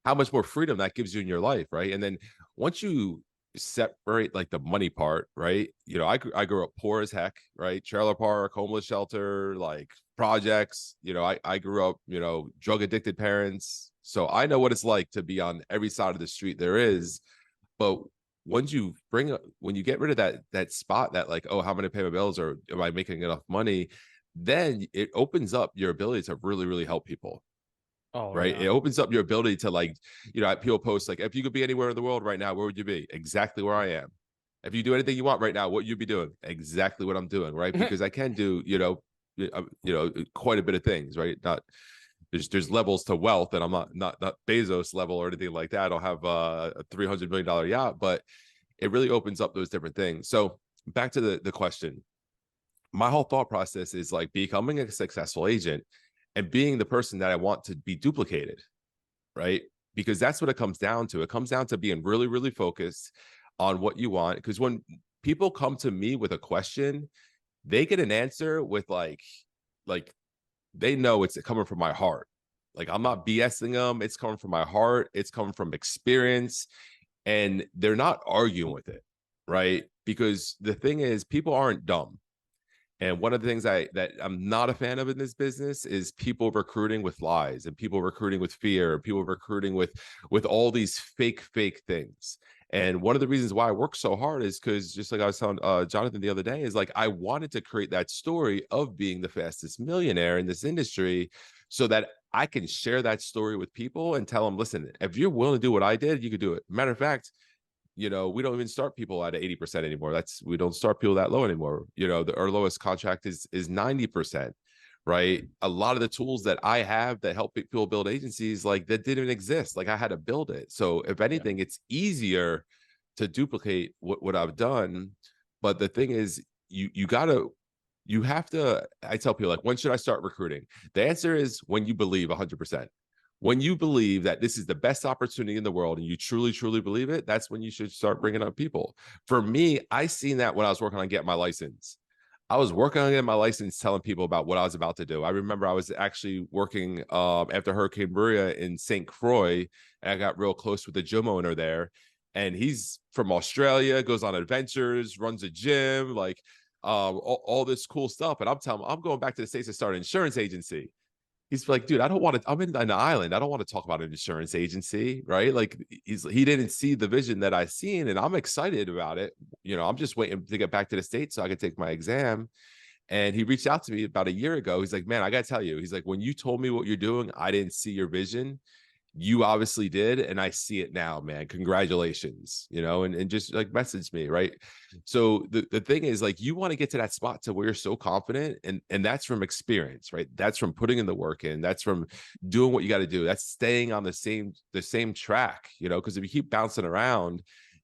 how much more freedom that gives you in your life, right? And then once you separate like the money part, right? You know, I grew up poor as heck, right? Trailer park, homeless shelter, like projects. You know, I grew up, you know, drug addicted parents. So I know what it's like to be on every side of the street there is. But once you when you get rid of that spot that like, oh, how many pay my bills, or am I making enough money? Then it opens up your ability to really, really help people. Oh, Right. yeah. It opens up your ability to, like, you know, people post like, if you could be anywhere in the world right now, where would you be? Exactly where I am. If you do anything you want right now, what would you be doing? Exactly what I'm doing. Right. Because I can do, quite a bit of things, right? Not there's levels to wealth, and I'm not Bezos level or anything like that. I don't have a $300 million yacht, but it really opens up those different things. So back to the question, my whole thought process is like becoming a successful agent and being the person that I want to be duplicated, right? Because that's what it comes down to. It comes down to being really, really focused on what you want. Because when people come to me with a question, they get an answer with like they know it's coming from my heart. Like, I'm not BSing them. It's coming from my heart. It's coming from experience, and they're not arguing with it, right? Because the thing is, people aren't dumb. And one of the things that I'm not a fan of in this business is people recruiting with lies, and people recruiting with fear, and people recruiting with all these fake things. And one of the reasons why I work so hard is because, just like I was telling Jonathan the other day, is like I wanted to create that story of being the fastest millionaire in this industry, so that I can share that story with people and tell them, listen, if you're willing to do what I did, you could do it. Matter of fact, you know, we don't even start people at 80% anymore. We don't start people that low anymore. You know, our lowest contract is 90%, right? A lot of the tools that I have that help people build agencies, like, that didn't exist. Like, I had to build it. So if anything, it's easier to duplicate what I've done. But the thing is, you have to, I tell people, like, when should I start recruiting? The answer is when you believe 100%. When you believe that this is the best opportunity in the world and you truly, truly believe it, that's when you should start bringing up people. For me, I seen that when I was working on getting my license. I was working on getting my license, telling people about what I was about to do. I remember I was actually working after Hurricane Maria in St. Croix, and I got real close with the gym owner there. And he's from Australia, goes on adventures, runs a gym, like all this cool stuff. And I'm telling him, I'm going back to the States to start an insurance agency. He's like, dude, I don't want to, I'm in an island. I don't want to talk about an insurance agency, right? Like, he didn't see the vision that I seen, and I'm excited about it. You know, I'm just waiting to get back to the States so I could take my exam. And he reached out to me about a year ago. He's like, man, I got to tell you, he's like, when you told me what you're doing, I didn't see your vision. You obviously did, and I see it now, man. Congratulations, you know, and just like message me, right? So the thing is, like, you want to get to that spot to where you're so confident, and that's from experience, right? That's from putting in the work in, that's from doing what you got to do. That's staying on the same track, you know, because if you keep bouncing around,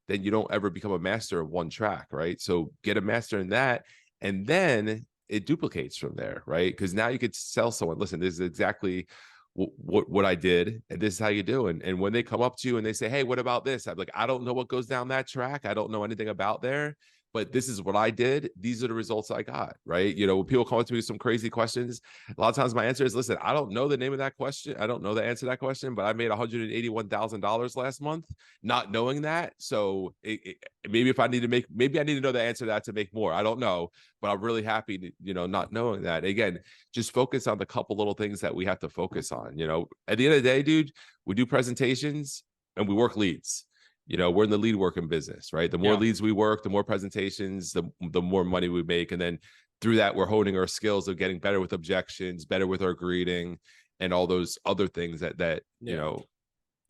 then you don't ever become a master of one track, right? So get a master in that, and then it duplicates from there, right? Because now you could tell someone, listen, this is exactly what I did, and this is how you do. And when they come up to you and they say, hey, what about this? I'm like, I don't know what goes down that track. I don't know anything about there, but this is what I did. These are the results I got, right? You know, when people come up to me with some crazy questions, a lot of times my answer is, listen, I don't know the name of that question. I don't know the answer to that question, but I made $181,000 last month, not knowing that. So maybe if I need to maybe I need to know the answer to that to make more. I don't know, but I'm really happy to, you know, not knowing that. Again, just focus on the couple little things that we have to focus on. You know, at the end of the day, dude, we do presentations and we work leads. You know, we're in the lead working business, right? The more leads we work, the more presentations, the more money we make. And then through that, we're honing our skills of getting better with objections, better with our greeting, and all those other things that you know,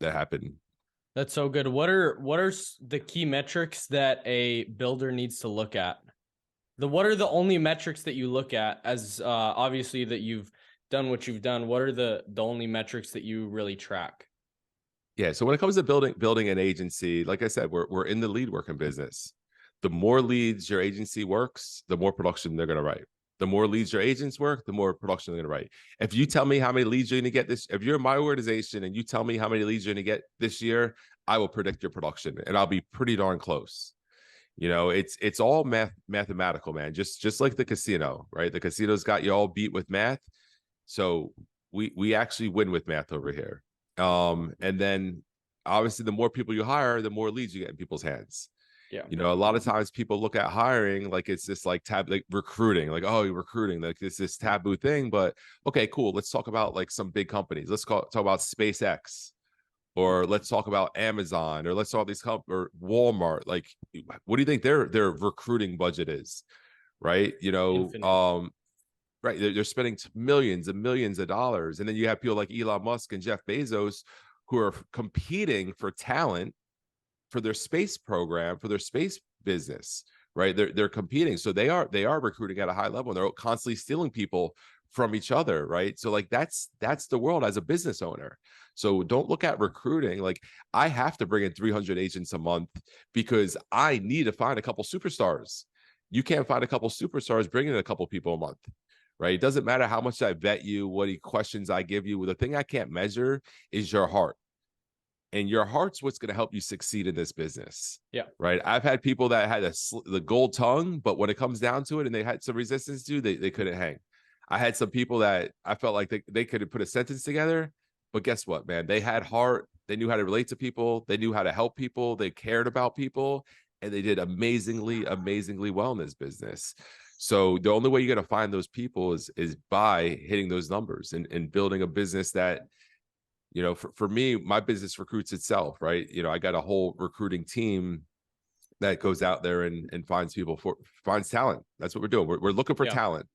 that happen. That's so good. What are the key metrics that a builder needs to look at? What are the only metrics that you look at, as obviously that you've done what you've done? What are the only metrics that you really track? Yeah. So when it comes to building an agency, like I said, we're in the lead working business. The more leads your agency works, the more production they're going to write. The more leads your agents work, the more production they're going to write. If you tell me how many leads you're going to get if you're my organization and you tell me how many leads you're going to get this year, I will predict your production, and I'll be pretty darn close. You know, it's all mathematical, man. Just like the casino, right? The casino's got you all beat with math. So we actually win with math over here. And then obviously the more people you hire, the more leads you get in people's hands. Yeah. You know, a lot of times people look at hiring like it's this like like recruiting, like, oh, you're recruiting, like this taboo thing. But okay, cool. Let's talk about like some big companies. Let's talk about SpaceX, or let's talk about Amazon, or let's talk these or Walmart. Like, what do you think their recruiting budget is? Right. You know, Infinite. right. They're spending millions and millions of dollars. And then you have people like Elon Musk and Jeff Bezos who are competing for talent for their space program, for their space business, right? They're competing. So they are recruiting at a high level, and they're constantly stealing people from each other, right? So like that's the world as a business owner. So don't look at recruiting like I have to bring in 300 agents a month because I need to find a couple superstars. You can't find a couple superstars bringing in a couple people a month. Right. It doesn't matter how much I vet you, what questions I give you. The thing I can't measure is your heart. And your heart's what's going to help you succeed in this business. Yeah. Right. I've had people that had the gold tongue, but when it comes down to it and they had some resistance to, they couldn't hang. I had some people that I felt like they could have put a sentence together, but guess what, man? They had heart. They knew how to relate to people. They knew how to help people. They cared about people, and they did amazingly, amazingly well in this business. So the only way you're going to find those people is by hitting those numbers and building a business that, you know, for me, my business recruits itself, right? You know, I got a whole recruiting team that goes out there and finds people finds talent. That's what we're doing. We're looking for talent.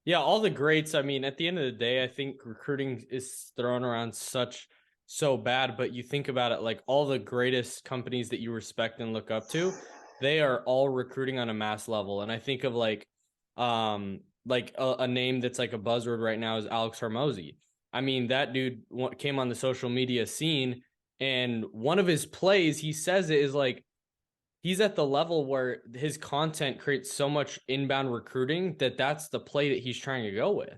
Yeah, all the greats. I mean, at the end of the day, I think recruiting is thrown around so bad, but you think about it, like all the greatest companies that you respect and look up to, they are all recruiting on a mass level. And I think of like a name that's like a buzzword right now is Alex Hormozy. I mean, that dude came on the social media scene, and one of his plays, he says it is like, he's at the level where his content creates so much inbound recruiting that's the play that he's trying to go with.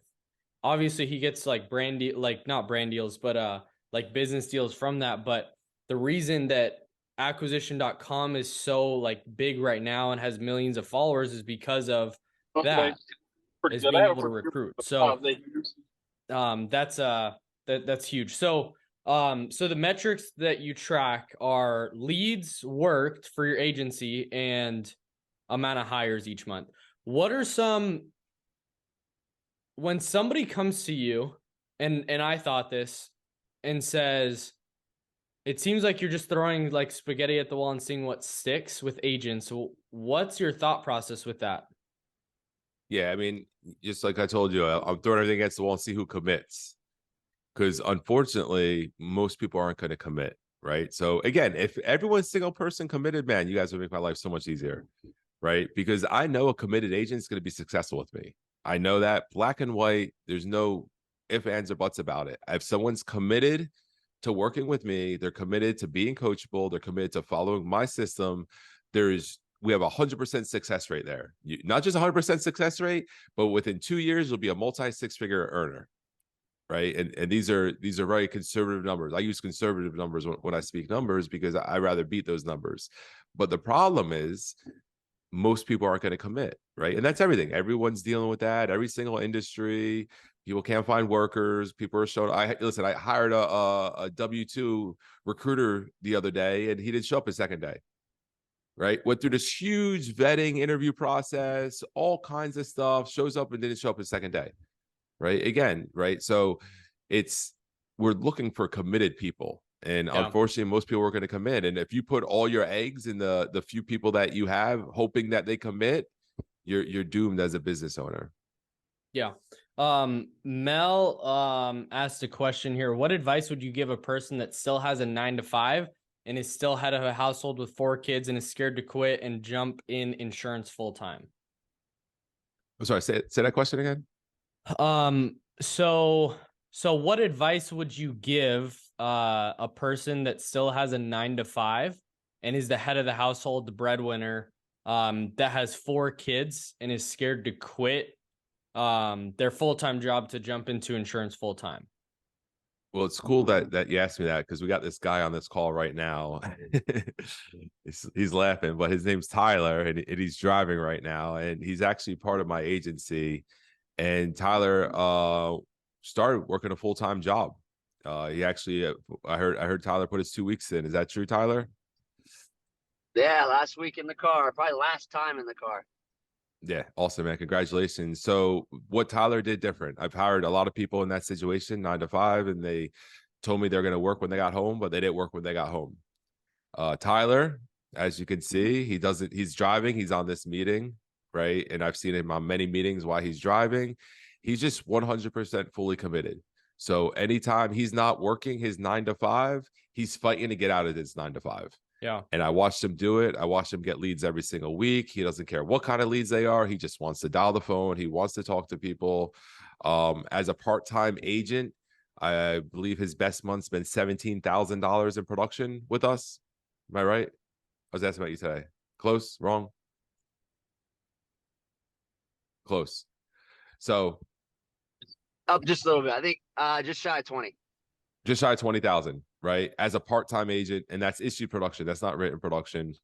Obviously, he gets like not brand deals, but like business deals from that. But the reason that acquisition.com is so like big right now and has millions of followers is because of that, is being able to recruit. So that's huge. So the metrics that you track are leads worked for your agency and amount of hires each month. What are some, when somebody comes to you and I thought this and says, it seems like you're just throwing like spaghetti at the wall and seeing what sticks with agents. What's your thought process with that? Yeah, I mean, just like I told you, I'm throwing everything against the wall and see who commits. Because unfortunately, most people aren't going to commit, right? So again, if everyone's single person committed, man, you guys would make my life so much easier, right? Because I know a committed agent is going to be successful with me. I know that black and white. There's no ifs, ands, or buts about it. If someone's committed to working with me, they're committed to being coachable, they're committed to following my system, we have 100% success rate there. Not just 100% success rate, but within 2 years, you'll be a multi-six-figure earner. Right. And these are very conservative numbers. I use conservative numbers when I speak numbers because I rather beat those numbers. But the problem is most people aren't going to commit. Right. And that's everything. Everyone's dealing with that. Every single industry. People can't find workers. People are showing. I hired a W-2 recruiter the other day, and he didn't show up his second day. Right. Went through this huge vetting interview process, all kinds of stuff, shows up and didn't show up his second day. Right. Again, right. So we're looking for committed people. And unfortunately, most people are going to commit. And if you put all your eggs in the few people that you have, hoping that they commit, you're doomed as a business owner. Yeah. Mel asked a question here. What advice would you give a person that still has a 9-to-5 and is still head of a household with 4 kids and is scared to quit and jump in insurance full time? I'm sorry, say that question again. So what advice would you give a person that still has a 9-to-5 and is the head of the household, the breadwinner, that has 4 kids and is scared to quit their full-time job to jump into insurance full-time? Well, it's cool that you asked me that, because we got this guy on this call right now. He's laughing, but his name's Tyler, and he's driving right now, and he's actually part of my agency. And Tyler started working a full-time job. He actually, I heard Tyler put his 2 weeks in. Is that true, Tyler? Yeah, last week in the car, probably last time in the car. Yeah, awesome, man. Congratulations. So what Tyler did different. I've hired a lot of people in that situation, 9 to 5, and they told me they're going to work when they got home, but they didn't work when they got home. Tyler, as you can see, he's driving, he's on this meeting, right? And I've seen him on many meetings while he's driving. He's just 100% fully committed. So anytime he's not working his 9 to 5, he's fighting to get out of his 9 to 5. Yeah. And I watched him do it. I watched him get leads every single week. He doesn't care what kind of leads they are. He just wants to dial the phone. He wants to talk to people. As a part-time agent, I believe his best month's been $17,000 in production with us. Am I right? I was asking about you today. Close? Wrong? Close. So Up just a little bit. I think just shy of 20. Just shy of 20,000, right? As a part-time agent, and that's issued production. That's not written production.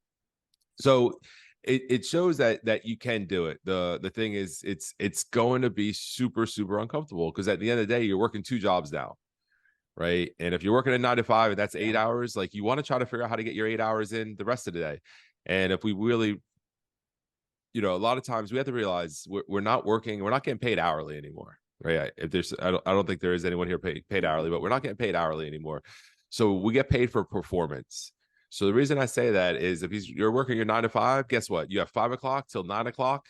So it shows that you can do it. The thing is, it's going to be super, super uncomfortable because at the end of the day, you're working 2 jobs now, right? And if you're working a 9 to 5 and that's 8 hours, like you want to try to figure out how to get your 8 hours in the rest of the day. And if we really, a lot of times we have to realize we're not working, we're not getting paid hourly anymore. Right. If there's, I don't think there is anyone here paid hourly, but we're not getting paid hourly anymore. So we get paid for performance. So the reason I say that is if you're working your 9 to 5, guess what? You have 5 o'clock till 9 o'clock.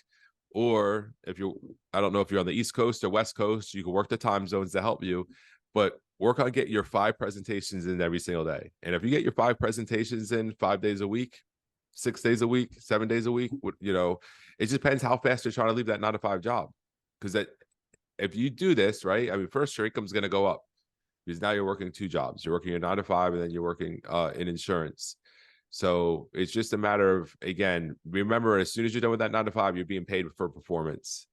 Or if I don't know if you're on the East Coast or West Coast, you can work the time zones to help you, but work on getting your 5 presentations in every single day. And if you get your 5 presentations in 5 days a week, 6 days a week, 7 days a week, it just depends how fast you're trying to leave that 9 to 5 job. Because if you do this, right, I mean, first your income's going to go up because now you're working 2 jobs. You're working your 9 to 5 and then you're working in insurance. So it's just a matter of, again, remember, as soon as you're done with that 9 to 5, you're being paid for performance.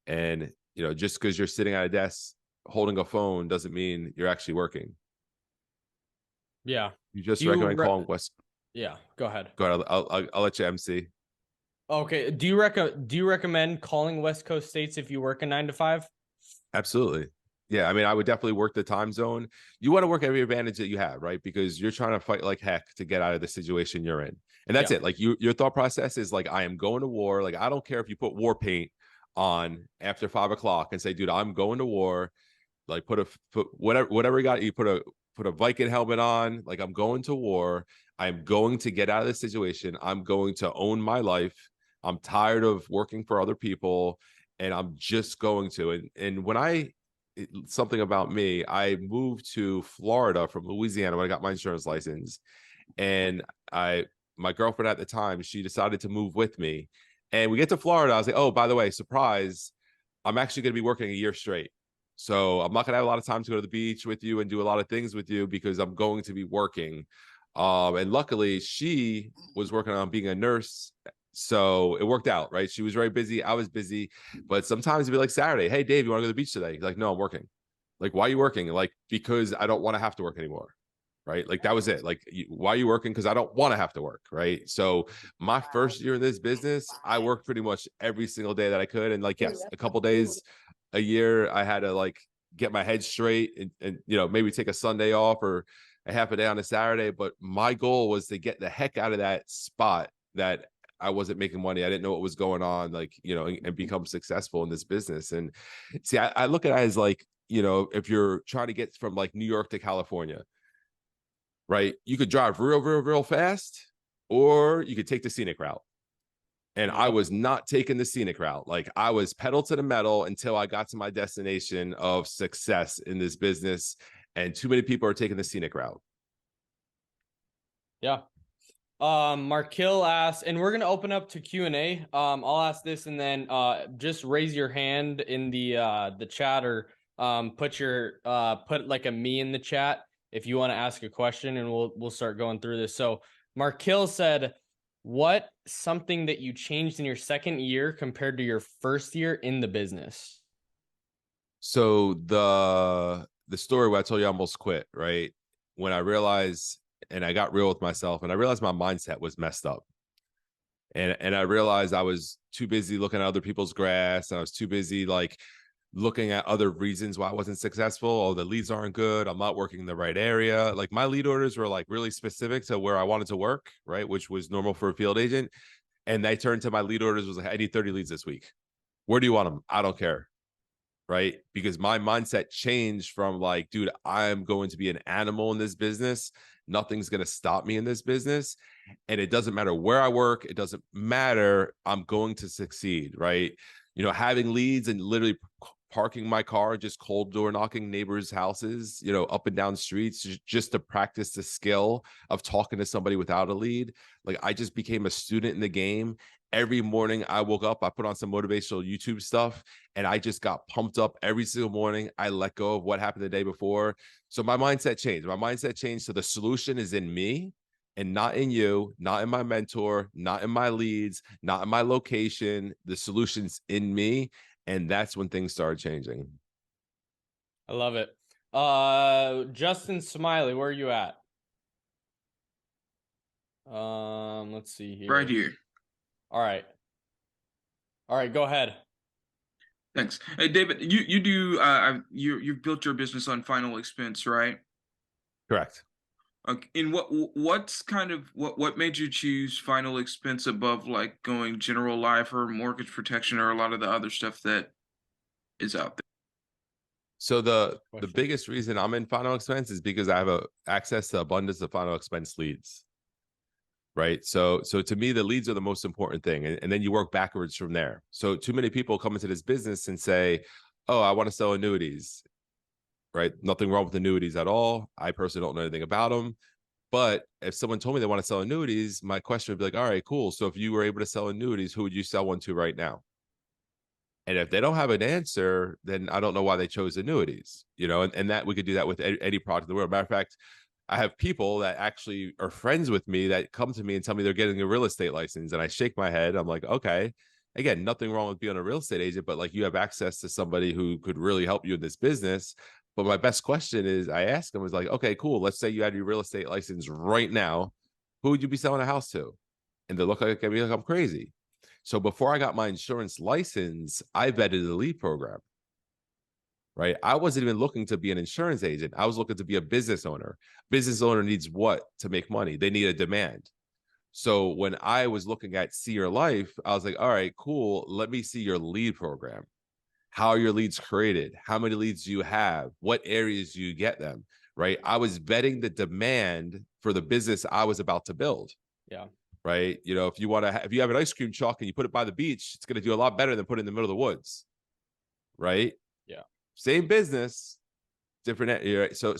And, just because you're sitting at a desk holding a phone doesn't mean you're actually working. Yeah. You just recommend calling West. Yeah, go ahead. Go ahead. I'll let you MC. Okay. Do you recommend calling West Coast states if you work a 9 to 5? Absolutely. Yeah. I mean, I would definitely work the time zone. You want to work every advantage that you have, right? Because you're trying to fight like heck to get out of the situation you're in. And that's it. Like your thought process is like, I am going to war. Like, I don't care if you put war paint on after 5 o'clock and say, dude, I'm going to war. Like put whatever you got, you put a Viking helmet on. Like, I'm going to war. I'm going to get out of this situation. I'm going to own my life. I'm tired of working for other people, and I'm just going to. And when something about me, I moved to Florida from Louisiana when I got my insurance license, and my girlfriend at the time, she decided to move with me, and we get to Florida. I was like, oh, by the way, surprise, I'm actually going to be working a year straight. So I'm not going to have a lot of time to go to the beach with you and do a lot of things with you because I'm going to be working. And luckily, she was working on being a nurse. So it worked out, right? She was very busy. I was busy. But sometimes it'd be like Saturday. Hey, Dave, you want to go to the beach today? He's like, no, I'm working. Like, why are you working? Like, because I don't want to have to work anymore. Right? Like, that was it. Like, why are you working? Because I don't want to have to work. Right? So my first year in this business, I worked pretty much every single day that I could. And like, yes, a couple days a year, I had to like get my head straight and maybe take a Sunday off or a half a day on a Saturday. But my goal was to get the heck out of that spot that I wasn't making money. I didn't know what was going on, like, and become successful in this business. And see, I look at it as like, if you're trying to get from like New York to California, right? You could drive real fast, or you could take the scenic route. And I was not taking the scenic route. Like, I was pedal to the metal until I got to my destination of success in this business. And too many people are taking the scenic route. Yeah. Markil asked, and we're going to open up to Q&A. I'll ask this and then just raise your hand in the chat, or put like a me in the chat if you want to ask a question, and we'll start going through this. So Markil said, what something that you changed in your second year compared to your first year in the business? So the story where I told you I almost quit, right? When I realized, and I got real with myself, and I realized my mindset was messed up. And I realized I was too busy looking at other people's grass. And I was too busy like looking at other reasons why I wasn't successful. Oh, the leads aren't good. I'm not working in the right area. Like my lead orders were like really specific to where I wanted to work, right? Which was normal for a field agent. And I turned to my lead orders was like, I need 30 leads this week. Where do you want them? I don't care. Right? Because my mindset changed from like, dude, I'm going to be an animal in this business. Nothing's going to stop me in this business. And it doesn't matter where I work. It doesn't matter. I'm going to succeed. Right? You know, having leads and literally parking my car, just cold door knocking neighbors' houses, you know, up and down streets, just to practice the skill of talking to somebody without a lead. Like I just became a student in the game. Every morning I woke up, I put on some motivational YouTube stuff, and I just got pumped up every single morning. I let go of what happened the day before. So my mindset changed. My mindset changed. So the solution is in me and not in you, not in my mentor, not in my leads, not in my location. The solution's in me. And that's when things started changing. I love it. Justin Smiley, where are you at? Let's see here. Right here. All right. Go ahead. Thanks. Hey, David, you do you've built your business on final expense, right? Correct. Okay. And what made you choose final expense above like going general life or mortgage protection or a lot of the other stuff that is out there? So the biggest reason I'm in final expense is because I have access to abundance of final expense leads. Right. So to me, the leads are the most important thing. And then you work backwards from there. So too many people come into this business and say, oh, I want to sell annuities. Right. Nothing wrong with annuities at all. I personally don't know anything about them. But if someone told me they want to sell annuities, my question would be like, all right, cool. So if you were able to sell annuities, who would you sell one to right now? And if they don't have an answer, then I don't know why they chose annuities, you know, and that we could do that with any product in the world. Matter of fact, I have people that actually are friends with me that come to me and tell me they're getting a real estate license. And I shake my head. I'm like, okay, again, nothing wrong with being a real estate agent, but like you have access to somebody who could really help you in this business. But my best question is I ask them is like, okay, cool. Let's say you had your real estate license right now. Who would you be selling a house to? And they look like I'm crazy. So before I got my insurance license, I vetted the lead program. Right. I wasn't even looking to be an insurance agent. I was looking to be a business owner. Business owner needs what to make money? They need a demand. So when I was looking at See Your Life, I was like, all right, cool. Let me see your lead program. How are your leads created? How many leads do you have? What areas do you get them? Right. I was vetting the demand for the business I was about to build. Yeah. Right. You know, if you have an ice cream truck and you put it by the beach, it's going to do a lot better than put it in the middle of the woods. Right. Yeah. Same business, different. Right? So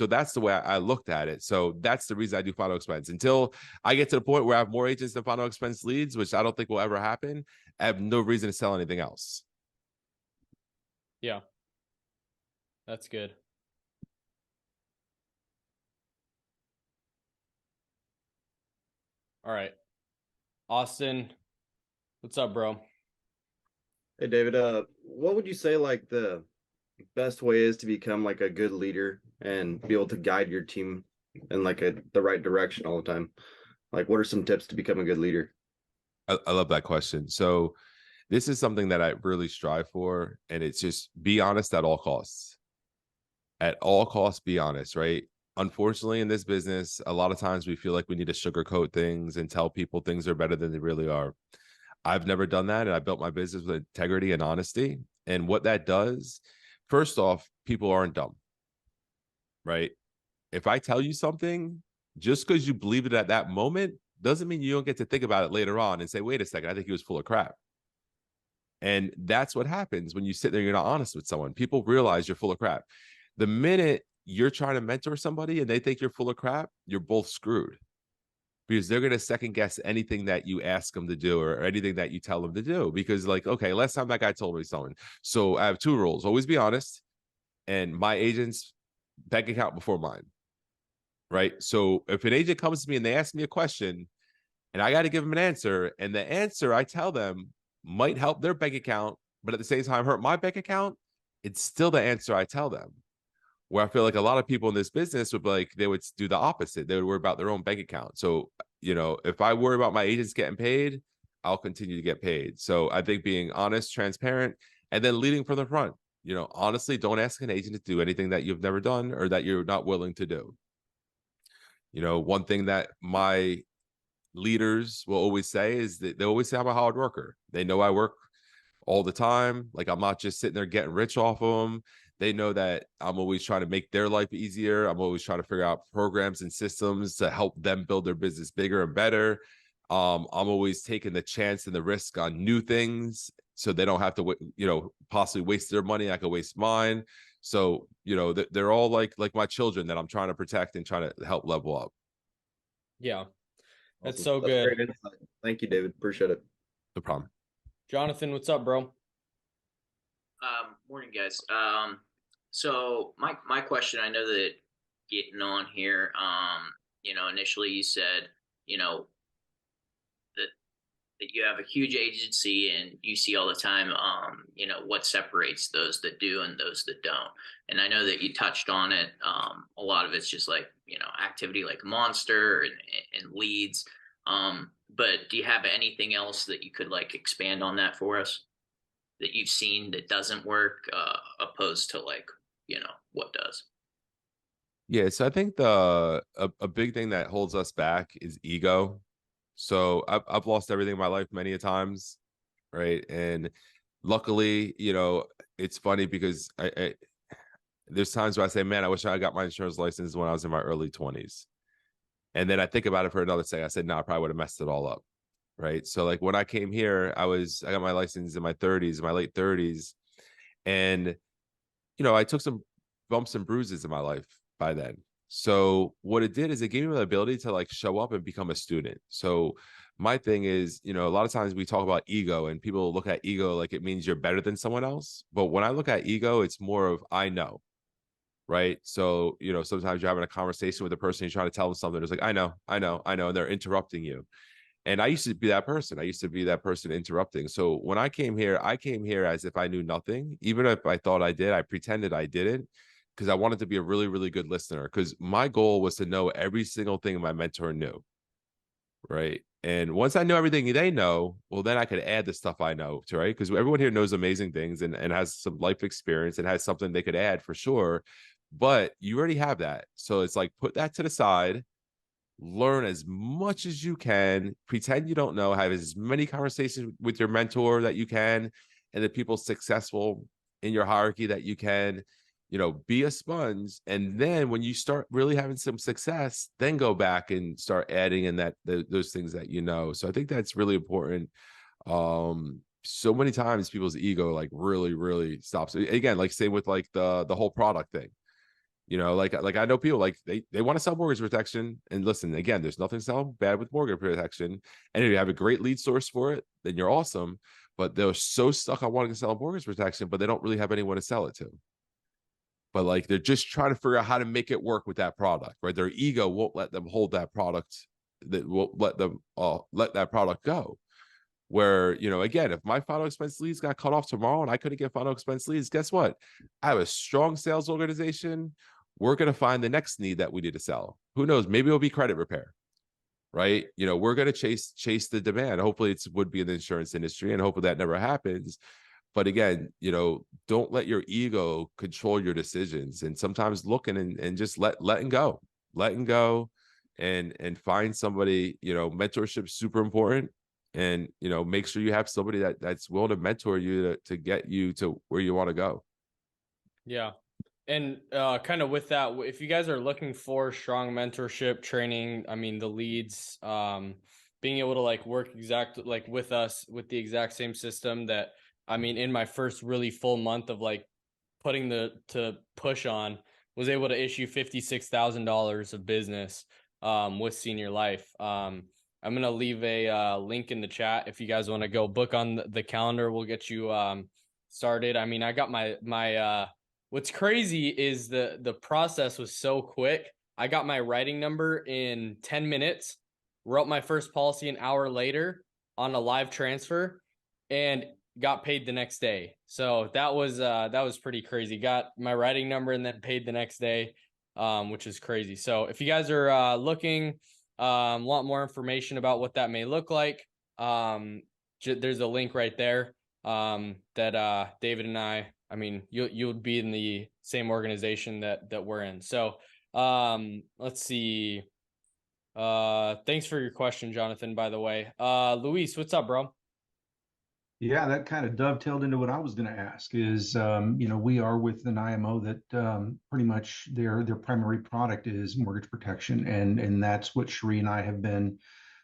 that's the way I looked at it. So that's the reason I do final expense. Until I get to the point where I have more agents than final expense leads, which I don't think will ever happen, I have no reason to sell anything else. Yeah. That's good. All right. Austin, what's up, bro? Hey, David, what would you say like the best way is to become like a good leader and be able to guide your team in like the right direction all the time? Like, what are some tips to become a good leader? I love that question. So this is something that I really strive for, and it's just be honest at all costs. At all costs, be honest, right? Unfortunately, in this business, a lot of times we feel like we need to sugarcoat things and tell people things are better than they really are. I've never done that, and I built my business with integrity and honesty. And what that does, first off, people aren't dumb, right? If I tell you something, just because you believe it at that moment doesn't mean you don't get to think about it later on and say, wait a second, I think he was full of crap. And that's what happens when you sit there and you're not honest with someone. People realize you're full of crap. The minute you're trying to mentor somebody and they think you're full of crap, you're both screwed. Because they're going to second guess anything that you ask them to do or anything that you tell them to do. Because like, okay, last time that guy told me something. So I have two rules. Always be honest. And my agent's bank account before mine. Right. So if an agent comes to me and they ask me a question and I got to give them an answer, and the answer I tell them might help their bank account, but at the same time hurt my bank account, it's still the answer I tell them. Where I feel like a lot of people in this business would be like, they would do the opposite. They would worry about their own bank account. So, you know, if I worry about my agents getting paid, I'll continue to get paid. So I think being honest, transparent, And then leading from the front. Honestly, don't ask an agent to do anything that you've never done or that you're not willing to do. One thing that my leaders will always say is that they always say I'm a hard worker. They know I work all the time. Like, I'm not just sitting there getting rich off of them. They know that I'm always trying to make their life easier. I'm always trying to figure out programs and systems to help them build their business bigger and better. I'm always taking the chance and the risk on new things so they don't have to, possibly waste their money. I could waste mine. So, they're all like my children that I'm trying to protect and trying to help level up. Yeah. That's Awesome. so good. Great insight. Thank you, David. Appreciate it. No problem. Jonathan, what's up, bro? Morning, guys. So my question, I know that getting on here, initially you said, that you have a huge agency and you see all the time, what separates those that do and those that don't. And I know that you touched on it. A lot of it's just like, activity like Monster and leads. But do you have anything else that you could like expand on that for us that you've seen that doesn't work, opposed to like, what does? Yeah, so I think a big thing that holds us back is ego. So I've lost everything in my life many a times, right? And luckily, it's funny because I there's times where I say, man, I wish I got my insurance license when I was in my early 20s. And then I think about it for another second. I said, no, I probably would have messed it all up, right? So like when I came here, I got my license in my 30s, my late 30s, and I took some bumps and bruises in my life by then. So what it did is it gave me the ability to like show up and become a student. So my thing is, a lot of times we talk about ego and people look at ego like it means you're better than someone else. But when I look at ego, it's more of I know, right? So, sometimes you're having a conversation with a person, you're trying to tell them something. It's like, I know, and they're interrupting you. And I used to be that person. I used to be that person interrupting. So when I came here as if I knew nothing. Even if I thought I did, I pretended I didn't because I wanted to be a really, really good listener. Because my goal was to know every single thing my mentor knew. Right. And once I know everything they know, well, then I could add the stuff I know to, right? Because everyone here knows amazing things and has some life experience and has something they could add for sure. But you already have that. So it's like, put that to the side, learn as much as you can, pretend you don't know, have as many conversations with your mentor that you can, and the people successful in your hierarchy that you can, be a sponge. And then when you start really having some success, then go back and start adding in those things that So I think that's really important. So many times people's ego like really, really stops. Again, like same with like the whole product thing. Like I know people like they want to sell mortgage protection, and listen, again, there's nothing so bad with mortgage protection, and if you have a great lead source for it, then you're awesome. But they're so stuck on wanting to sell mortgage protection, but they don't really have anyone to sell it to. But like they're just trying to figure out how to make it work with that product, right? Their ego won't let them hold that product, that won't let them let that product go. Where, again, if my final expense leads got cut off tomorrow and I couldn't get final expense leads, guess what? I have a strong sales organization. We're going to find the next need that we need to sell. Who knows? Maybe it'll be credit repair, right? We're going to chase the demand. Hopefully it would be in the insurance industry, and hopefully that never happens. But again, don't let your ego control your decisions. And sometimes looking and just letting go and find somebody. Mentorship is super important. And make sure you have somebody that's willing to mentor you to get you to where you want to go. Yeah. And kind of with that, if you guys are looking for strong mentorship training, I mean the leads, being able to like work like with us with the exact same system that, I mean, in my first really full month of like putting to push on, was able to issue $56,000 of business with Senior Life. I'm going to leave a link in the chat. If you guys want to go book on the calendar, we'll get you started. I mean, I got my what's crazy is the process was so quick. I got my writing number in 10 minutes, wrote my first policy an hour later on a live transfer, and got paid the next day. So that was pretty crazy. Got my writing number and then paid the next day, which is crazy. So if you guys are looking, want more information about what that may look like, there's a link right there. that David and I mean, you would be in the same organization that we're in. So let's see. Thanks for your question, Jonathan, by the way. Luis, what's up, bro? Yeah, that kind of dovetailed into what I was going to ask is, we are with an IMO that pretty much their primary product is mortgage protection. And that's what Sheree and I have been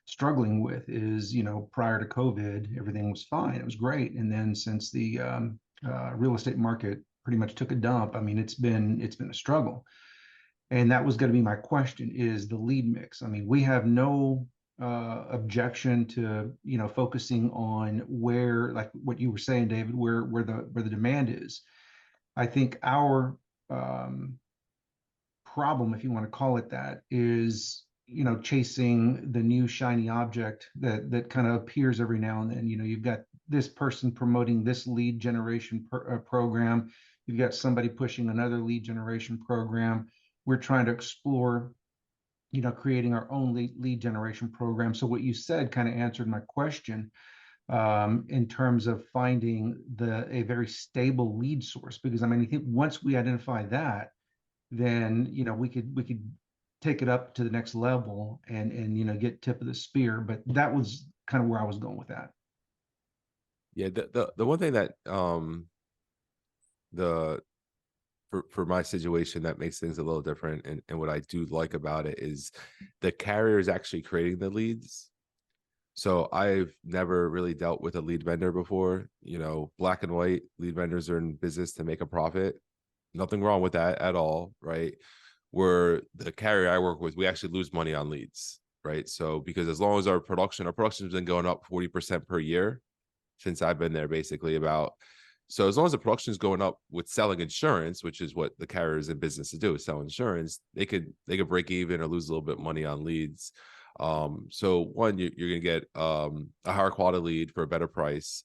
struggling with is, prior to COVID, everything was fine. It was great. And then since the real estate market pretty much took a dump, I mean, it's been a struggle. And that was going to be my question is the lead mix. I mean, we have no objection to focusing on where, like what you were saying, David, where the demand is. I think our problem, if you want to call it that, is chasing the new shiny object that kind of appears every now and then. You've got this person promoting this lead generation program, you've got somebody pushing another lead generation program. We're trying to explore creating our own lead generation program. So what you said kind of answered my question in terms of finding a very stable lead source. Because I mean, I think once we identify that, then we could take it up to the next level and get tip of the spear. But that was kind of where I was going with that. Yeah, the one thing that for my situation that makes things a little different, and what I do like about it is the carrier is actually creating the leads. So I've never really dealt with a lead vendor before. Black and white lead vendors are in business to make a profit. Nothing wrong with that at all, right? Where the carrier I work with, we actually lose money on leads, right? So because as long as our production has been going up 40% per year since I've been there, basically about. So as long as the production is going up with selling insurance, which is what the carriers in business to do, is sell insurance, they could break even or lose a little bit of money on leads. So one, you're going to get a higher quality lead for a better price,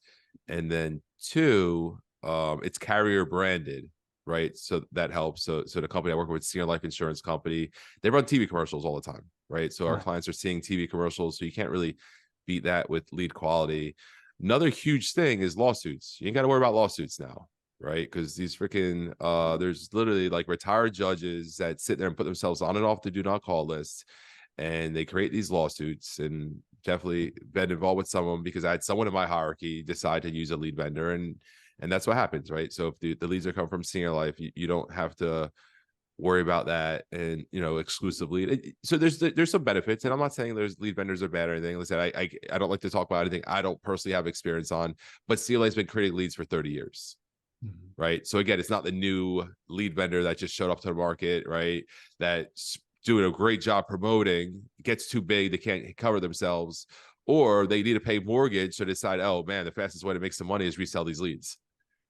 and then two, it's carrier branded, right? So that helps. So the company I work with, Senior Life Insurance Company, they run TV commercials all the time, right? So our clients are seeing TV commercials, so you can't really beat that with lead quality. Another huge thing is lawsuits. You ain't got to worry about lawsuits now, right? Because these freaking there's literally like retired judges that sit there and put themselves on and off the do not call list, and they create these lawsuits. And definitely been involved with some of them because I had someone in my hierarchy decide to use a lead vendor, and that's what happens, right? So if the leads are coming from Senior Life, you don't have to worry about that, and exclusively. So there's some benefits, and I'm not saying there's lead vendors are bad or anything. Like I said, I don't like to talk about anything I don't personally have experience on, but CLA has been creating leads for 30 years. Right. So again, it's not the new lead vendor that just showed up to the market, right? That's doing a great job promoting, gets too big, they can't cover themselves, or they need to pay mortgage, so they decide, oh man, the fastest way to make some money is resell these leads.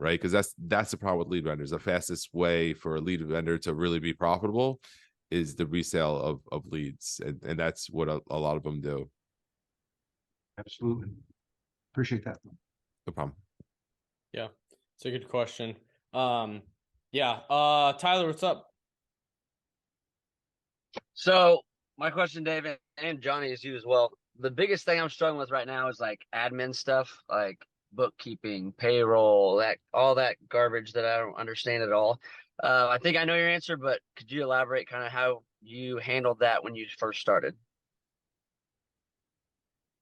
Right, because that's the problem with lead vendors. The fastest way for a lead vendor to really be profitable is the resale of leads, and that's what a lot of them do. Absolutely, appreciate that. No problem. Yeah, it's a good question. Tyler, what's up? So my question, David, and Johnny, is you as well. The biggest thing I'm struggling with right now is like admin stuff, like bookkeeping, payroll, all that garbage that I don't understand at all. I think I know your answer, but could you elaborate kind of how you handled that when you first started?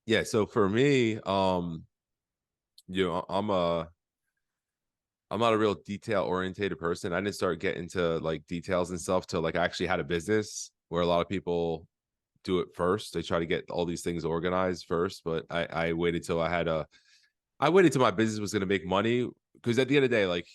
Yeah, so for me, I'm not a real detail oriented person. I didn't start getting into like details and stuff till like I actually had a business, where a lot of people do it first. They try to get all these things organized first, but I waited till I waited till my business was going to make money, because at the end of the day, like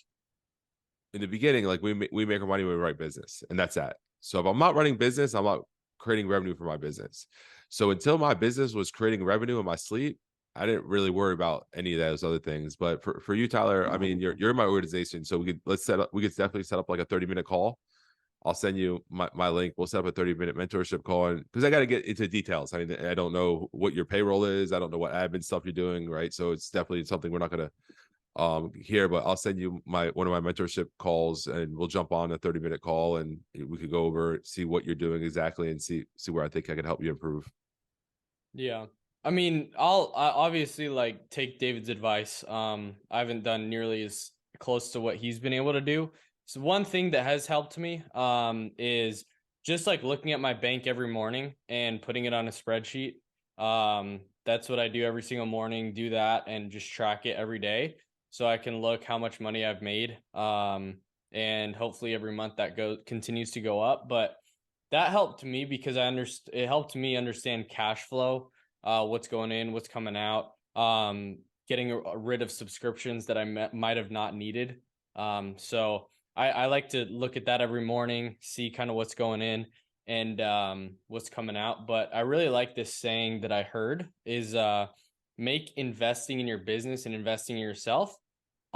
in the beginning, like we make our money when we write business, and that's that. So if I'm not running business, I'm not creating revenue for my business. So until my business was creating revenue in my sleep, I didn't really worry about any of those other things. But for you, Tyler, I mean, you're in my organization, so we could definitely set up like a 30-minute call. I'll send you my link. We'll set up a 30-minute mentorship call, because I got to get into details. I mean, I don't know what your payroll is. I don't know what admin stuff you're doing, right? So it's definitely something we're not going to here, but I'll send you one of my mentorship calls, and we'll jump on a 30-minute call, and we could go over, see what you're doing exactly, and see where I think I can help you improve. Yeah. I mean, I obviously like take David's advice. I haven't done nearly as close to what he's been able to do. So one thing that has helped me is just like looking at my bank every morning and putting it on a spreadsheet. That's what I do every single morning, do that and just track it every day so I can look how much money I've made. And hopefully every month that continues to go up. But that helped me because it helped me understand cash flow, what's going in, what's coming out, getting rid of subscriptions that I might have not needed. So I like to look at that every morning, see kind of what's going in and what's coming out. But I really like this saying that I heard is make investing in your business and investing in yourself,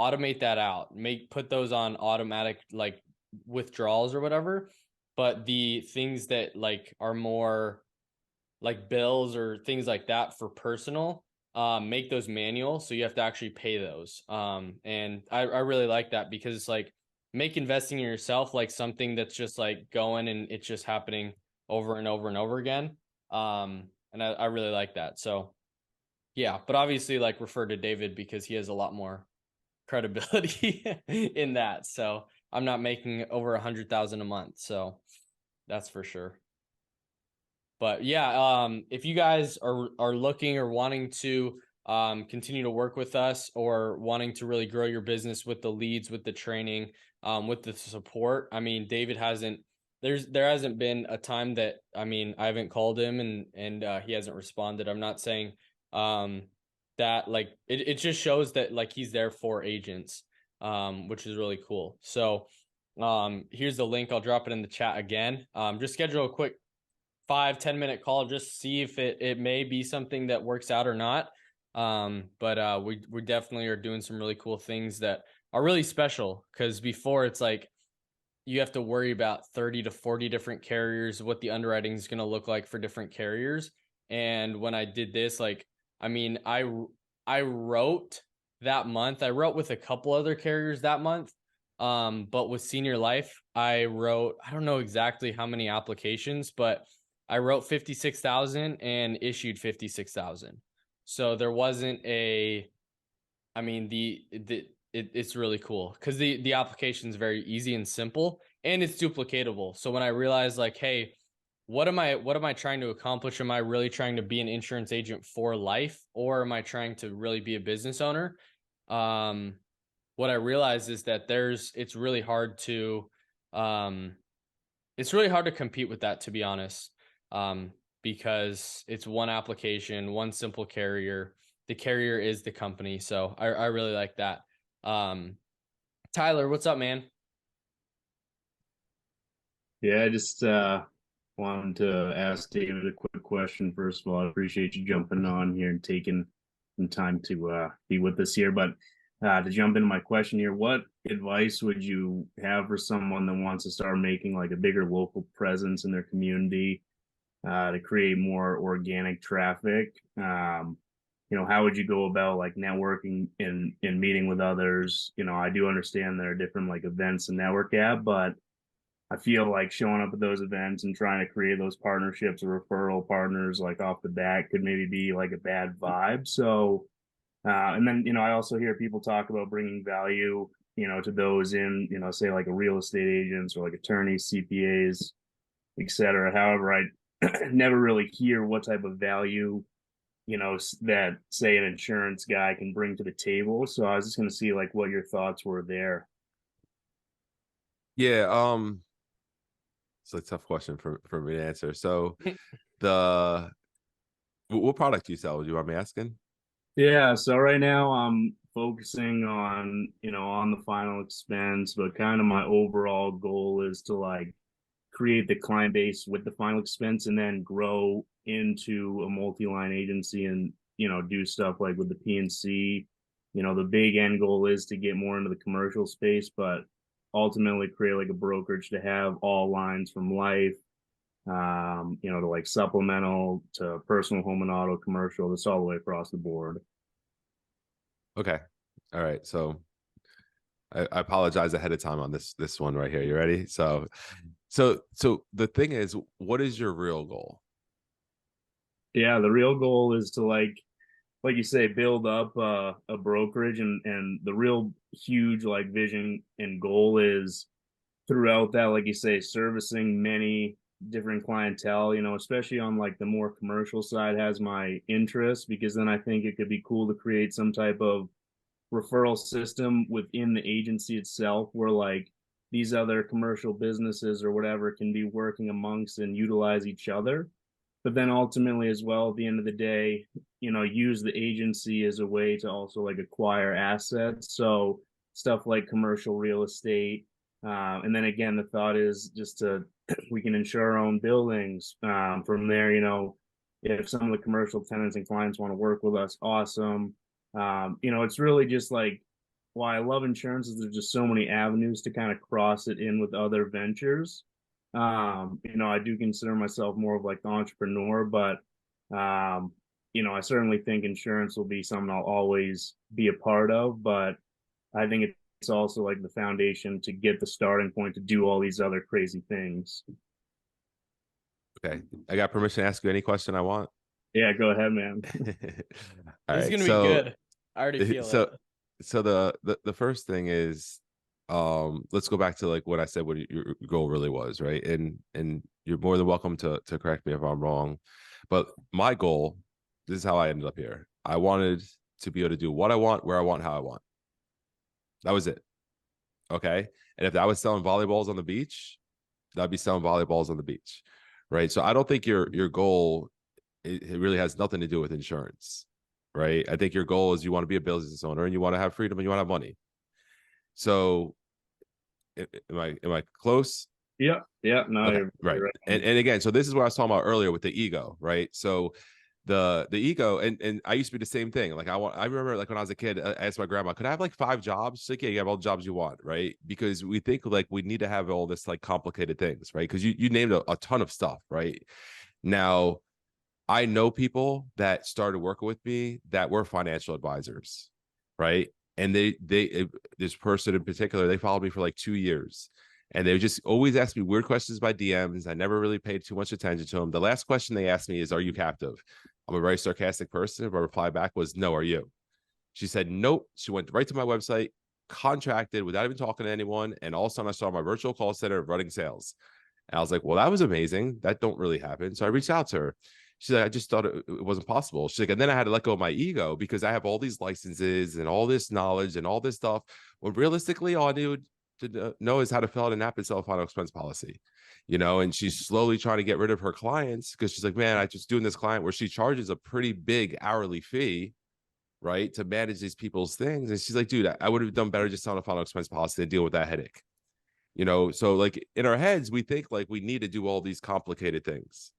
automate that out, put those on automatic like withdrawals or whatever. But the things that like are more like bills or things like that for personal, make those manual, so you have to actually pay those. And I really like that because it's like make investing in yourself like something that's just like going and it's just happening over and over and over again. And I really like that. So yeah, but obviously like refer to David because he has a lot more credibility in that. So I'm not making over 100,000 a month, so that's for sure. But yeah, if you guys are looking or wanting to continue to work with us or wanting to really grow your business with the leads, with the training, with the support, I mean, David there hasn't been a time that, I mean, I haven't called him and he hasn't responded. I'm not saying that like it just shows that like he's there for agents, which is really cool. So here's the link. I'll drop it in the chat again. Just schedule a quick 5-10 minute call, just see if it may be something that works out or not. But we definitely are doing some really cool things that are really special, because before it's like you have to worry about 30 to 40 different carriers, what the underwriting is going to look like for different carriers. And when I did this, like, I mean, I wrote that month, I wrote with a couple other carriers that month. But with Senior Life, I don't know exactly how many applications, but I wrote 56,000 and issued 56,000. So there wasn't I mean, it's really cool because the application is very easy and simple and it's duplicatable. So when I realized like, hey, what am I trying to accomplish? Am I really trying to be an insurance agent for life, or am I trying to really be a business owner? What I realized is that it's really hard to compete with that, to be honest. Because it's one application, one simple carrier. The carrier is the company. So I really like that. Tyler, what's up, man? Yeah, I just wanted to ask David a quick question. First of all, I appreciate you jumping on here and taking some time to be with us here. But to jump into my question here, what advice would you have for someone that wants to start making like a bigger local presence in their community, to create more organic traffic? How would you go about like networking and meeting with others? I do understand there are different like events to network at, but I feel like showing up at those events and trying to create those partnerships or referral partners like off the bat could maybe be like a bad vibe. So, and then, I also hear people talk about bringing value, to those in, say like a real estate agents or like attorneys, CPAs, etc. However, I never really hear what type of value, that say an insurance guy can bring to the table. So I was just going to see like what your thoughts were there. Yeah. It's a tough question for me to answer. So what product do you sell? Do you want me asking? Yeah, so right now I'm focusing on, on the final expense, but kind of my overall goal is to like create the client base with the final expense and then grow into a multi-line agency and, do stuff like with the PNC. The big end goal is to get more into the commercial space, but ultimately create like a brokerage to have all lines from life, to like supplemental to personal, home and auto, commercial, just all the way across the board. Okay. All right. So I apologize ahead of time on this one right here. You ready? So the thing is, what is your real goal? Yeah, the real goal is to like you say, build up a brokerage, and the real huge like vision and goal is throughout that, like you say, servicing many different clientele, especially on like the more commercial side has my interest, because then I think it could be cool to create some type of referral system within the agency itself where like these other commercial businesses or whatever can be working amongst and utilize each other. But then ultimately as well, at the end of the day, use the agency as a way to also like acquire assets. So stuff like commercial real estate. And then again, the thought is just to, we can insure our own buildings. From there, if some of the commercial tenants and clients want to work with us, awesome. It's really just like why I love insurance is there's just so many avenues to kind of cross it in with other ventures. I do consider myself more of like the entrepreneur, but I certainly think insurance will be something I'll always be a part of, but I think it's also like the foundation to get the starting point to do all these other crazy things. Okay. I got permission to ask you any question I want. Yeah, go ahead, man. This is gonna be good. I already feel it. So the first thing is, let's go back to like what I said, what your goal really was, right? And you're more than welcome to correct me if I'm wrong, but my goal, this is how I ended up here. I wanted to be able to do what I want, where I want, how I want. That was it. Okay. And if I was selling volleyballs on the beach, I'd be selling volleyballs on the beach, right? So I don't think your goal, it really has nothing to do with insurance, right? I think your goal is you want to be a business owner and you want to have freedom and you want to have money. So am I close? Yeah. No, okay. you're Right. right. And again, so this is what I was talking about earlier with the ego, right? So the ego, and I used to be the same thing. Like I remember like when I was a kid, I asked my grandma, could I have like 5 jobs? She's like, yeah, you have all the jobs you want, right? Because we think like we need to have all this like complicated things, right? Because you named a ton of stuff, right? Now, I know people that started working with me that were financial advisors, right? And this person in particular, they followed me for like 2 years. And they would just always ask me weird questions by DMs. I never really paid too much attention to them. The last question they asked me is, are you captive? I'm a very sarcastic person. My reply back was, no, are you? She said, nope. She went right to my website, contracted without even talking to anyone. And all of a sudden I saw my virtual call center running sales. And I was like, well, that was amazing. That don't really happen. So I reached out to her. She's like, I just thought it wasn't possible. She's like, and then I had to let go of my ego because I have all these licenses and all this knowledge and all this stuff. When realistically, all I need to know is how to fill out an app and sell a final expense policy, and she's slowly trying to get rid of her clients because she's like, man, I just doing this client where she charges a pretty big hourly fee, right, to manage these people's things. And she's like, dude, I would have done better just selling a final expense policy than deal with that headache. So like in our heads, we think like we need to do all these complicated things,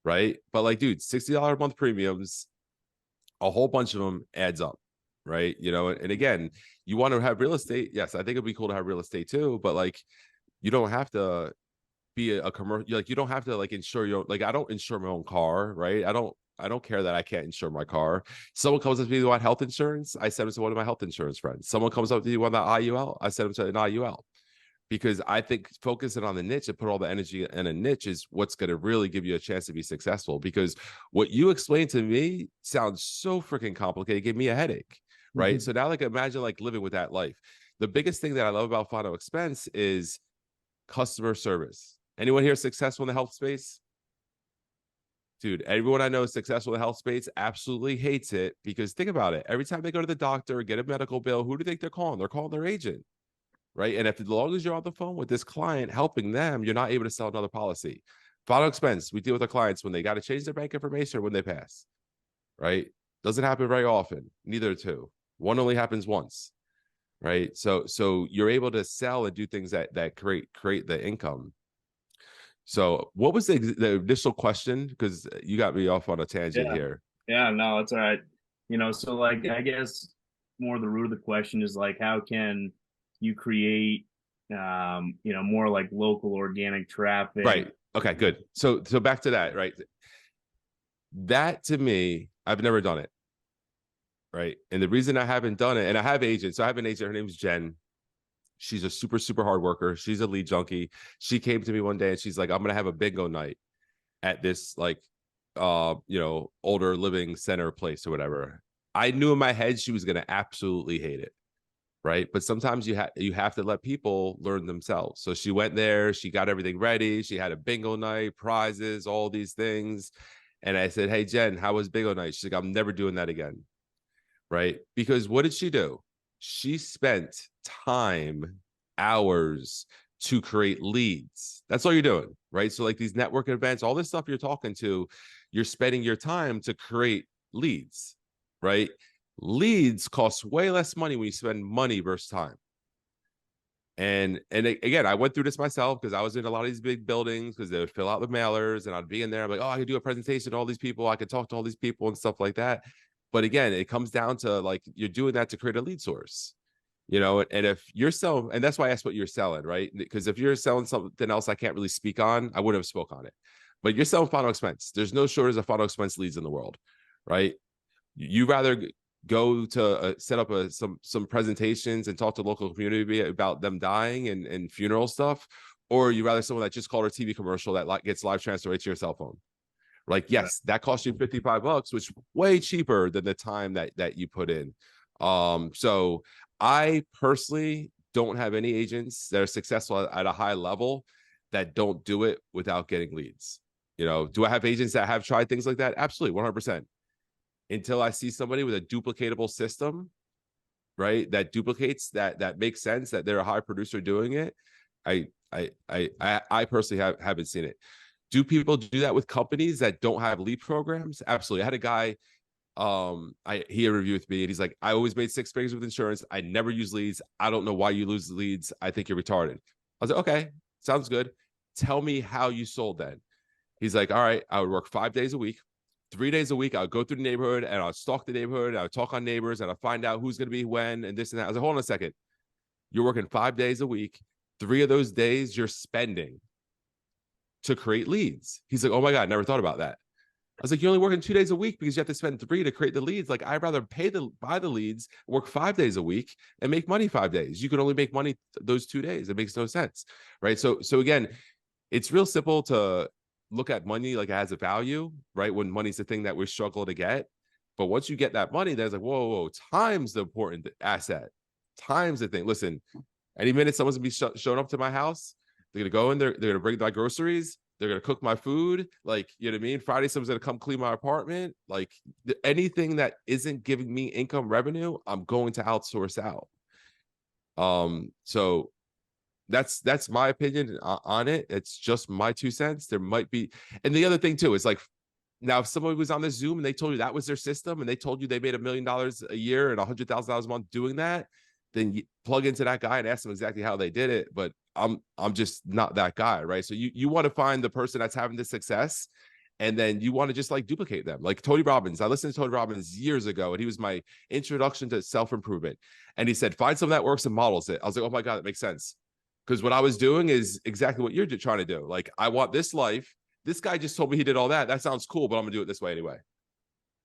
right? But like, dude, $60 a month premiums, a whole bunch of them adds up, right? And again, you want to have real estate. Yes, I think it'd be cool to have real estate too, but like, you don't have to be a commercial, like you don't have to like insure your, like I don't insure my own car, right? I don't care that I can't insure my car. Someone comes up to me want health insurance, I send them to one of my health insurance friends. Someone comes up to you want that IUL, I send them to an IUL. Because I think focusing on the niche and put all the energy in a niche is what's going to really give you a chance to be successful. Because what you explained to me sounds so freaking complicated. It gave me a headache, right? So now, like, imagine like living with that life. The biggest thing that I love about final expense is customer service. Anyone here successful in the health space? Dude, everyone I know is successful in the health space absolutely hates it because think about it. Every time they go to the doctor or get a medical bill, who do you think they're calling? They're calling their agent. Right. And if as long as you're on the phone with this client helping them, you're not able to sell another policy. Final expense, we deal with our clients when they got to change their bank information or when they pass. Right. Doesn't happen very often. Neither two. One only happens once. Right. So you're able to sell and do things that create the income. So what was the initial question? Because you got me off on a tangent here. Yeah, no, it's all right. So like I guess more the root of the question is like how can you create more like local organic traffic, right? Okay, good. So back to that, right? That to me, I've never done it, right? And the reason I haven't done it, and I have agents, so I have an agent, her name's Jen. She's a super hard worker. She's a lead junkie. She came to me one day and she's like, I'm gonna have a bingo night at this like older living center place or whatever. I knew in my head she was going to absolutely hate it. Right. But sometimes you have to let people learn themselves. So she went there, she got everything ready. She had a bingo night, prizes, all these things. And I said, hey, Jen, how was bingo night? She's like, I'm never doing that again. Right. Because what did she do? She spent time, hours to create leads. That's all you're doing. Right. So like these networking events, all this stuff you're talking to, you're spending your time to create leads. Right. Leads cost way less money when you spend money versus time. And again, I went through this myself because I was in a lot of these big buildings because they would fill out the mailers and I'd be in there. I'm like, oh, I could do a presentation to all these people. I could talk to all these people and stuff like that. But again, it comes down to like you're doing that to create a lead source, and if you're selling, and that's why I asked what you're selling, right? Because if you're selling something else I can't really speak on, I wouldn't have spoke on it. But you're selling final expense. There's no shortage of final expense leads in the world, right? You rather go to set up some presentations and talk to the local community about them dying and funeral stuff, or you rather someone that just called a TV commercial that gets live transfer right to your cell phone. Like, yes, that costs you $55, which is way cheaper than the time that you put in. So I personally don't have any agents that are successful at a high level that don't do it without getting leads. Do I have agents that have tried things like that? Absolutely, 100%. Until I see somebody with a duplicatable system, right? That duplicates that makes sense that they're a high producer doing it. I personally haven't seen it. Do people do that with companies that don't have lead programs? Absolutely. I had a guy, he interviewed with me and he's like, I always made 6 figures with insurance. I never use leads. I don't know why you lose leads. I think you're retarded. I was like, okay, sounds good. Tell me how you sold then. He's like, all right, I would work 5 days a week. 3 days a week, I would go through the neighborhood and I'll stalk the neighborhood. I would talk on neighbors and I'll find out who's going to be when and this and that. I was like, hold on a second. You're working 5 days a week. 3 of those days you're spending to create leads. He's like, oh my God, I never thought about that. I was like, you're only working 2 days a week because you have to spend 3 to create the leads. Like, I'd rather buy the leads, work 5 days a week and make money 5 days. You can only make money those 2 days. It makes no sense. Right. So again, it's real simple to look at money like it has a value, right? When money's the thing that we struggle to get. But once you get that money, there's like, whoa, time's the important asset. Time's the thing. Listen, any minute someone's gonna be showing up to my house, they're gonna go in there, they're gonna bring my groceries, they're gonna cook my food. Like, you know what I mean? Friday, someone's gonna come clean my apartment. Like anything that isn't giving me income revenue, I'm going to outsource out. So that's my opinion on it. It's just my 2 cents. There might be, and the other thing too is like, now if somebody was on the Zoom and they told you that was their system and they told you they made $1 million a year and $100,000 a month doing that, then you plug into that guy and ask them exactly how they did it. But I'm just not that guy, right? So you want to find the person that's having the success, and then you want to just like duplicate them. Like Tony Robbins, I listened to Tony Robbins years ago, and he was my introduction to self-improvement. And he said, find something that works and models it. I was like, oh my God, that makes sense. Because what I was doing is exactly what you're trying to do. Like, I want this life. This guy just told me he did all that. That sounds cool, but I'm gonna do it this way anyway.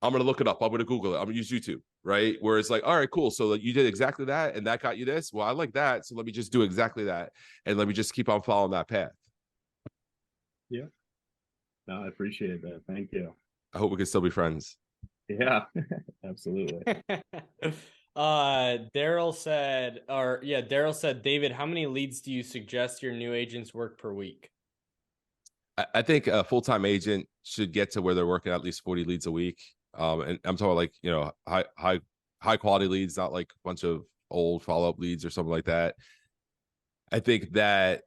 I'm gonna look it up. I'm gonna Google it. I'm gonna use YouTube, right? Where it's like, all right, cool. So you did exactly that, and that got you this. Well, I like that, so let me just do exactly that, and let me just keep on following that path. Yeah. No, I appreciate that. Thank you. I hope we can still be friends. Yeah, absolutely. Daryl said, David, how many leads do you suggest your new agents work per week? I think a full-time agent should get to where they're working at least 40 leads a week. And I'm talking like, high quality leads, not like a bunch of old follow-up leads or something like that. I think that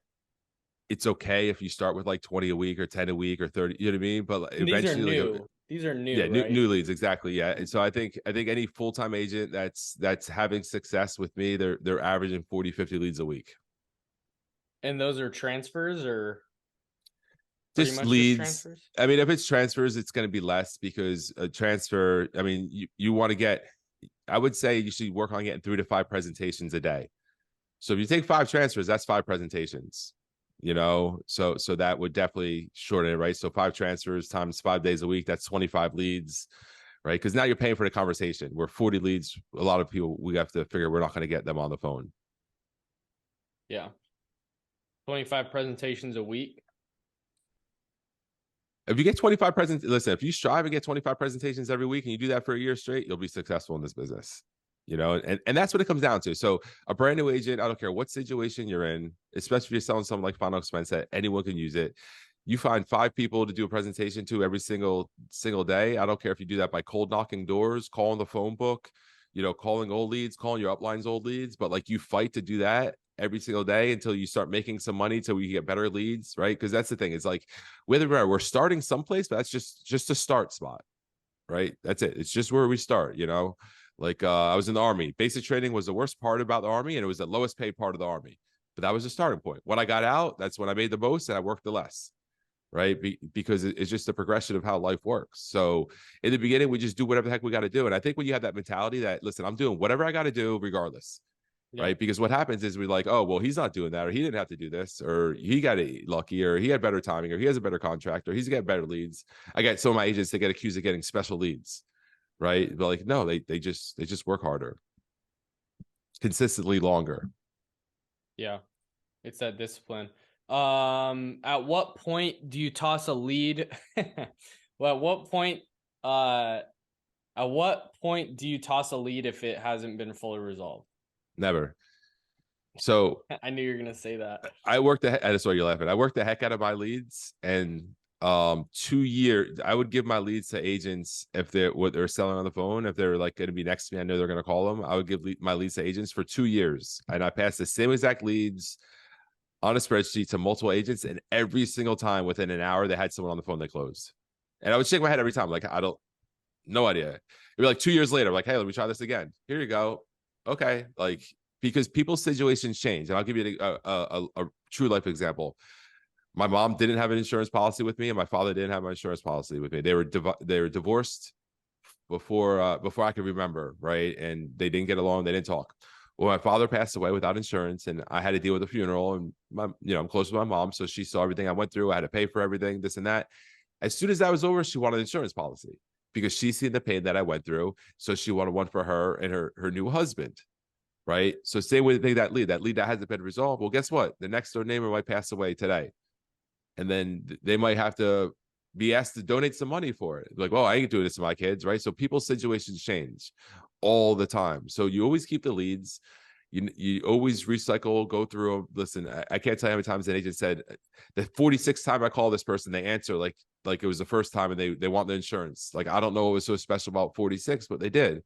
it's okay if you start with like 20 a week or 10 a week or 30, you know what I mean? But and eventually these are new. Yeah, right? new leads, exactly. Yeah. And so I think any full-time agent that's having success with me, they're averaging 40, 50 leads a week. And those are transfers or just leads? I mean, if it's transfers, it's going to be less because a transfer, I mean, you want to get, I would say you should work on getting 3 to 5 presentations a day. So if you take 5 transfers, that's 5 presentations, so that would definitely shorten it, right? So 5 transfers times 5 days a week, that's 25 leads, right? Because now you're paying for the conversation. Where 40 leads, a lot of people, we have to figure we're not going to get them on the phone. Yeah. 25 presentations a week. If you get 25 presents, listen, if you strive and get 25 presentations every week and you do that for a year straight, you'll be successful in this business. You know, and that's what it comes down to. So a brand new agent, I don't care what situation you're in, especially if you're selling something like final expense that anyone can use it. You find 5 people to do a presentation to every single day. I don't care if you do that by cold knocking doors, calling the phone book, you know, calling old leads, calling your uplines old leads, but like you fight to do that every single day until you start making some money till we get better leads, right? Because that's the thing. It's like whether we're starting someplace, but that's just a start spot, right? That's it. It's just where we start, you know. Like I was in the Army. Basic training was the worst part about the Army, and it was the lowest paid part of the Army. But that was the starting point. When I got out, that's when I made the most and I worked the less, right? Because it's just the progression of how life works. So in the beginning, we just do whatever the heck we got to do. And I think when you have that mentality that, listen, I'm doing whatever I got to do regardless, right? Because what happens is we're like, oh, well, he's not doing that, or he didn't have to do this, or he got lucky, or he had better timing, or he has a better contract, or he's got better leads. I get some of my agents that get accused of getting special leads, right? But like, no, they just work harder, consistently longer. Yeah, it's that discipline. At what point do you toss a lead? Well, at what point do you toss a lead if it hasn't been fully resolved? Never. So I knew you were gonna say that. I worked that's why you're laughing. I worked the heck out of my leads, and 2 years I would give my leads to agents if they're what they're selling on the phone. If they're like going to be next to me, I know they're going to call them. I would give my leads to agents for 2 years, and I passed the same exact leads on a spreadsheet to multiple agents, and every single time within an hour they had someone on the phone they closed. And I would shake my head every time, like, no idea. It'd be like 2 years later, I'm like, hey, let me try this again. Here you go. Okay, like, because people's situations change. And I'll give you a true life example. My mom didn't have an insurance policy with me, and my father didn't have an insurance policy with me. They were divorced before I could remember, right? And they didn't get along. They didn't talk. Well, my father passed away without insurance, and I had to deal with a funeral. And I'm close with my mom, so she saw everything I went through. I had to pay for everything, this and that. As soon as that was over, she wanted an insurance policy because she's seen the pain that I went through. So she wanted one for her and her new husband, right? So same way they that lead that hasn't been resolved. Well, guess what? The next door neighbor might pass away today, and then they might have to be asked to donate some money for it. Like, well, I ain't doing this to my kids, right? So people's situations change all the time. So you always keep the leads. You always recycle, go through them. Listen, I can't tell you how many times an agent said the 46th time I call this person, they answer like it was the first time, and they want the insurance. Like, I don't know what was so special about 46, but they did.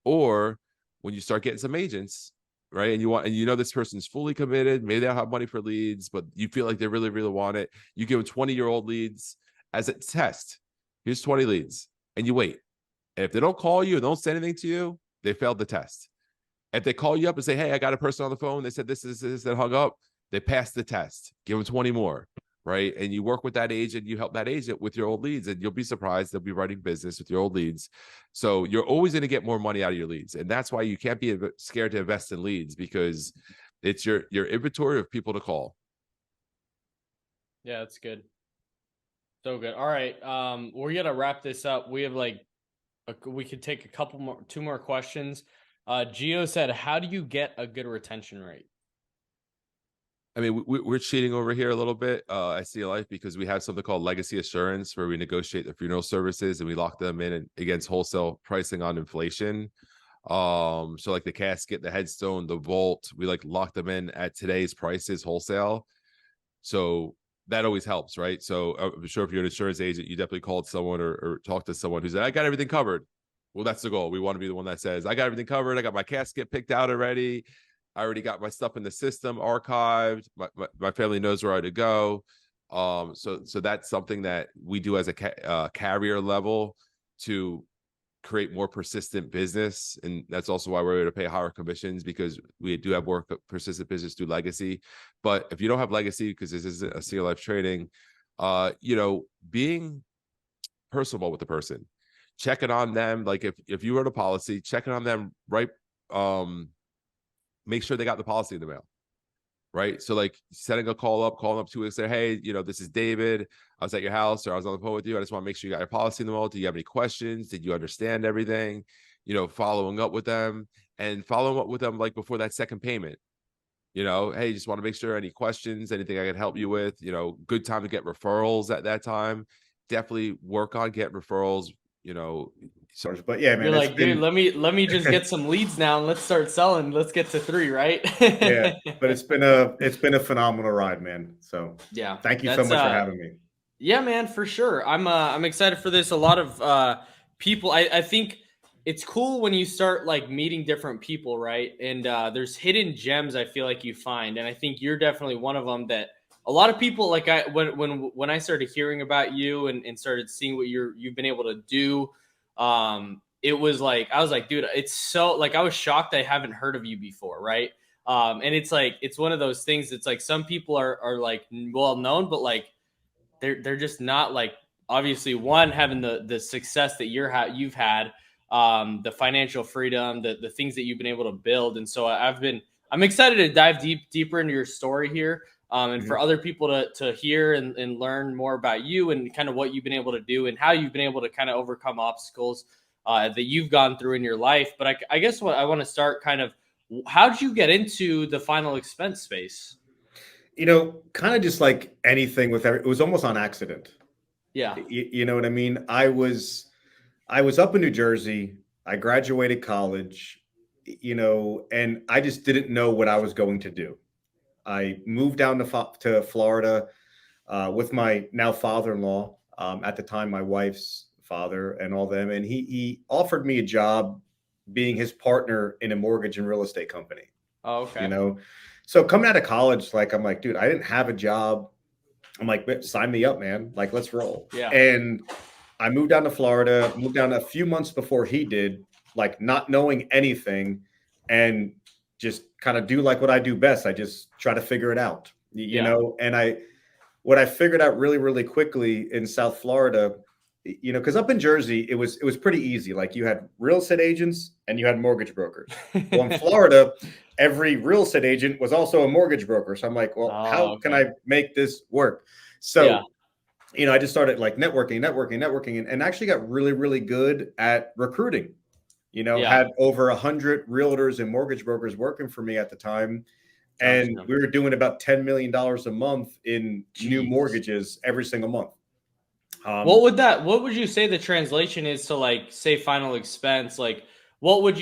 Or when you start getting some agents, right, and you know this person's fully committed, maybe they don't have money for leads, but you feel like they really, really want it. You give them 20-year-old leads as a test. Here's 20 leads, and you wait. And if they don't call you and don't say anything to you, they failed the test. If they call you up and say, hey, I got a person on the phone, they said this is this, that hung up, they passed the test. Give them 20 more, right? And you work with that agent, you help that agent with your old leads, and you'll be surprised they'll be writing business with your old leads. So you're always going to get more money out of your leads. And that's why you can't be scared to invest in leads, because it's your inventory of people to call. Yeah, that's good. So good. All right. We're going to wrap this up. We have we could take two more questions. Gio said, how do you get a good retention rate? I mean, we're cheating over here a little bit at CL Life, because we have something called legacy assurance, where we negotiate the funeral services and we lock them in against wholesale pricing on inflation. So like the casket, the headstone, the vault, we like lock them in at today's prices wholesale. So that always helps, right? So I'm sure if you're an insurance agent, you definitely called someone or talked to someone who said, I got everything covered. Well, that's the goal. We want to be the one that says, I got everything covered. I got my casket picked out already. I already got my stuff in the system archived. My family knows where I to go. So that's something that we do as a carrier level to create more persistent business. And that's also why we're able to pay higher commissions, because we do have more persistent business through legacy. But if you don't have legacy, because this isn't a CL Life trading, being personable with the person, checking on them. Like if you wrote a policy, checking on them, right? Make sure they got the policy in the mail, right? So like setting a calling up 2 weeks later, hey, this is David. I was at your house, or I was on the phone with you. I just want to make sure you got your policy in the mail. Do you have any questions? Did you understand everything? Following up with them like before that second payment. Hey, just want to make sure any questions, anything I can help you with. Good time to get referrals at that time. definitely work on getting referrals, so, but yeah, man, you're like, dude, let me just get some leads now and let's start selling. Let's get to 3, right? Yeah, but it's been a phenomenal ride, man. So yeah, thank you so much for having me. Yeah, man, for sure. I'm excited for this. A lot of people. I think it's cool when you start like meeting different people, right? And there's hidden gems I feel like you find, and I think you're definitely one of them. That a lot of people like when I started hearing about you and started seeing what you've been able to do. It was like I was like, dude, it's so like I was shocked I haven't heard of you before, right? And it's like it's one of those things. It's like some people are like well known, but like they're just not like obviously one having the success that you've had, the financial freedom, the things that you've been able to build. And so I'm excited to dive deeper into your story here, and for other people to hear and learn more about you and kind of what you've been able to do and how you've been able to kind of overcome obstacles that you've gone through in your life. But I guess what I want to start kind of, how did you get into the final expense space? Kind of just like anything it was almost on accident. Yeah. You know what I mean? I was up in New Jersey. I graduated college, and I just didn't know what I was going to do. I moved down to Florida with my now father-in-law, at the time, my wife's father and all them. And he offered me a job being his partner in a mortgage and real estate company. Oh, okay. So coming out of college, like, I'm like, dude, I didn't have a job. I'm like, sign me up, man. Like, let's roll. Yeah. And I moved down to Florida, moved down a few months before he did, like not knowing anything, and just kind of do like what I do best. I just try to figure it out, and what I figured out really, really quickly in South Florida, because up in Jersey, it was pretty easy. Like you had real estate agents and you had mortgage brokers. Well, in Florida, every real estate agent was also a mortgage broker. So I'm like, well, how can I make this work? So, I just started like networking, and actually got really, really good at recruiting. Had over 100 realtors and mortgage brokers working for me at the time. And we were doing about $10 million a month in new mortgages every single month. What would you say the translation is to like say final expense? Like what would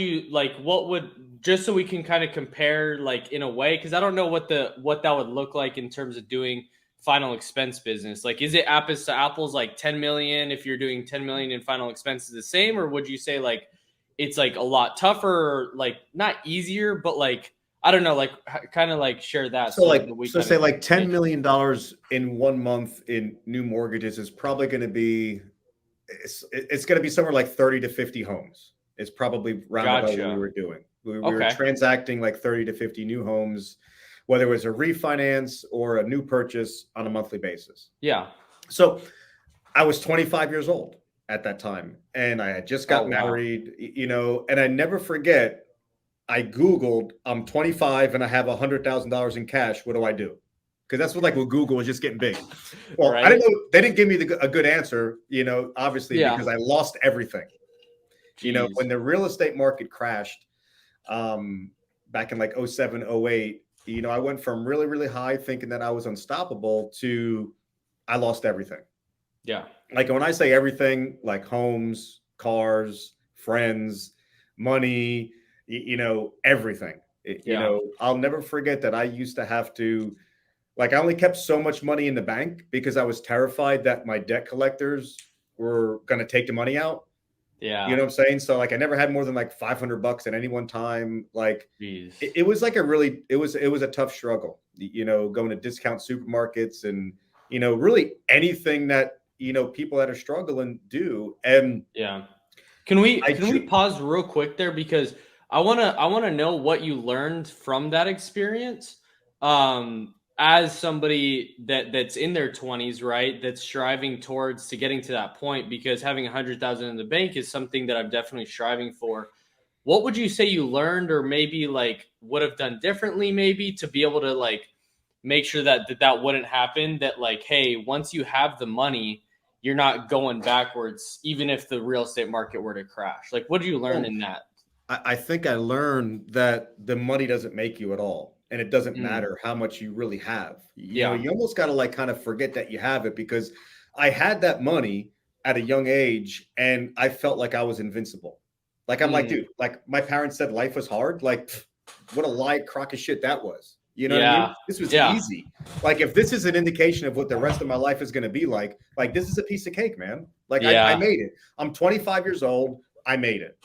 just so we can kind of compare like in a way, because I don't know what that would look like in terms of doing final expense business. Like is it apples to apples, like 10 million if you're doing 10 million in final expenses the same, or would you say like it's like a lot tougher, or like not easier, but like I don't know, like kind of like share that. So say like $10 million in 1 month in new mortgages is probably going to be, it's going to be somewhere like 30 to 50 homes. It's probably roundabout what we were doing. We were transacting like 30 to 50 new homes, whether it was a refinance or a new purchase on a monthly basis. Yeah. So I was 25 years old at that time, and I had just got married, and I never forget, I Googled, I'm 25 and I have $100,000 in cash. What do I do? Because that's what Google was just getting big. Well, I didn't know, they didn't give me a good answer, obviously, because I lost everything. When the real estate market crashed, back in like 07, 08, I went from really, really high thinking that I was unstoppable to I lost everything. Yeah. Like when I say everything, like homes, cars, friends, money, everything. I'll never forget that I used to have to, like, I only kept so much money in the bank because I was terrified that my debt collectors were going to take the money out. Yeah. You know what I'm saying? So like, I never had more than like $500 at any one time. Like it was like it was a tough struggle, going to discount supermarkets and, really anything that, people that are struggling do. And can we pause real quick there, because I want to know what you learned from that experience, as somebody that's in their 20s, right? That's striving towards to getting to that point, because having 100,000 in the bank is something that I'm definitely striving for. What would you say you learned, or maybe like would have done differently, maybe to be able to like make sure that wouldn't happen? That like, hey, once you have the money, you're not going backwards, even if the real estate market were to crash. Like, what did you learn in that? I think I learned that the money doesn't make you at all. And it doesn't matter how much you really have. You almost got to like kind of forget that you have it, because I had that money at a young age and I felt like I was invincible. Like, I'm like, dude, like my parents said life was hard. Like, what a lie crock of shit that was. You know what I mean? This was easy. Like, if this is an indication of what the rest of my life is going to be like this is a piece of cake, man. Like, I made it. I'm 25 years old. I made it.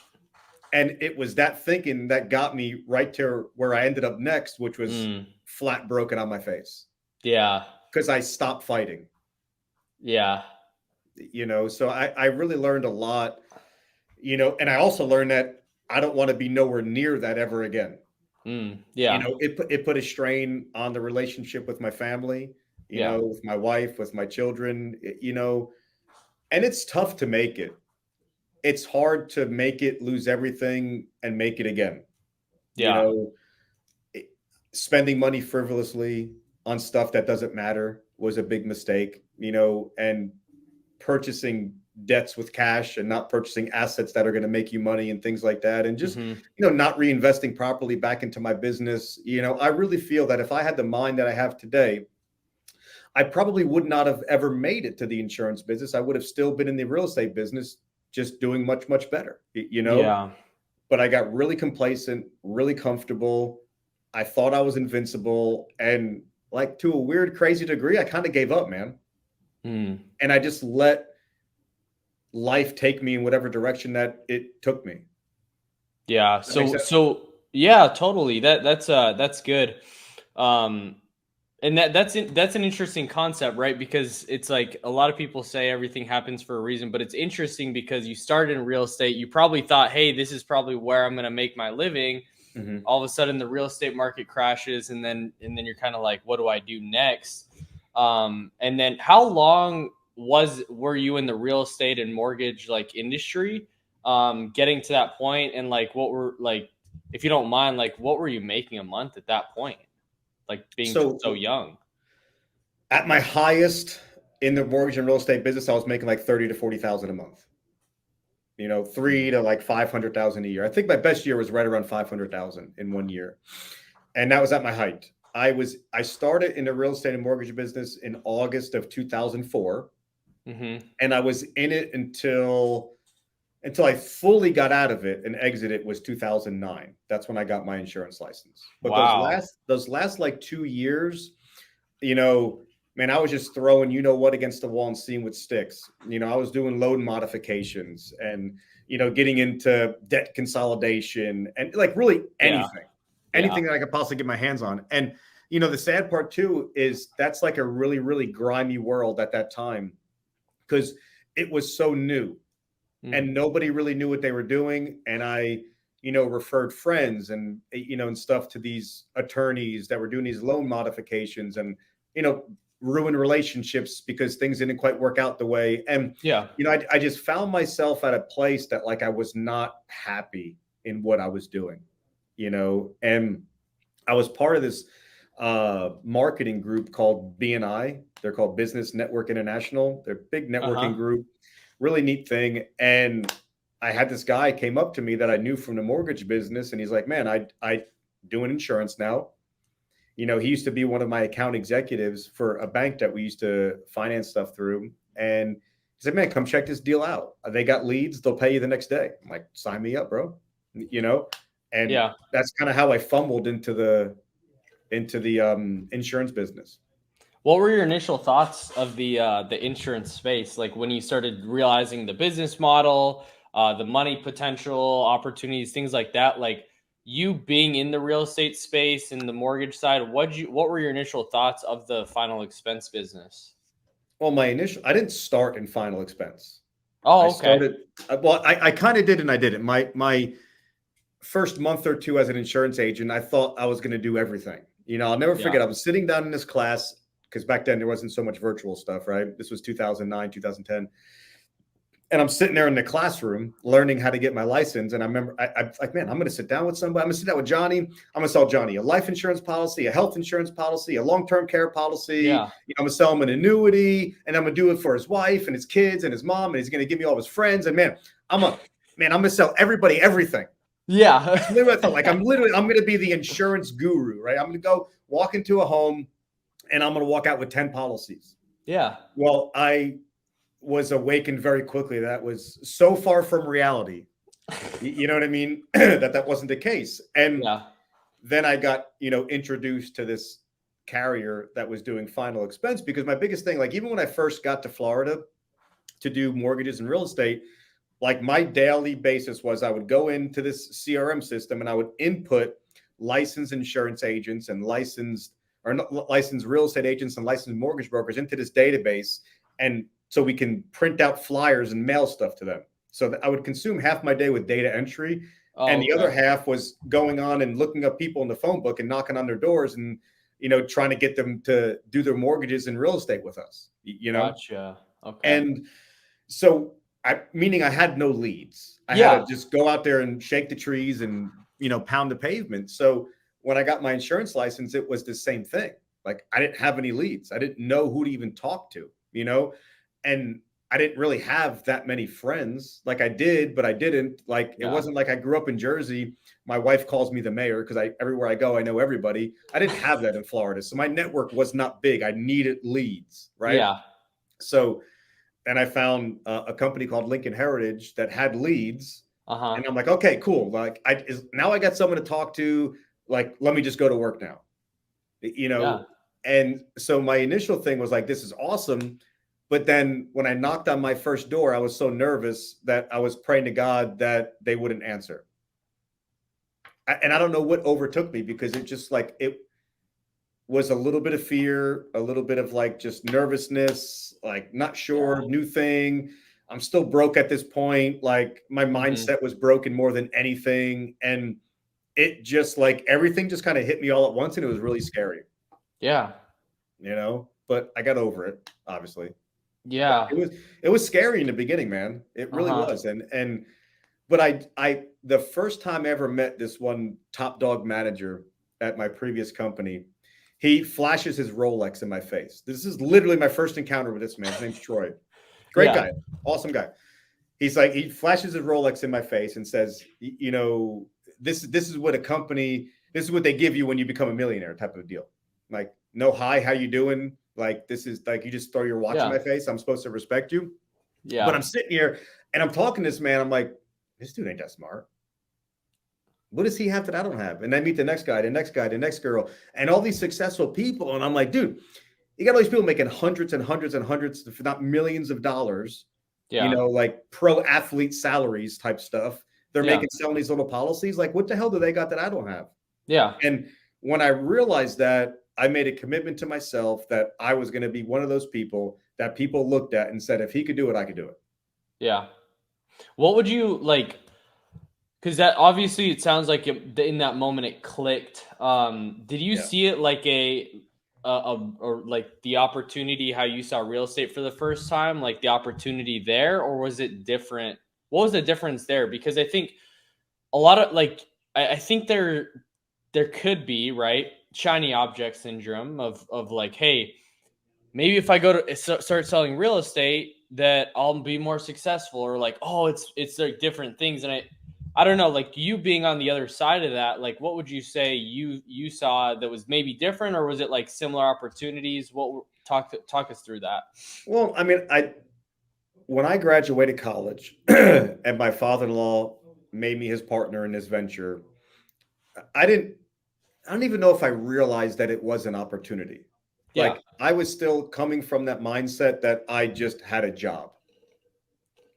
And it was that thinking that got me right to where I ended up next, which was flat broken on my face. Yeah. Because I stopped fighting. Yeah. You know, so I really learned a lot, you know, and I also learned that I don't want to be nowhere near that ever again. Yeah. You know, it put a strain on the relationship with my family, you know, with my wife, with my children, you know, and it's tough to make it. It's hard to make it, lose everything, and make it again. You know, spending money frivolously on stuff that doesn't matter was a big mistake, you know, and purchasing debts with cash and not purchasing assets that are going to make you money and things like that. And just, you know, not reinvesting properly back into my business. You know, I really feel that if I had the mind that I have today, I probably would not have ever made it to the insurance business. I would have still been in the real estate business, just doing much, much better, you know? Yeah. But I got really complacent, really comfortable. I thought I was invincible. And like, to a weird, crazy degree, I kind of gave up, man. And I just let life take me in whatever direction that it took me. Yeah. So yeah, totally. That's good. And that's an interesting concept, right? Because it's like a lot of people say everything happens for a reason, but it's interesting because you started in real estate. You probably thought, hey, this is probably where I'm going to make my living. All of a sudden the real estate market crashes, and then you're kind of like, what do I do next? And then how long were you in the real estate and mortgage like industry, getting to that point? And like, what were, like, if you don't mind, like, what were you making a month at that point? Like, being so young. At my highest in the mortgage and real estate business, I was making like 30 to 40,000 a month. You know, 3 to like 500,000 a year. I think my best year was right around 500,000 in 1 year. And that was at my height. I started in the real estate and mortgage business in August of 2004. And I was in it until I fully got out of it and exited was 2009. That's when I got my insurance license. But those last like 2 years, you know, man, I was just throwing, you know what, against the wall and seeing what sticks. You know, I was doing loan modifications and, you know, getting into debt consolidation and like really anything that I could possibly get my hands on. And, you know, the sad part too is that's like a really, really grimy world at that time because it was so new and nobody really knew what they were doing. And I, you know, referred friends and, you know, and stuff to these attorneys that were doing these loan modifications and, you know, ruin relationships because things didn't quite work out the way. And, you know, I just found myself at a place that like I was not happy in what I was doing, you know, and I was part of this marketing group called BNI. They're called Business Network International. They're a big networking group, really neat thing. And I had this guy came up to me that I knew from the mortgage business. And he's like, man, I doing insurance now. You know, he used to be one of my account executives for a bank that we used to finance stuff through. And he said, man, come check this deal out. They got leads. They'll pay you the next day. I'm like, sign me up, bro. You know, and that's kind of how I fumbled into the insurance business. What were your initial thoughts of the insurance space? Like when you started realizing the business model, the money potential, opportunities, things like that, like, you being in the real estate space and the mortgage side, what were your initial thoughts of the final expense business? Well, I didn't start in final expense. Oh, okay. I kind of did and I didn't. My first month or two as an insurance agent, I thought I was going to do everything. You know, I'll never forget. I was sitting down in this class because back then there wasn't so much virtual stuff, right? This was 2009, 2010. And I'm sitting there in the classroom learning how to get my license. And I remember I'm like, man, I'm going to sit down with somebody. I'm going to sit down with Johnny. I'm going to sell Johnny a life insurance policy, a health insurance policy, a long-term care policy. You know, I'm going to sell him an annuity and I'm going to do it for his wife and his kids and his mom. And he's going to give me all his friends. And man, I'm going to sell everybody everything. Yeah. That's literally what I felt like. I'm going to be the insurance guru, right? I'm going to go walk into a home and I'm going to walk out with 10 policies. Yeah. Well, I was awakened very quickly. That was so far from reality. You know what I mean? that wasn't the case. And then I got, introduced to this carrier that was doing final expense, because my biggest thing, like even when I first got to Florida to do mortgages and real estate, like my daily basis was I would go into this CRM system and I would input licensed insurance agents and licensed real estate agents and licensed mortgage brokers into this database. And so we can print out flyers and mail stuff to them. So that I would consume half my day with data entry. And the other half was going on and looking up people in the phone book and knocking on their doors and, trying to get them to do their mortgages and real estate with us, Gotcha. Okay. And so meaning I had no leads. I had to just go out there and shake the trees and, pound the pavement. So when I got my insurance license, it was the same thing. Like I didn't have any leads. I didn't know who to even talk to, and I didn't really have that many friends. Like I did, but I didn't. Like it wasn't like I grew up in Jersey. My wife calls me the mayor because everywhere I go, I know everybody. I didn't have that in Florida. So my network was not big. I needed leads, right? Yeah. So then I found a company called Lincoln Heritage that had leads. And I'm like, okay, cool. Like now I got someone to talk to. Like, let me just go to work now, And so my initial thing was like, this is awesome. But then when I knocked on my first door, I was so nervous that I was praying to God that they wouldn't answer. And I don't know what overtook me, because it just like, it was a little bit of fear, a little bit of like just nervousness, like not sure, new thing. I'm still broke at this point. Like my mindset was broken more than anything. And it just like everything just kind of hit me all at once, and it was really scary. Yeah. But I got over it, obviously. Yeah. It was scary in the beginning, man. It really was. But I the first time I ever met this one top dog manager at my previous company, he flashes his Rolex in my face. This is literally my first encounter with this man. His name's Troy. Great guy, awesome guy. He's like, he flashes his Rolex in my face and says, this is what this is what they give you when you become a millionaire, type of deal. Like, no, hi, how you doing? Like, this is like, you just throw your watch in my face. I'm supposed to respect you. Yeah. But I'm sitting here and I'm talking to this man. I'm like, this dude ain't that smart. What does he have that I don't have? And I meet the next guy, the next guy, the next girl, and all these successful people. And I'm like, dude, you got all these people making hundreds and hundreds and hundreds, if not millions of dollars, like pro athlete salaries type stuff. They're selling these little policies. Like, what the hell do they got that I don't have? Yeah. And when I realized that, I made a commitment to myself that I was going to be one of those people that people looked at and said, if he could do it, I could do it. Yeah. What would you like? Because that obviously it sounds like in that moment it clicked. Did you see it like or like the opportunity, how you saw real estate for the first time, like the opportunity there, or was it different? What was the difference there? Because I think a lot of like, I think there could be, right, shiny object syndrome of like, hey, maybe if I go to start selling real estate that I'll be more successful, or like, oh, it's like different things. And I don't know, like you being on the other side of that, like what would you say you saw that was maybe different, or was it like similar opportunities? Talk us through that. Well, I mean, when I graduated college and my father-in-law made me his partner in this venture, I don't even know if I realized that it was an opportunity. Yeah. Like I was still coming from that mindset that I just had a job.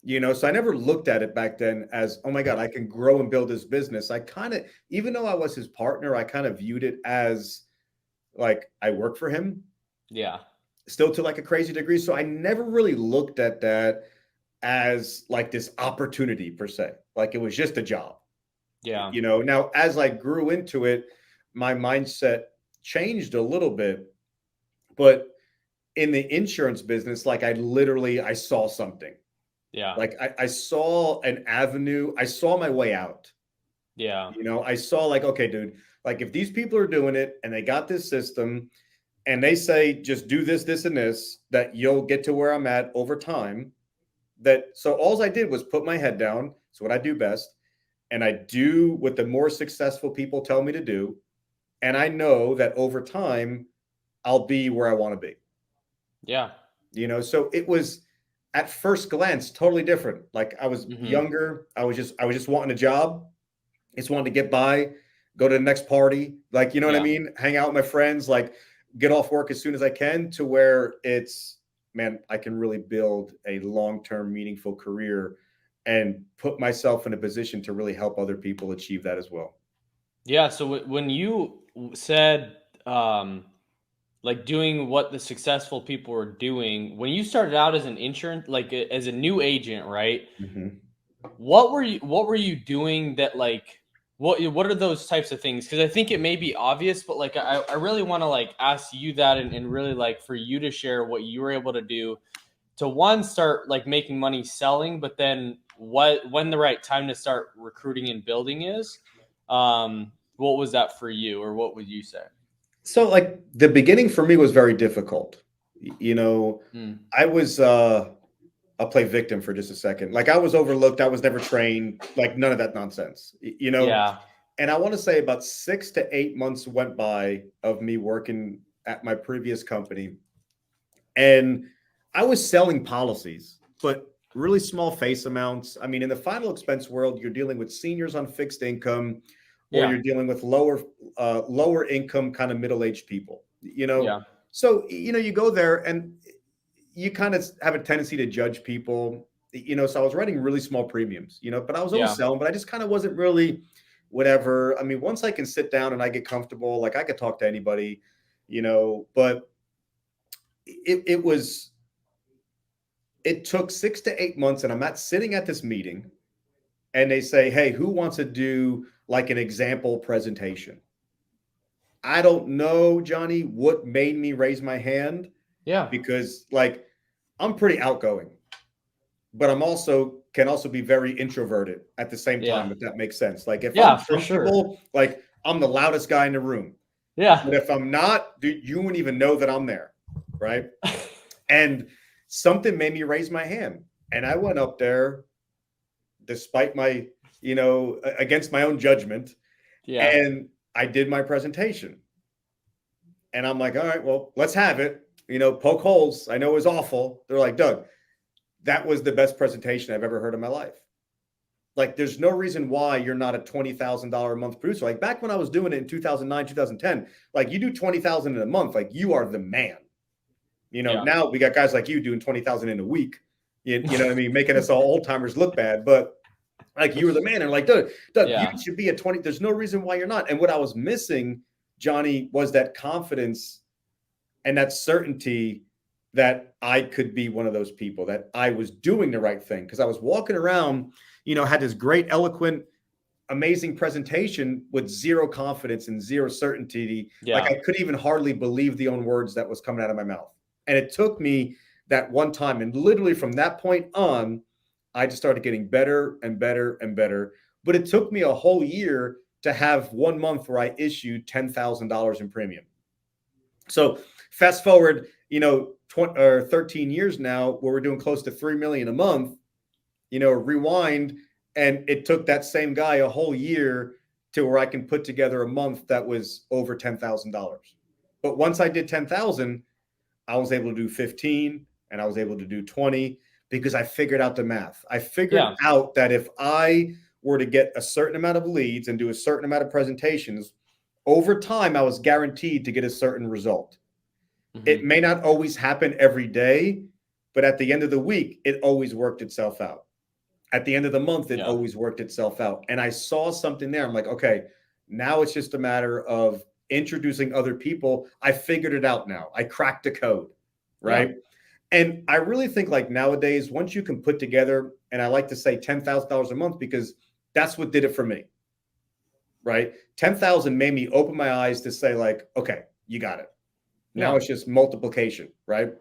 So I never looked at it back then as, oh my God, I can grow and build this business. I kind of, even though I was his partner, I kind of viewed it as like I work for him. Yeah. Still to like a crazy degree. So I never really looked at that as like this opportunity per se. Like it was just a job. Yeah. Now as I grew into it, my mindset changed a little bit. But in the insurance business, like I saw something. Yeah. Like I saw an avenue. I saw my way out. Yeah. I saw like, okay, dude, like if these people are doing it and they got this system and they say, just do this, this, and this, that you'll get to where I'm at over time. So all I did was put my head down. It's what I do best. And I do what the more successful people tell me to do. And I know that over time, I'll be where I want to be. Yeah. So it was at first glance, totally different. Like I was Mhm. younger. I was just wanting a job. Just wanted to get by, go to the next party. Like, you know what I Yeah. mean? Hang out with my friends, like get off work as soon as I can, to where it's, man, I can really build a long-term meaningful career and put myself in a position to really help other people achieve that as well. Yeah. So when you said, like doing what the successful people were doing, when you started out as an insurance, like as a new agent, right? Mm-hmm. What were you doing that, like, what are those types of things? Because I think it may be obvious, but like I really want to like ask you that, and really like for you to share what you were able to do to, one, start like making money selling, but then when the right time to start recruiting and building is. What was that for you, or what would you say? So like the beginning for me was very difficult. You know, I was I'll play victim for just a second. Like I was overlooked, I was never trained, like none of that nonsense. You know, Yeah. and I want to say about 6 to 8 months went by of me working at my previous company. And I was selling policies, but really small face amounts. I mean, in the final expense world, you're dealing with seniors on fixed income, or Yeah. you're dealing with lower income kind of middle-aged people, you know. Yeah. So, you know, you go there and you kind of have a tendency to judge people, you know. So I was writing really small premiums, you know, but I was always Yeah. selling, but I just kind of wasn't really whatever. I mean, once I can sit down and I get comfortable, like I could talk to anybody, you know. But it took 6 to 8 months, and I'm not sitting at this meeting and they say, hey, who wants to do like an example presentation? I don't know, Johnny, what made me raise my hand. Yeah. Because like I'm pretty outgoing, but can also be very introverted at the same time, Yeah. if that makes sense. Like if Yeah, I'm for sure. comfortable, like I'm the loudest guy in the room. Yeah. But if I'm not, dude, you wouldn't even know that I'm there. Right. And something made me raise my hand. And I went up there despite my, you know, against my own judgment. Yeah. And I did my presentation. And I'm like, all right, well, let's have it. You know, poke holes. I know it was awful. They're like, Doug, that was the best presentation I've ever heard in my life. Like, there's no reason why you're not a $20,000 a month producer. Like back when I was doing it in 2009, 2010, like you do 20,000 in a month, like you are the man. You know, Yeah. now we got guys like you doing 20,000 in a week. You know what I mean? Making us all old timers look bad, but like you were the man. And like, Doug, Yeah. you should be at 20. There's no reason why you're not. And what I was missing, Johnny, was that confidence and that certainty that I could be one of those people, that I was doing the right thing. Because I was walking around, you know, had this great, eloquent, amazing presentation with zero confidence and zero certainty. Yeah. Like I couldn't even hardly believe the own words that was coming out of my mouth. And it took me that one time. And literally from that point on, I just started getting better and better and better. But it took me a whole year to have 1 month where I issued $10,000 in premium. So fast forward, you know, 20 or 13 years now, where we're doing close to 3 million a month, you know, rewind. And it took that same guy a whole year to where I can put together a month that was over $10,000. But once I did 10,000, I was able to do 15 and I was able to do 20 because I figured out the math. I figured out that if I were to get a certain amount of leads and do a certain amount of presentations, over time, I was guaranteed to get a certain result. It may not always happen every day, but at the end of the week, it always worked itself out. At the end of the month, it always worked itself out. And I saw something there. I'm like, okay, now it's just a matter of introducing other people. I figured it out now. I cracked the code, right? Yeah. And I really think like nowadays, once you can put together, and I like to say $10,000 a month because that's what did it for me, right? 10,000 made me open my eyes to say like, okay, you got it. Now it's just multiplication, right?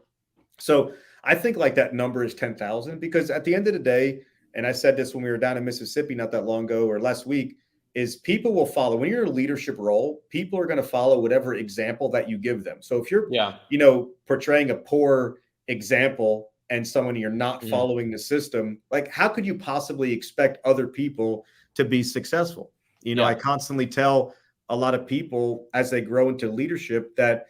So I think like that number is 10,000 because at the end of the day, and I said this when we were down in Mississippi not that long ago or last week, is people will follow. When you're in a leadership role, people are going to follow whatever example that you give them. So if you're, you know, portraying a poor example and someone you're not following the system, like how could you possibly expect other people to be successful? You know, I constantly tell a lot of people as they grow into leadership that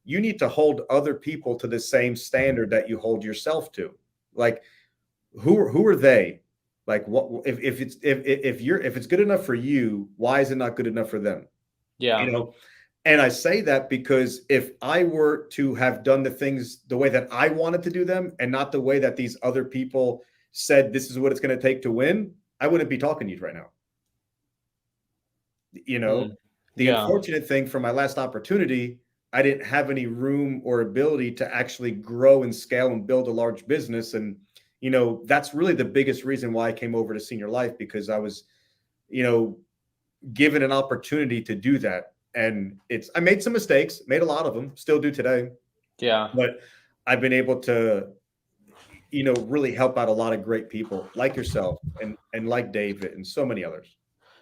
you need to hold other people to the same standard that you hold yourself to. Like, who are they? Like, what if it's good enough for you, why is it not good enough for them? Yeah. You know, and I say that because if I were to have done the things the way that I wanted to do them and not the way that these other people said this is what it's going to take to win, I wouldn't be talking to you right now. You know, the Yeah. unfortunate thing for my last opportunity, I didn't have any room or ability to actually grow and scale and build a large business. And, you know, that's really the biggest reason why I came over to Senior Life, because I was, you know, given an opportunity to do that. And I made some mistakes, made a lot of them, still do today. Yeah. But I've been able to, you know, really help out a lot of great people like yourself and like David and so many others.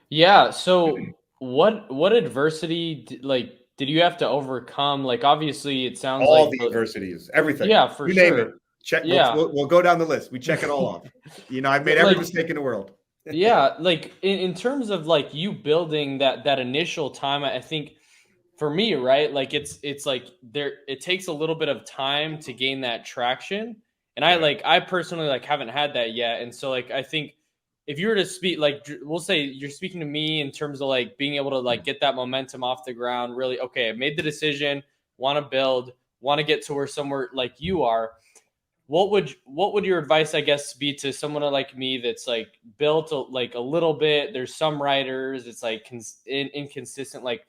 Yeah. So what adversity did you have to overcome? Like, obviously it sounds All like the adversities, everything. Yeah, for You sure. name it. Check. Yeah. We'll go down the list. We check it all off. You know, I've made every mistake in the world. Yeah, like in terms of like you building that initial time, I think for me, right, like it's like it takes a little bit of time to gain that traction. And I personally like haven't had that yet. And so like I think if you were to speak, like we'll say you're speaking to me in terms of like being able to like get that momentum off the ground, really, okay, I made the decision, want to build, want to get to where somewhere like you are. What would your advice, I guess, be to someone like me that's like built like a little bit? There's some writers, it's like inconsistent. Like,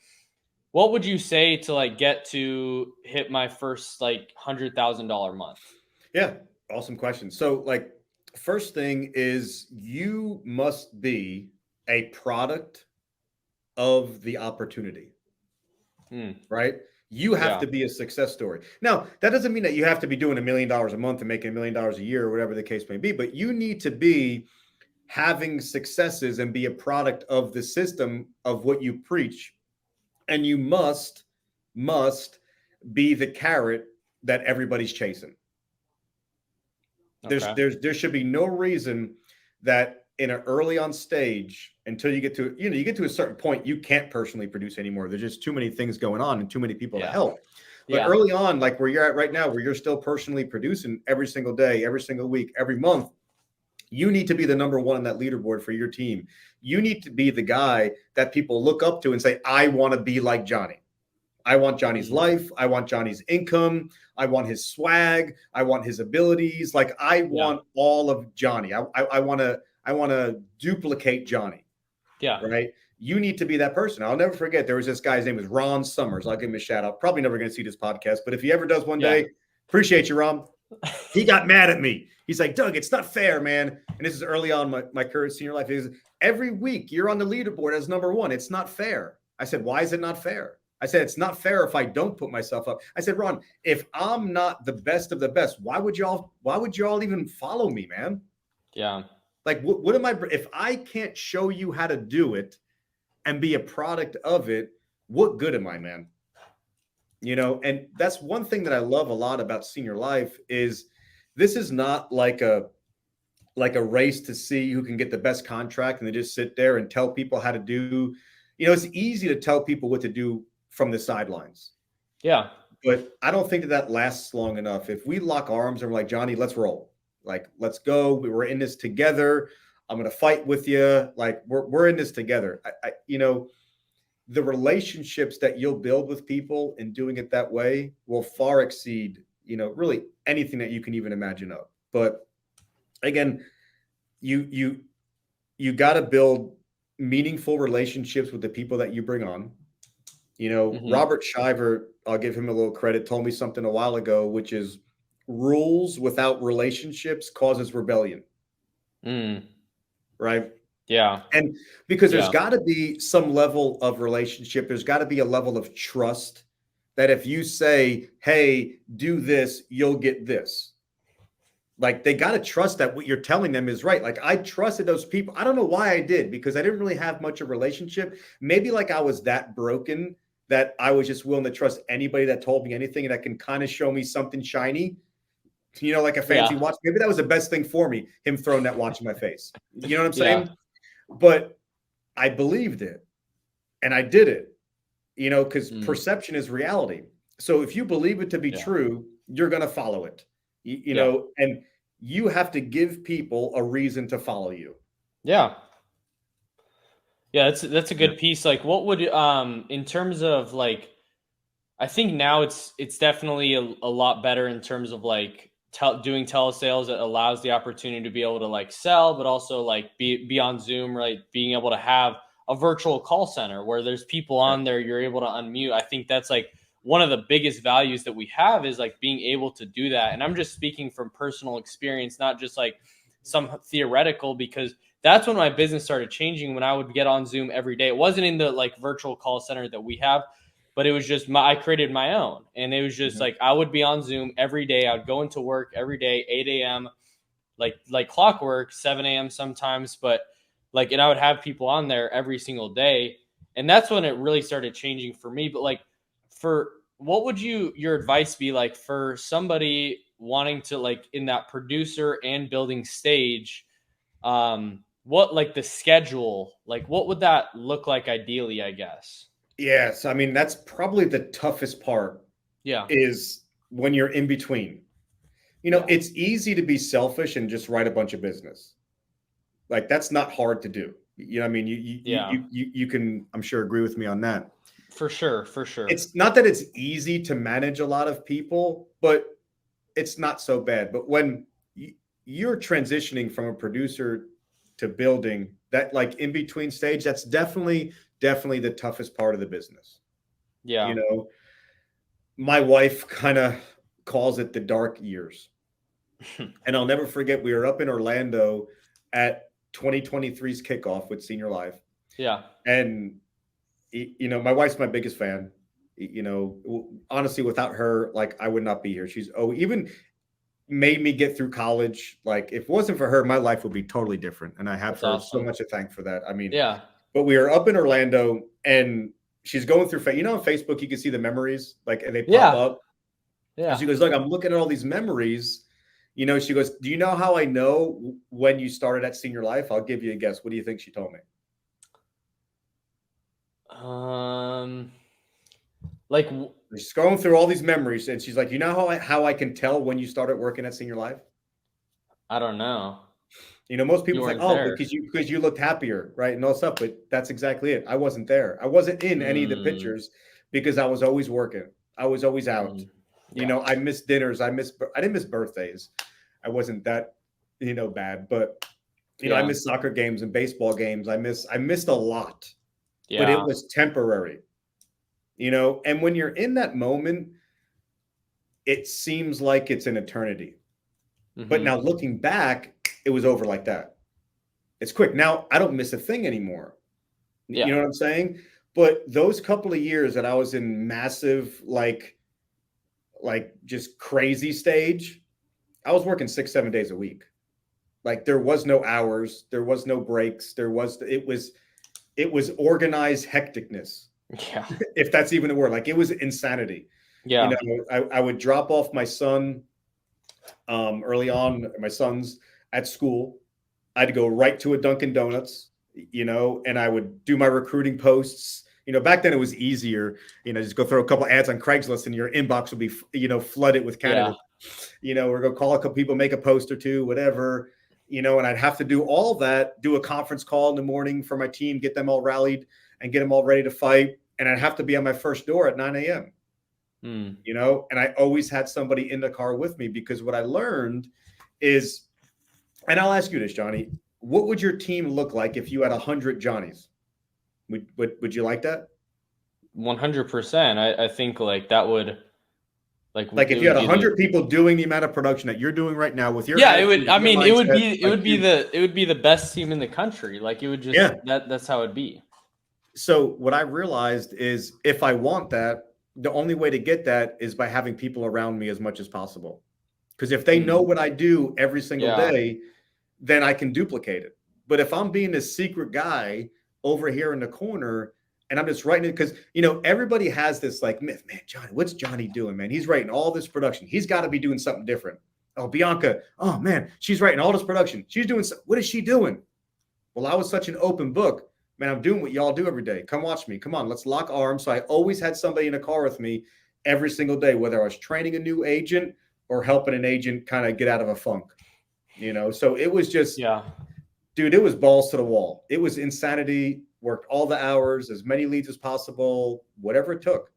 what would you say to like get to hit my first like $100,000 month? Yeah, awesome question. So, like, first thing is you must be a product of the opportunity, right? You have to be a success story. Now, that doesn't mean that you have to be doing $1 million a month and making $1 million a year or whatever the case may be, but you need to be having successes and be a product of the system of what you preach. And you must be the carrot that everybody's chasing. There should be no reason that in an early on stage, until you get to, you get to a certain point, you can't personally produce anymore. There's just too many things going on and too many people to help. But early on, like where you're at right now, where you're still personally producing every single day, every single week, every month, you need to be the number one on that leaderboard for your team. You need to be the guy that people look up to and say, I want to be like Johnny. I want Johnny's life. I want Johnny's income. I want his swag. I want his abilities. Like, I want all of Johnny. I want to duplicate Johnny. Yeah. Right. You need to be that person. I'll never forget. There was this guy's name was Ron Summers. I'll give him a shout out. Probably never going to see this podcast, but if he ever does one day, appreciate you, Ron. He got mad at me. He's like, Doug, it's not fair, man. And this is early on my career Senior Life. Is every week you're on the leaderboard as number one. It's not fair. I said, why is it not fair? I said, it's not fair if I don't put myself up. I said, Ron, if I'm not the best of the best, why would y'all even follow me, man? Yeah. Like, what am I, if I can't show you how to do it and be a product of it, what good am I, man? You know, and that's one thing that I love a lot about Senior Life is this is not like a race to see who can get the best contract and they just sit there and tell people how to do. You know, it's easy to tell people what to do from the sidelines. Yeah. But I don't think that lasts long enough. If we lock arms and we're like, Johnny, let's roll. Like, let's go. We're in this together. I'm going to fight with you. Like, we're in this together. You know, the relationships that you'll build with people and doing it that way will far exceed, you know, really anything that you can even imagine of. But again, you got to build meaningful relationships with the people that you bring on. You know, Robert Shiver, I'll give him a little credit, told me something a while ago, which is rules without relationships causes rebellion. Right? Yeah. And because there's got to be some level of relationship, there's got to be a level of trust that if you say, hey, do this, you'll get this. Like, they got to trust that what you're telling them is right. Like, I trusted those people. I don't know why I did, because I didn't really have much of a relationship. Maybe like I was that broken that I was just willing to trust anybody that told me anything and that can kind of show me something shiny, you know, like a fancy watch. Maybe that was the best thing for me, him throwing that watch in my face. You know what I'm saying? But I believed it and I did it, you know, because perception is reality. So if you believe it to be true, you're going to follow it, you know, and you have to give people a reason to follow you. Yeah. Yeah, that's a good piece. Like, what would in terms of like, I think now it's definitely a lot better in terms of like doing telesales. It allows the opportunity to be able to like sell, but also like be on Zoom, right? Being able to have a virtual call center where there's people on there, you're able to unmute. I think that's like one of the biggest values that we have is like being able to do that. And I'm just speaking from personal experience, not just like some theoretical, because that's when my business started changing, when I would get on Zoom every day. It wasn't in the like virtual call center that we have, but it was just I created my own. And it was just like, I would be on Zoom every day. I'd go into work every day, 8 a.m., like clockwork, 7 a.m. sometimes, but like, and I would have people on there every single day. And that's when it really started changing for me. But like, what would your advice be like for somebody wanting to like in that producer and building stage? What like the schedule, like what would that look like ideally, I guess? Yes, I mean that's probably the toughest part. Yeah. Is when you're in between. You know, it's easy to be selfish and just write a bunch of business. Like that's not hard to do. You know, I mean, you can, I'm sure, agree with me on that. For sure. It's not that it's easy to manage a lot of people, but it's not so bad. But when you're transitioning from a producer to building, that like in between stage, that's definitely the toughest part of the business. Yeah. You know, my wife kind of calls it the dark years. And I'll never forget, we were up in Orlando at 2023's kickoff with Senior Life. Yeah. And, you know, my wife's my biggest fan. You know, honestly, without her, like, I would not be here. She's even made me get through college. Like, if it wasn't for her, my life would be totally different. And I have her so much to thank for that. I mean, yeah. But we were up in Orlando and she's going through, you know, on Facebook, you can see the memories, like, and they pop up. Yeah. And she goes, look, I'm looking at all these memories. You know, she goes, do you know how I know when you started at Senior Life? I'll give you a guess. What do you think she told me? Like she's going through all these memories, and she's like, you know how I can tell when you started working at Senior Life? I don't know. You know, most people think, oh, because you looked happier, right? And all stuff, but that's exactly it. I wasn't there. I wasn't in any of the pictures because I was always working. I was always out. You know, I missed dinners. I didn't miss birthdays. I wasn't that, you know, bad, but you know, I missed soccer games and baseball games. I missed a lot, but it was temporary, you know? And when you're in that moment, it seems like it's an eternity. But now looking back, it was over like that. It's quick. Now I don't miss a thing anymore. You know what I'm saying? But those couple of years that I was in massive, like just crazy stage, I was working 6-7 days a week. Like there was no hours, there was no breaks, it was organized hecticness. Yeah. If that's even a word. Like it was insanity. Yeah. You know, I would drop off my son early on, my son's at school. I'd go right to a Dunkin' Donuts, you know, and I would do my recruiting posts. You know, back then it was easier, you know, just go throw a couple ads on Craigslist and your inbox would be, you know, flooded with candidates, you know, or go call a couple people, make a post or two, whatever, you know, and I'd have to do all that, do a conference call in the morning for my team, get them all rallied and get them all ready to fight. And I'd have to be on my first door at 9 a.m. You know, and I always had somebody in the car with me because what I learned is, and I'll ask you this, Johnny, what would your team look like if you had 100 Johnnies? Would you like that? 100%. I think like that would like if you had 100 people doing the amount of production that you're doing right now with your it would. I mean, it would be the best team in the country. Like it would just that's how it'd be. So what I realized is if I want that, the only way to get that is by having people around me as much as possible. Because if they know what I do every single day, then I can duplicate it. But if I'm being this secret guy over here in the corner and I'm just writing it, because, you know, everybody has this like myth, man, Johnny, what's Johnny doing, man? He's writing all this production. He's got to be doing something different. Oh, Bianca, oh, man, she's writing all this production. She's doing what is she doing? Well, I was such an open book. Man, I'm doing what y'all do every day. Come watch me. Come on, let's lock arms. So I always had somebody in the car with me every single day, whether I was training a new agent or helping an agent kind of get out of a funk. So it was just, dude, it was balls to the wall. It was insanity. Worked all the hours, as many leads as possible, whatever it took.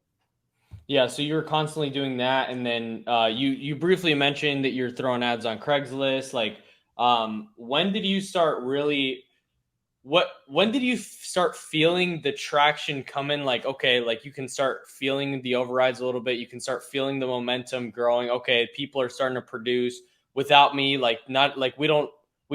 Yeah, so you were constantly doing that, and then you briefly mentioned that you're throwing ads on Craigslist. Like, when did you start really? When did you start feeling the traction coming? Like, okay, like you can start feeling the overrides a little bit. You can start feeling the momentum growing. Okay, people are starting to produce without me. Like, not like we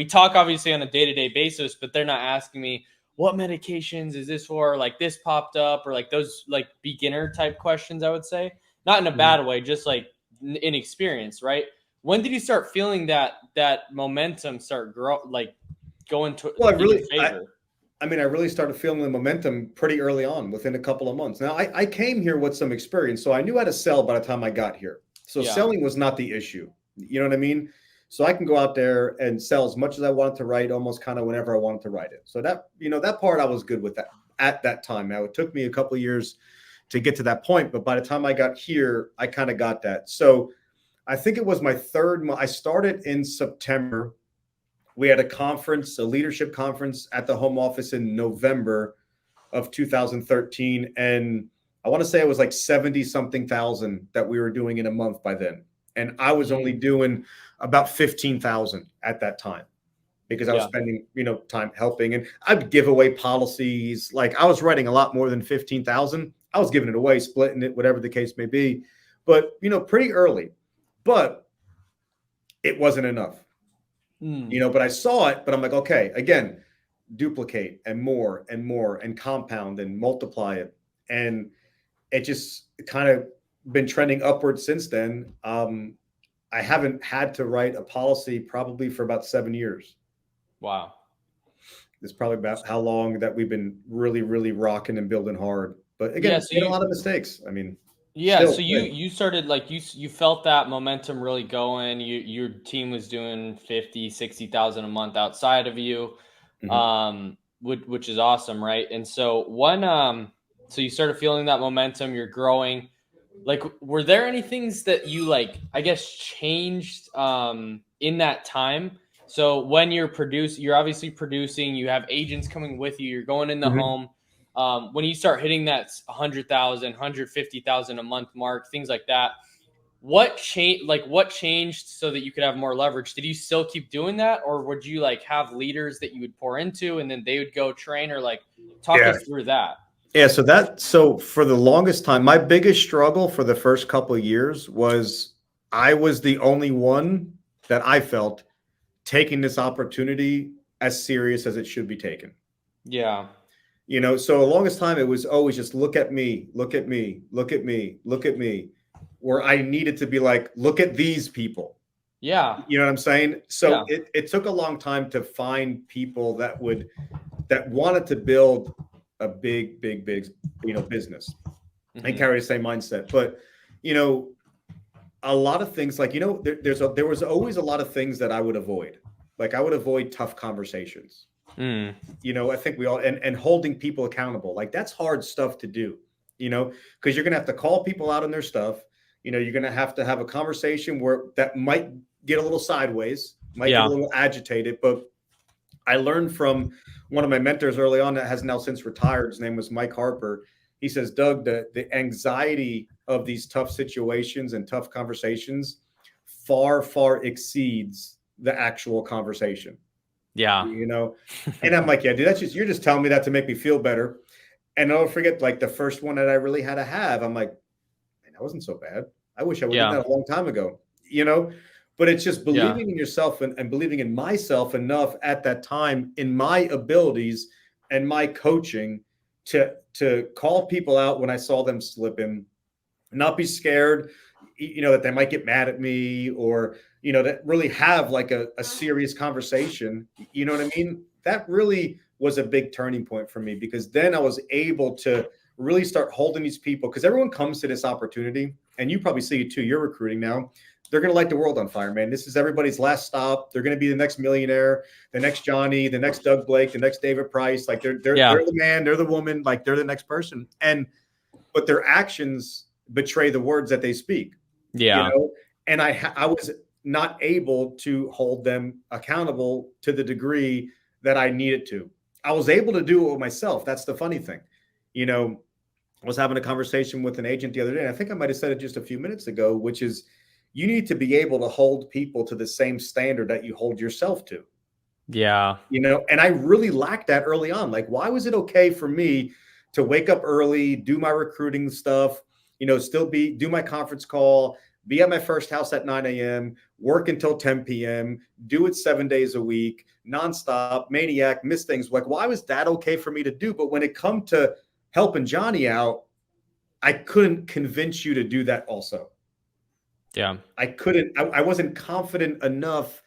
talk obviously on a day-to-day basis, but they're not asking me what medications is this for? Like this popped up, or like those like beginner type questions, I would say, not in a bad way, just like inexperience, right? When did you start feeling that momentum start going to Well, in your favor? I really started feeling the momentum pretty early on, within a couple of months. Now, I came here with some experience, so I knew how to sell by the time I got here. So selling was not the issue. You know what I mean? So I can go out there and sell as much as I wanted to write, almost kind of whenever I wanted to write it. So that, that part I was good with that at that time. Now, it took me a couple of years to get to that point, but by the time I got here, I kind of got that. So I think it was my third month. I started in September. We had a conference, a leadership conference at the home office in November of 2013. And I want to say it was like 70 something thousand that we were doing in a month by then. And I was only doing about 15,000 at that time, because I was spending, time helping, and I'd give away policies. Like, I was writing a lot more than 15,000. I was giving it away, splitting it, whatever the case may be. But, pretty early, but it wasn't enough. But I saw it, but I'm like, okay, again, duplicate and more and compound and multiply it. And it just kind of been trending upward since then. I haven't had to write a policy probably for about 7 years. Wow. It's probably about how long that we've been really, really rocking and building hard. But again, so a lot of mistakes. I mean, so you started, like, you felt that momentum really going. Your team was doing 50, 60,000 a month outside of you, which is awesome, right? And so so you started feeling that momentum, you're growing. Like, were there any things that you, like, I guess, changed in that time? So when you're obviously producing, you have agents coming with you, you're going in the home. When you start hitting that 100,000, 150,000 a month mark, things like that, what changed so that you could have more leverage? Did you still keep doing that, or would you like have leaders that you would pour into and then they would go train, or like talk us through that? Yeah. So for the longest time, my biggest struggle for the first couple of years was I was the only one that I felt taking this opportunity as serious as it should be taken. Yeah. So the longest time it was always just look at me, look at me, look at me, look at me, where I needed to be like, look at these people. Yeah. You know what I'm saying? So it took a long time to find people that wanted to build a big, business and carry the same mindset. But, a lot of things, like, there was always a lot of things that I would avoid. Like, I would avoid tough conversations. I think we all, and holding people accountable, like, that's hard stuff to do, because you're going to have to call people out on their stuff. You're going to have a conversation where that might get a little sideways, might get a little agitated. But I learned from one of my mentors early on that has now since retired. His name was Mike Harper. He says, Doug, the anxiety of these tough situations and tough conversations far, far exceeds the actual conversation. Yeah. And I'm like, yeah, dude, you're just telling me that to make me feel better. And I'll forget, like, the first one that I really had to have, I'm like, man, that wasn't so bad. I wish I would have done that a long time ago, but it's just believing in yourself and believing in myself enough at that time, in my abilities and my coaching, to call people out when I saw them slipping, not be scared, that they might get mad at me, or, that really have like a serious conversation. You know what I mean? That really was a big turning point for me, because then I was able to really start holding these people, because everyone comes to this opportunity, and you probably see it too. You're recruiting now. They're going to light the world on fire, man. This is everybody's last stop. They're going to be the next millionaire, the next Johnny, the next Doug Blake, the next David Price. Like, they're the man, they're the woman, like, they're the next person. But their actions betray the words that they speak. Yeah. And I was not able to hold them accountable to the degree that I needed to. I was able to do it with myself. That's the funny thing. You know, I was having a conversation with an agent the other day, and I think I might have said it just a few minutes ago, which is you need to be able to hold people to the same standard that you hold yourself to. Yeah. You know, and I really lacked that early on. Like, why was it okay for me to wake up early, do my recruiting stuff, you know, still do my conference call, be at my first house at 9 a.m., work until 10 p.m., do it 7 days a week, nonstop, maniac, miss things. Like, why was that okay for me to do? But when it come to helping Johnny out, I couldn't convince you to do that also. Yeah. I wasn't confident enough,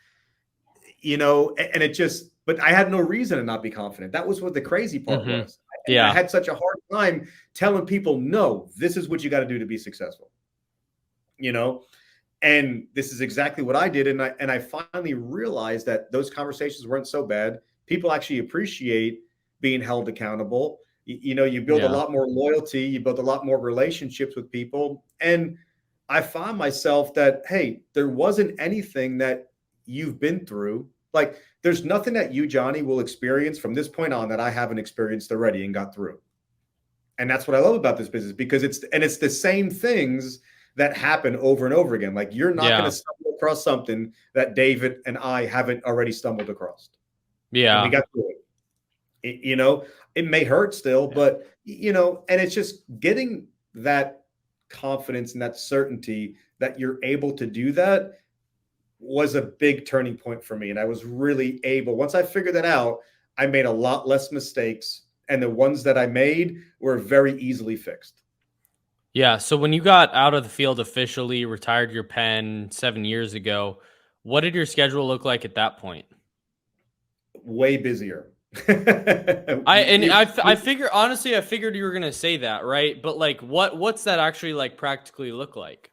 you know, and it just, but I had no reason to not be confident. That was what the crazy part was. Yeah. I had such a hard time telling people, no, this is what you got to do to be successful, you know? And this is exactly what I did. And I finally realized that those conversations weren't so bad. People actually appreciate being held accountable. You know, you build a lot more loyalty, you build a lot more relationships with people. And I found myself that, hey, there wasn't anything that you've been through. Like, there's nothing that you, Johnny, will experience from this point on that I haven't experienced already and got through. And that's what I love about this business, because it's the same things that happen over and over again. Like, you're not going to stumble across something that David and I haven't already stumbled across. And we got through it. You know, it may hurt still, but, you know, and it's just getting that confidence and that certainty that you're able to do that was a big turning point for me. And I was really able, once I figured that out, I made a lot less mistakes. And the ones that I made were very easily fixed. Yeah. So when you got out of the field officially, retired your pen 7 years ago, what did your schedule look like at that point? Way busier. I figure, honestly, I figured you were gonna say that, right? But like, what's that actually like practically look like?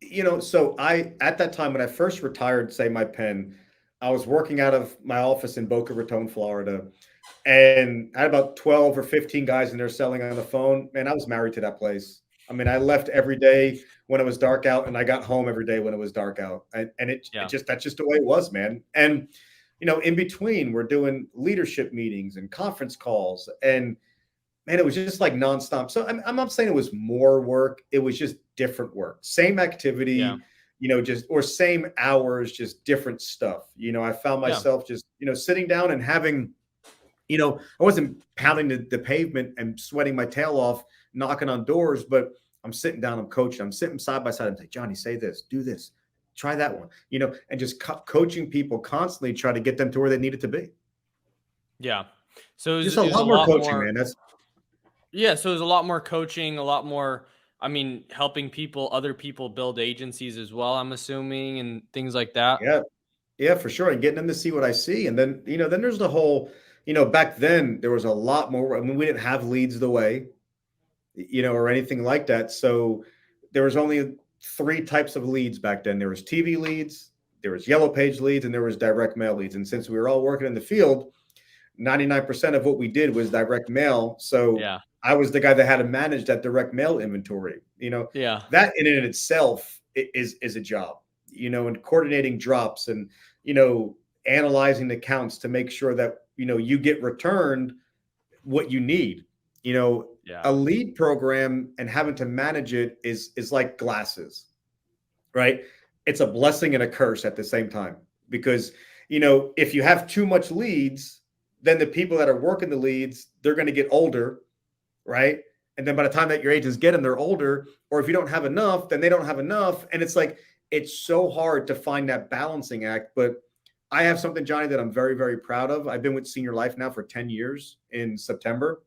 You know, so at that time when I first retired, say my pen, I was working out of my office in Boca Raton, Florida, and I had about 12 or 15 guys in there selling on the phone. Man, I was married to that place. I mean, I left every day when it was dark out, and I got home every day when it was dark out. And it just, that's just the way it was, man. And, you know, in between, we're doing leadership meetings and conference calls, and man, it was just like nonstop. So I'm not saying it was more work. It was just different work, same activity, you know, just, or same hours, just different stuff. You know, I found myself just, you know, sitting down and having, you know, I wasn't pounding the pavement and sweating my tail off, knocking on doors, but I'm sitting down, I'm coaching, I'm sitting side by side. I'm like, Johnny, say this, do this, try that one, you know, and just coaching people constantly, try to get them to where they needed to be. Yeah. So just a lot more coaching, man. So there's a lot more coaching, a lot more, I mean, helping people, other people build agencies as well, I'm assuming, and things like that. Yeah, for sure. And getting them to see what I see. And then, you know, then there's the whole, you know, back then there was a lot more. I mean, we didn't have leads the way, you know, or anything like that. So there was only 3 types of leads back then. There was TV leads, there was yellow page leads, and there was direct mail leads. And since we were all working in the field, 99% of what we did was direct mail. So I was the guy that had to manage that direct mail inventory. You know, that in and itself is a job, you know, and coordinating drops and, you know, analyzing the counts to make sure that, you know, you get returned what you need. You know, a lead program and having to manage it is like glasses, right? It's a blessing and a curse at the same time, because, you know, if you have too much leads, then the people that are working the leads, they're going to get older, right? And then by the time that your agents get them, they're older. Or if you don't have enough, then they don't have enough. And it's like, it's so hard to find that balancing act. But I have something, Johnny, that I'm very, very proud of. I've been with Senior Life now for 10 years in September.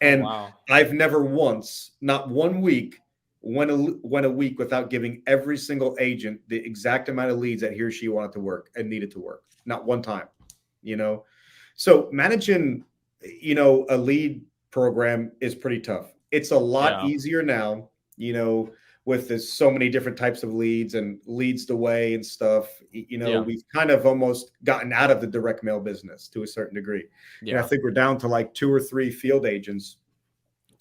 And I've never once, not 1 week, went a week without giving every single agent the exact amount of leads that he or she wanted to work and needed to work. Not one time, you know? So managing, you know, a lead program is pretty tough. It's a lot easier now, you know, with so many different types of leads and leads the way and stuff. You know, we've kind of almost gotten out of the direct mail business to a certain degree. And I think we're down to like 2 or 3 field agents,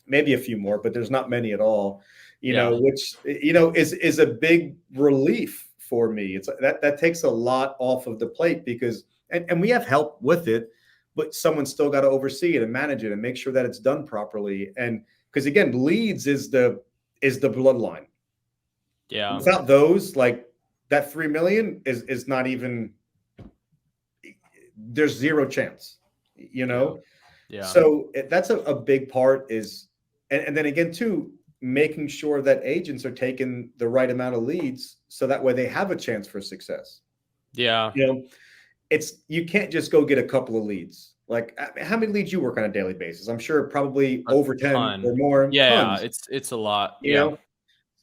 maybe a few more, but there's not many at all, you know, which, you know, is a big relief for me. It's that takes a lot off of the plate because, and we have help with it, but someone's still got to oversee it and manage it and make sure that it's done properly. And because again, leads is the bloodline. Yeah. Without those, like that 3 million is not even, there's zero chance, you know? Yeah. So that's a big part is, and then again, too, making sure that agents are taking the right amount of leads so that way they have a chance for success. Yeah. You know, you can't just go get a couple of leads. Like how many leads you work on a daily basis? I'm sure probably over 10 or more. Yeah, tons. it's a lot. You know,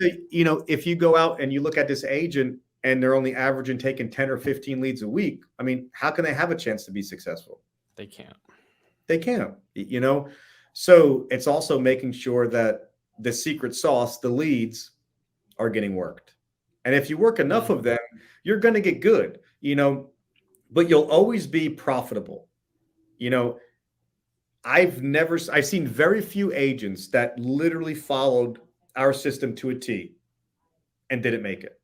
so, you know, if you go out and you look at this agent and they're only averaging taking 10 or 15 leads a week, I mean, how can they have a chance to be successful? They can't. They can't, you know? So it's also making sure that the secret sauce, the leads, are getting worked. And if you work enough of them, you're going to get good, you know, but you'll always be profitable. You know, I've seen very few agents that literally followed our system to a T and didn't make it.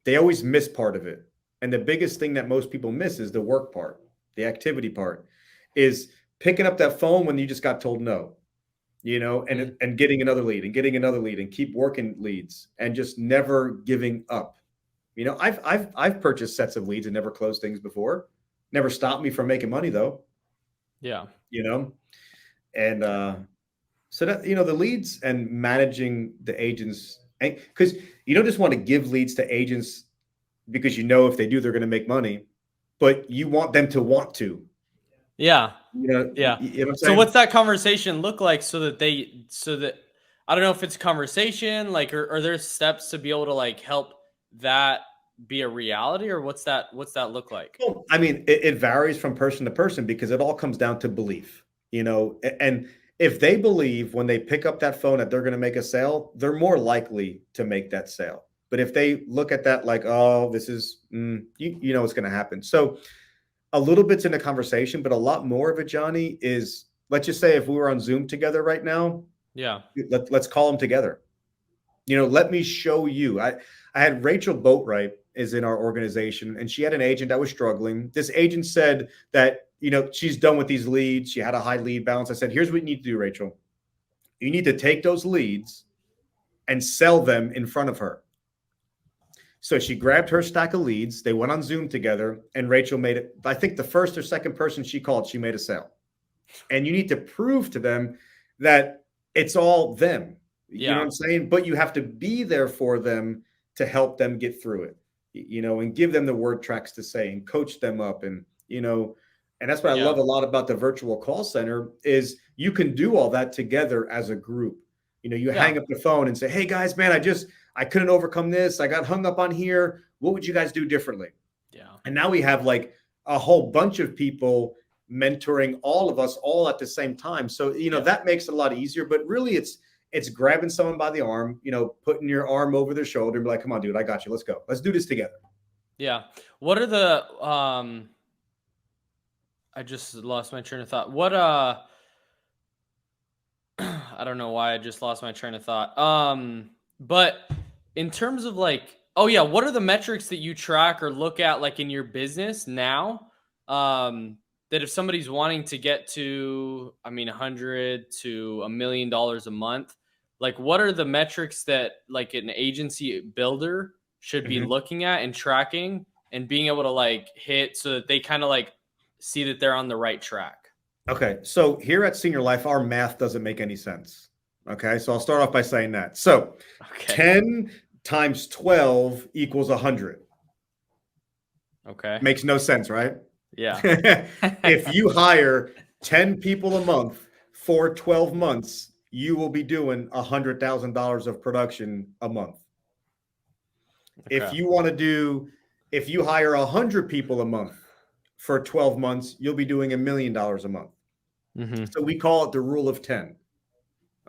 They always miss part of it. And the biggest thing that most people miss is the work part, the activity part, is picking up that phone when you just got told no, you know, and getting another lead and getting another lead and keep working leads and just never giving up. You know, I've purchased sets of leads and never closed things before. Never stopped me from making money though. Yeah. You know, and so that, you know, the leads and managing the agents, because you don't just want to give leads to agents because you know if they do, they're going to make money, but you want them to want to. Yeah. You know, yeah. You know what I'm So saying? what's that conversation look like so that I don't know if it's conversation, like, are there steps to be able to like help that be a reality, or what's that look like? Well, I mean, it varies from person to person because it all comes down to belief, you know, and if they believe when they pick up that phone that they're going to make a sale, they're more likely to make that sale. But if they look at that like, oh, this is, you know, what's going to happen. So a little bit's in the conversation, but a lot more of it, Johnny, is let's just say if we were on Zoom together right now, Yeah. let's call them together. You know, let me show you. I had Rachel Boatwright is in our organization, and she had an agent that was struggling. This agent said that, you know, she's done with these leads. She had a high lead balance. I said, here's what you need to do, Rachel. You need to take those leads and sell them in front of her. So she grabbed her stack of leads. They went on Zoom together, and Rachel made it. I think the first or second person she called, she made a sale. And you need to prove to them that it's all them. You know what I'm saying? But you have to be there for them to help them get through it, you know, and give them the word tracks to say and coach them up. And, you know, and that's what I love a lot about the virtual call center is you can do all that together as a group. You know, you hang up the phone and say, hey guys, man, I couldn't overcome this. I got hung up on here. What would you guys do differently? Yeah. And now we have like a whole bunch of people mentoring all of us all at the same time. So, you know, that makes it a lot easier, but really it's grabbing someone by the arm, you know, putting your arm over their shoulder and be like, come on, dude, I got you. Let's go. Let's do this together. Yeah. What are the, I just lost my train of thought. What, I don't know why I just lost my train of thought. But in terms of like, oh yeah, what are the metrics that you track or look at like in your business now? That if somebody's wanting to get to, I mean, $100 to $1 million a month, like what are the metrics that like an agency builder should be looking at and tracking and being able to like hit so that they kind of like see that they're on the right track? Okay. So here at Senior Life, our math doesn't make any sense. Okay. So I'll start off by saying that. So 10 times 12 equals 100. Okay. Makes no sense, right? Yeah. If you hire 10 people a month for 12 months, you will be doing $100,000 of production a month. Okay. If you hire 100 people a month for 12 months, you'll be doing $1 million a month. So we call it the rule of 10.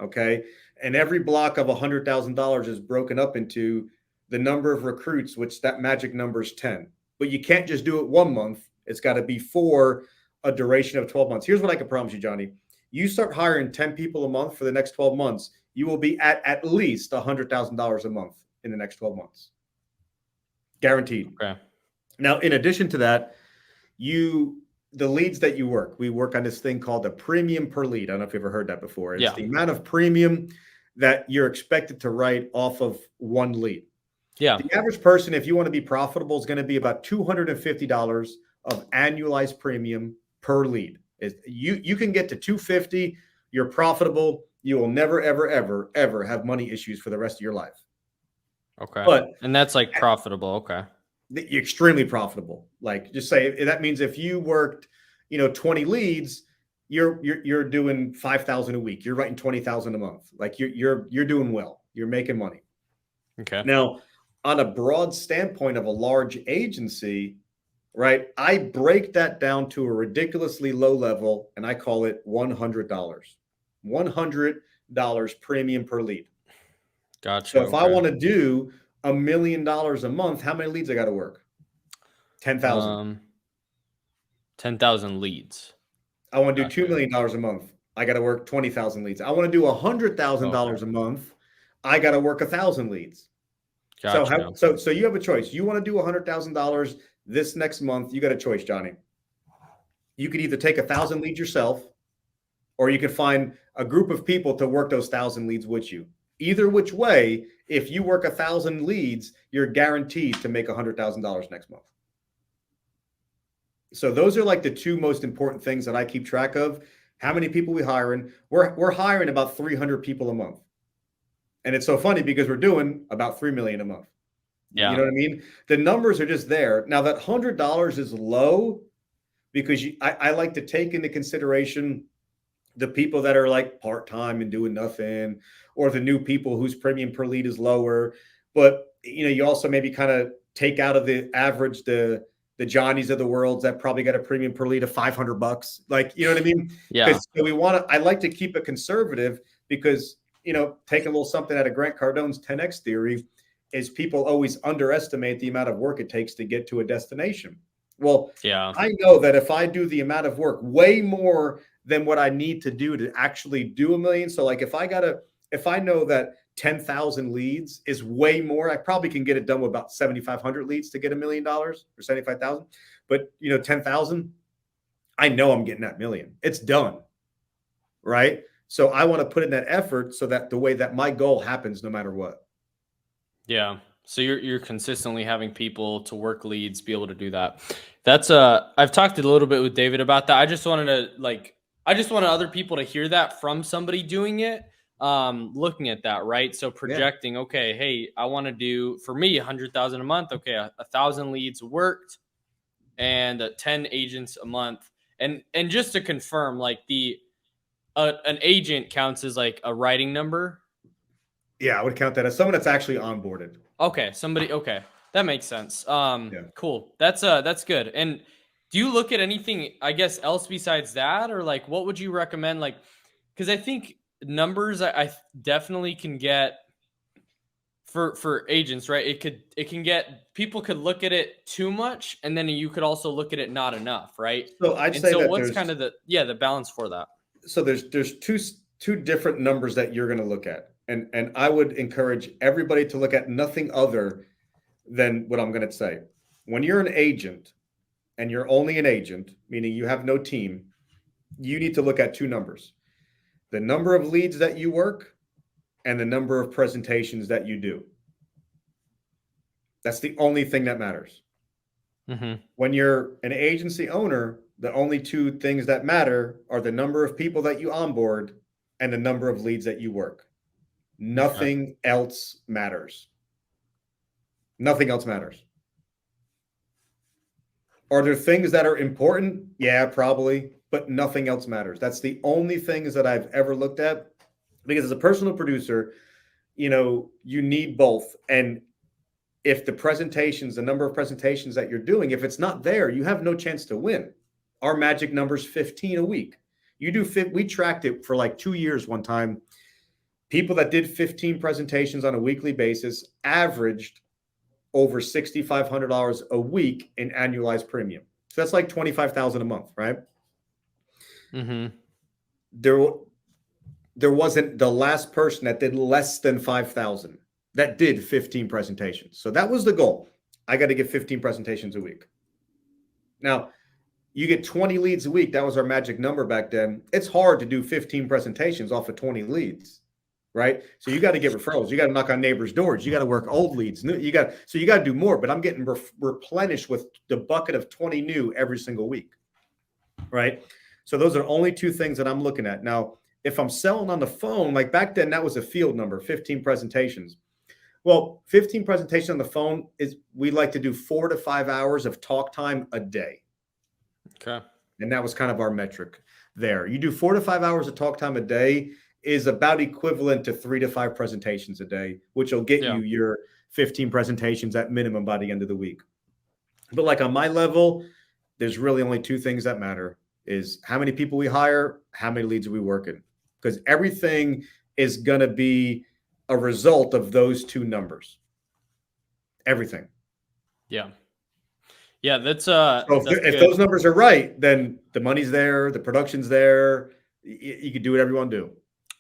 Okay. And every block of $100,000 is broken up into the number of recruits, which that magic number is 10. But you can't just do it 1 month. It's got to be for a duration of 12 months. Here's what I can promise you, Johnny. You start hiring 10 people a month for the next 12 months, you will be at least $100,000 a month in the next 12 months. guaranteed. Okay. Now, in addition to that, the leads that you work, we work on this thing called a premium per lead. I don't know if you've ever heard that before. It's the amount of premium that you're expected to write off of one lead. Yeah. The average person, if you want to be profitable, is going to be about $250 of annualized premium per lead. You can get to $250. You're profitable. You will never, ever, ever, ever have money issues for the rest of your life. Okay. And that's like profitable. Okay. Extremely profitable. Like, just say that means if you worked, 20 leads, you're doing 5,000 a week. You're writing 20,000 a month. Like you're doing well. You're making money. Okay. Now, on a broad standpoint of a large agency, right? I break that down to a ridiculously low level, and I call it $100. $100 premium per lead. Gotcha. So if I want to do $1 million a month, how many leads I got to work? 10,000. 10,000 leads. I want to do $2 million a month. I got to work 20,000 leads. I want to do $100,000 a month. I got to work 1,000 leads. Gotcha. So you have a choice. You want to do $100,000 this next month. You got a choice, Johnny. You could either take 1,000 leads yourself, or you could find a group of people to work those 1,000 leads with you. Either which way, if you work 1,000 leads, you're guaranteed to make $100,000 next month. So those are like the two most important things that I keep track of. How many people we hiring? We're hiring about 300 people a month. And it's so funny because we're doing about 3 million a month. Yeah. You know what I mean? The numbers are just there. Now that $100 is low because I like to take into consideration the people that are like part-time and doing nothing, or the new people whose premium per lead is lower. But, you also maybe kind of take out of the average, the Johnnies of the world that probably got a premium per lead of $500. Like, you know what I mean? Yeah. So I like to keep it conservative because, taking a little something out of Grant Cardone's 10X theory is people always underestimate the amount of work it takes to get to a destination. Well, yeah. I know that if I do the amount of work way more than what I need to do to actually do $1 million. So like if I know that 10,000 leads is way more, I probably can get it done with about 7,500 leads to get $1 million or 75,000. But 10,000, I know I'm getting that $1 million. It's done. Right. So I want to put in that effort so that the way that my goal happens no matter what. Yeah. So you're consistently having people to work leads, be able to do that. That's I've talked a little bit with David about that. I just wanted other people to hear that from somebody doing it, looking at that, right? So projecting, okay, hey, I want to do, for me, 100,000 a month. Okay, 1,000 leads worked, and 10 agents a month. And just to confirm, like an agent counts as like a writing number. Yeah, I would count that as someone that's actually onboarded. Okay, okay, that makes sense. Cool. That's good. And do you look at anything, I guess, else besides that, or like what would you recommend? Like, because I think numbers, I definitely can get for agents, right? It can get, people could look at it too much, and then you could also look at it not enough, right? So I'd say that what's kind of the balance for that? So there's two different numbers that you're going to look at. And I would encourage everybody to look at nothing other than what I'm going to say. When you're an agent and you're only an agent, meaning you have no team, you need to look at two numbers: the number of leads that you work and the number of presentations that you do. That's the only thing that matters. Mm-hmm. When you're an agency owner, the only two things that matter are the number of people that you onboard and the number of leads that you work. Nothing else matters. Nothing else matters. Are there things that are important? Yeah, probably, but nothing else matters. That's the only things that I've ever looked at, because as a personal producer, you need both. And if the number of presentations that you're doing, if it's not there, you have no chance to win. Our magic number is 15 a week. We tracked it for like 2 years one time. People that did 15 presentations on a weekly basis averaged over $6,500 a week in annualized premium. So that's like $25,000 a month, right? Mm-hmm. There wasn't the last person that did less than 5,000 that did 15 presentations. So that was the goal. I got to get 15 presentations a week. Now, you get 20 leads a week. That was our magic number back then. It's hard to do 15 presentations off of 20 leads, right? So you got to get referrals. You got to knock on neighbors' doors. You got to work old leads. So you got to do more, but I'm getting replenished with the bucket of 20 new every single week, right? So those are only two things that I'm looking at. Now, if I'm selling on the phone, like back then, that was a field number, 15 presentations. Well, 15 presentations on the phone is, we like to do 4 to 5 hours of talk time a day. Okay. And that was kind of our metric there. You do 4 to 5 hours of talk time a day is about equivalent to 3 to 5 presentations a day, which will get you your 15 presentations at minimum by the end of the week. But like on my level, there's really only two things that matter, is how many people we hire, how many leads are we working? Because everything is going to be a result of those two numbers. Everything. Yeah. Yeah, that's so if those numbers are right, then the money's there, the production's there. You can do whatever you want to do.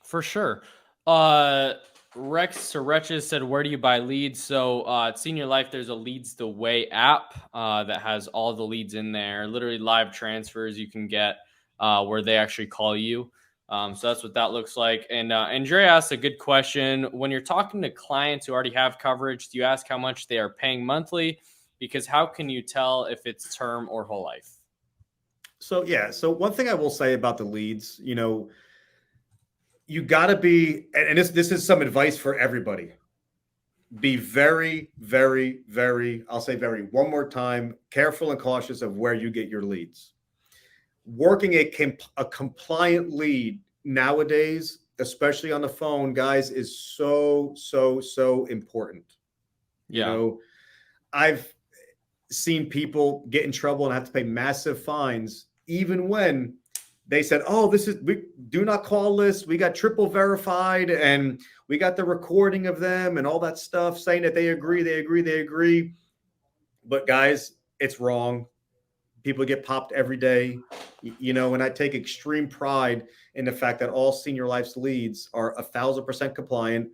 For sure. Rex Sereches said, where do you buy leads? So at Senior Life, there's a Leads the Way app that has all the leads in there, literally live transfers you can get where they actually call you. So that's what that looks like. And Andrea asked a good question. When you're talking to clients who already have coverage, do you ask how much they are paying monthly? Because how can you tell if it's term or whole life? So, yeah. So one thing I will say about the leads, you got to be, and this is some advice for everybody. Be very, very, very, I'll say very, one more time, careful and cautious of where you get your leads. Working a compliant lead nowadays, especially on the phone, guys, is so important. Yeah. I've seen people get in trouble and have to pay massive fines, even when they said, oh, we do not call list. We got triple verified and we got the recording of them and all that stuff saying that they agree. But guys, it's wrong. People get popped every day, and I take extreme pride in the fact that all Senior Life's leads are 1,000% compliant,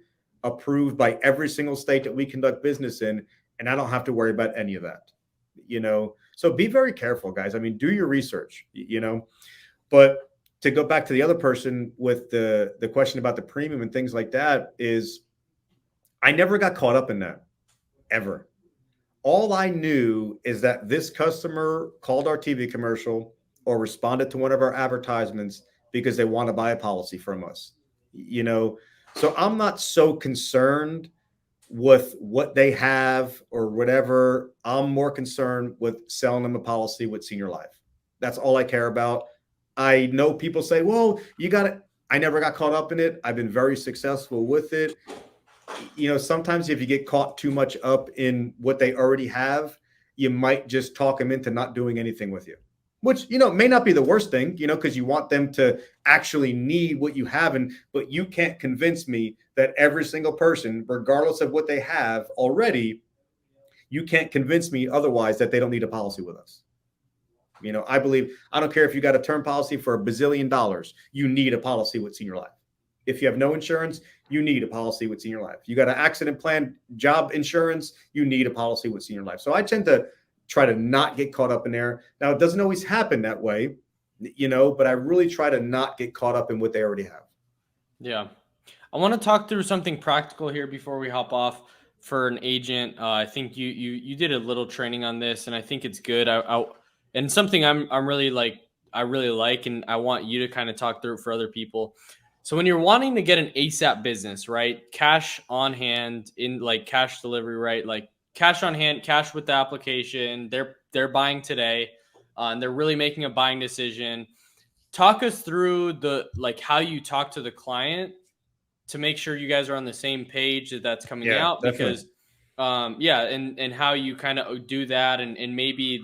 approved by every single state that we conduct business in. And I don't have to worry about any of that, So be very careful, guys. I mean, do your research, But to go back to the other person with the question about the premium and things like that, is I never got caught up in that, ever. All I knew is that this customer called our TV commercial or responded to one of our advertisements because they want to buy a policy from us, So I'm not so concerned with what they have or whatever. I'm more concerned with selling them a policy with Senior Life. That's all I care about. I know people say, well, you got it. I never got caught up in it. I've been very successful with it. Sometimes if you get caught too much up in what they already have, you might just talk them into not doing anything with you, which, may not be the worst thing, because you want them to actually need what you have. But you can't convince me that every single person, regardless of what they have already, you can't convince me otherwise that they don't need a policy with us. I believe, I don't care if you got a term policy for $1 bazillion, you need a policy with Senior Life. If you have no insurance, you need a policy with Senior Life. You got an accident plan, job insurance, you need a policy with Senior Life. So I tend to try to not get caught up in there. Now, it doesn't always happen that way, but I really try to not get caught up in what they already have. Yeah. I want to talk through something practical here before we hop off for an agent. I think you did a little training on this, and I think it's good. And something I'm really I really like, and I want you to kind of talk through it for other people. So when you're wanting to get an ASAP business, right? Cash on hand, in cash delivery, right? Like cash on hand, cash with the application. They're buying today, and they're really making a buying decision. Talk us through how you talk to the client to make sure you guys are on the same page that's coming out. Definitely. Because and how you kind of do that, and maybe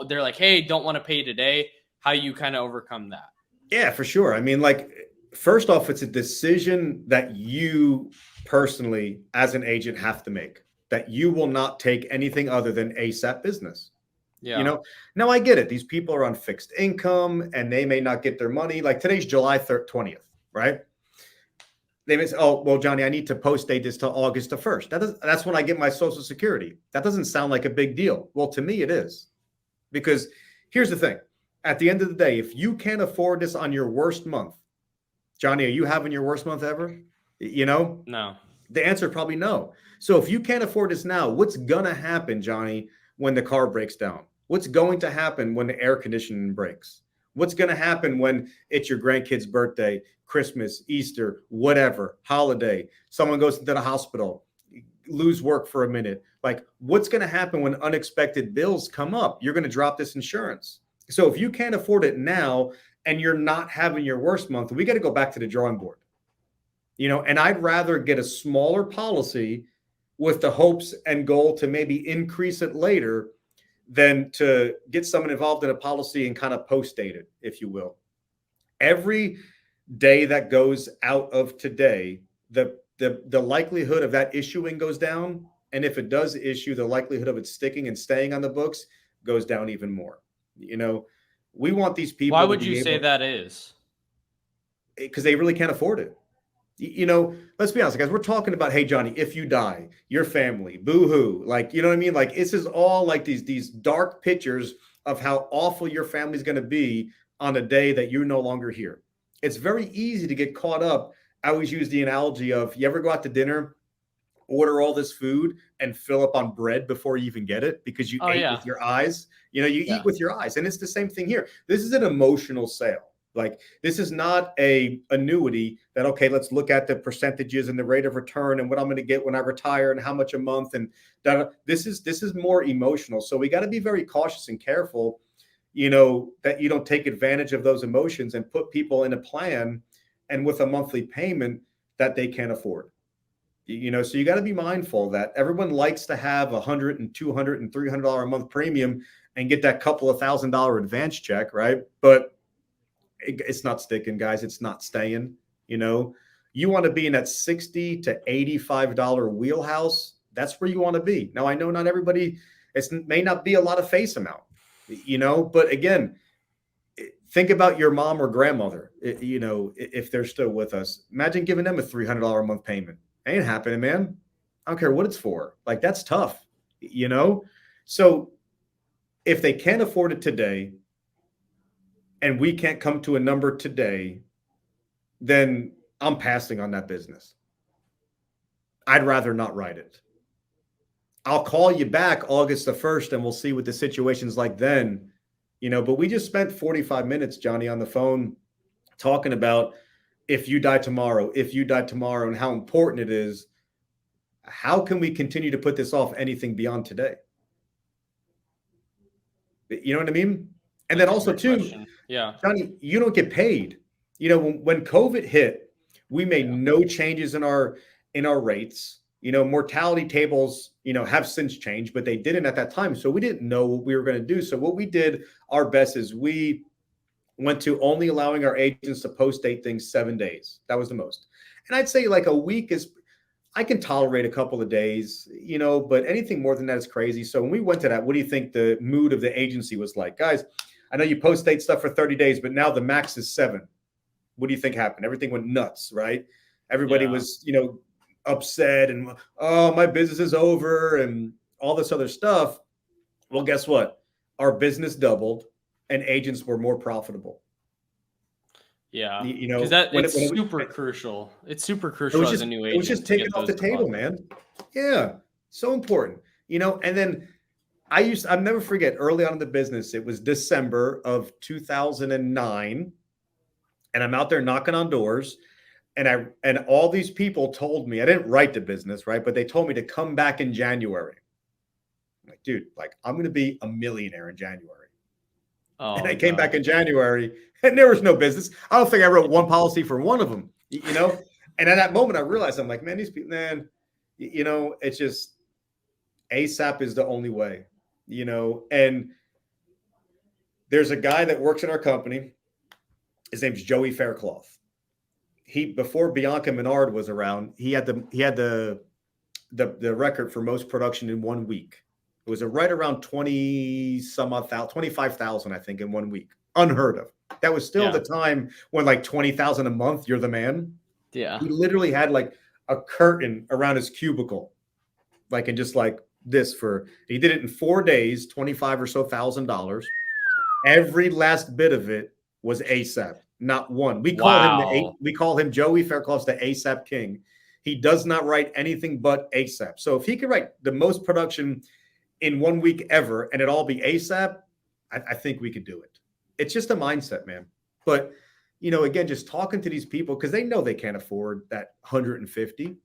they're like, hey, don't want to pay today. How you kind of overcome that? Yeah, for sure. I mean, first off, it's a decision that you personally, as an agent, have to make, that you will not take anything other than ASAP business. Yeah. Now I get it. These people are on fixed income and they may not get their money. Like today's July 20th, right? they may say, oh, well, Johnny, I need to post date this till August the 1st. That's when I get my Social Security. That doesn't sound like a big deal. Well, to me, it is. Because here's the thing. At the end of the day, if you can't afford this on your worst month, Johnny, are you having your worst month ever? You know? No. The answer is probably no. So if you can't afford this now, what's going to happen, Johnny, when the car breaks down? What's going to happen when the air conditioning breaks? What's going to happen when it's your grandkid's birthday, Christmas, Easter, whatever, holiday, someone goes into the hospital, lose work for a minute? Like, what's going to happen when unexpected bills come up? You're going to drop this insurance. So if you can't afford it now and you're not having your worst month, we got to go back to the drawing board. You know, and I'd rather get a smaller policy with the hopes and goal to maybe increase it later than to get someone involved in a policy and kind of post date it, if you will. Every day that goes out of today, the likelihood of that issuing goes down. And if it does issue, the likelihood of it sticking and staying on the books goes down even more. You know, we want these people. Why would you say that is? Because they really can't afford it. You know, let's be honest, guys, we're talking about, hey, Johnny, if you die, your family, boo-hoo. Like, you know what I mean? Like, this is all like these dark pictures of how awful your family's going to be on a day that you're no longer here. It's very easy to get caught up. I always use the analogy of, you ever go out to dinner, order all this food and fill up on bread before you even get it because you ate with your eyes? You know, you eat with your eyes. And it's the same thing here. This is an emotional sale. Like, this is not a annuity that, okay, let's look at the percentages and the rate of return and what I'm going to get when I retire and how much a month. And this is more emotional. So we got to be very cautious and careful, you know, that you don't take advantage of those emotions and put people in a plan and with a monthly payment that they can't afford. You know, so you got to be mindful that everyone likes to have $100 and $200 and $300 a month premium and get that couple of $1,000 advance check, right? But it's not sticking, guys. It's not staying. You know, you want to be in that $60 to $85 wheelhouse. That's where you want to be. Now, I know not everybody, it may not be a lot of face amount, you know, but again, think about your mom or grandmother, you know, if they're still with us. Imagine giving them a $300 a month payment. Ain't happening, man. I don't care what it's for. Like, that's tough, you know? So if they can't afford it today, and we can't come to a number today, then I'm passing on that business. I'd rather not write it. I'll call you back August the 1st and we'll see what the situation's like then, you know, but we just spent 45 minutes, Johnny, on the phone talking about if you die tomorrow, and how important it is. How can we continue to put this off anything beyond today? You know what I mean? And then also too, yeah, Johnny, you don't get paid. You know, when COVID hit, we made no changes in our rates. You know, mortality tables, you know, have since changed, but they didn't at that time. So we didn't know what we were going to do. So what we did, our best, is we went to only allowing our agents to post date things 7 days. That was the most. And I'd say like a week is, I can tolerate a couple of days, you know, but anything more than that is crazy. So when we went to that, what do you think the mood of the agency was like? Guys, I know you post date stuff for 30 days, but now the max is 7. What do you think happened? Everything went nuts, right? Everybody was, you know, upset and, oh, my business is over and all this other stuff. Well, guess what? Our business doubled and agents were more profitable. Yeah, you know, because it's super crucial. It's super crucial as a new agent. It was just taken off the table, man. Yeah, so important. You know, and then I'll never forget, early on in the business, it was December of 2009, and I'm out there knocking on doors, and all these people told me, I didn't write the business, right? But they told me to come back in January. I'm like, dude, like, I'm going to be a millionaire in January. Oh, and I came back in January and there was no business. I don't think I wrote one policy for one of them, you know? And at that moment I realized, I'm like, man, these people, man, you know, it's just ASAP is the only way, you know? And there's a guy that works in our company. His name's Joey Faircloth. Before Bianca Menard was around, he had the record for most production in 1 week. It was right around 25,000, I think, in 1 week. Unheard of. That was still the time when like 20,000 a month, you're the man. Yeah. He literally had like a curtain around his cubicle, like, and just like this he did it in 4 days, 25 or so $1,000. Every last bit of it was ASAP, not one. We call him Joey Faircloth's the ASAP king. He does not write anything but ASAP. So if he could write the most production in 1 week ever and it all be ASAP, I think we could do it. It's just a mindset, man. But again, just talking to these people, because they know they can't afford that 150.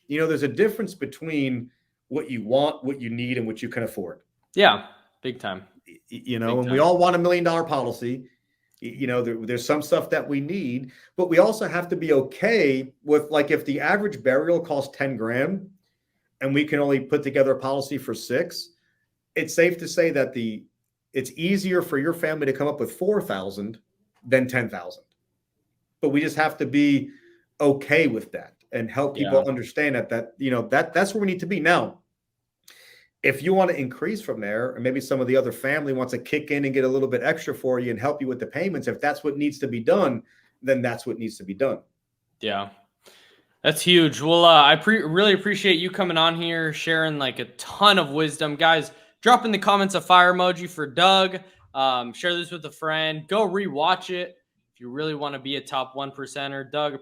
There's a difference between what you want, what you need, and what you can afford. Yeah, big time. And we all want $1 million policy. There's some stuff that we need, but we also have to be okay with, like, if the average burial costs 10 grand and we can only put together a policy for 6, it's safe to say that it's easier for your family to come up with 4,000 than 10,000. But we just have to be okay with that and help people understand that's where we need to be. Now, if you want to increase from there, or maybe some of the other family wants to kick in and get a little bit extra for you and help you with the payments, if that's what needs to be done, then that's what needs to be done. Yeah. That's huge. Well, I really appreciate you coming on here, sharing like a ton of wisdom. Guys, drop in the comments a fire emoji for Doug. Share this with a friend. Go rewatch it if you really want to be a top 1%er. Doug,